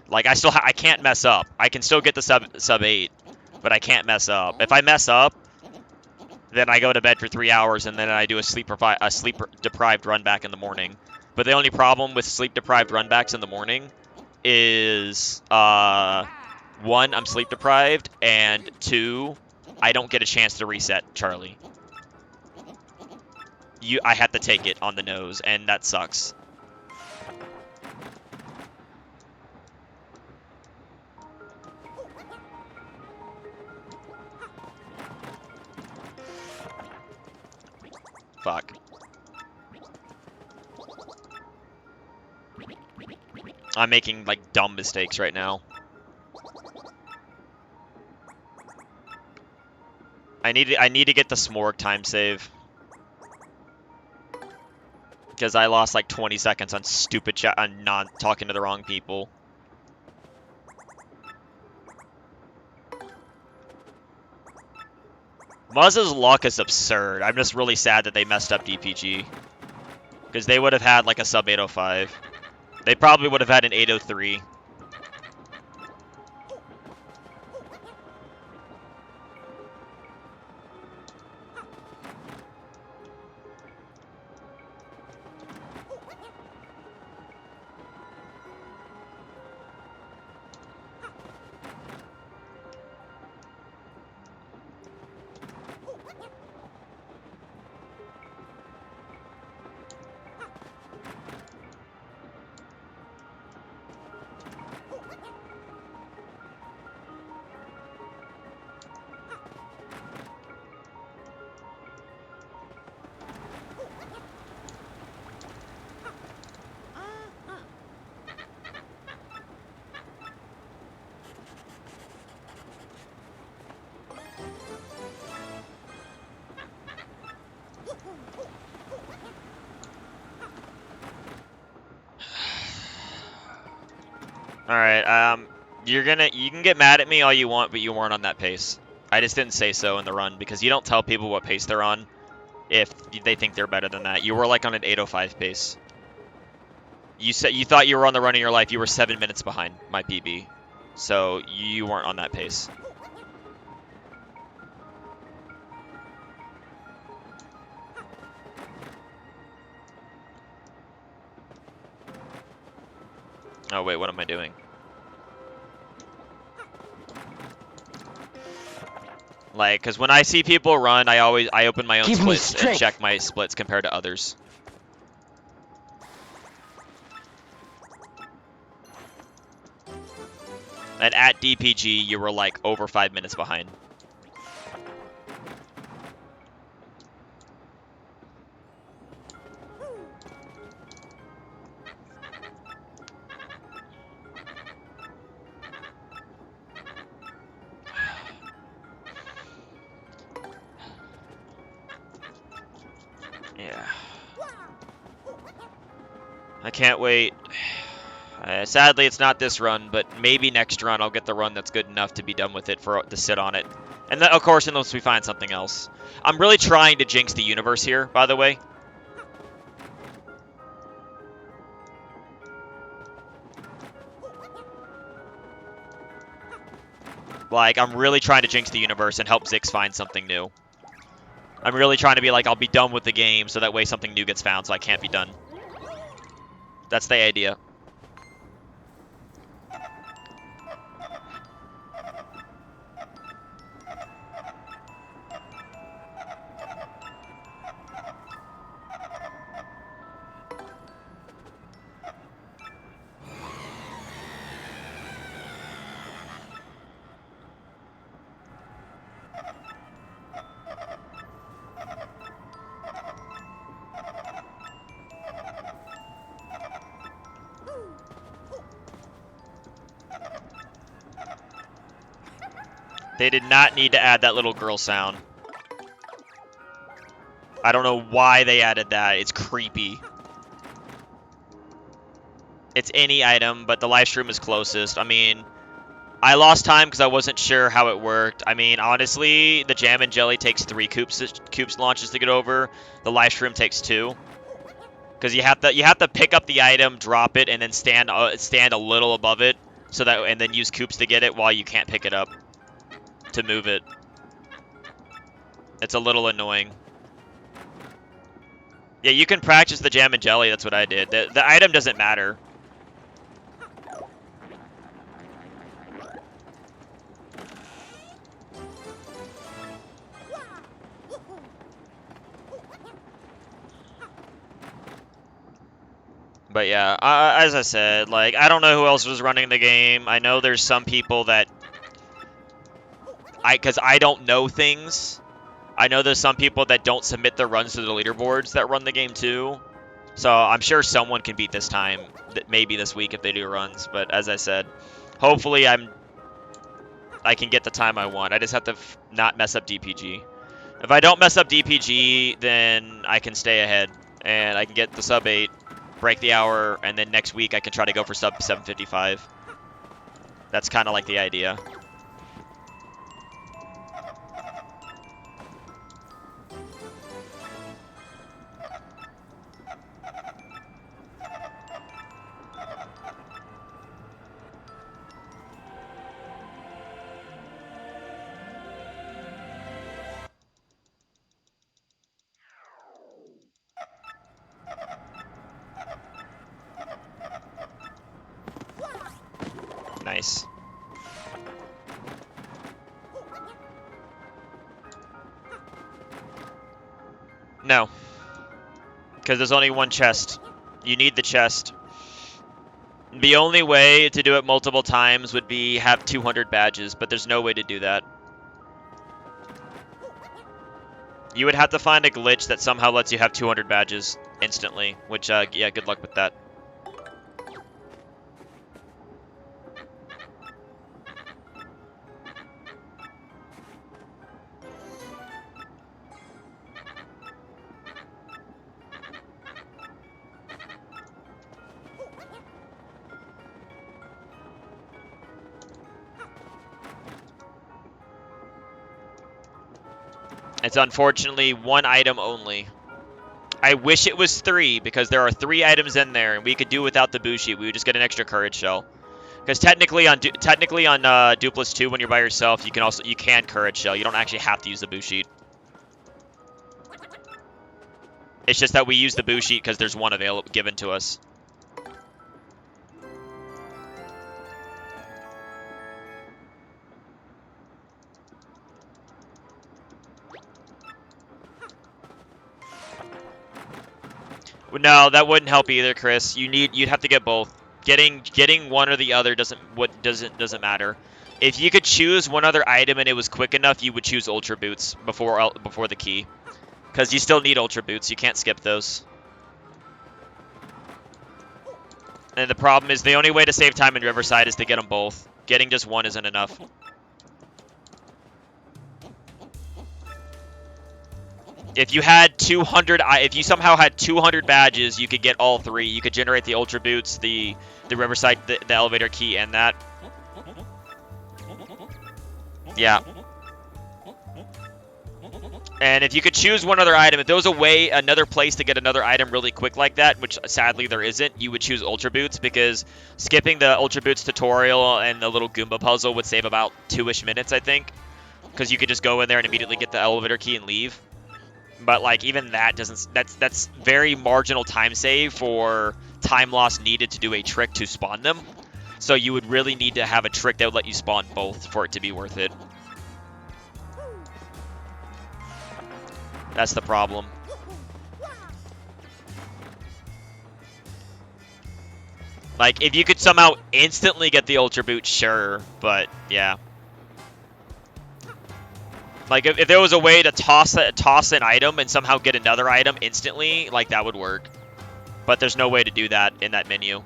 Like, I can't mess up. I can still get the sub 8, but I can't mess up. If I mess up, then I go to bed for 3 hours and then I do a sleep deprived run back in the morning. But the only problem with sleep deprived run backs in the morning is, 1, I'm sleep deprived, and 2, I don't get a chance to reset Charlie. I have to take it on the nose, and that sucks. Fuck. I'm making, like, dumb mistakes right now. I need to get the Smorg time save. Because I lost like 20 seconds on stupid chat on not talking to the wrong people. Muzz's luck is absurd. I'm just really sad that they messed up DPG. Because they would have had like a sub 805. They probably would have had an 803. Alright, you can get mad at me all you want, but you weren't on that pace. I just didn't say so in the run, because you don't tell people what pace they're on if they think they're better than that. You were like on an 805 pace. You thought you were on the run of your life, you were 7 minutes behind my PB. So, you weren't on that pace. Oh wait, what am I doing? Like, because when I see people run, I open my own splits and check my splits compared to others. And at DPG, you were like over 5 minutes behind. Yeah. I can't wait. Sadly, it's not this run, but maybe next run I'll get the run that's good enough to be done with it to sit on it. And then, of course, unless we find something else. I'm really trying to jinx the universe here, by the way. Like, I'm really trying to jinx the universe and help Zix find something new. I'm really trying to be like, I'll be done with the game, so that way something new gets found, so I can't be done. That's the idea. They did not need to add that little girl sound. I don't know why they added that. It's creepy. It's any item, but the live stream is closest. I mean, I lost time because I wasn't sure how it worked. I mean, honestly, the Jam and Jelly takes 3 coops launches to get over. The live stream takes 2. Because you have to pick up the item, drop it, and then stand a little above it, so that and then use coops to get it while you can't pick it up to move it. It's a little annoying. Yeah, you can practice the Jam and Jelly. That's what I did. The item doesn't matter. But yeah, as I said, like, I don't know who else was running the game. I know there's some people that... Because I don't know things. I know there's some people that don't submit their runs to the leaderboards that run the game too. So I'm sure someone can beat this time, maybe this week if they do runs. But as I said, hopefully I can get the time I want. I just have to not mess up DPG. If I don't mess up DPG, then I can stay ahead and I can get the sub 8, break the hour, and then next week I can try to go for sub 755. That's kind of like the idea. Nice. No. Because there's only one chest. You need the chest. The only way to do it multiple times would be have 200 badges, but there's no way to do that. You would have to find a glitch that somehow lets you have 200 badges instantly, which, yeah, good luck with that. It's unfortunately one item only. I wish it was 3, because there are 3 items in there, and we could do without the boo sheet. We would just get an extra courage shell. Because technically on Dupless 2, when you're by yourself, you can courage shell. You don't actually have to use the boo sheet. It's just that we use the boo sheet because there's one available given to us. No, that wouldn't help either, Chris. You'd have to get both. Getting one or the other doesn't matter. If you could choose one other item and it was quick enough, you would choose Ultra Boots before the key, because you still need Ultra Boots. You can't skip those. And the problem is the only way to save time in Riverside is to get them both. Getting just one isn't enough. If you had 200, if you somehow had 200 badges, you could get all 3. You could generate the Ultra Boots, the Riverside, the elevator key, and that. Yeah. And if you could choose one other item, if there was another place to get another item really quick like that, which sadly there isn't, you would choose Ultra Boots, because skipping the Ultra Boots tutorial and the little Goomba puzzle would save about 2-ish minutes, I think. Because you could just go in there and immediately get the elevator key and leave. But, like, even that doesn't... That's very marginal time save for time loss needed to do a trick to spawn them. So you would really need to have a trick that would let you spawn both for it to be worth it. That's the problem. Like, if you could somehow instantly get the Ultra Boot, sure. But, yeah. Like, if there was a way to toss an item and somehow get another item instantly, like, that would work. But there's no way to do that in that menu,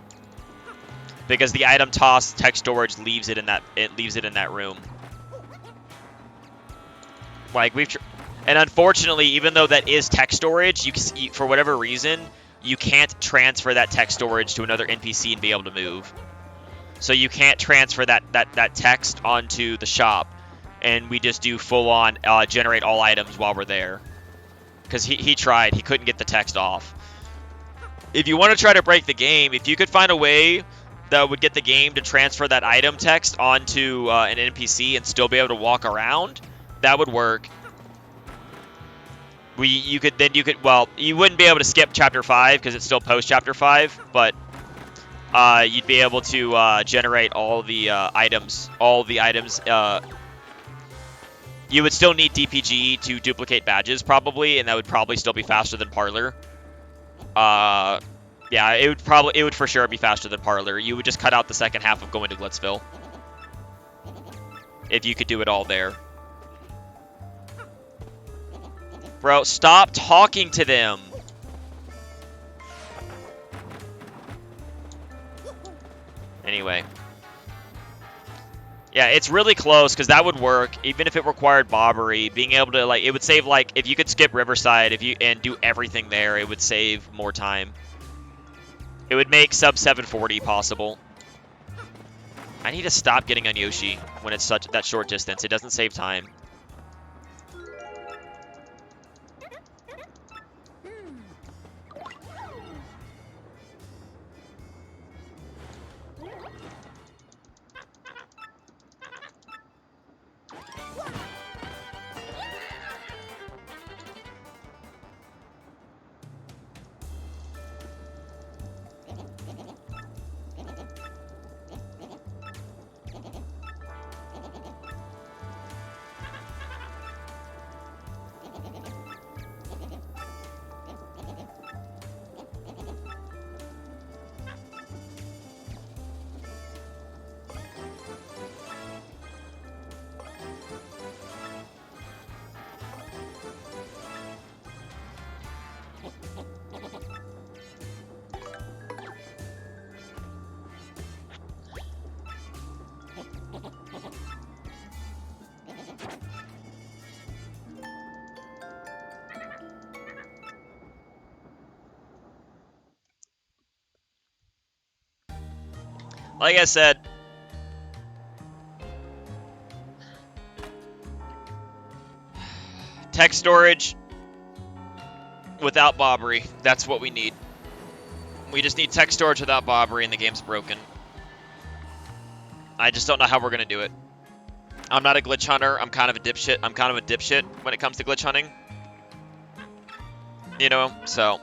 because the item toss tech storage leaves it in that room. Like, and unfortunately, even though that is tech storage, for whatever reason, you can't transfer that tech storage to another NPC and be able to move. So you can't transfer that text onto the shop. And we just do full-on generate all items while we're there. Because he tried. He couldn't get the text off. If you want to try to break the game, if you could find a way that would get the game to transfer that item text onto an NPC and still be able to walk around, that would work. You wouldn't be able to skip Chapter 5 because it's still post-Chapter 5, but you'd be able to generate all the items. You would still need DPG to duplicate badges, probably, and that would probably still be faster than Parlor. Yeah, it would for sure be faster than Parlor. You would just cut out the second half of going to Glitzville. If you could do it all there. Bro, stop talking to them. Anyway. Yeah, it's really close, because that would work, even if it required bobbery. Being able to, like, it would save, like, if you could skip Riverside and do everything there, it would save more time. It would make sub 740 possible. I need to stop getting on Yoshi when it's that short distance. It doesn't save time. Like I said, text storage without bobbery. That's what we need. We just need text storage without bobbery and the game's broken. I just don't know how we're going to do it. I'm not a glitch hunter. I'm kind of a dipshit. I'm kind of a dipshit when it comes to glitch hunting. You know, so...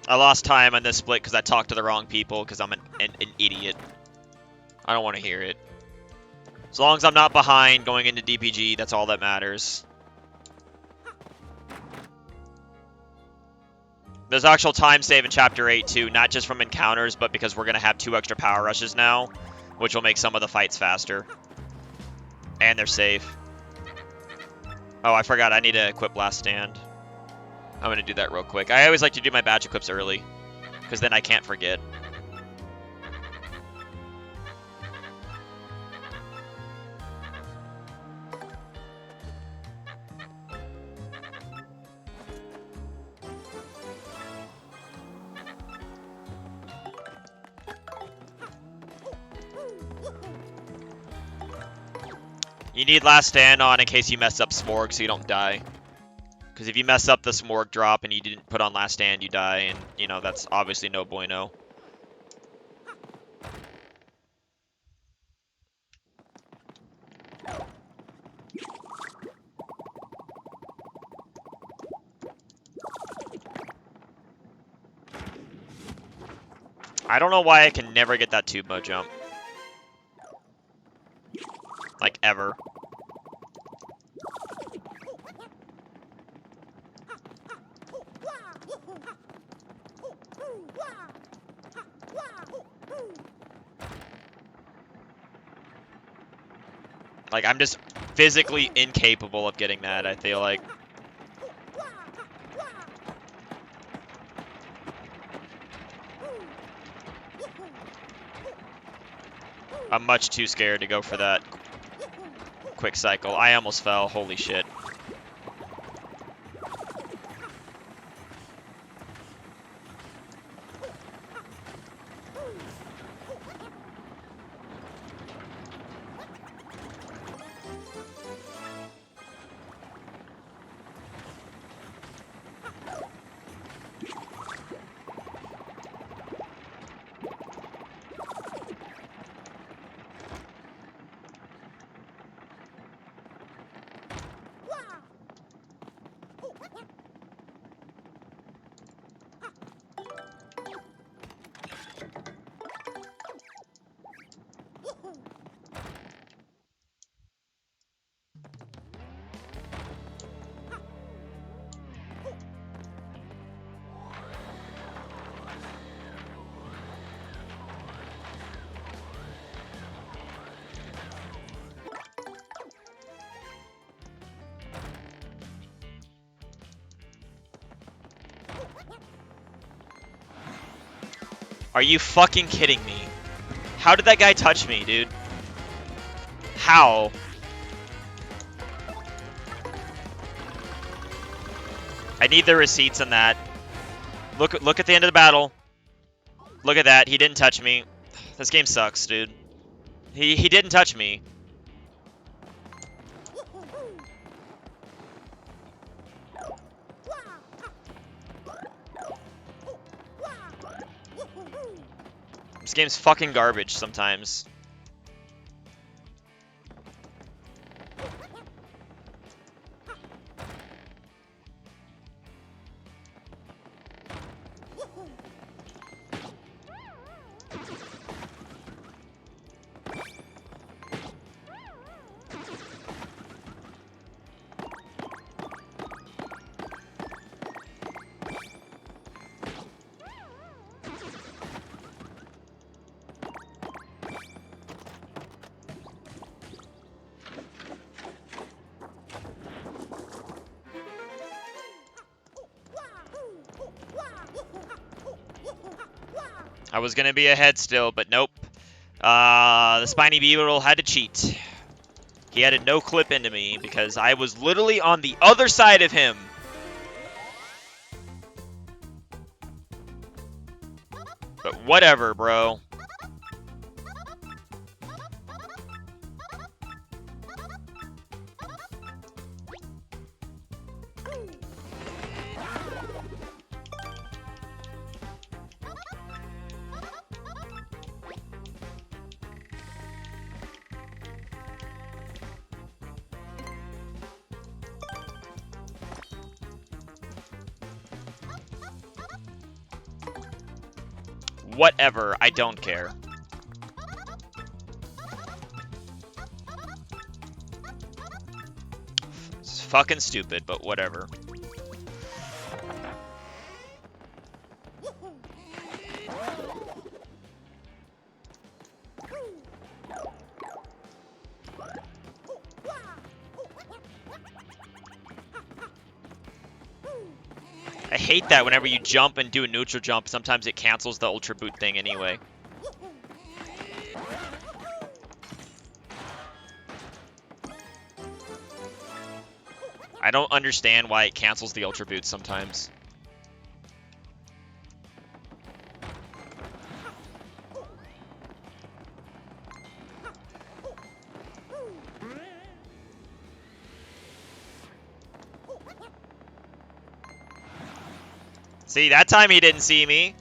I lost time on this split because I talked to the wrong people because I'm an idiot. I don't want to hear it. As long as I'm not behind going into DPG, that's all that matters. There's actual time save in Chapter 8 too, not just from encounters, but because we're going to have 2 extra power rushes now, which will make some of the fights faster. And they're safe. Oh, I forgot, I need to equip Last Stand. I'm going to do that real quick. I always like to do my badge equips early, because then I can't forget. You need Last Stand on in case you mess up Smorg so you don't die. Because if you mess up the Smorg drop and you didn't put on Last Stand, you die, and, you know, that's obviously no bueno. I don't know why I can never get that tube mode jump. Like, ever. Like, I'm just physically incapable of getting that, I feel like. I'm much too scared to go for that quick cycle. I almost fell, holy shit. Are you fucking kidding me? How did that guy touch me, dude? How? I need the receipts on that. Look at the end of the battle. Look at that. He didn't touch me. This game sucks, dude. He didn't touch me. This game's fucking garbage sometimes. I was gonna be ahead still, but nope. The Spiny Beetle had to cheat. He had a no-clip into me because I was literally on the other side of him. But whatever, bro. Whatever, I don't care. It's fucking stupid, but whatever. I hate that whenever you jump and do a neutral jump, sometimes it cancels the ultra boot thing anyway. I don't understand why it cancels the ultra boot sometimes. See, that time he didn't see me.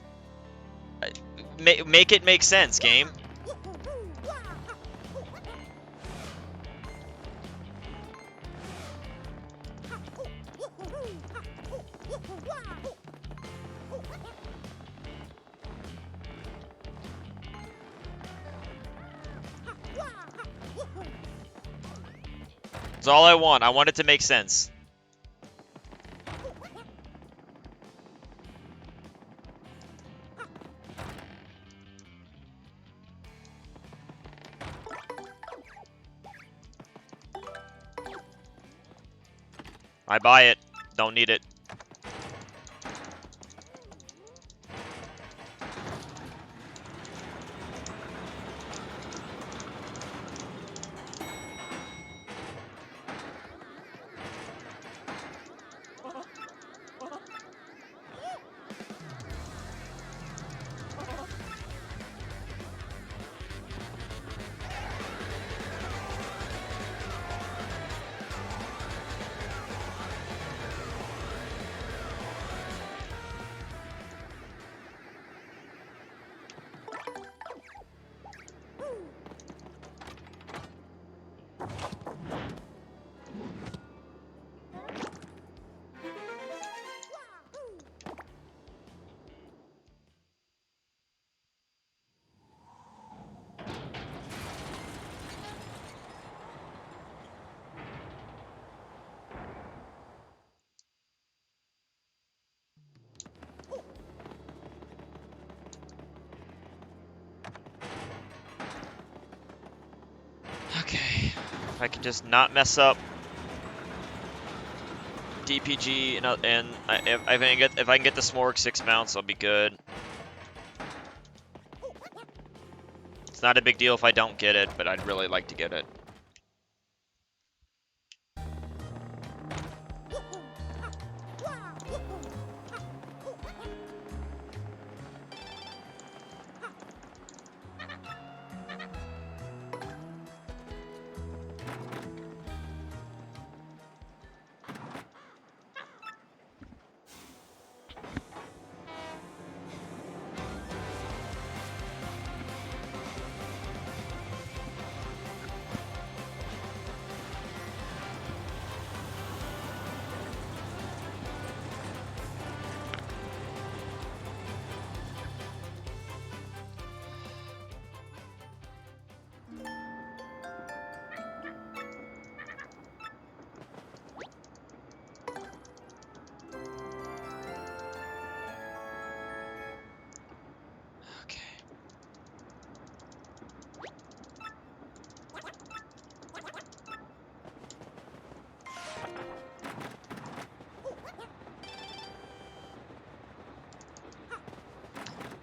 Make it make sense, game. That's all I want. I want it to make sense. I buy it. Don't need it. Okay, if I can just not mess up DPG and if I can get the Smorg 6 mounts, I'll be good. It's not a big deal if I don't get it, but I'd really like to get it.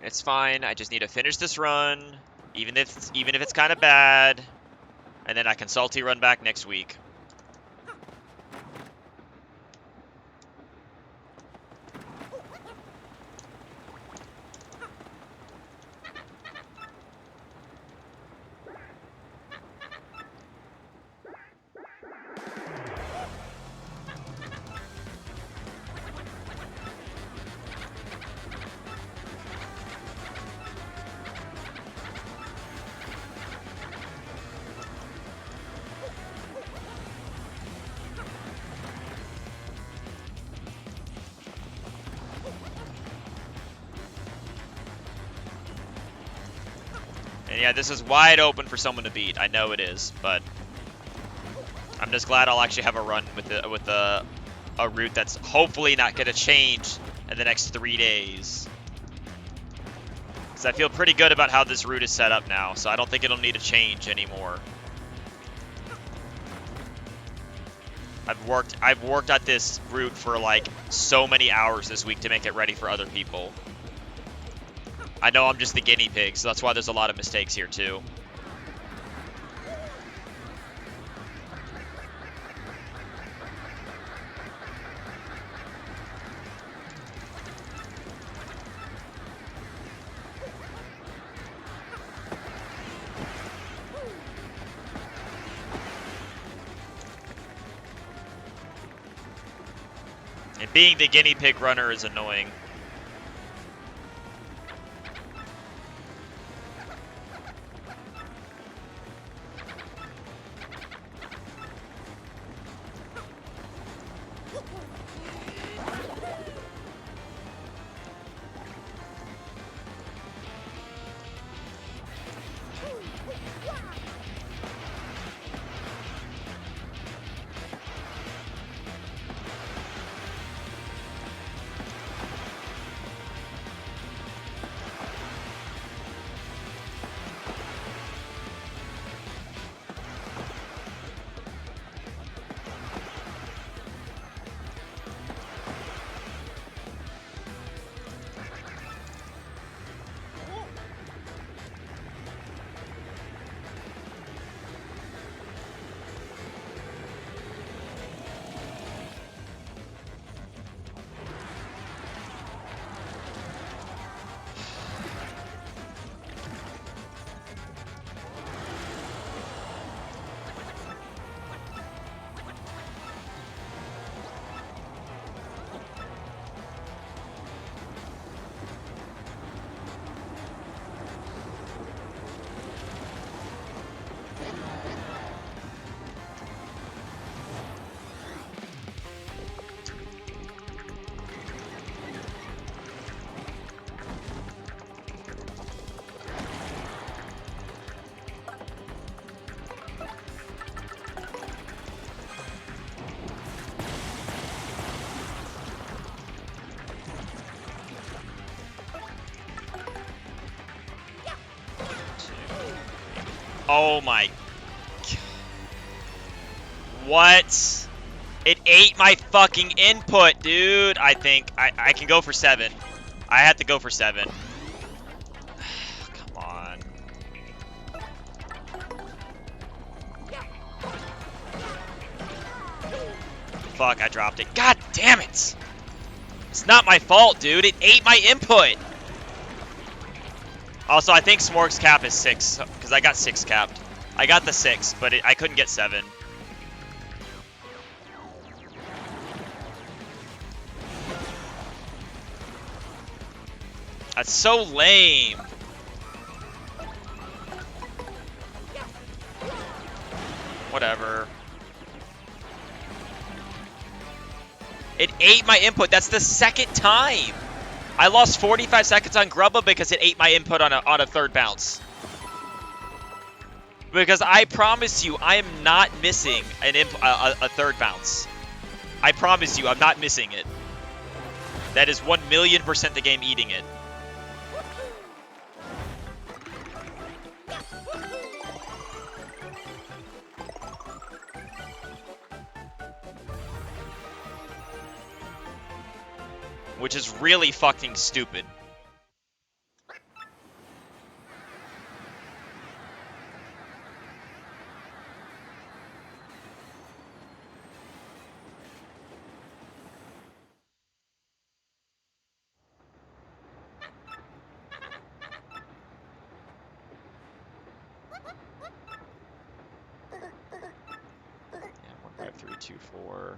It's fine. I just need to finish this run, even if it's kind of bad, and then I can salty run back next week. And yeah, this is wide open for someone to beat. I know it is, but I'm just glad I'll actually have a run with a route that's hopefully not going to change in the next 3 days. Because I feel pretty good about how this route is set up now, so I don't think it'll need to change anymore. I've worked at this route for like so many hours this week to make it ready for other people. I know I'm just the guinea pig, so that's why there's a lot of mistakes here too. And being the guinea pig runner is annoying. Oh my... What? It ate my fucking input, dude. I think I can go for 7. I have to go for 7. Come on. fuck, I dropped it. God damn it! It's not my fault, dude. It ate my input. Also, I think Smorg's cap is 6, because I got 6 capped. I got the 6, but I couldn't get 7. That's so lame. Whatever. It ate my input. That's the second time. I lost 45 seconds on Grubba because it ate my input on a third bounce. Because I promise you, I am not missing a third bounce. I promise you, I'm not missing it. That is 1,000,000% the game eating it. Which is really fucking stupid. Yeah, 1, 5, 3, 2, 4.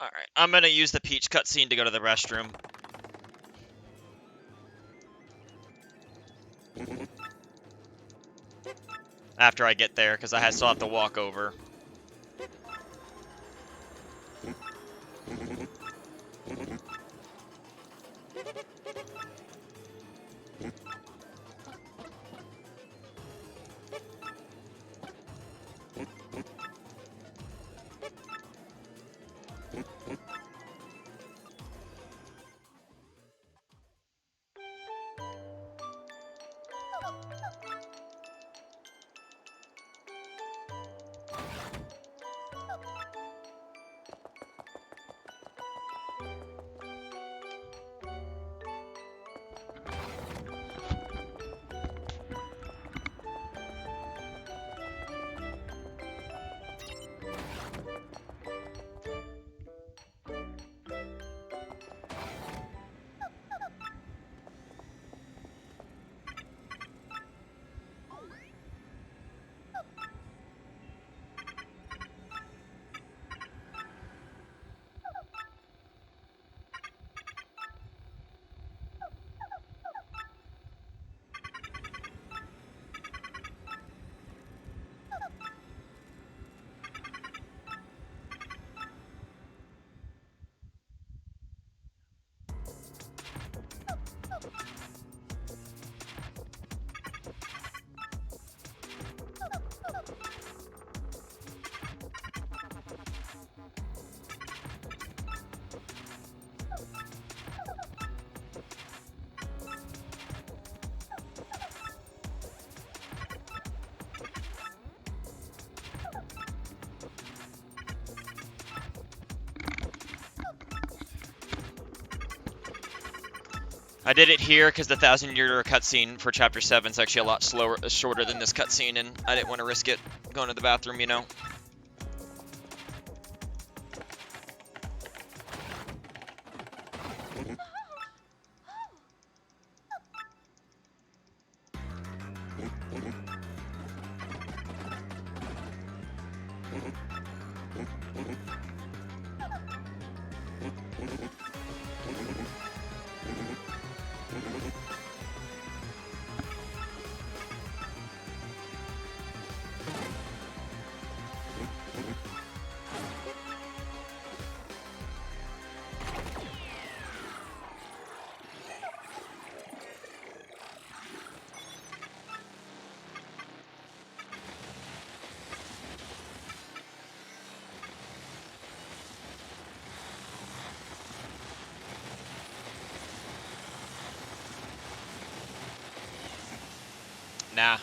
Alright, I'm gonna use the Peach cutscene to go to the restroom. After I get there, because I still have to walk over. I did it here because the 1,000-year cutscene for Chapter 7 is actually a lot shorter than this cutscene, and I didn't want to risk it going to the bathroom, you know? Nah.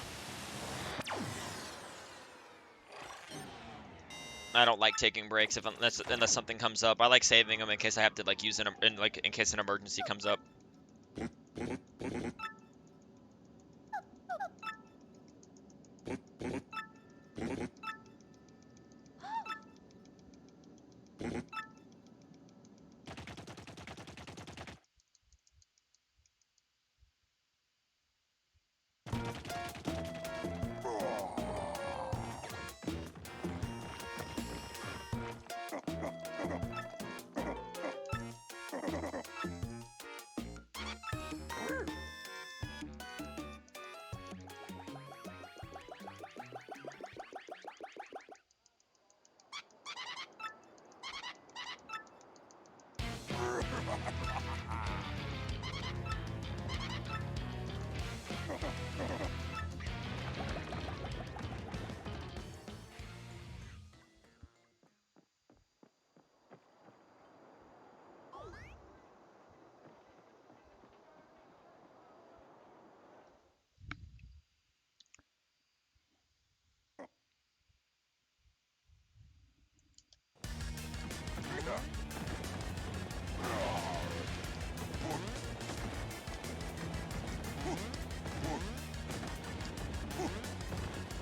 I don't like taking breaks unless something comes up. I like saving them in case I have to like use them in case an emergency comes up.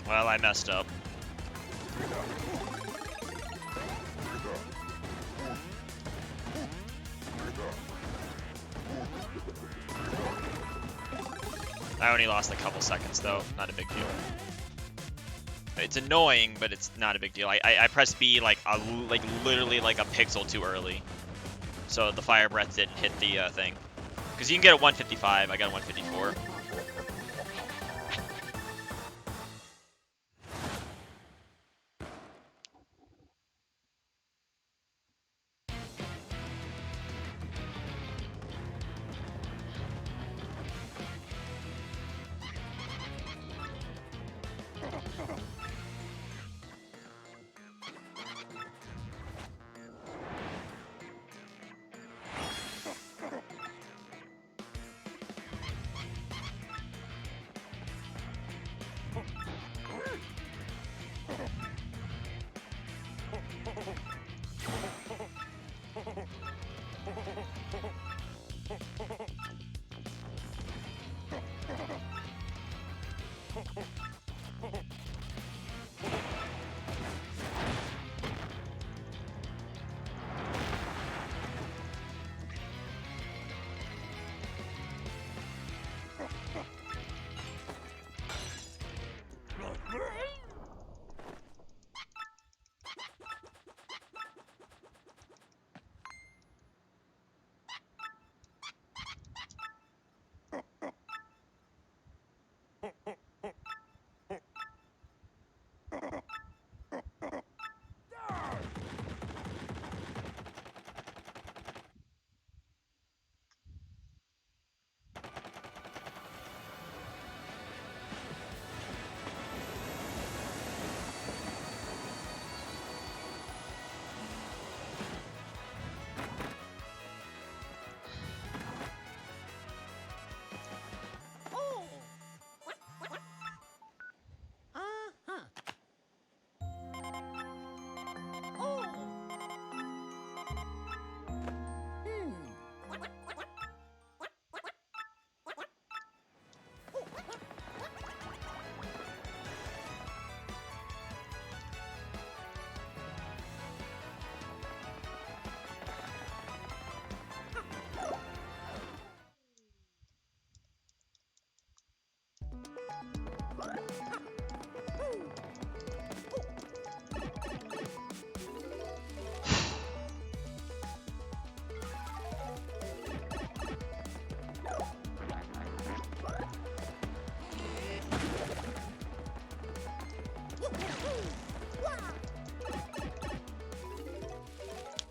Well, I messed up. I only lost a couple seconds though, not a big deal. It's annoying, but it's not a big deal. I pressed B like literally like a pixel too early, so the fire breath didn't hit the thing. Because you can get a 155, I got a 154.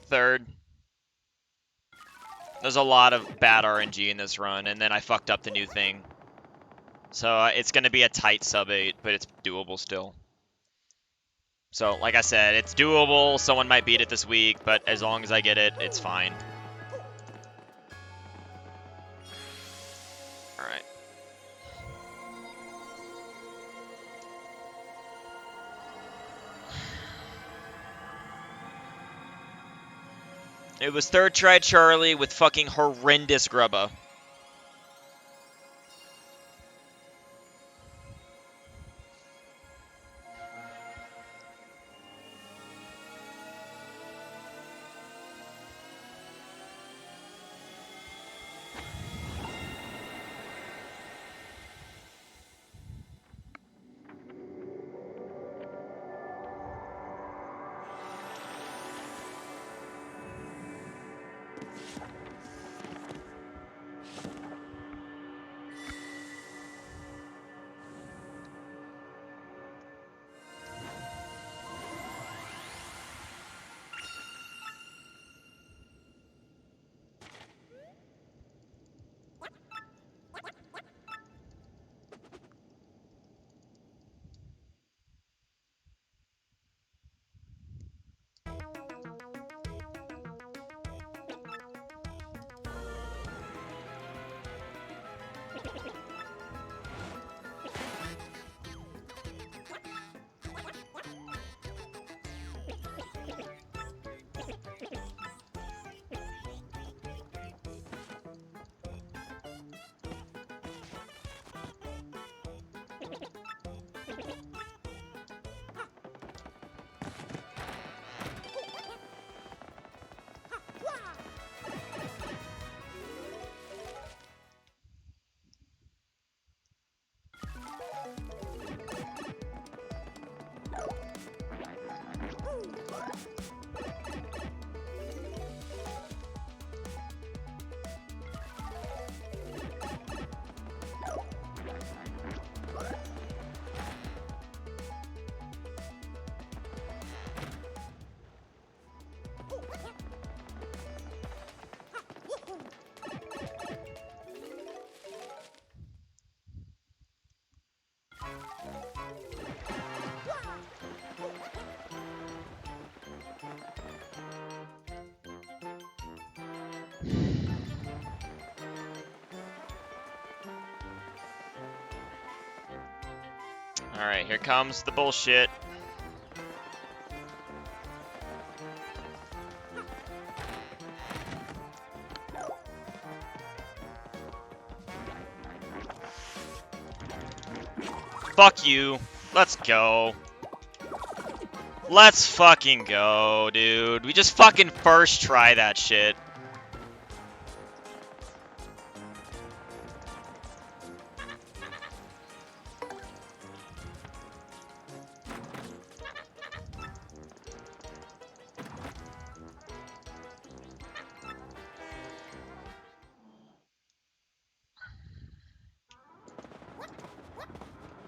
Third. There's a lot of bad RNG in this run, and then I fucked up the new thing. So it's going to be a tight sub-8, but it's doable still. So, like I said, it's doable. Someone might beat it this week, but as long as I get it, it's fine. Alright. It was third try Charlie with fucking horrendous grubba. Alright, here comes the bullshit. Fuck you. Let's go. Let's fucking go, dude. We just fucking first try that shit.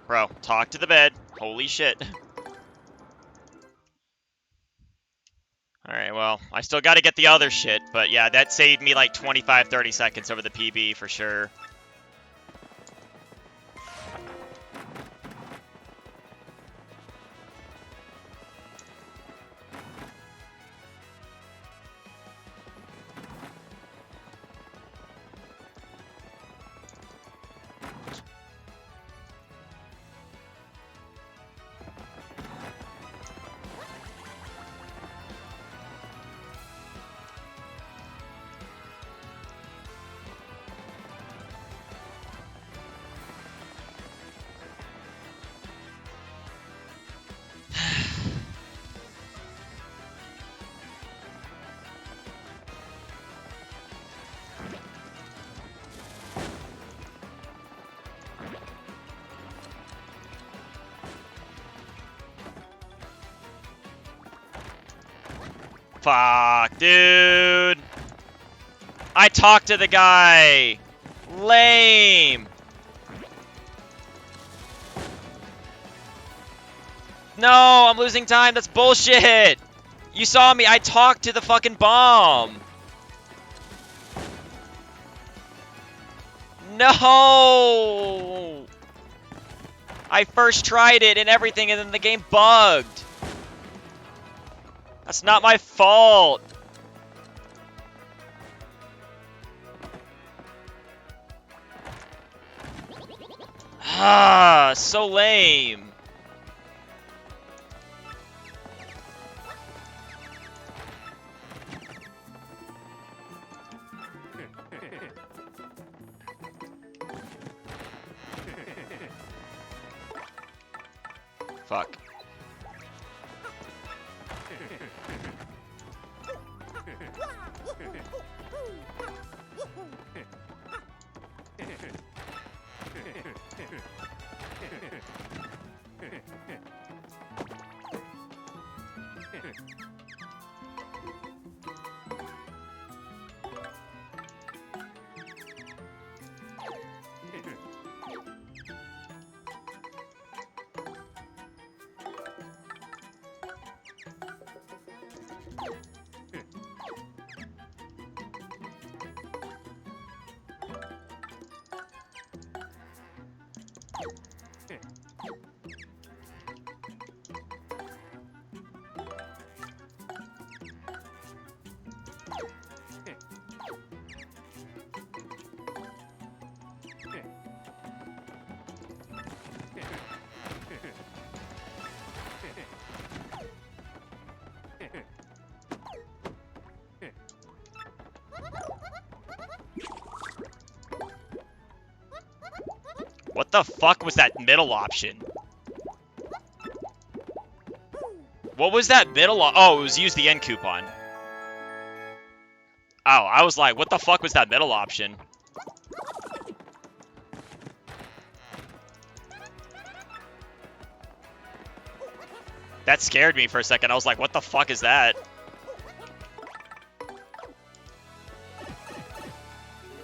Bro, talk to the bed. Holy shit. Alright, well, I still gotta get the other shit, but yeah, that saved me like 25-30 seconds over the PB for sure. Fuck, dude. I talked to the guy. Lame. No, I'm losing time. That's bullshit. You saw me. I talked to the fucking bomb. No. I first tried it and everything, and then the game bugged. That's not my fault. Ah, so lame. Fuck. What the fuck was that middle option? What was that middle Oh, it was use the end coupon. Oh, I was like, what the fuck was that middle option? That scared me for a second. I was like, what the fuck is that?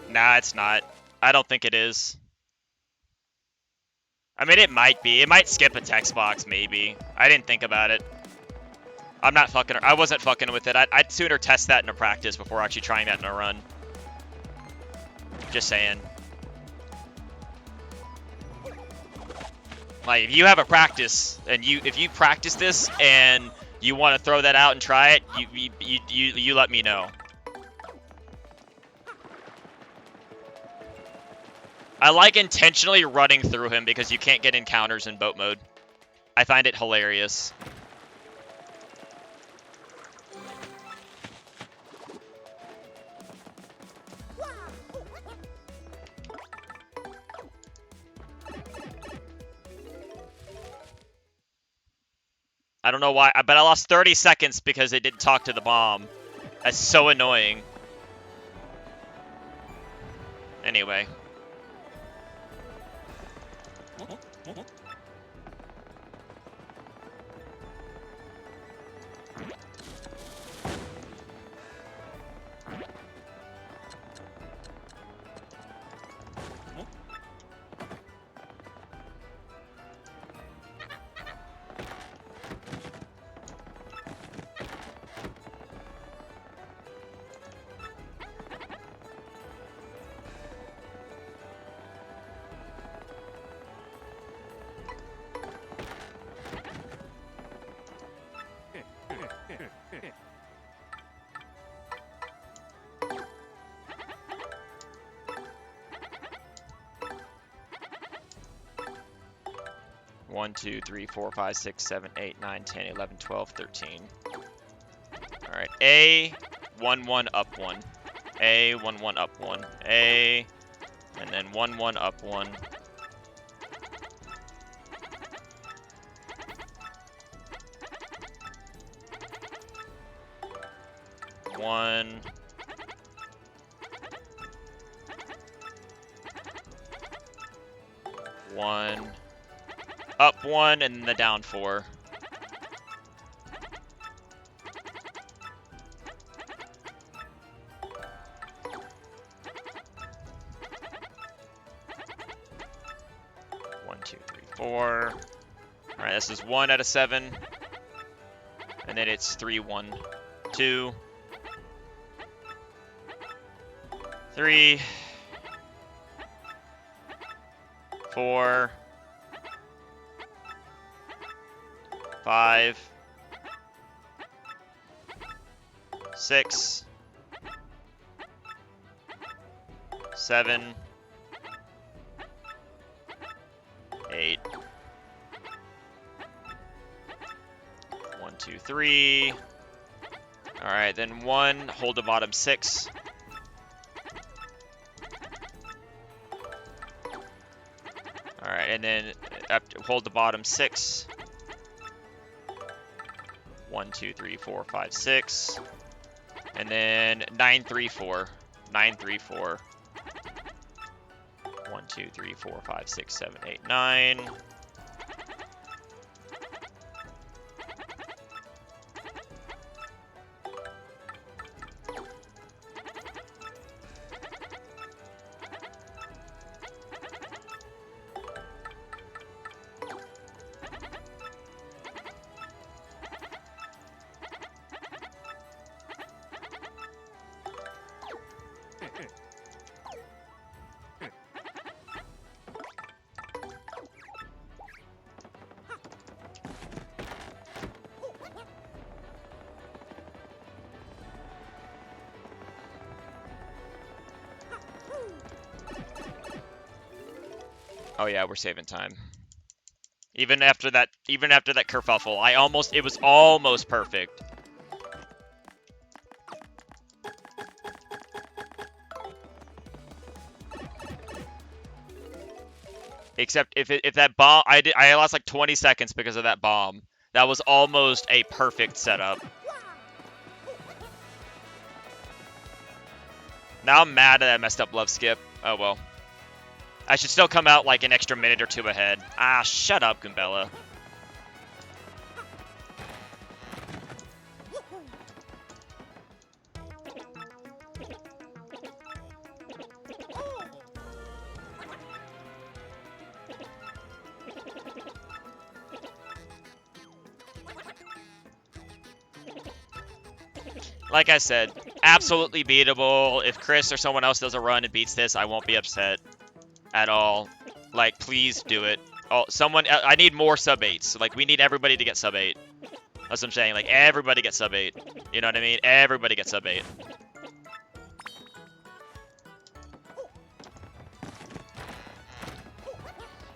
Nah, it's not. I don't think it is. I mean, it might be. It might skip a text box, maybe. I didn't think about it. I'm not fucking... I wasn't fucking with it. I'd sooner test that in a practice before actually trying that in a run. Just saying. Like, if you have a practice, and if you practice this, and you want to throw that out and try it, you let me know. I like intentionally running through him because you can't get encounters in boat mode. I find it hilarious. I don't know why, but I lost 30 seconds because it didn't talk to the bomb. That's so annoying. Anyway. One, 2, 3, 4, 5, 6, 7, 8, 9, 10, 11, 12, 13. Alright, A, 1, 1, up 1. A, 1, 1, up 1. A, and then 1, 1, up 1. One. One. Up 1, and then the down 4. One, 2, 3, 4. Alright, this is 1 out of 7. And then it's 3, 1, 2. 3. 4. 5, 6, 7, 8. 1, 2, 3. Alright, then 1, hold the bottom 6. Alright, and then hold the bottom 6. 1, 2, 3, 4, 5, 6. And then 9, 3, 4. 9, 3, 4. 1, 2, 3, 4, 5, 6, 7, 8, 9. Oh yeah, we're saving time. Even after that kerfuffle, it was almost perfect. Except if that bomb, I lost like 20 seconds because of that bomb. That was almost a perfect setup. Now I'm mad that I messed up love skip. Oh well. I should still come out like an extra minute or 2 ahead. Ah, shut up, Goombella. Like I said, absolutely beatable. If Chris or someone else does a run and beats this, I won't be upset at all. Like, please do it. Oh, I need more sub 8s. Like, we need everybody to get sub 8. That's what I'm saying. Like, everybody get sub 8. You know what I mean? Everybody get sub 8.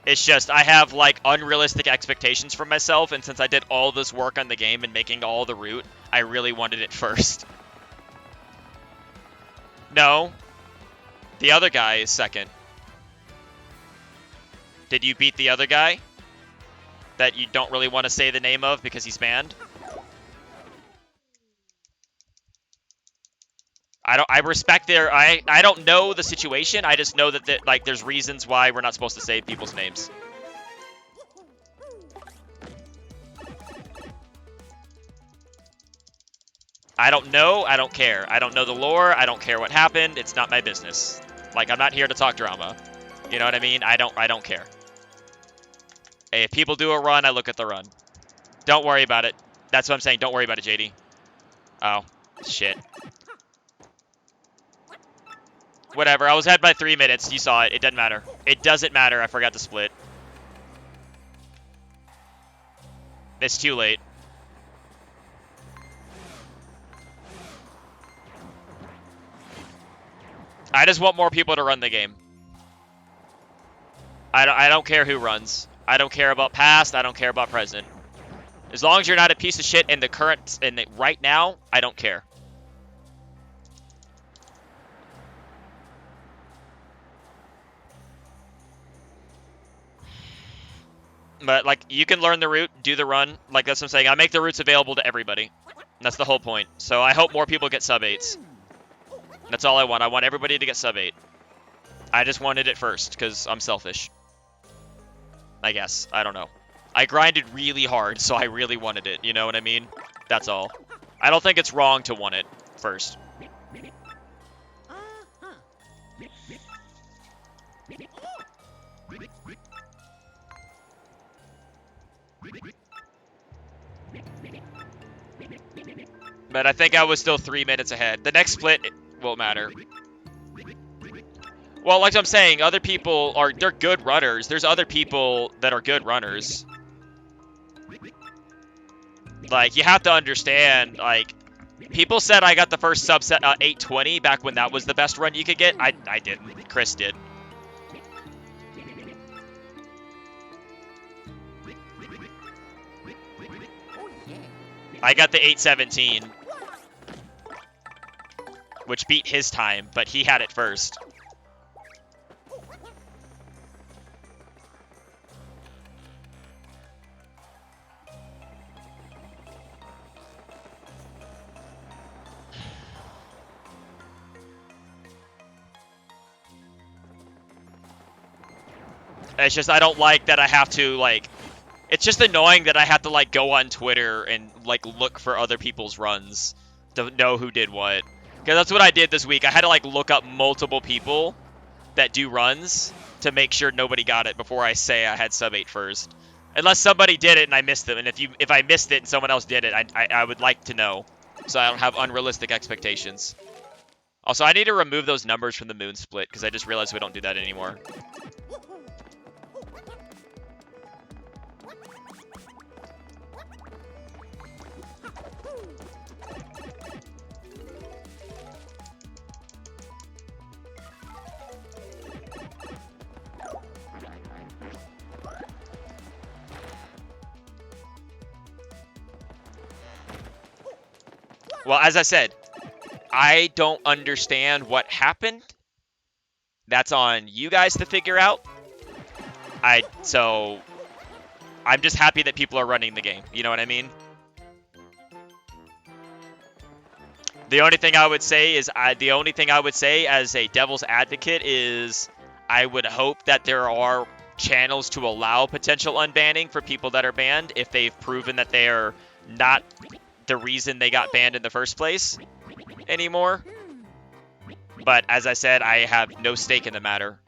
It's just I have like unrealistic expectations for myself, and since I did all this work on the game and making all the route, I really wanted it first. No. The other guy is second. Did you beat the other guy? That you don't really want to say the name of because he's banned? I respect their I don't know the situation. I just know that like there's reasons why we're not supposed to say people's names. I don't know. I don't care. I don't know the lore. I don't care what happened. It's not my business. Like, I'm not here to talk drama. You know what I mean? I don't care. Hey, if people do a run, I look at the run. Don't worry about it. That's what I'm saying. Don't worry about it, JD. Oh, shit. Whatever. I was ahead by 3 minutes. You saw it. It doesn't matter. It doesn't matter. I forgot to split. It's too late. I just want more people to run the game. I don't care who runs. I don't care about past. I don't care about present. As long as you're not a piece of shit in the current, right now, I don't care. But, like, you can learn the route, do the run. Like, that's what I'm saying. I make the routes available to everybody. That's the whole point. So I hope more people get sub 8s. That's all I want. I want everybody to get sub 8. I just wanted it first, because I'm selfish. I guess. I don't know. I grinded really hard, so I really wanted it. You know what I mean? That's all. I don't think it's wrong to want it first. But I think I was still 3 minutes ahead. The next split won't matter. Well, like I'm saying, other people they're good runners. There's other people that are good runners. Like, you have to understand, like, people said I got the first subset 820 back when that was the best run you could get. I didn't. Chris did. I got the 817, which beat his time, but he had it first. It's just, I don't like that I have to, like, it's just annoying that I have to, like, go on Twitter and, like, look for other people's runs to know who did what. Because that's what I did this week. I had to, like, look up multiple people that do runs to make sure nobody got it before I say I had sub 8 first. Unless somebody did it and I missed them. And if I missed it and someone else did it, I would like to know. So I don't have unrealistic expectations. Also, I need to remove those numbers from the moon split, because I just realized we don't do that anymore. Well, as I said, I don't understand what happened. That's on you guys to figure out. So I'm just happy that people are running the game. You know what I mean? The only thing I would say is as a devil's advocate is I would hope that there are channels to allow potential unbanning for people that are banned if they've proven that they are not the reason they got banned in the first place anymore. But as I said, I have no stake in the matter.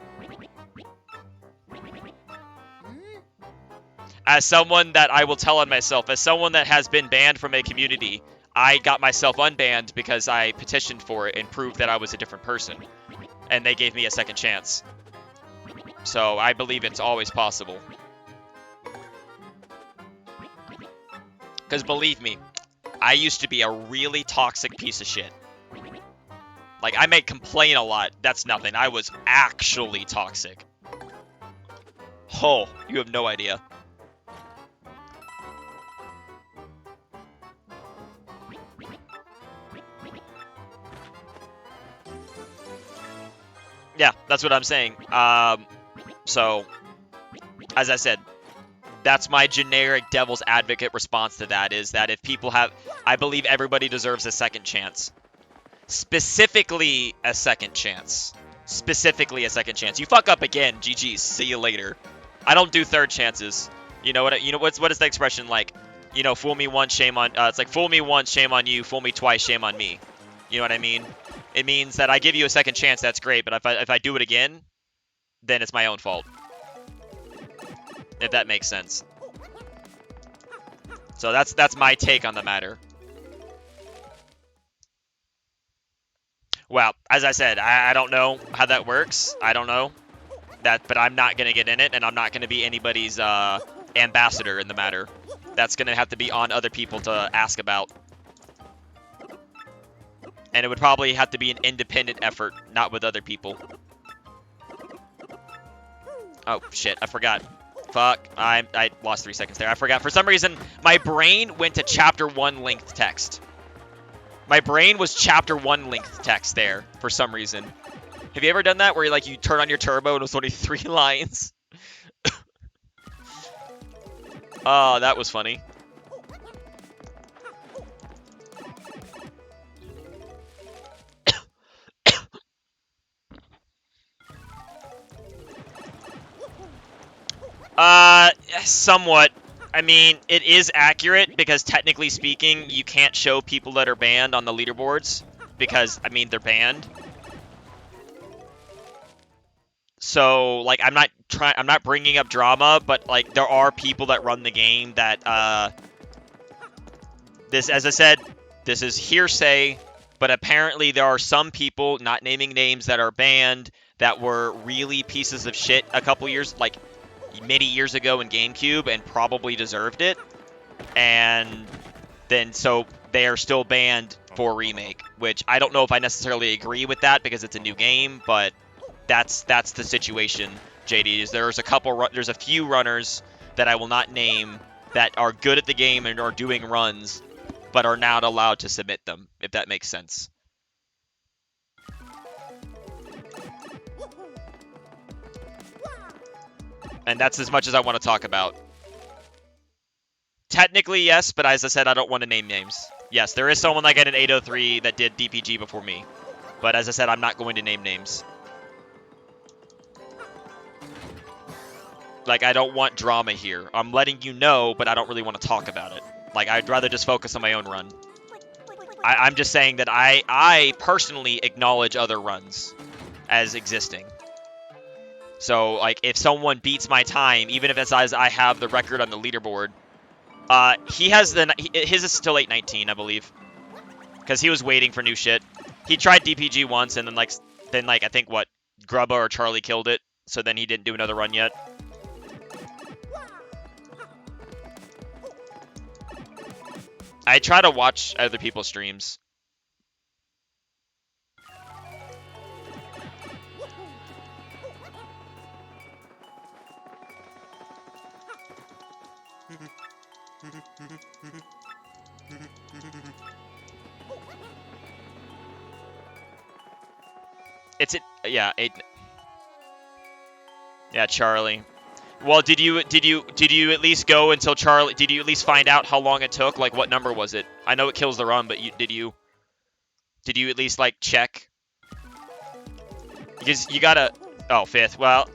As someone that I will tell on myself, as someone that has been banned from a community, I got myself unbanned because I petitioned for it and proved that I was a different person. And they gave me a second chance. So I believe it's always possible. Because believe me, I used to be a really toxic piece of shit. Like, I may complain a lot. That's nothing. I was actually toxic. Oh, you have no idea. Yeah, that's what I'm saying. So, as I said, that's my generic devil's advocate response to that, is that if people have... I believe everybody deserves a second chance. Specifically a second chance. Specifically a second chance. You fuck up again, GG's, see you later. I don't do third chances. You know what? You know what is the expression like? You know, fool me once, shame on. It's like fool me once, shame on you. Fool me twice, shame on me. You know what I mean? It means that I give you a second chance. That's great, but if I do it again, then it's my own fault. If that makes sense. So that's my take on the matter. Well, as I said, I don't know how that works. I don't know that, but I'm not gonna get in it, and I'm not gonna be anybody's ambassador in the matter. That's gonna have to be on other people to ask about, and it would probably have to be an independent effort, not with other people. Oh shit! I forgot. Fuck! I lost 3 seconds there. I forgot. For some reason, my brain went to chapter 1 length text. My brain was chapter 1 length text there for some reason. Have you ever done that where you turn on your turbo and it was only 3 lines? Oh, that was funny. Somewhat. I mean, it is accurate because technically speaking, you can't show people that are banned on the leaderboards because, I mean, they're banned. So, like, I'm not bringing up drama, but like, there are people that run the game that, as I said, this is hearsay, but apparently there are some people, not naming names, that are banned that were really pieces of shit a couple years, like, many years ago in GameCube and probably deserved it, and then so they are still banned for Remake, which I don't know if I necessarily agree with that because it's a new game, but that's the situation. JD, is there's a few runners that I will not name that are good at the game and are doing runs, but are not allowed to submit them, if that makes sense. And that's as much as I want to talk about. Technically, yes, but as I said, I don't want to name names. Yes, there is someone like at an 803 that did DPG before me. But as I said, I'm not going to name names. Like, I don't want drama here. I'm letting you know, but I don't really want to talk about it. Like, I'd rather just focus on my own run. I'm just saying that I personally acknowledge other runs as existing. So, like, if someone beats my time, even if it's as I have the record on the leaderboard, his is still 819, I believe, because he was waiting for new shit. He tried DPG once, and then I think Grubba or Charlie killed it, so then he didn't do another run yet. I try to watch other people's streams. Yeah, 8. Yeah, Charlie. Well, did you at least go until Charlie? Did you at least find out how long it took? Like, what number was it? I know it kills the run, but did you at least like check? Because you gotta. Oh, 5th. Well,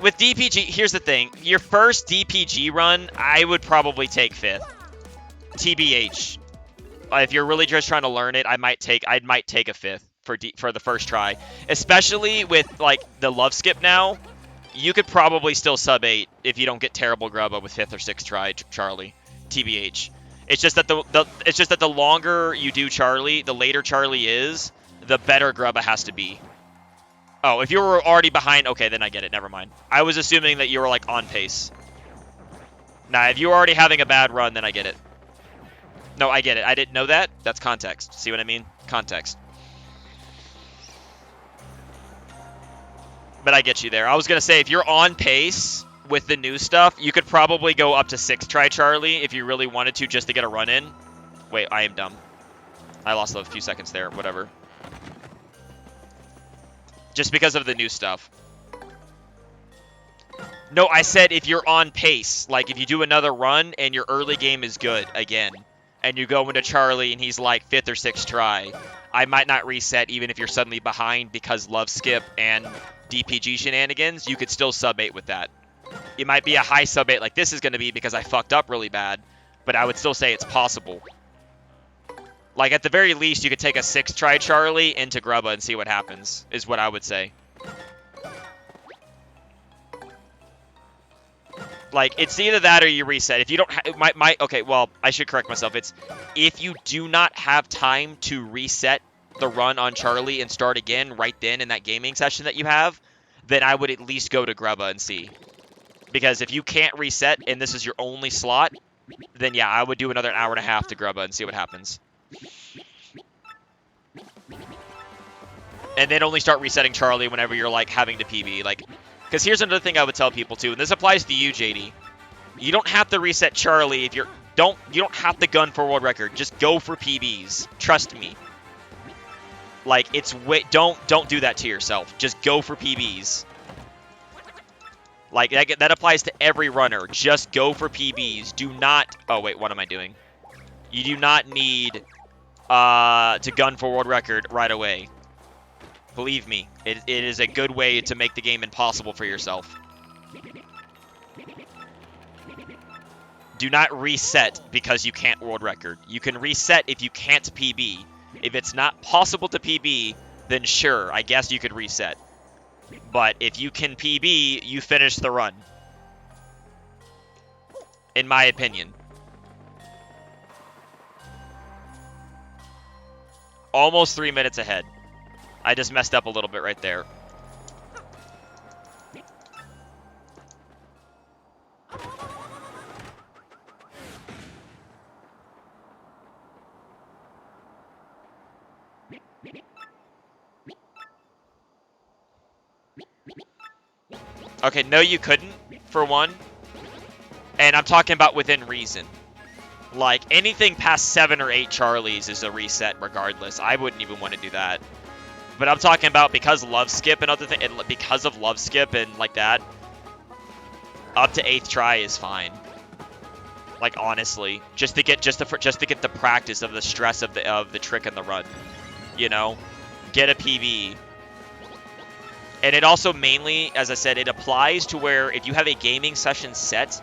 with DPG, here's the thing. Your first DPG run, I would probably take 5th. TBH. If you're really just trying to learn it, I might take a 5th for the first try. Especially with like the love skip now, you could probably still sub 8 if you don't get terrible grubba with 5th or 6th try Charlie. TBH. It's just that the longer you do Charlie, the later Charlie is, the better grubba has to be. Oh, if you were already behind, okay, then I get it. Never mind. I was assuming that you were like on pace. Nah, if you were already having a bad run, then I get it. No, I get it. I didn't know that. That's context. See what I mean? Context. But I get you there. I was going to say, if you're on pace with the new stuff, you could probably go up to 6 try Charlie if you really wanted to just to get a run in. Wait, I am dumb. I lost a few seconds there, whatever. Just because of the new stuff. No, I said if you're on pace, like if you do another run and your early game is good again, and you go into Charlie and he's like 5th or 6th try, I might not reset even if you're suddenly behind because love skip and DPG shenanigans, you could still sub 8 with that. It might be a high sub 8 like this is going to be because I fucked up really bad, but I would still say it's possible. Like at the very least, you could take a 6th try Charlie into Grubba and see what happens, is what I would say. Like, it's either that or you reset. If you don't have... Okay, well, I should correct myself. It's if you do not have time to reset the run on Charlie and start again right then in that gaming session that you have, then I would at least go to Grubba and see. Because if you can't reset and this is your only slot, then yeah, I would do another hour and a half to Grubba and see what happens. And then only start resetting Charlie whenever you're, like, having to PB. Like... Because here's another thing I would tell people too, and this applies to you, JD. You don't have to reset Charlie if you don't have to gun for world record. Just go for PBs. Trust me. Like it's don't do that to yourself. Just go for PBs. Like that applies to every runner. Just go for PBs. Do not. Oh wait, what am I doing? You do not need to gun for world record right away. Believe me, it is a good way to make the game impossible for yourself. Do not reset because you can't world record. You can reset if you can't PB. If it's not possible to PB, then sure, I guess you could reset. But if you can PB, you finish the run. In my opinion. Almost 3 minutes ahead. I just messed up a little bit right there. Okay, no you couldn't, for one. And I'm talking about within reason. Like, anything past 7 or 8 Charlies is a reset regardless. I wouldn't even want to do that. But I'm talking about because love skip and other things, and because of love skip and like that, up to 8th try is fine. Like honestly, just to get the practice of the stress of the trick and the run, you know, get a PB. And it also mainly, as I said, it applies to where if you have a gaming session set,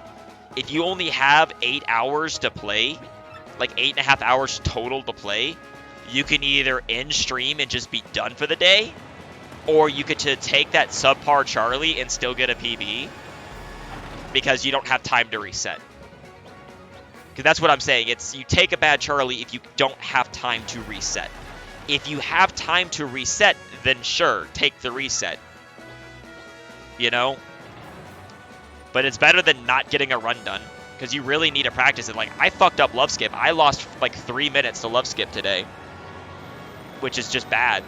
if you only have 8 hours to play, like 8.5 hours total to play, you can either end stream and just be done for the day, or you could take that subpar Charlie and still get a PB because you don't have time to reset. Because that's what I'm saying. It's you take a bad Charlie if you don't have time to reset. If you have time to reset, then sure, take the reset. You know? But it's better than not getting a run done because you really need to practice it. Like, I fucked up love skip. I lost like 3 minutes to love skip today, which is just bad.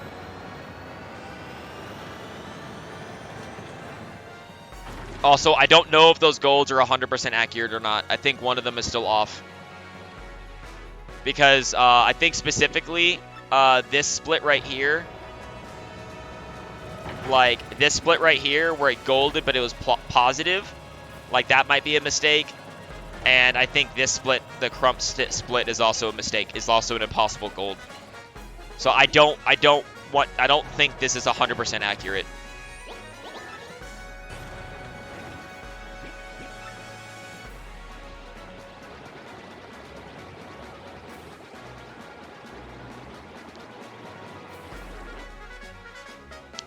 Also, I don't know if those golds are 100% accurate or not. I think one of them is still off. Because I think specifically this split right here, like this split right here where it golded but it was positive, like that might be a mistake. And I think this split, the crump split, is also a mistake. Is also an impossible gold. So I don't think this is 100% accurate.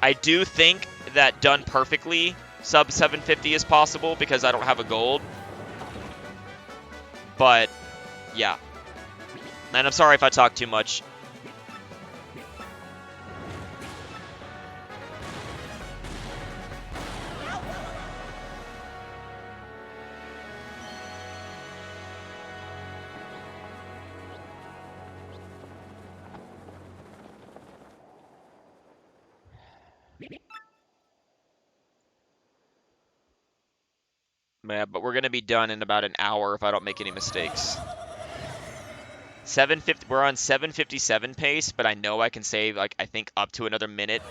I do think that done perfectly, sub 750 is possible because I don't have a gold. But yeah. And I'm sorry if I talk too much. Yeah, but we're gonna be done in about an hour if I don't make any mistakes. 750. We're on 757 pace, but I know I can save like I think up to another minute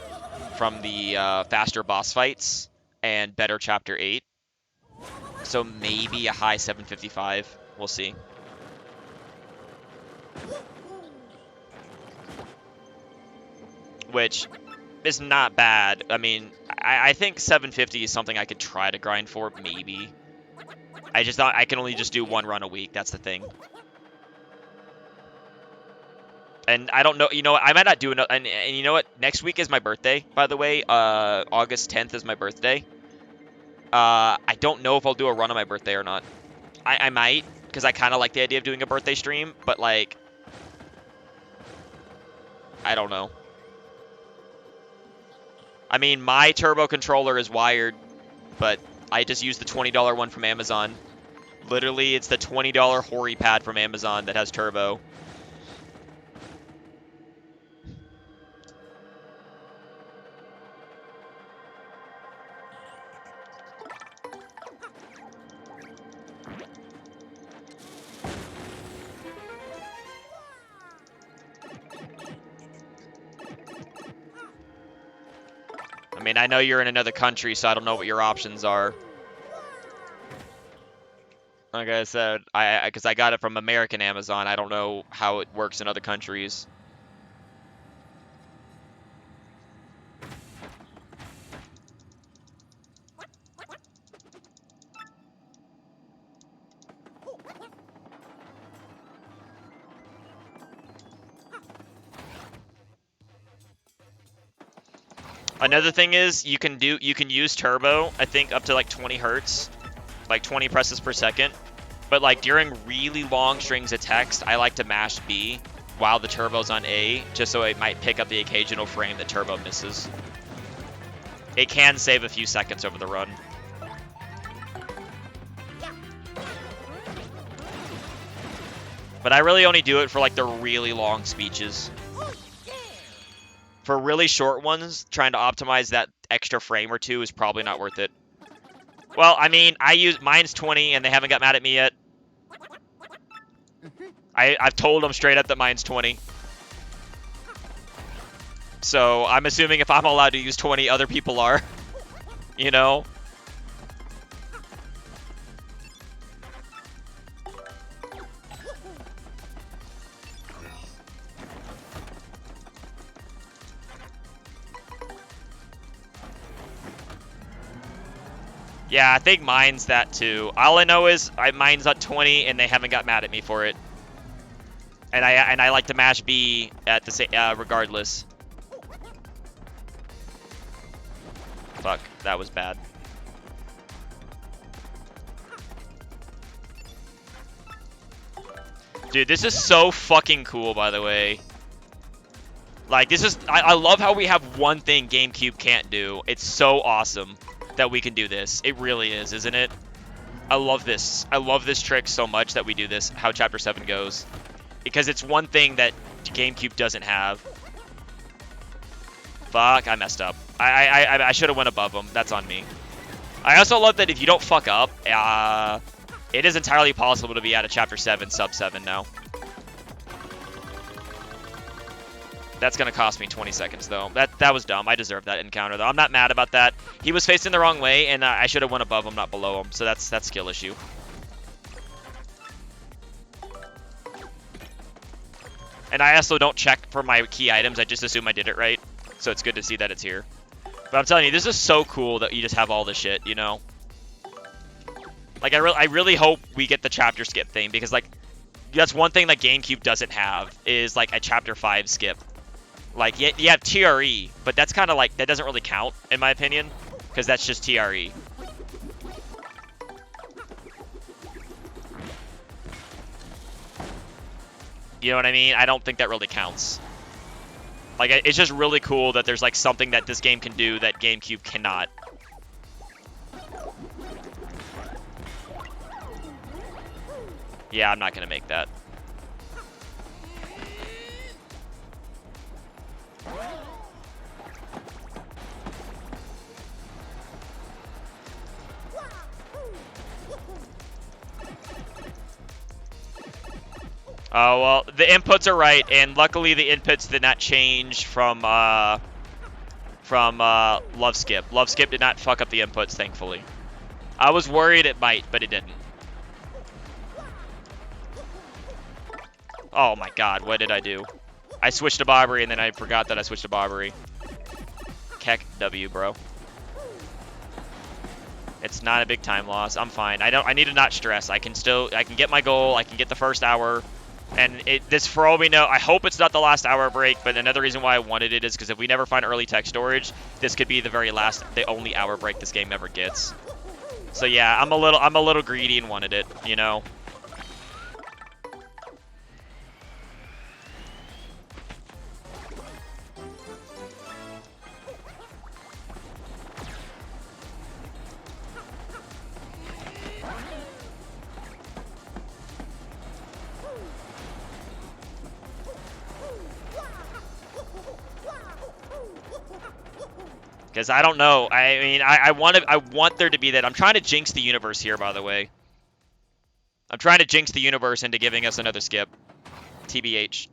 from the faster boss fights and better chapter 8. So maybe a high 755. We'll see. Which is not bad. I mean, I think 750 is something I could try to grind for, maybe. I just thought I can only just do one run a week. That's the thing. And I don't know, you know what, I might not do another, and you know what, next week is my birthday, by the way, August 10th is my birthday. I don't know if I'll do a run on my birthday or not. I might, because I kind of like the idea of doing a birthday stream, but like, I don't know. I mean, my turbo controller is wired, but I just use the $20 one from Amazon. Literally, it's the $20 Hori pad from Amazon that has turbo. I mean, I know you're in another country, so I don't know what your options are. Like I said, because I got it from American Amazon, I don't know how it works in other countries. Another thing is you can use turbo, I think up to like 20 hertz, like 20 presses per second. But like during really long strings of text, I like to mash B while the turbo's on A, just so it might pick up the occasional frame that turbo misses. It can save a few seconds over the run. But I really only do it for like the really long speeches. For really short ones, trying to optimize that extra frame or two is probably not worth it. Well, I mean, mine's 20 and they haven't got mad at me yet. I've told them straight up that mine's 20. So I'm assuming if I'm allowed to use 20, other people are. You know? Yeah, I think mine's that too. All I know is mine's at 20 and they haven't got mad at me for it. And I like to mash B at the same regardless. Fuck, that was bad. Dude, this is so fucking cool, by the way. Like, this is... I love how we have one thing GameCube can't do. It's so awesome that we can do this. It really is, isn't it? I love this. I love this trick so much that we do this, how Chapter 7 goes. Because it's one thing that GameCube doesn't have. Fuck, I messed up. I should have went above him. That's on me. I also love that if you don't fuck up, it is entirely possible to be out of Chapter 7, Sub 7 now. That's going to cost me 20 seconds, though. That was dumb. I deserved that encounter, though. I'm not mad about that. He was facing the wrong way, and I should have went above him, not below him. So that's skill issue. And I also don't check for my key items. I just assume I did it right. So it's good to see that it's here. But I'm telling you, this is so cool that you just have all this shit, you know? Like, I really hope we get the chapter skip thing, because, like, that's one thing that GameCube doesn't have, is, like, a Chapter 5 skip. Like, you have TRE, but that's kind of like, that doesn't really count, in my opinion, because that's just TRE. You know what I mean? I don't think that really counts. Like, it's just really cool that there's, like, something that this game can do that GameCube cannot. Yeah, I'm not going to make that. Oh, well, the inputs are right, and luckily the inputs did not change from Love Skip. Love Skip did not fuck up the inputs, thankfully. I was worried it might, but it didn't. Oh my god, what did I do? I switched to Bobbery, and then I forgot that I switched to Bobbery. Keck W, bro. It's not a big time loss. I'm fine. I need to not stress. I can get my goal. I can get the first hour. And this, for all we know, I hope it's not the last hour break, but another reason why I wanted it is because if we never find early tech storage, this could be the only hour break this game ever gets. So yeah, I'm a little greedy and wanted it, you know. Because I don't know. I mean, I want there to be that. I'm trying to jinx the universe here, by the way. I'm trying to jinx the universe into giving us another skip. TBH.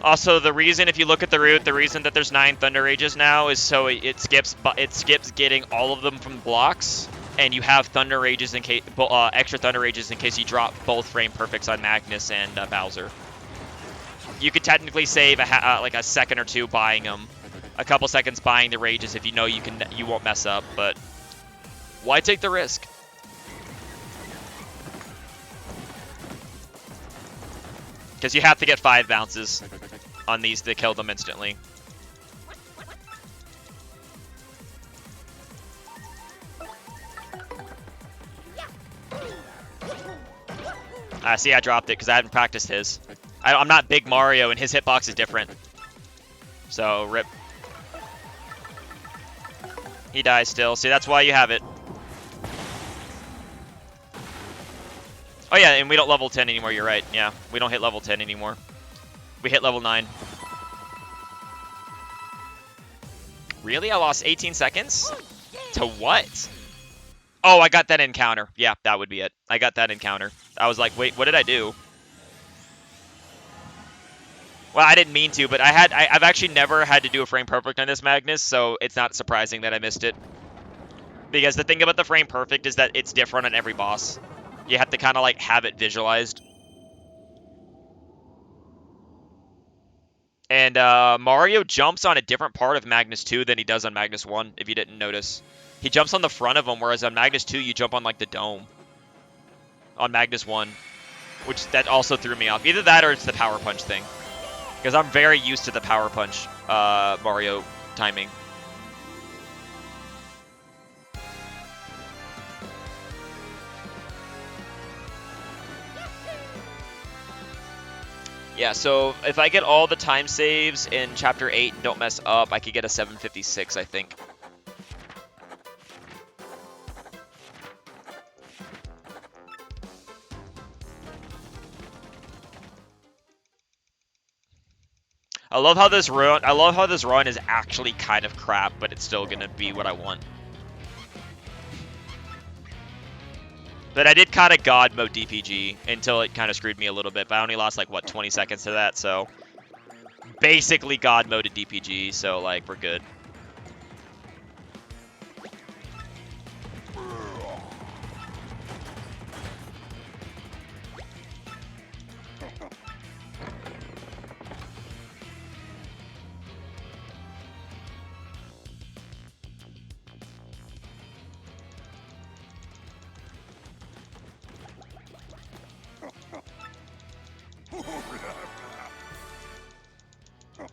Also, the reason, if you look at the route, the reason that there's 9 Thunder Rages now is so it skips getting all of them from blocks, and you have Thunder Rages in case extra Thunder Rages in case you drop both frame perfects on Magnus and Bowser. You could technically save like a second or two buying them, a couple seconds buying the Rages if you know you won't mess up, but why take the risk? Because you have to get 5 bounces on these to kill them instantly. See, I dropped it because I haven't practiced his. I'm not Big Mario, and his hitbox is different. So, rip. He dies still. See, that's why you have it. Oh yeah, and we don't level 10 anymore, you're right. Yeah, we don't hit level 10 anymore. We hit level 9. Really? I lost 18 seconds? To what? Oh, I got that encounter. Yeah, that would be it. I got that encounter. I was like, wait, what did I do? Well, I didn't mean to, but I've actually never had to do a frame perfect on this Magnus, so it's not surprising that I missed it. Because the thing about the frame perfect is that it's different on every boss. You have to kind of like have it visualized. And Mario jumps on a different part of Magnus 2 than he does on Magnus 1, if you didn't notice. He jumps on the front of him, whereas on Magnus 2, you jump on like the dome. On Magnus 1. Which that also threw me off. Either that or it's the Power Punch thing. Because I'm very used to the Power Punch Mario timing. Yeah, so if I get all the time saves in Chapter 8 and don't mess up, I could get a 756, I think. I love how this run is actually kind of crap, but it's still gonna be what I want. But I did kind of God mode DPG until it kind of screwed me a little bit. But I only lost like, what, 20 seconds to that, so basically God moded DPG, so like we're good.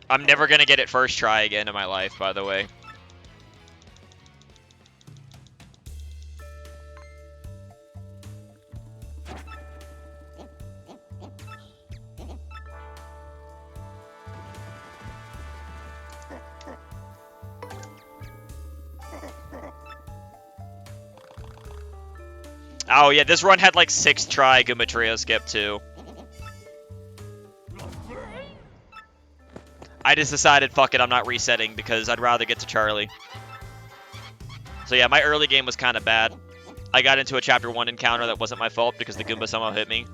I'm never gonna get it first try again in my life, by the way. Oh yeah, this run had like 6 try Goom Trio skip too. I just decided, fuck it, I'm not resetting because I'd rather get to Charlie. So yeah, my early game was kind of bad. I got into a Chapter 1 encounter that wasn't my fault because the Goomba somehow hit me.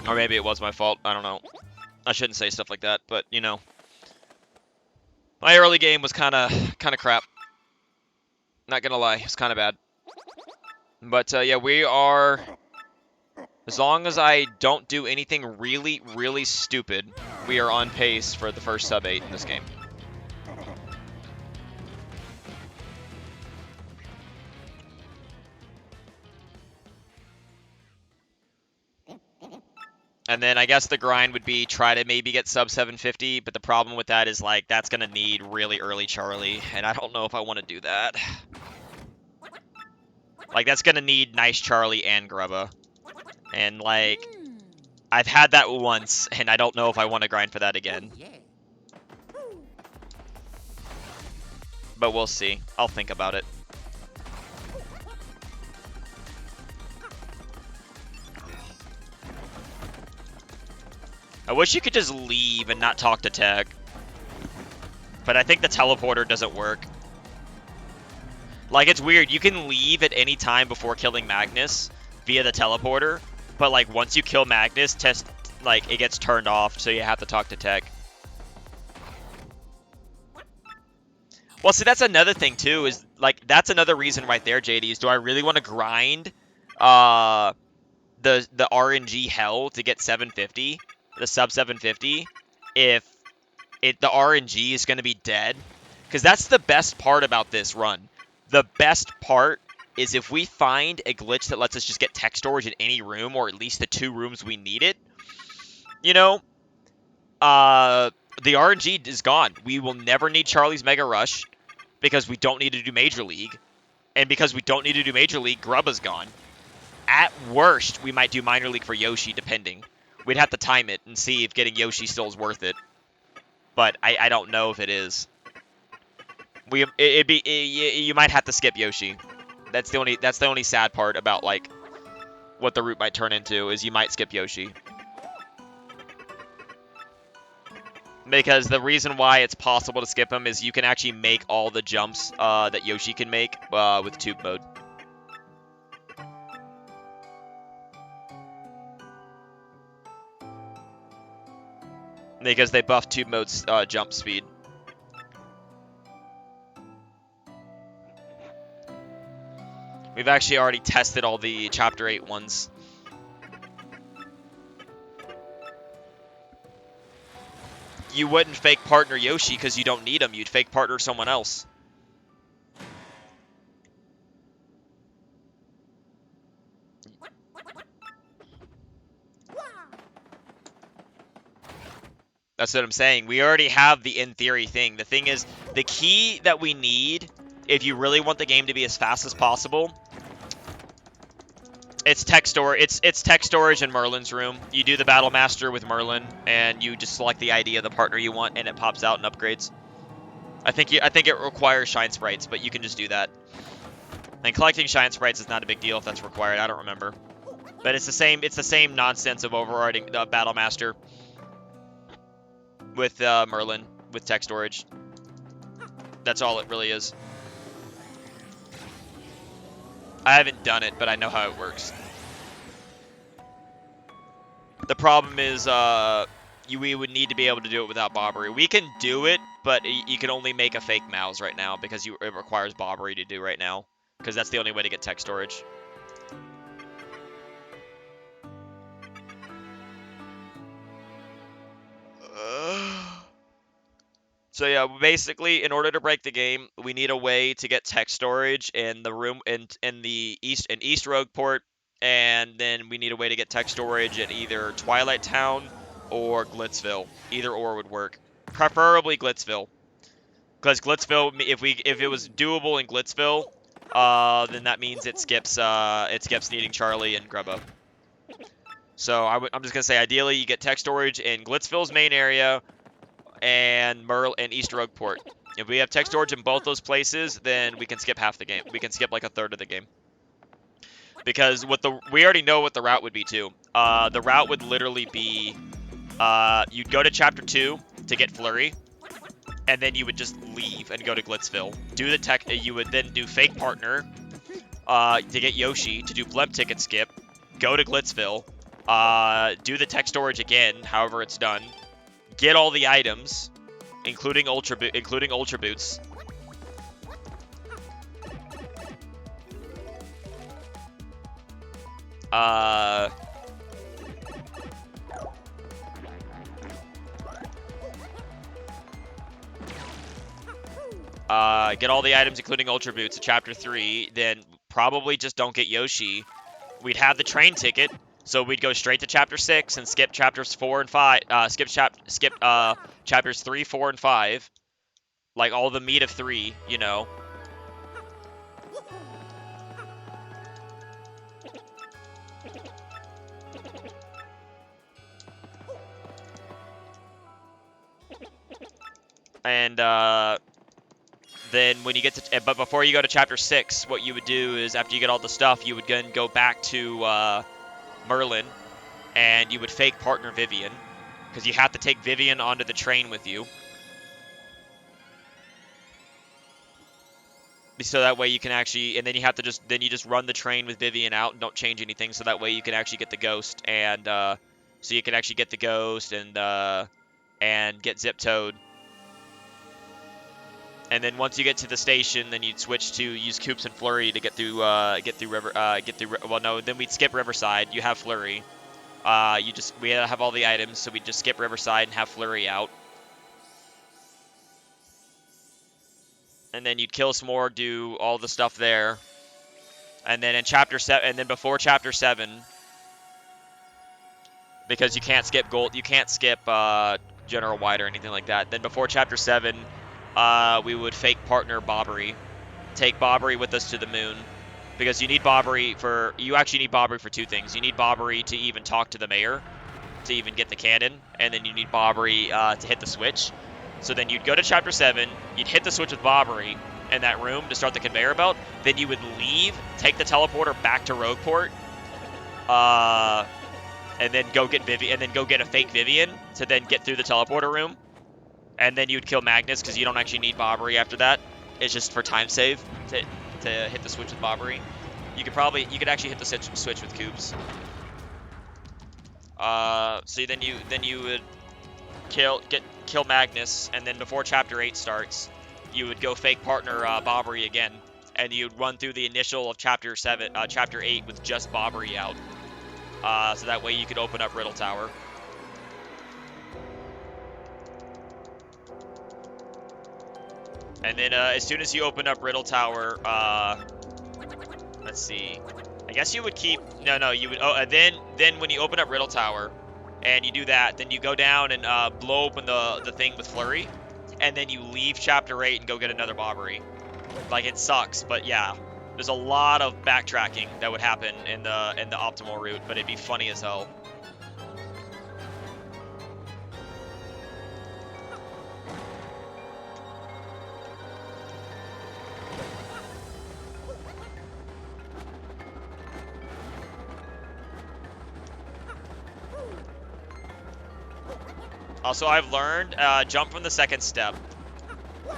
Or maybe it was my fault, I don't know. I shouldn't say stuff like that, but, you know. My early game was kind of crap. Not gonna lie, it's kind of bad. But, yeah, we are... As long as I don't do anything really, really stupid, we are on pace for the first sub 8 in this game. And then I guess the grind would be try to maybe get sub 750, but the problem with that is, like, that's going to need really early Charlie, and I don't know if I want to do that. Like, that's going to need nice Charlie and Grubba. And, like, I've had that once, and I don't know if I want to grind for that again. But we'll see. I'll think about it. I wish you could just leave and not talk to Tag. But I think the teleporter doesn't work. Like, it's weird. You can leave at any time before killing Magnus via the teleporter. But, like, once you kill Magnus, it gets turned off, so you have to talk to Tag. Well, see, that's another thing, too, is, like, that's another reason right there, JD, is do I really want to grind the RNG hell to get 750? The sub 750 if the RNG is going to be dead, because that's the best part about this run. The best part is if we find a glitch that lets us just get tech storage in any room, or at least the 2 rooms we need it, you know, the RNG is gone. We will never need Charlie's Mega Rush because we don't need to do Major League, and because we don't need to do Major League, Grubba's gone. At worst, we might do Minor League for Yoshi, depending. We'd have to time it and see if getting Yoshi still is worth it. But I don't know if it is. You might have to skip Yoshi. That's the only sad part about, like, what the route might turn into, is you might skip Yoshi. Because the reason why it's possible to skip him is you can actually make all the jumps that Yoshi can make with tube mode. Because they buffed tube mode's jump speed. We've actually already tested all the Chapter 8 ones. You wouldn't fake partner Yoshi because you don't need him. You'd fake partner someone else. That's what I'm saying. We already have the in theory thing. The thing is, the key that we need, if you really want the game to be as fast as possible, it's tech storage. It's tech storage in Merlin's room. You do the Battle Master with Merlin, and you just select the ID of the partner you want, and it pops out and upgrades. I think it requires shine sprites, but you can just do that. And collecting shine sprites is not a big deal if that's required. I don't remember, but it's the same. It's the same nonsense of overriding the Battle Master with Merlin with tech storage. That's all it really is. I haven't done it, but I know how it works. The problem is we would need to be able to do it without Bobbery. We can do it, but you can only make a fake mouse right now because it requires Bobbery to do right now, because that's the only way to get tech storage. So yeah, basically, in order to break the game, we need a way to get tech storage in the room in the East Rogue port, and then we need a way to get tech storage at either Twilight Town or Glitzville. Either or would work. Preferably Glitzville, because Glitzville, if it was doable in Glitzville, then that means it skips needing Charlie and Grubba. So I'm just gonna say, ideally, you get tech storage in Glitzville's main area and East Rogue port. If we have tech storage in both those places, then we can skip half the game. We can skip like a third of the game. Because we already know what the route would be too. The route would literally be, you'd go to Chapter 2 to get Flurry, and then you would just leave and go to Glitzville. Do the tech. You would then do Fake Partner, to get Yoshi, to do Blimp Ticket Skip, go to Glitzville, do the tech storage again, however it's done, get all the items, including Ultra Boots. Get all the items, including Ultra Boots, at Chapter 3, then probably just don't get Yoshi. We'd have the train ticket, so we'd go straight to Chapter 6 and skip Chapters 4 and 5, skip Chapters 3, 4, and 5, like all the meat of 3, you know. And, then when you get to, but before you go to Chapter 6, what you would do is after you get all the stuff, you would then go back to Merlin, and you would fake partner Vivian, because you have to take Vivian onto the train with you. So that way you can actually, and then you have to just run the train with Vivian out and don't change anything, so that way you can actually get the ghost, and so you can actually get the ghost and get Zip Toad. And then once you get to the station, then you'd switch to use Koops and Flurry to get through well, no, then we'd skip Riverside. You have Flurry. We have all the items, so we'd just skip Riverside and have Flurry out. And then you'd kill S'more, do all the stuff there. And then in Chapter 7, and then before Chapter 7, because you can't skip General White or anything like that. Then before Chapter 7, we would fake partner Bobbery, take Bobbery with us to the moon, because you actually need Bobbery for two things. You need Bobbery to even talk to the mayor, to even get the cannon, and then you need Bobbery to hit the switch. So then you'd go to Chapter 7, you'd hit the switch with Bobbery in that room to start the conveyor belt, then you would leave, take the teleporter back to Rogueport, and then go get a fake Vivian to then get through the teleporter room. And then you'd kill Magnus, because you don't actually need Bobbery after that. It's just for time save to hit the switch with Bobbery. You could actually hit the switch with Koops. So then you would kill Magnus, and then before Chapter 8 starts, you would go fake partner Bobbery again, and you'd run through the initial of Chapter 8 with just Bobbery out. So that way you could open up Riddle Tower. And then as soon as you open up Riddle Tower, let's see. I guess you would keep, you would, and then when you open up Riddle Tower and you do that, then you go down and blow open the thing with Flurry, and then you leave Chapter 8 and go get another Bobbery. Like, it sucks, but yeah. There's a lot of backtracking that would happen in the optimal route, but it'd be funny as hell. Also, I've learned, jump from the second step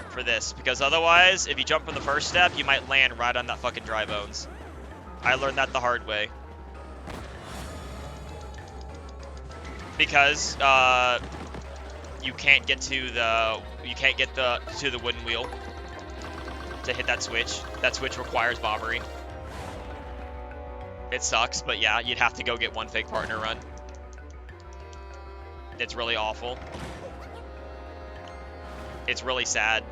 for this, because otherwise, if you jump from the first step, you might land right on that fucking dry bones. I learned that the hard way. Because, you can't get to the wooden wheel to hit that switch. That switch requires Bobbery. It sucks, but yeah, you'd have to go get one fake partner run. It's really awful. It's really sad.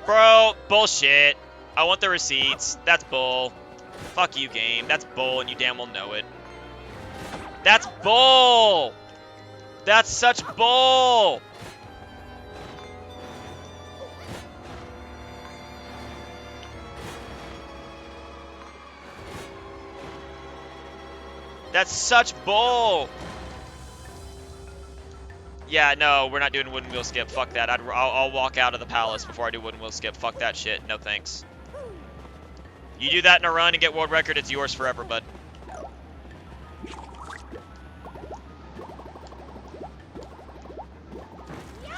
Bro, bullshit. I want the receipts. That's bull. Fuck you, game. That's bull, and you damn well know it. That's bull! That's such bull! That's such bull! Yeah, no, we're not doing wooden wheel skip. Fuck that. I'll walk out of the palace before I do wooden wheel skip. Fuck that shit. No thanks. You do that in a run and get world record, it's yours forever, bud.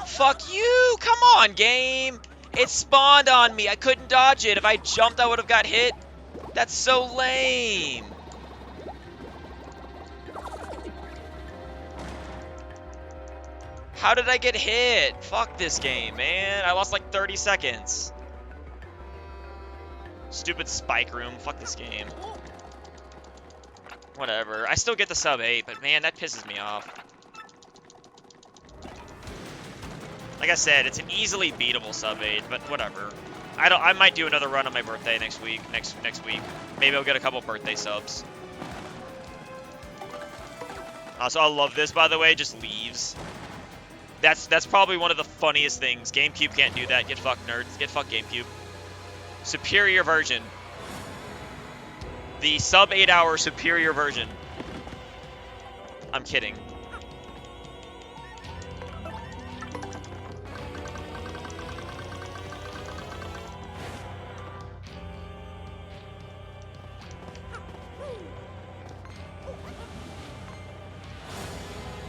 Fuck you! Come on, game! It spawned on me. I couldn't dodge it. If I jumped, I would have got hit. That's so lame. How did I get hit? Fuck this game, man. I lost like 30 seconds. Stupid spike room. Fuck this game. Whatever. I still get the sub 8, but man, that pisses me off. Like I said, it's an easily beatable sub 8, but whatever. I might do another run on my birthday next week. Next week. Maybe I'll get a couple birthday subs. Also, I love this, by the way, just leaves. That's probably one of the funniest things. GameCube can't do that. Get fucked, nerds. Get fucked, GameCube. Superior version. The sub 8-hour superior version. I'm kidding.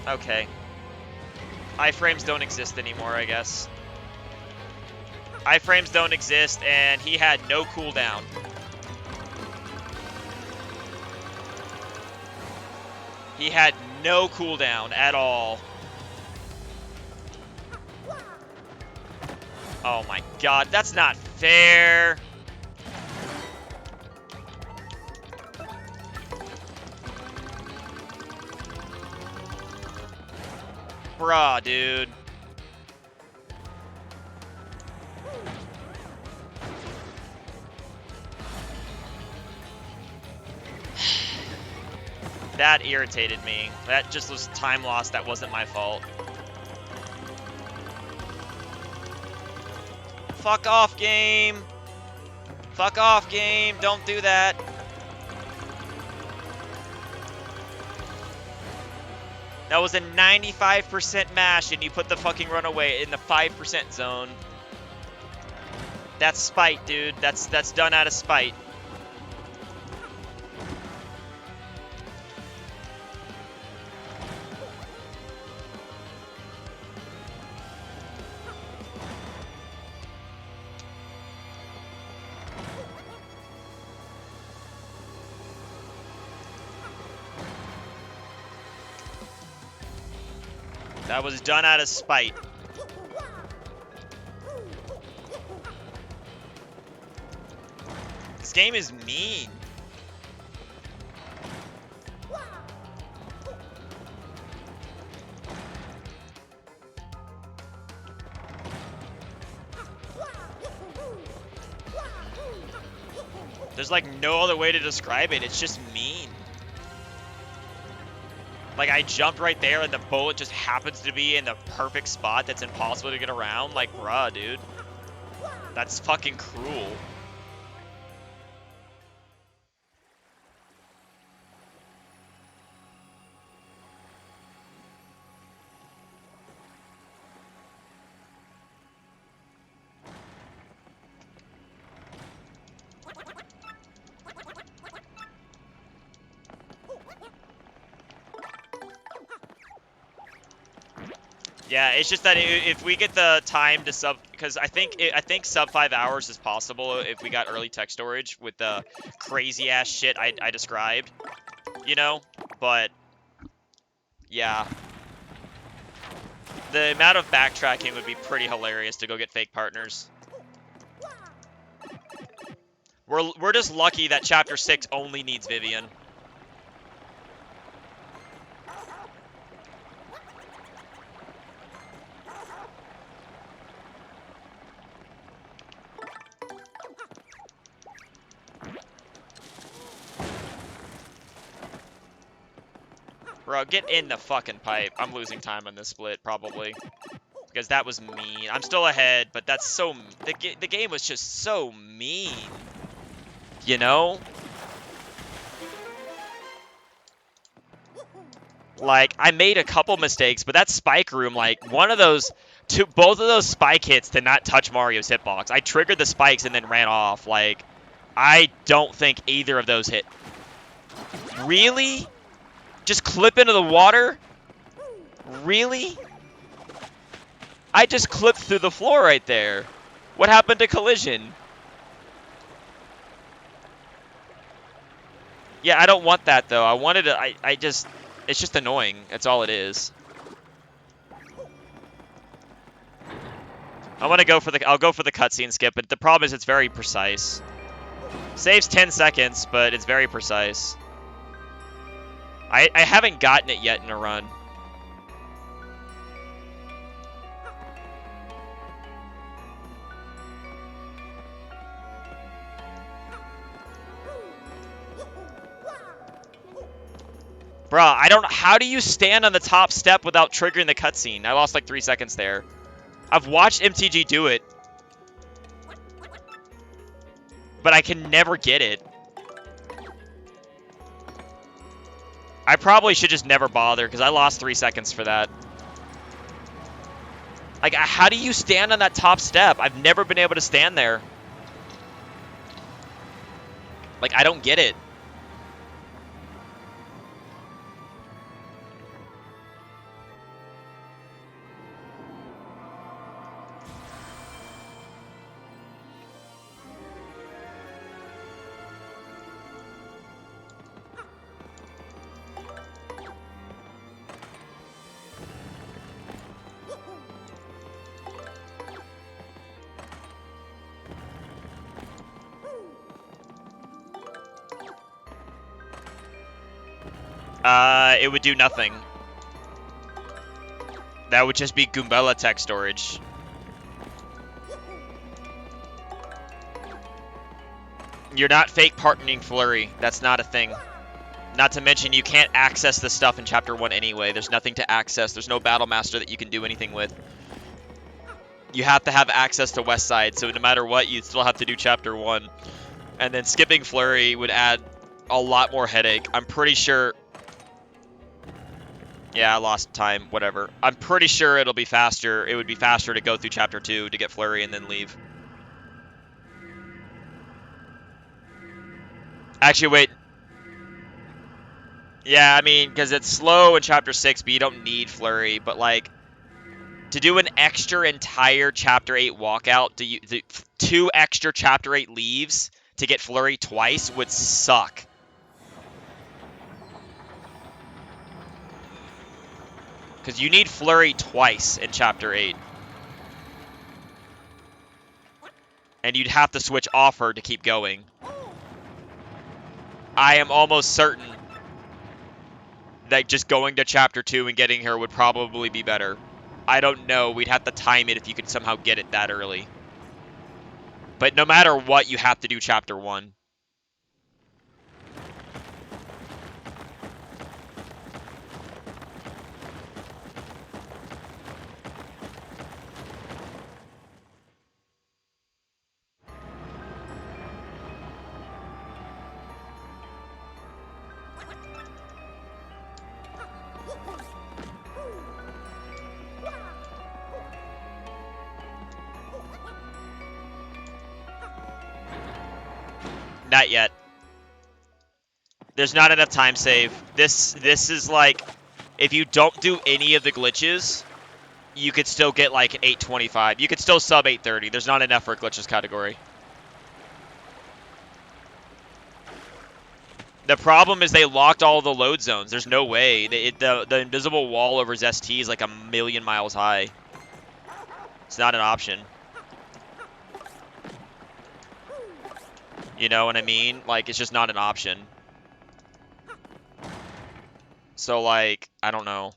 Okay. Iframes don't exist anymore, I guess. Iframes don't exist, and he had no cooldown. He had no cooldown at all. Oh my god, that's not fair. Bruh, dude. That irritated me. That just was time lost. That wasn't my fault. Fuck off, game. Fuck off, game. Don't do that. That was a 95% mash, and you put the fucking runaway in the 5% zone. That's spite, dude. That's done out of spite. That was done out of spite. This game is mean. There's like no other way to describe it. It's just mean. Like, I jumped right there and the bullet just happens to be in the perfect spot that's impossible to get around. Like, bruh, dude. That's fucking cruel. Yeah, it's just that if we get the time to sub, because I think sub 5 hours is possible if we got early tech storage with the crazy ass shit I described, you know. But yeah, the amount of backtracking would be pretty hilarious to go get fake partners. We're just lucky that Chapter 6 only needs Vivian. Bro, get in the fucking pipe. I'm losing time on this split, probably. Because that was mean. I'm still ahead, but that's so... The game was just so mean. You know? Like, I made a couple mistakes, but that spike room, like, both of those spike hits did not touch Mario's hitbox. I triggered the spikes and then ran off. Like, I don't think either of those hit. Really? Just clip into the water? Really? I just clipped through the floor right there. What happened to collision? Yeah, I don't want that, though. I wanted to... I just... It's just annoying. That's all it is. I want to go for the... I'll go for the cutscene skip, but the problem is it's very precise. Saves 10 seconds, but it's very precise. I haven't gotten it yet in a run. Bruh, I don't... How do you stand on the top step without triggering the cutscene? I lost like 3 seconds there. I've watched MTG do it. But I can never get it. I probably should just never bother, because I lost 3 seconds for that. Like, how do you stand on that top step? I've never been able to stand there. Like, I don't get it. It would do nothing. That would just be Goombella tech storage. You're not fake partnering Flurry. That's not a thing. Not to mention, you can't access the stuff in Chapter 1 anyway. There's nothing to access. There's no Battle Master that you can do anything with. You have to have access to West Side, so no matter what, you still have to do Chapter 1. And then skipping Flurry would add a lot more headache. I'm pretty sure... Yeah, I lost time, whatever. I'm pretty sure it'll be faster. It would be faster to go through Chapter 2 to get Flurry and then leave. Actually, wait. Yeah, I mean, because it's slow in Chapter 6, but you don't need Flurry. But, like, to do an extra entire Chapter 8 walkout, the 2 extra Chapter 8 leaves to get Flurry twice would suck. Because you need Flurry twice in Chapter 8. And you'd have to switch off her to keep going. I am almost certain that just going to Chapter 2 and getting her would probably be better. I don't know. We'd have to time it if you could somehow get it that early. But no matter what, you have to do Chapter 1. Not yet. There's not enough time save. This is like, if you don't do any of the glitches, you could still get like an 825. You could still sub 830. There's not enough for a glitches category. The problem is they locked all the load zones. There's no way. The invisible wall over ST is like 1,000,000 miles high. It's not an option. You know what I mean? Like, it's just not an option. So, like, I don't know.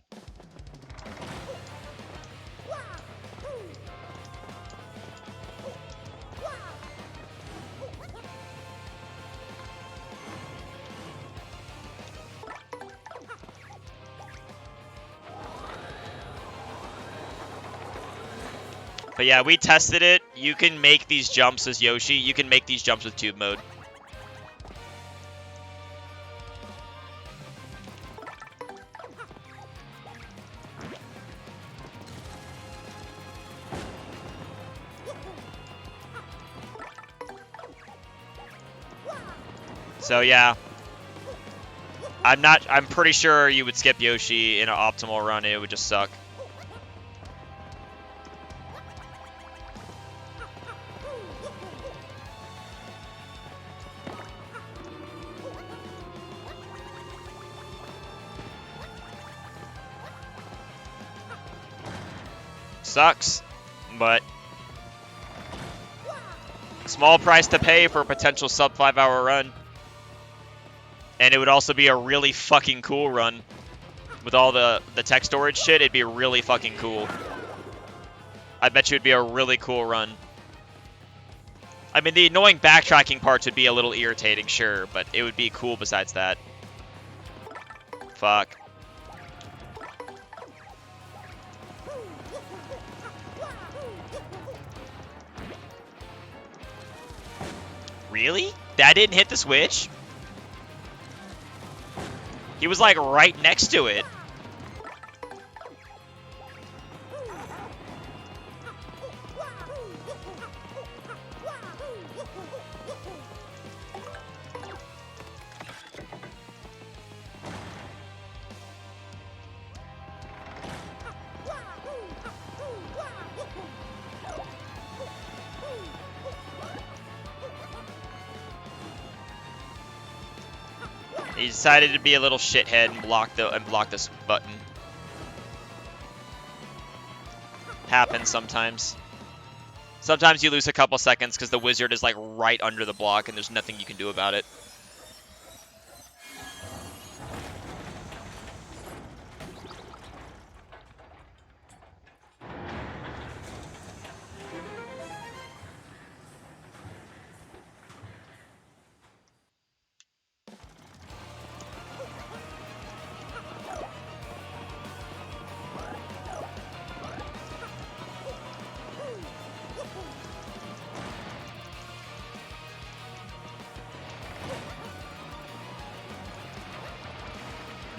But yeah, we tested it. You can make these jumps as Yoshi. You can make these jumps with tube mode. So yeah, I'm pretty sure you would skip Yoshi in an optimal run. It would just suck. Sucks, but small price to pay for a potential sub 5-hour run. And it would also be a really fucking cool run. With all the tech storage shit, it'd be really fucking cool. I bet you it'd be a really cool run. I mean, the annoying backtracking parts would be a little irritating, sure, but it would be cool besides that. Fuck. Really? That didn't hit the switch? He was like right next to it. He decided to be a little shithead and block this button. Happens sometimes. Sometimes you lose a couple seconds because the wizard is like right under the block and there's nothing you can do about it.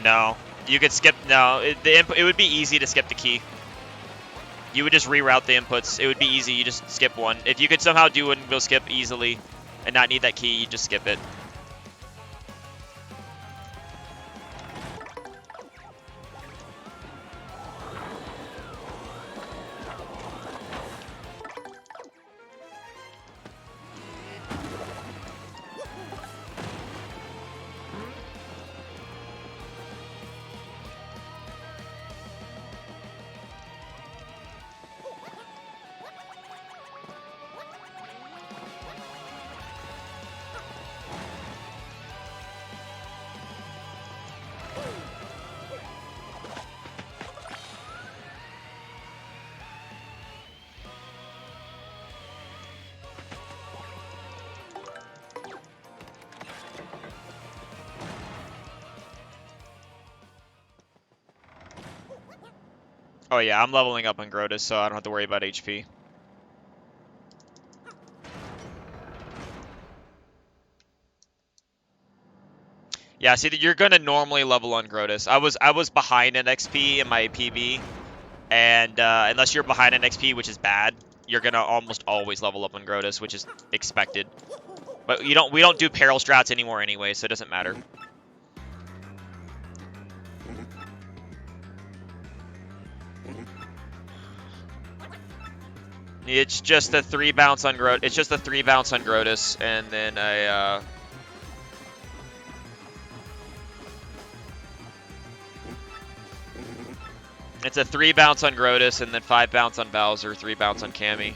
No, you could skip. No, it would be easy to skip the key. You would just reroute the inputs. It would be easy. You just skip one. If you could somehow do it and go skip easily, and not need that key, you just skip it. Oh yeah, I'm leveling up on Grotus, so I don't have to worry about HP. Yeah, see, you're gonna normally level on Grotus. I was behind in XP in my PB, and unless you're behind in XP, which is bad, you're gonna almost always level up on Grotus, which is expected. But we don't do peril strats anymore anyway, so it doesn't matter. It's just a 3 bounce on Grotus. It's just a 3 bounce on Grotus, and then a it's a 3 bounce on Grotus, and then 5 bounce on Bowser, 3 bounce on Cammy.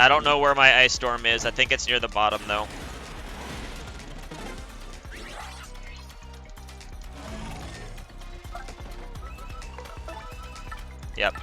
I don't know where my Ice Storm is. I think it's near the bottom, though. Yep.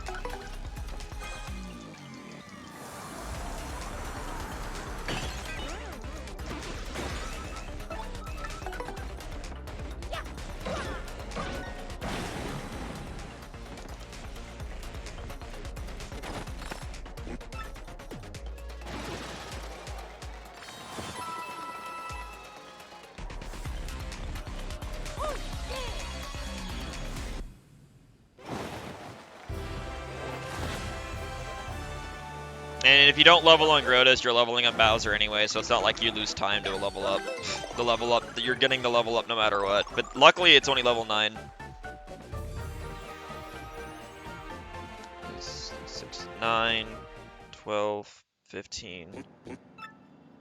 And if you don't level on Grotus, you're leveling on Bowser anyway, so it's not like you lose time to a level up. The level up, you're getting the level up no matter what. But luckily, it's only level 9. 6, 9, 12, 15,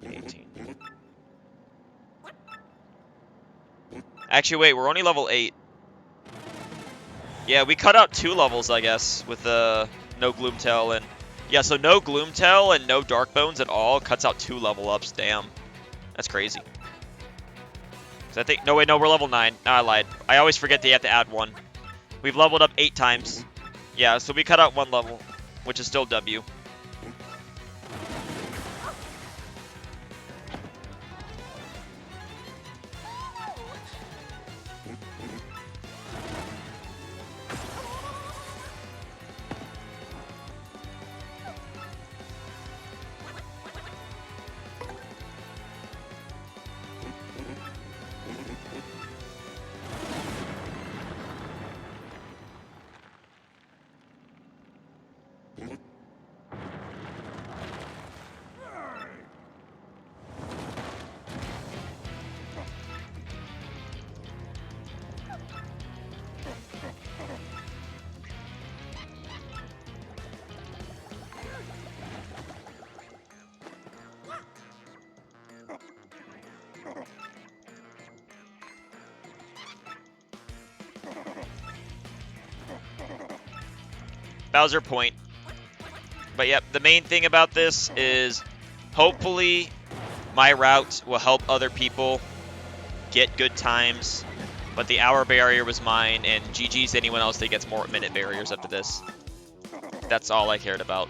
18. Actually, wait, we're only level 8. Yeah, we cut out 2 levels, I guess, with the no Gloomtail and... Yeah, so no Gloomtail and no Dark Bones at all cuts out 2 level ups. Damn. That's crazy. So I think... No, wait, no, we're level 9. No, I lied. I always forget that you have to add 1. We've leveled up 8 times. Yeah, so we cut out 1 level, which is still W. Bowser point. But yep, the main thing about this is hopefully my route will help other people get good times. But the hour barrier was mine, and GG's anyone else that gets more minute barriers after this. That's all I cared about.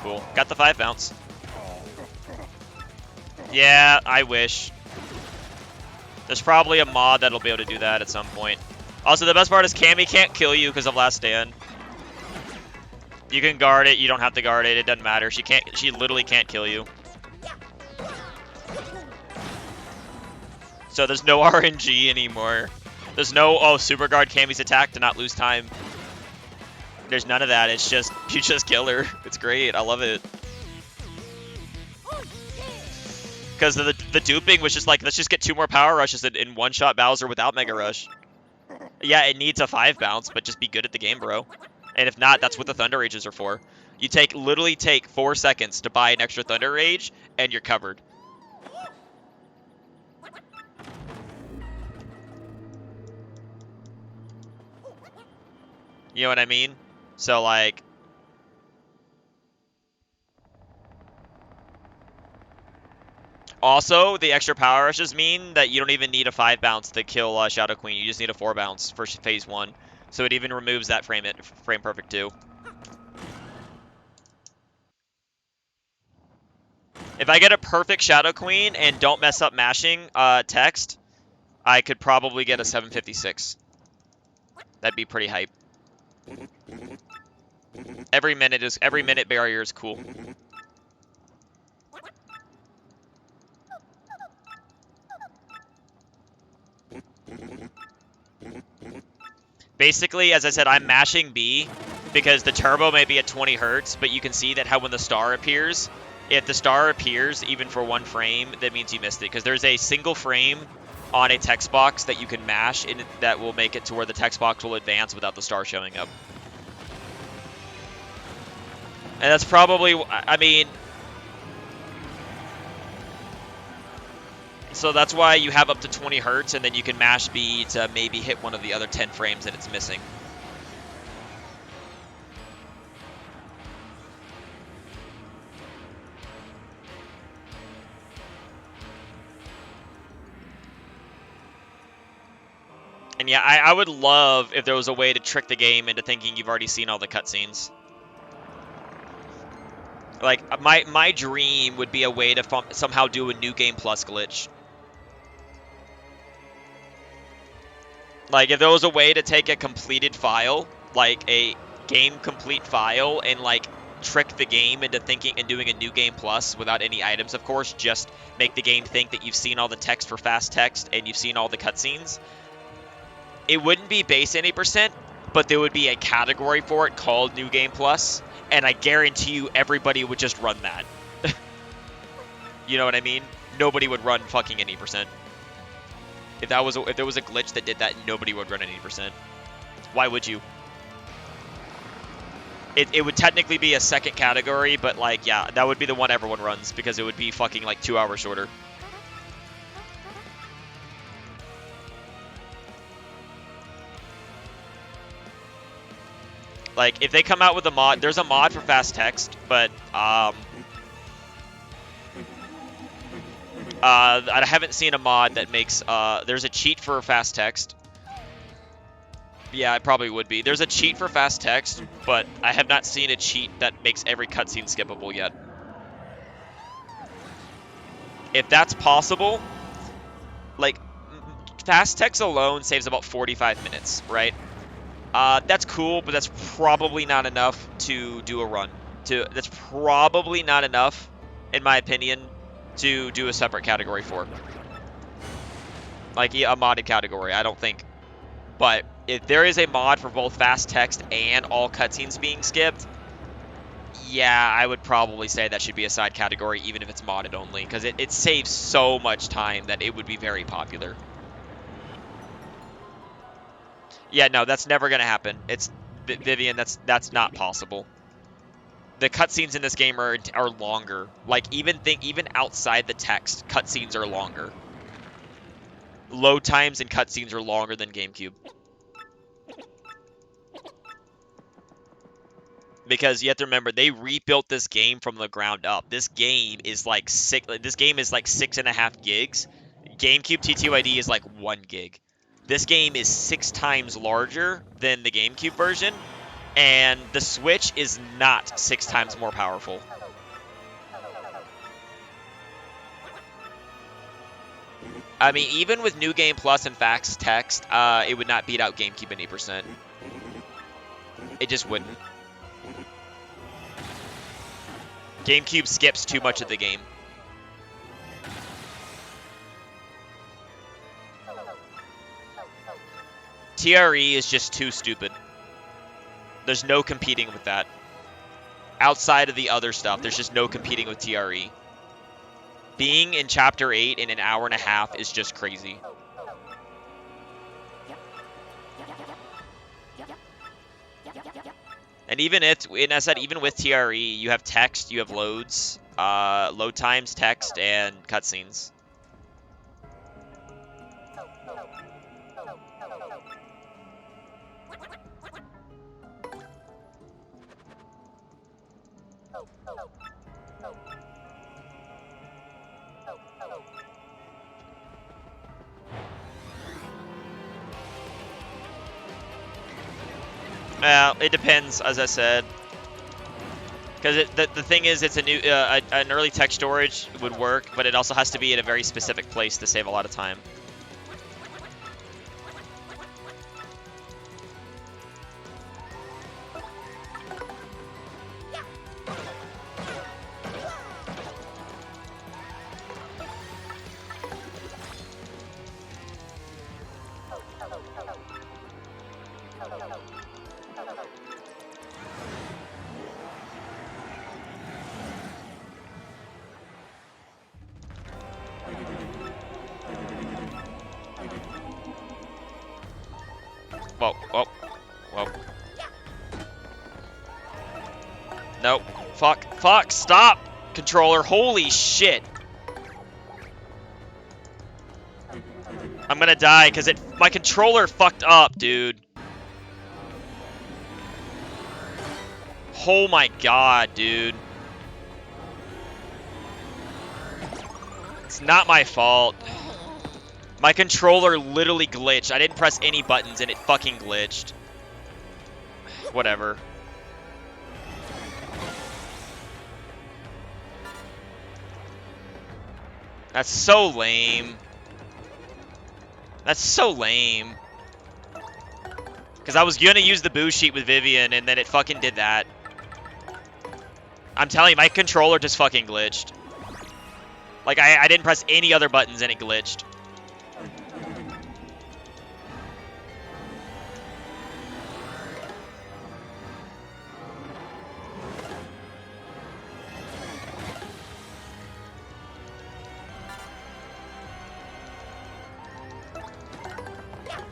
Cool. Got the 5 bounce. Yeah, I wish. There's probably a mod that'll be able to do that at some point. Also, the best part is Cammy can't kill you because of Last Stand. You can guard it, you don't have to guard it, it doesn't matter. She literally can't kill you. So there's no RNG anymore. There's no, oh, super guard Cammy's attack to not lose time. There's none of that, it's just, you just kill her. It's great, I love it. Because the duping was just like, let's just get 2 more power rushes in one-shot Bowser without Mega Rush. Yeah, it needs a 5 bounce, but just be good at the game, bro. And if not, that's what the Thunder Rages are for. You literally take 4 seconds to buy an extra Thunder Rage, and you're covered. You know what I mean? So, like... Also, the extra power rushes mean that you don't even need a 5 bounce to kill Shadow Queen. You just need a 4 bounce for phase 1. So it even removes that frame perfect too. If I get a perfect Shadow Queen and don't mess up mashing text, I could probably get a 756. That'd be pretty hype. Every minute barrier is cool. Basically, as I said, I'm mashing B because the turbo may be at 20 hertz, but you can see that how when the star appears, if the star appears even for 1 frame, that means you missed it. Because there's a single frame on a text box that you can mash in that will make it to where the text box will advance without the star showing up. And that's probably, I mean... So that's why you have up to 20 hertz, and then you can mash B to maybe hit one of the other 10 frames that it's missing. And yeah, I would love if there was a way to trick the game into thinking you've already seen all the cutscenes. Like, my dream would be a way to somehow do a New Game Plus glitch. Like, if there was a way to take a completed file, like a game complete file, and, like, trick the game into thinking and doing a new game plus without any items, of course, just make the game think that you've seen all the text for fast text and you've seen all the cutscenes. It wouldn't be base 80%, but there would be a category for it called New Game Plus, and I guarantee you everybody would just run that. You know what I mean? Nobody would run fucking 80%. If there was a glitch that did that, nobody would run 80%. Why would you? It would technically be a second category, but like, yeah, that would be the one everyone runs because it would be fucking like 2 hours shorter. Like, if they come out with a mod, there's a mod for fast text, but I haven't seen a mod that makes, there's a cheat for fast text. Yeah, it probably would be. There's a cheat for fast text, but I have not seen a cheat that makes every cutscene skippable yet. If that's possible, like, fast text alone saves about 45 minutes, right? That's cool, but that's probably not enough to do a run. That's probably not enough, in my opinion, to do a separate category for. Like, a modded category, I don't think. But if there is a mod for both fast text and all cutscenes being skipped, yeah, I would probably say that should be a side category, even if it's modded only, because it saves so much time that it would be very popular. Yeah, no, that's never gonna happen. It's Vivian. That's not possible. The cutscenes in this game are longer. Like even outside the text, cutscenes are longer. Load times and cutscenes are longer than GameCube. Because you have to remember, they rebuilt this game from the ground up. This game is like 6.5 gigs. GameCube TTYD is like 1 gig. This game is 6 times larger than the GameCube version, and the Switch is not 6 times more powerful. I mean, even with New Game Plus and Fast Text, it would not beat out GameCube in 8%. It just wouldn't. GameCube skips too much of the game. TRE is just too stupid. There's no competing with that. Outside of the other stuff, there's just no competing with TRE. Being in Chapter 8 in an hour and a half is just crazy. And even I said, even with TRE, you have text, you have loads, load times, text, and cutscenes. Well, it depends, as I said. Because the thing is, it's a new an early text storage would work, but it also has to be at a very specific place to save a lot of time. Whoa. Nope. Fuck, stop! Controller, holy shit! I'm gonna die, because my controller fucked up, dude. Oh my god, dude. It's not my fault. My controller literally glitched. I didn't press any buttons and it fucking glitched. Whatever. That's so lame. That's so lame. Because I was gonna use the boo sheet with Vivian and then it fucking did that. I'm telling you, my controller just fucking glitched. Like, I didn't press any other buttons and it glitched.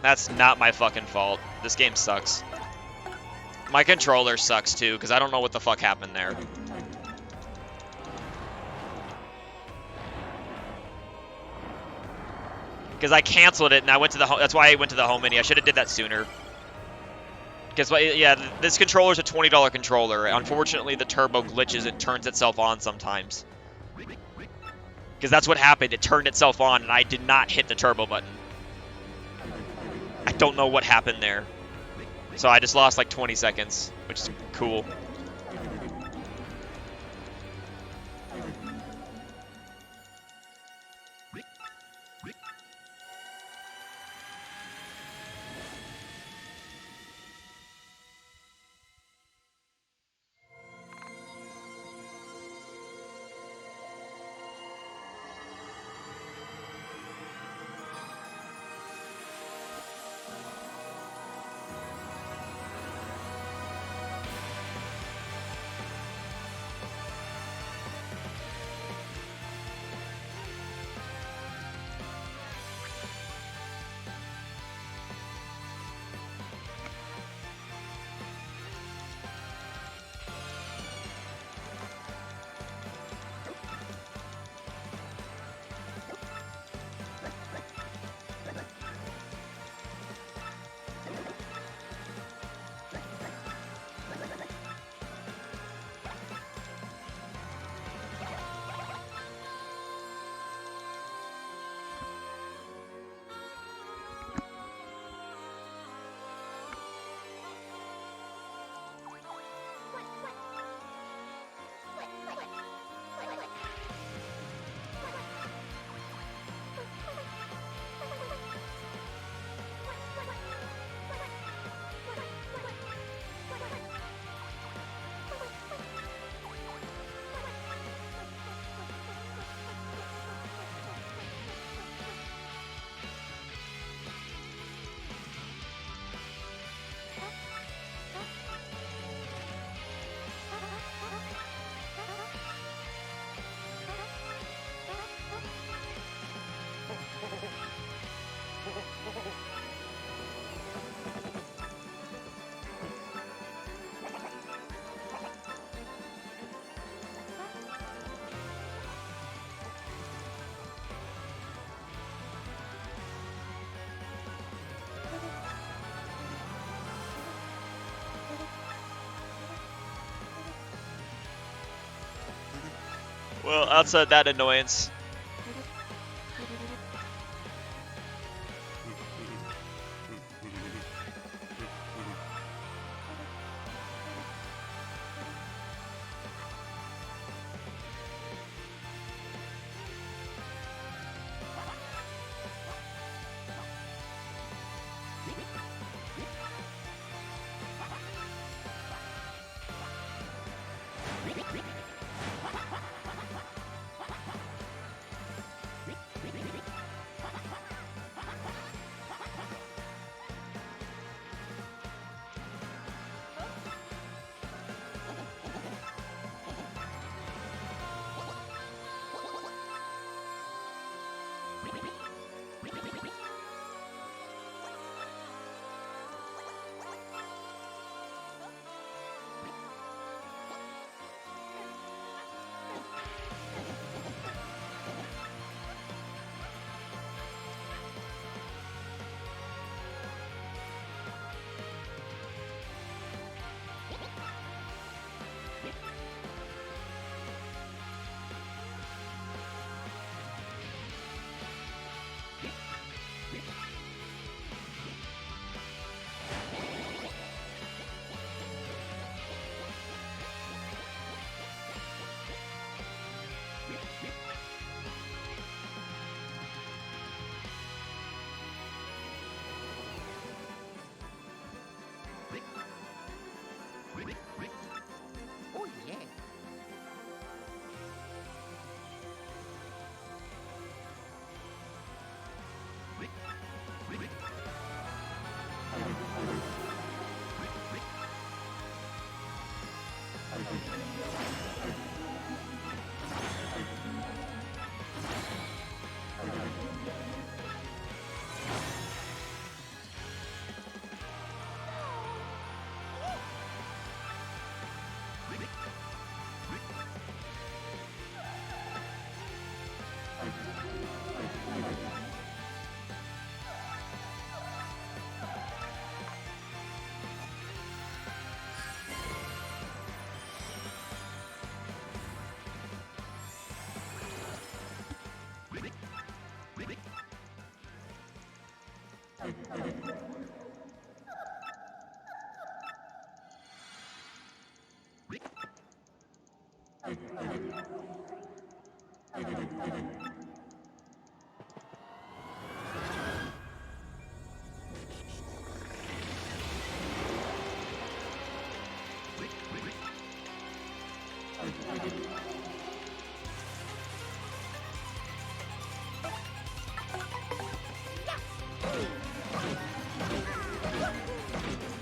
That's not my fucking fault. This game sucks. My controller sucks too, because I don't know what the fuck happened there. Because I canceled it and I went to the home. That's why I went to the home menu. I should have did that sooner. Because, yeah, this controller's a $20 controller. Unfortunately, the turbo glitches and turns itself on sometimes. Because that's what happened. It turned itself on and I did not hit the turbo button. I don't know what happened there. So I just lost like 20 seconds, which is cool. Well, outside that annoyance.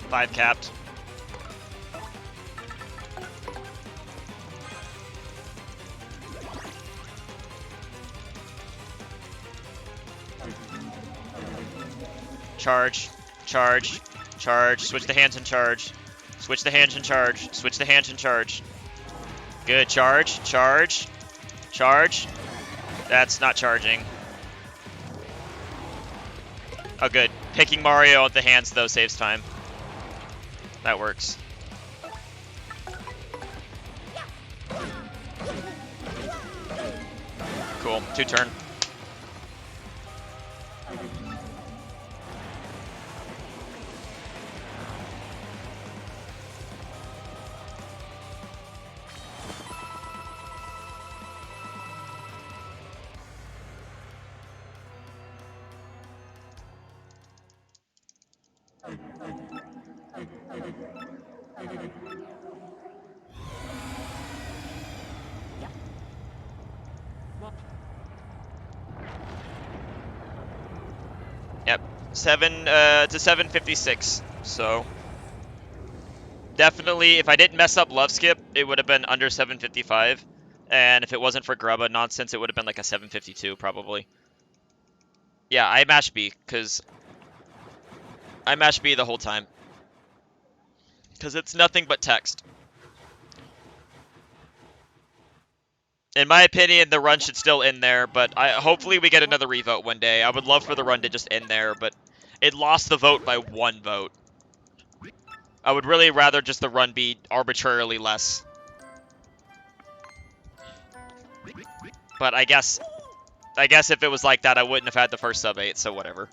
Five capped. Charge, charge, charge. Switch the hands and charge. Switch the hands and charge. Switch the hands and charge. Good. Charge, charge, charge. That's not charging. Oh, good. Picking Mario at the hands, though, saves time. That works. Cool. 2-turn. Yep, to 756. So definitely, if I didn't mess up Love Skip, it would have been under 755, and if it wasn't for Grubba nonsense, it would have been like a 752 probably. Yeah, I mashed B because I mashed B the whole time because it's nothing but text. In my opinion, the run should still end there, but hopefully we get another revote one day. I would love for the run to just end there, but it lost the vote by 1 vote. I would really rather just the run be arbitrarily less. But I guess if it was like that, I wouldn't have had the first sub 8, so whatever.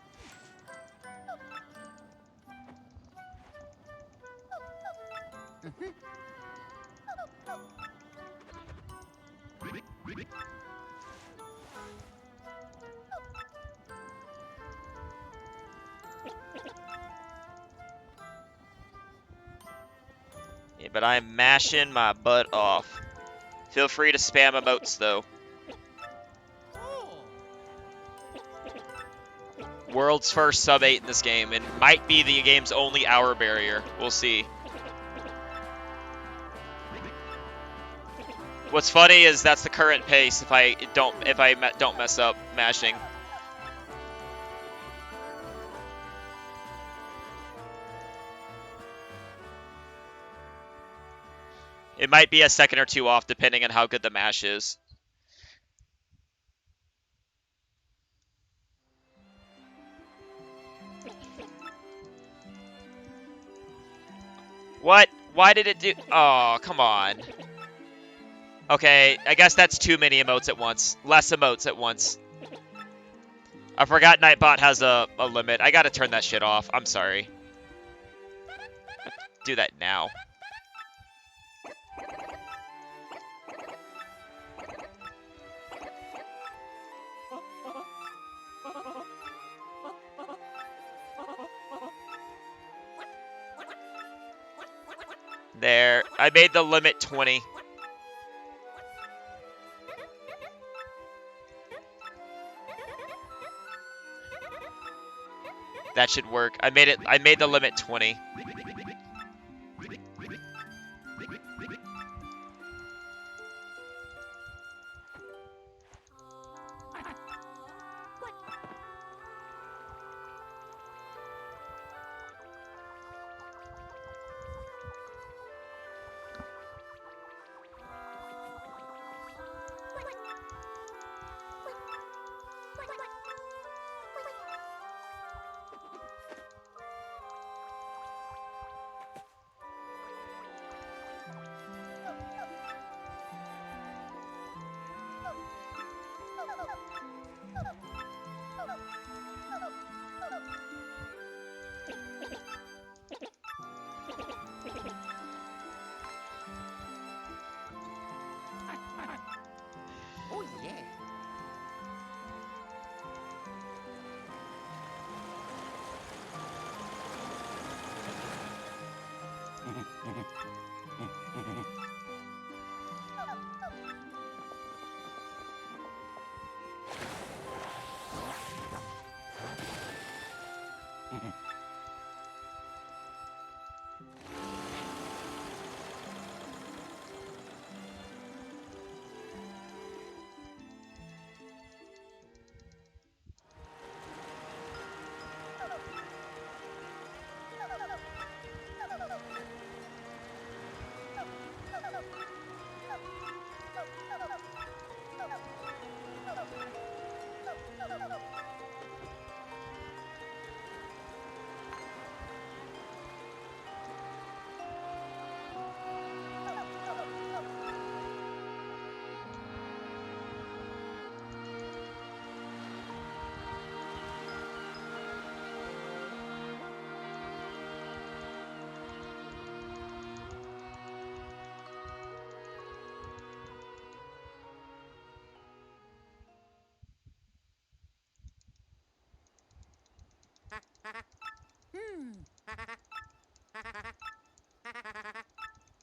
Yeah, but I'm mashing my butt off. Feel free to spam emotes, though. World's first sub 8 in this game, and might be the game's only hour barrier. We'll see. What's funny is that's the current pace if I don't mess up mashing. It might be a second or two off depending on how good the mash is. What? Why did it do? Oh, come on. Okay, I guess that's too many emotes at once. Less emotes at once. I forgot Nightbot has a limit. I gotta turn that shit off. I'm sorry. Do that now. There. I made the limit 20. That should work. I made the limit 20.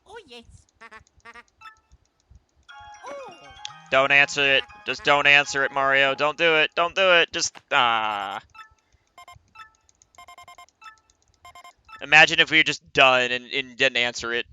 Oh, yes. Don't answer it. Just don't answer it, Mario. Don't do it. Don't do it. Just, Imagine if we were just done and didn't answer it.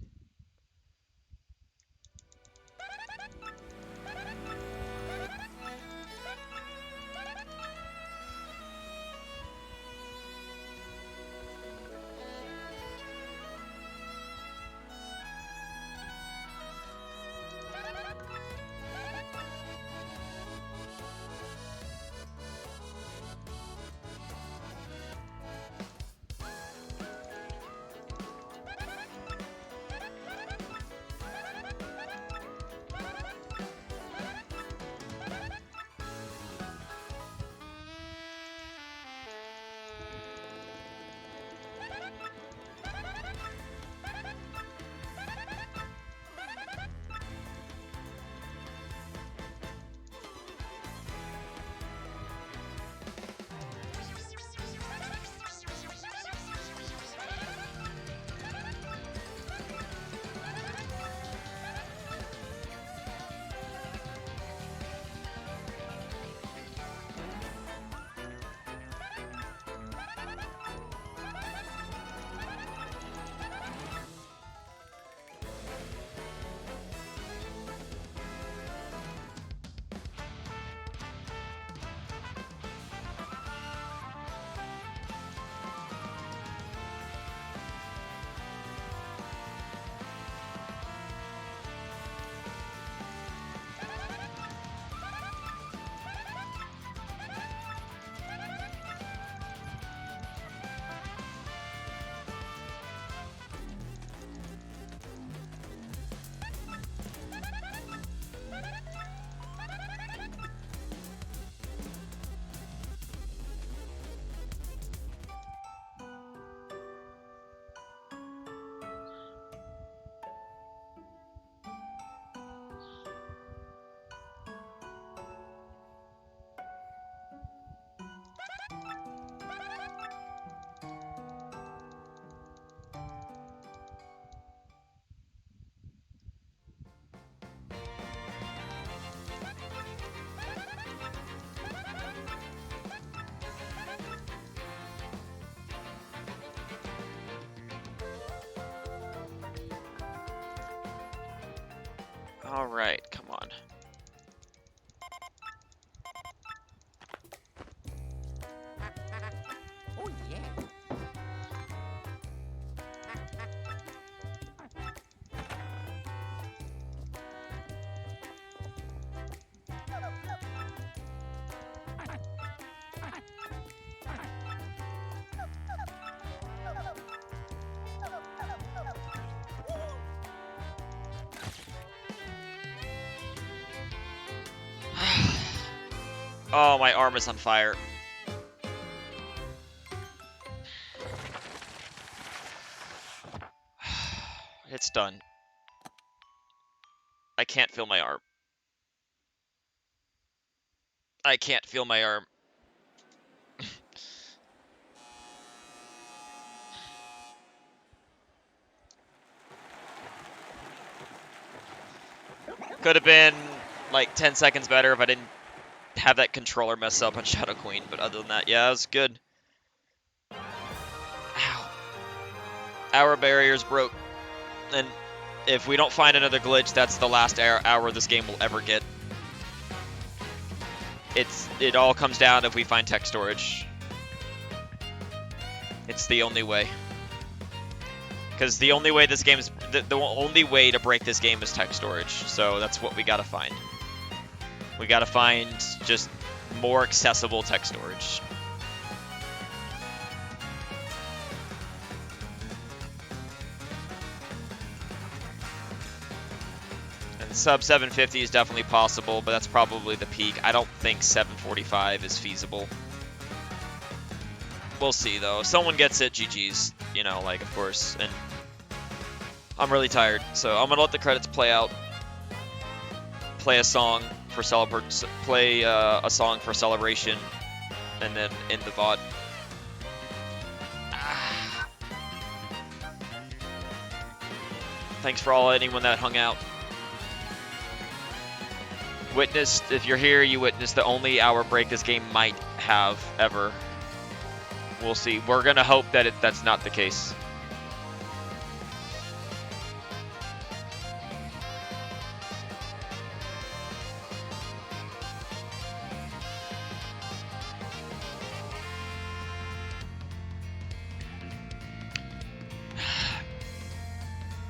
Alright, come on. Oh, yeah. Oh, my arm is on fire. It's done. I can't feel my arm. I can't feel my arm. Could have been like 10 seconds better if I didn't have that controller mess up on Shadow Queen, but other than that, yeah, it was good. Ow. Hour barrier's broke. And if we don't find another glitch, that's the last hour this game will ever get. It all comes down if we find tech storage. It's the only way. Because the only way this game is the only way to break this game is tech storage. So that's what we gotta find. We gotta find just more accessible tech storage. And sub 750 is definitely possible, but that's probably the peak. I don't think 745 is feasible. We'll see though. If someone gets it, GG's. You know, like, of course. And I'm really tired, so I'm gonna let the credits play out. Play a song for a song for celebration, and then end the VOD. Thanks for anyone that hung out. Witnessed, if you're here, you witnessed the only hour break this game might have ever. We'll see. We're gonna hope that that's not the case.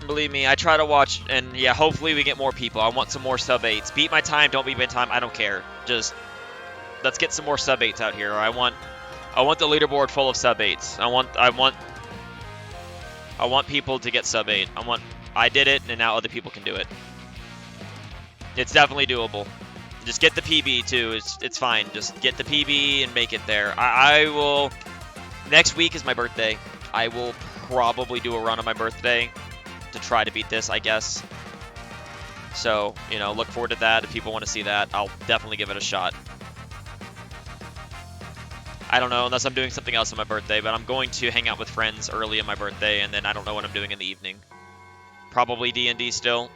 Believe me, I try to watch, and yeah, hopefully we get more people. I want some more sub 8s. Beat my time, don't beat my time, I don't care. Just, let's get some more sub 8s out here. I want the leaderboard full of sub 8s. I want people to get sub 8. I did it, and now other people can do it. It's definitely doable. Just get the PB too, it's fine. Just get the PB and make it there. I will, next week is my birthday. I will probably do a run on my birthday to try to beat this, I guess. So, you know, look forward to that. If people want to see that, I'll definitely give it a shot. I don't know, unless I'm doing something else on my birthday, but I'm going to hang out with friends early on my birthday, and then I don't know what I'm doing in the evening. Probably D&D still.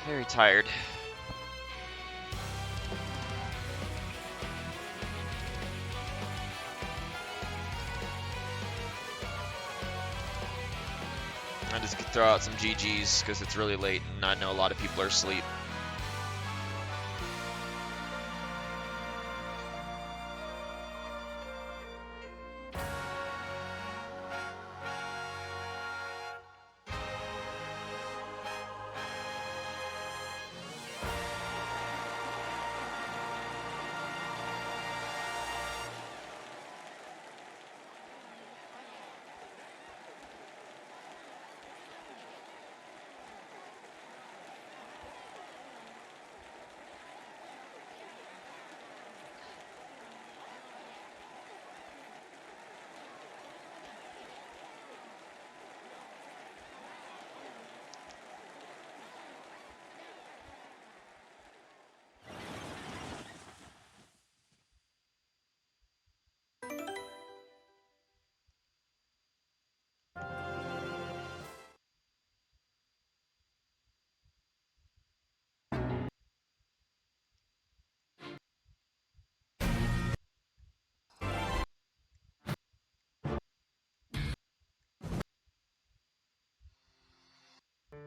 Very tired. I just could throw out some GGs because it's really late and I know a lot of people are asleep. This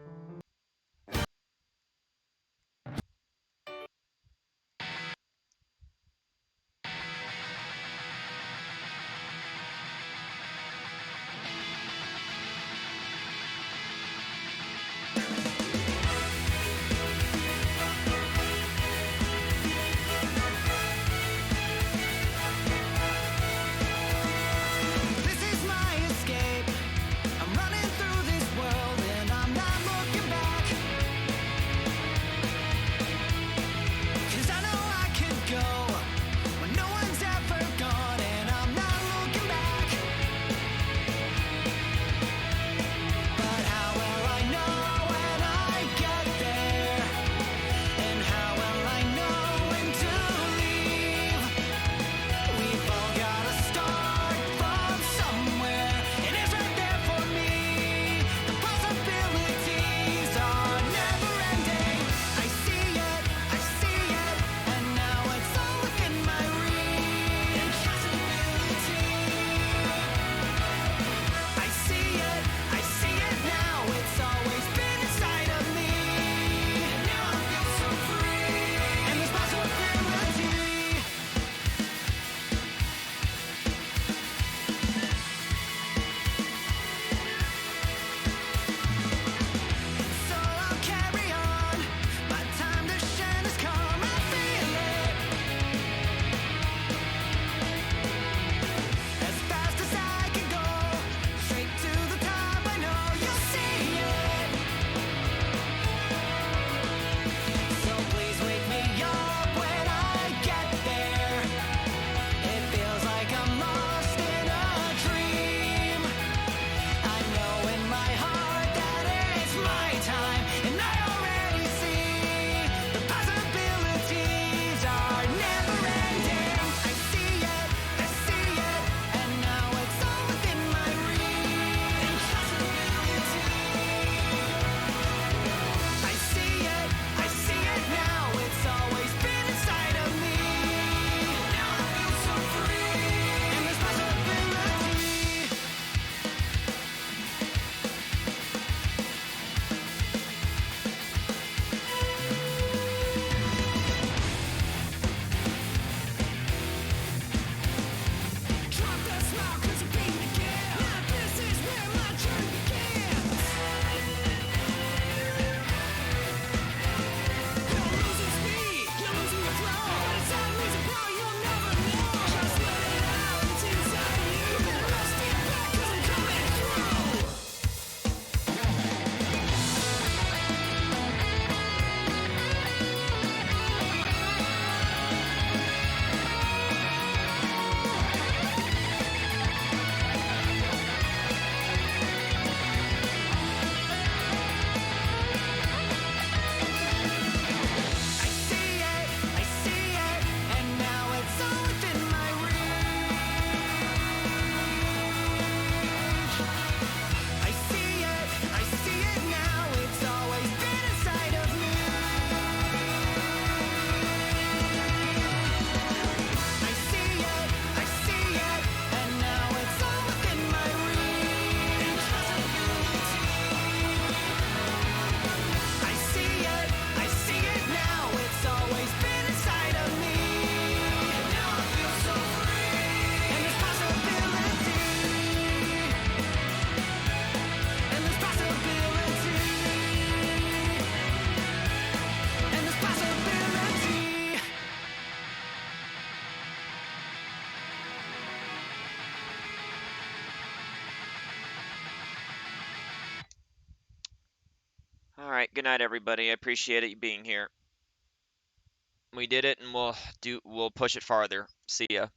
is my escape. I'm running through this world and I'm not looking back. 'Cause I know I could go where no one's ever gone and I'm not looking back. But how will I know when I get there? And how will I know when to leave? We've all gotta start from somewhere, and it's right there for me. The possibilities are never ending. I see it, and now it's all within my reach. Impossibility. I see it now. It's always been inside of me. Now I feel so free, and there's possibility. So I'll carry on. My time to shine has come. I feel it. As fast as I can go, straight to the top. I know you'll see it. So please wake me up when I get there. It feels like I'm lost in a dream. I know in my heart that it's my time, and I already see the possibilities are never ending. I see it, and now it's all within my reach. Impossibility. I see it now. It's always been inside of me. Now I feel so free, and there's possibility. Drop that smile 'cause I'm being again. Now this is where my journey begins. You're losing speed, you're losing your flow. But it's time to lose it, bro, you'll never know. Just let it out, it's inside of you. Better step back 'cause I'm coming through. I see it, and now it's all within my reach. I see it now, it's always been inside of me. I see it, and now it's all within my reach. Impossibility. I see it now, it's always been inside of me. Now I feel so free, and there's possibility. And there's possibility. And there's possibility. All right, good night, everybody. I appreciate it being here. We did it, and we'll push it farther. See ya.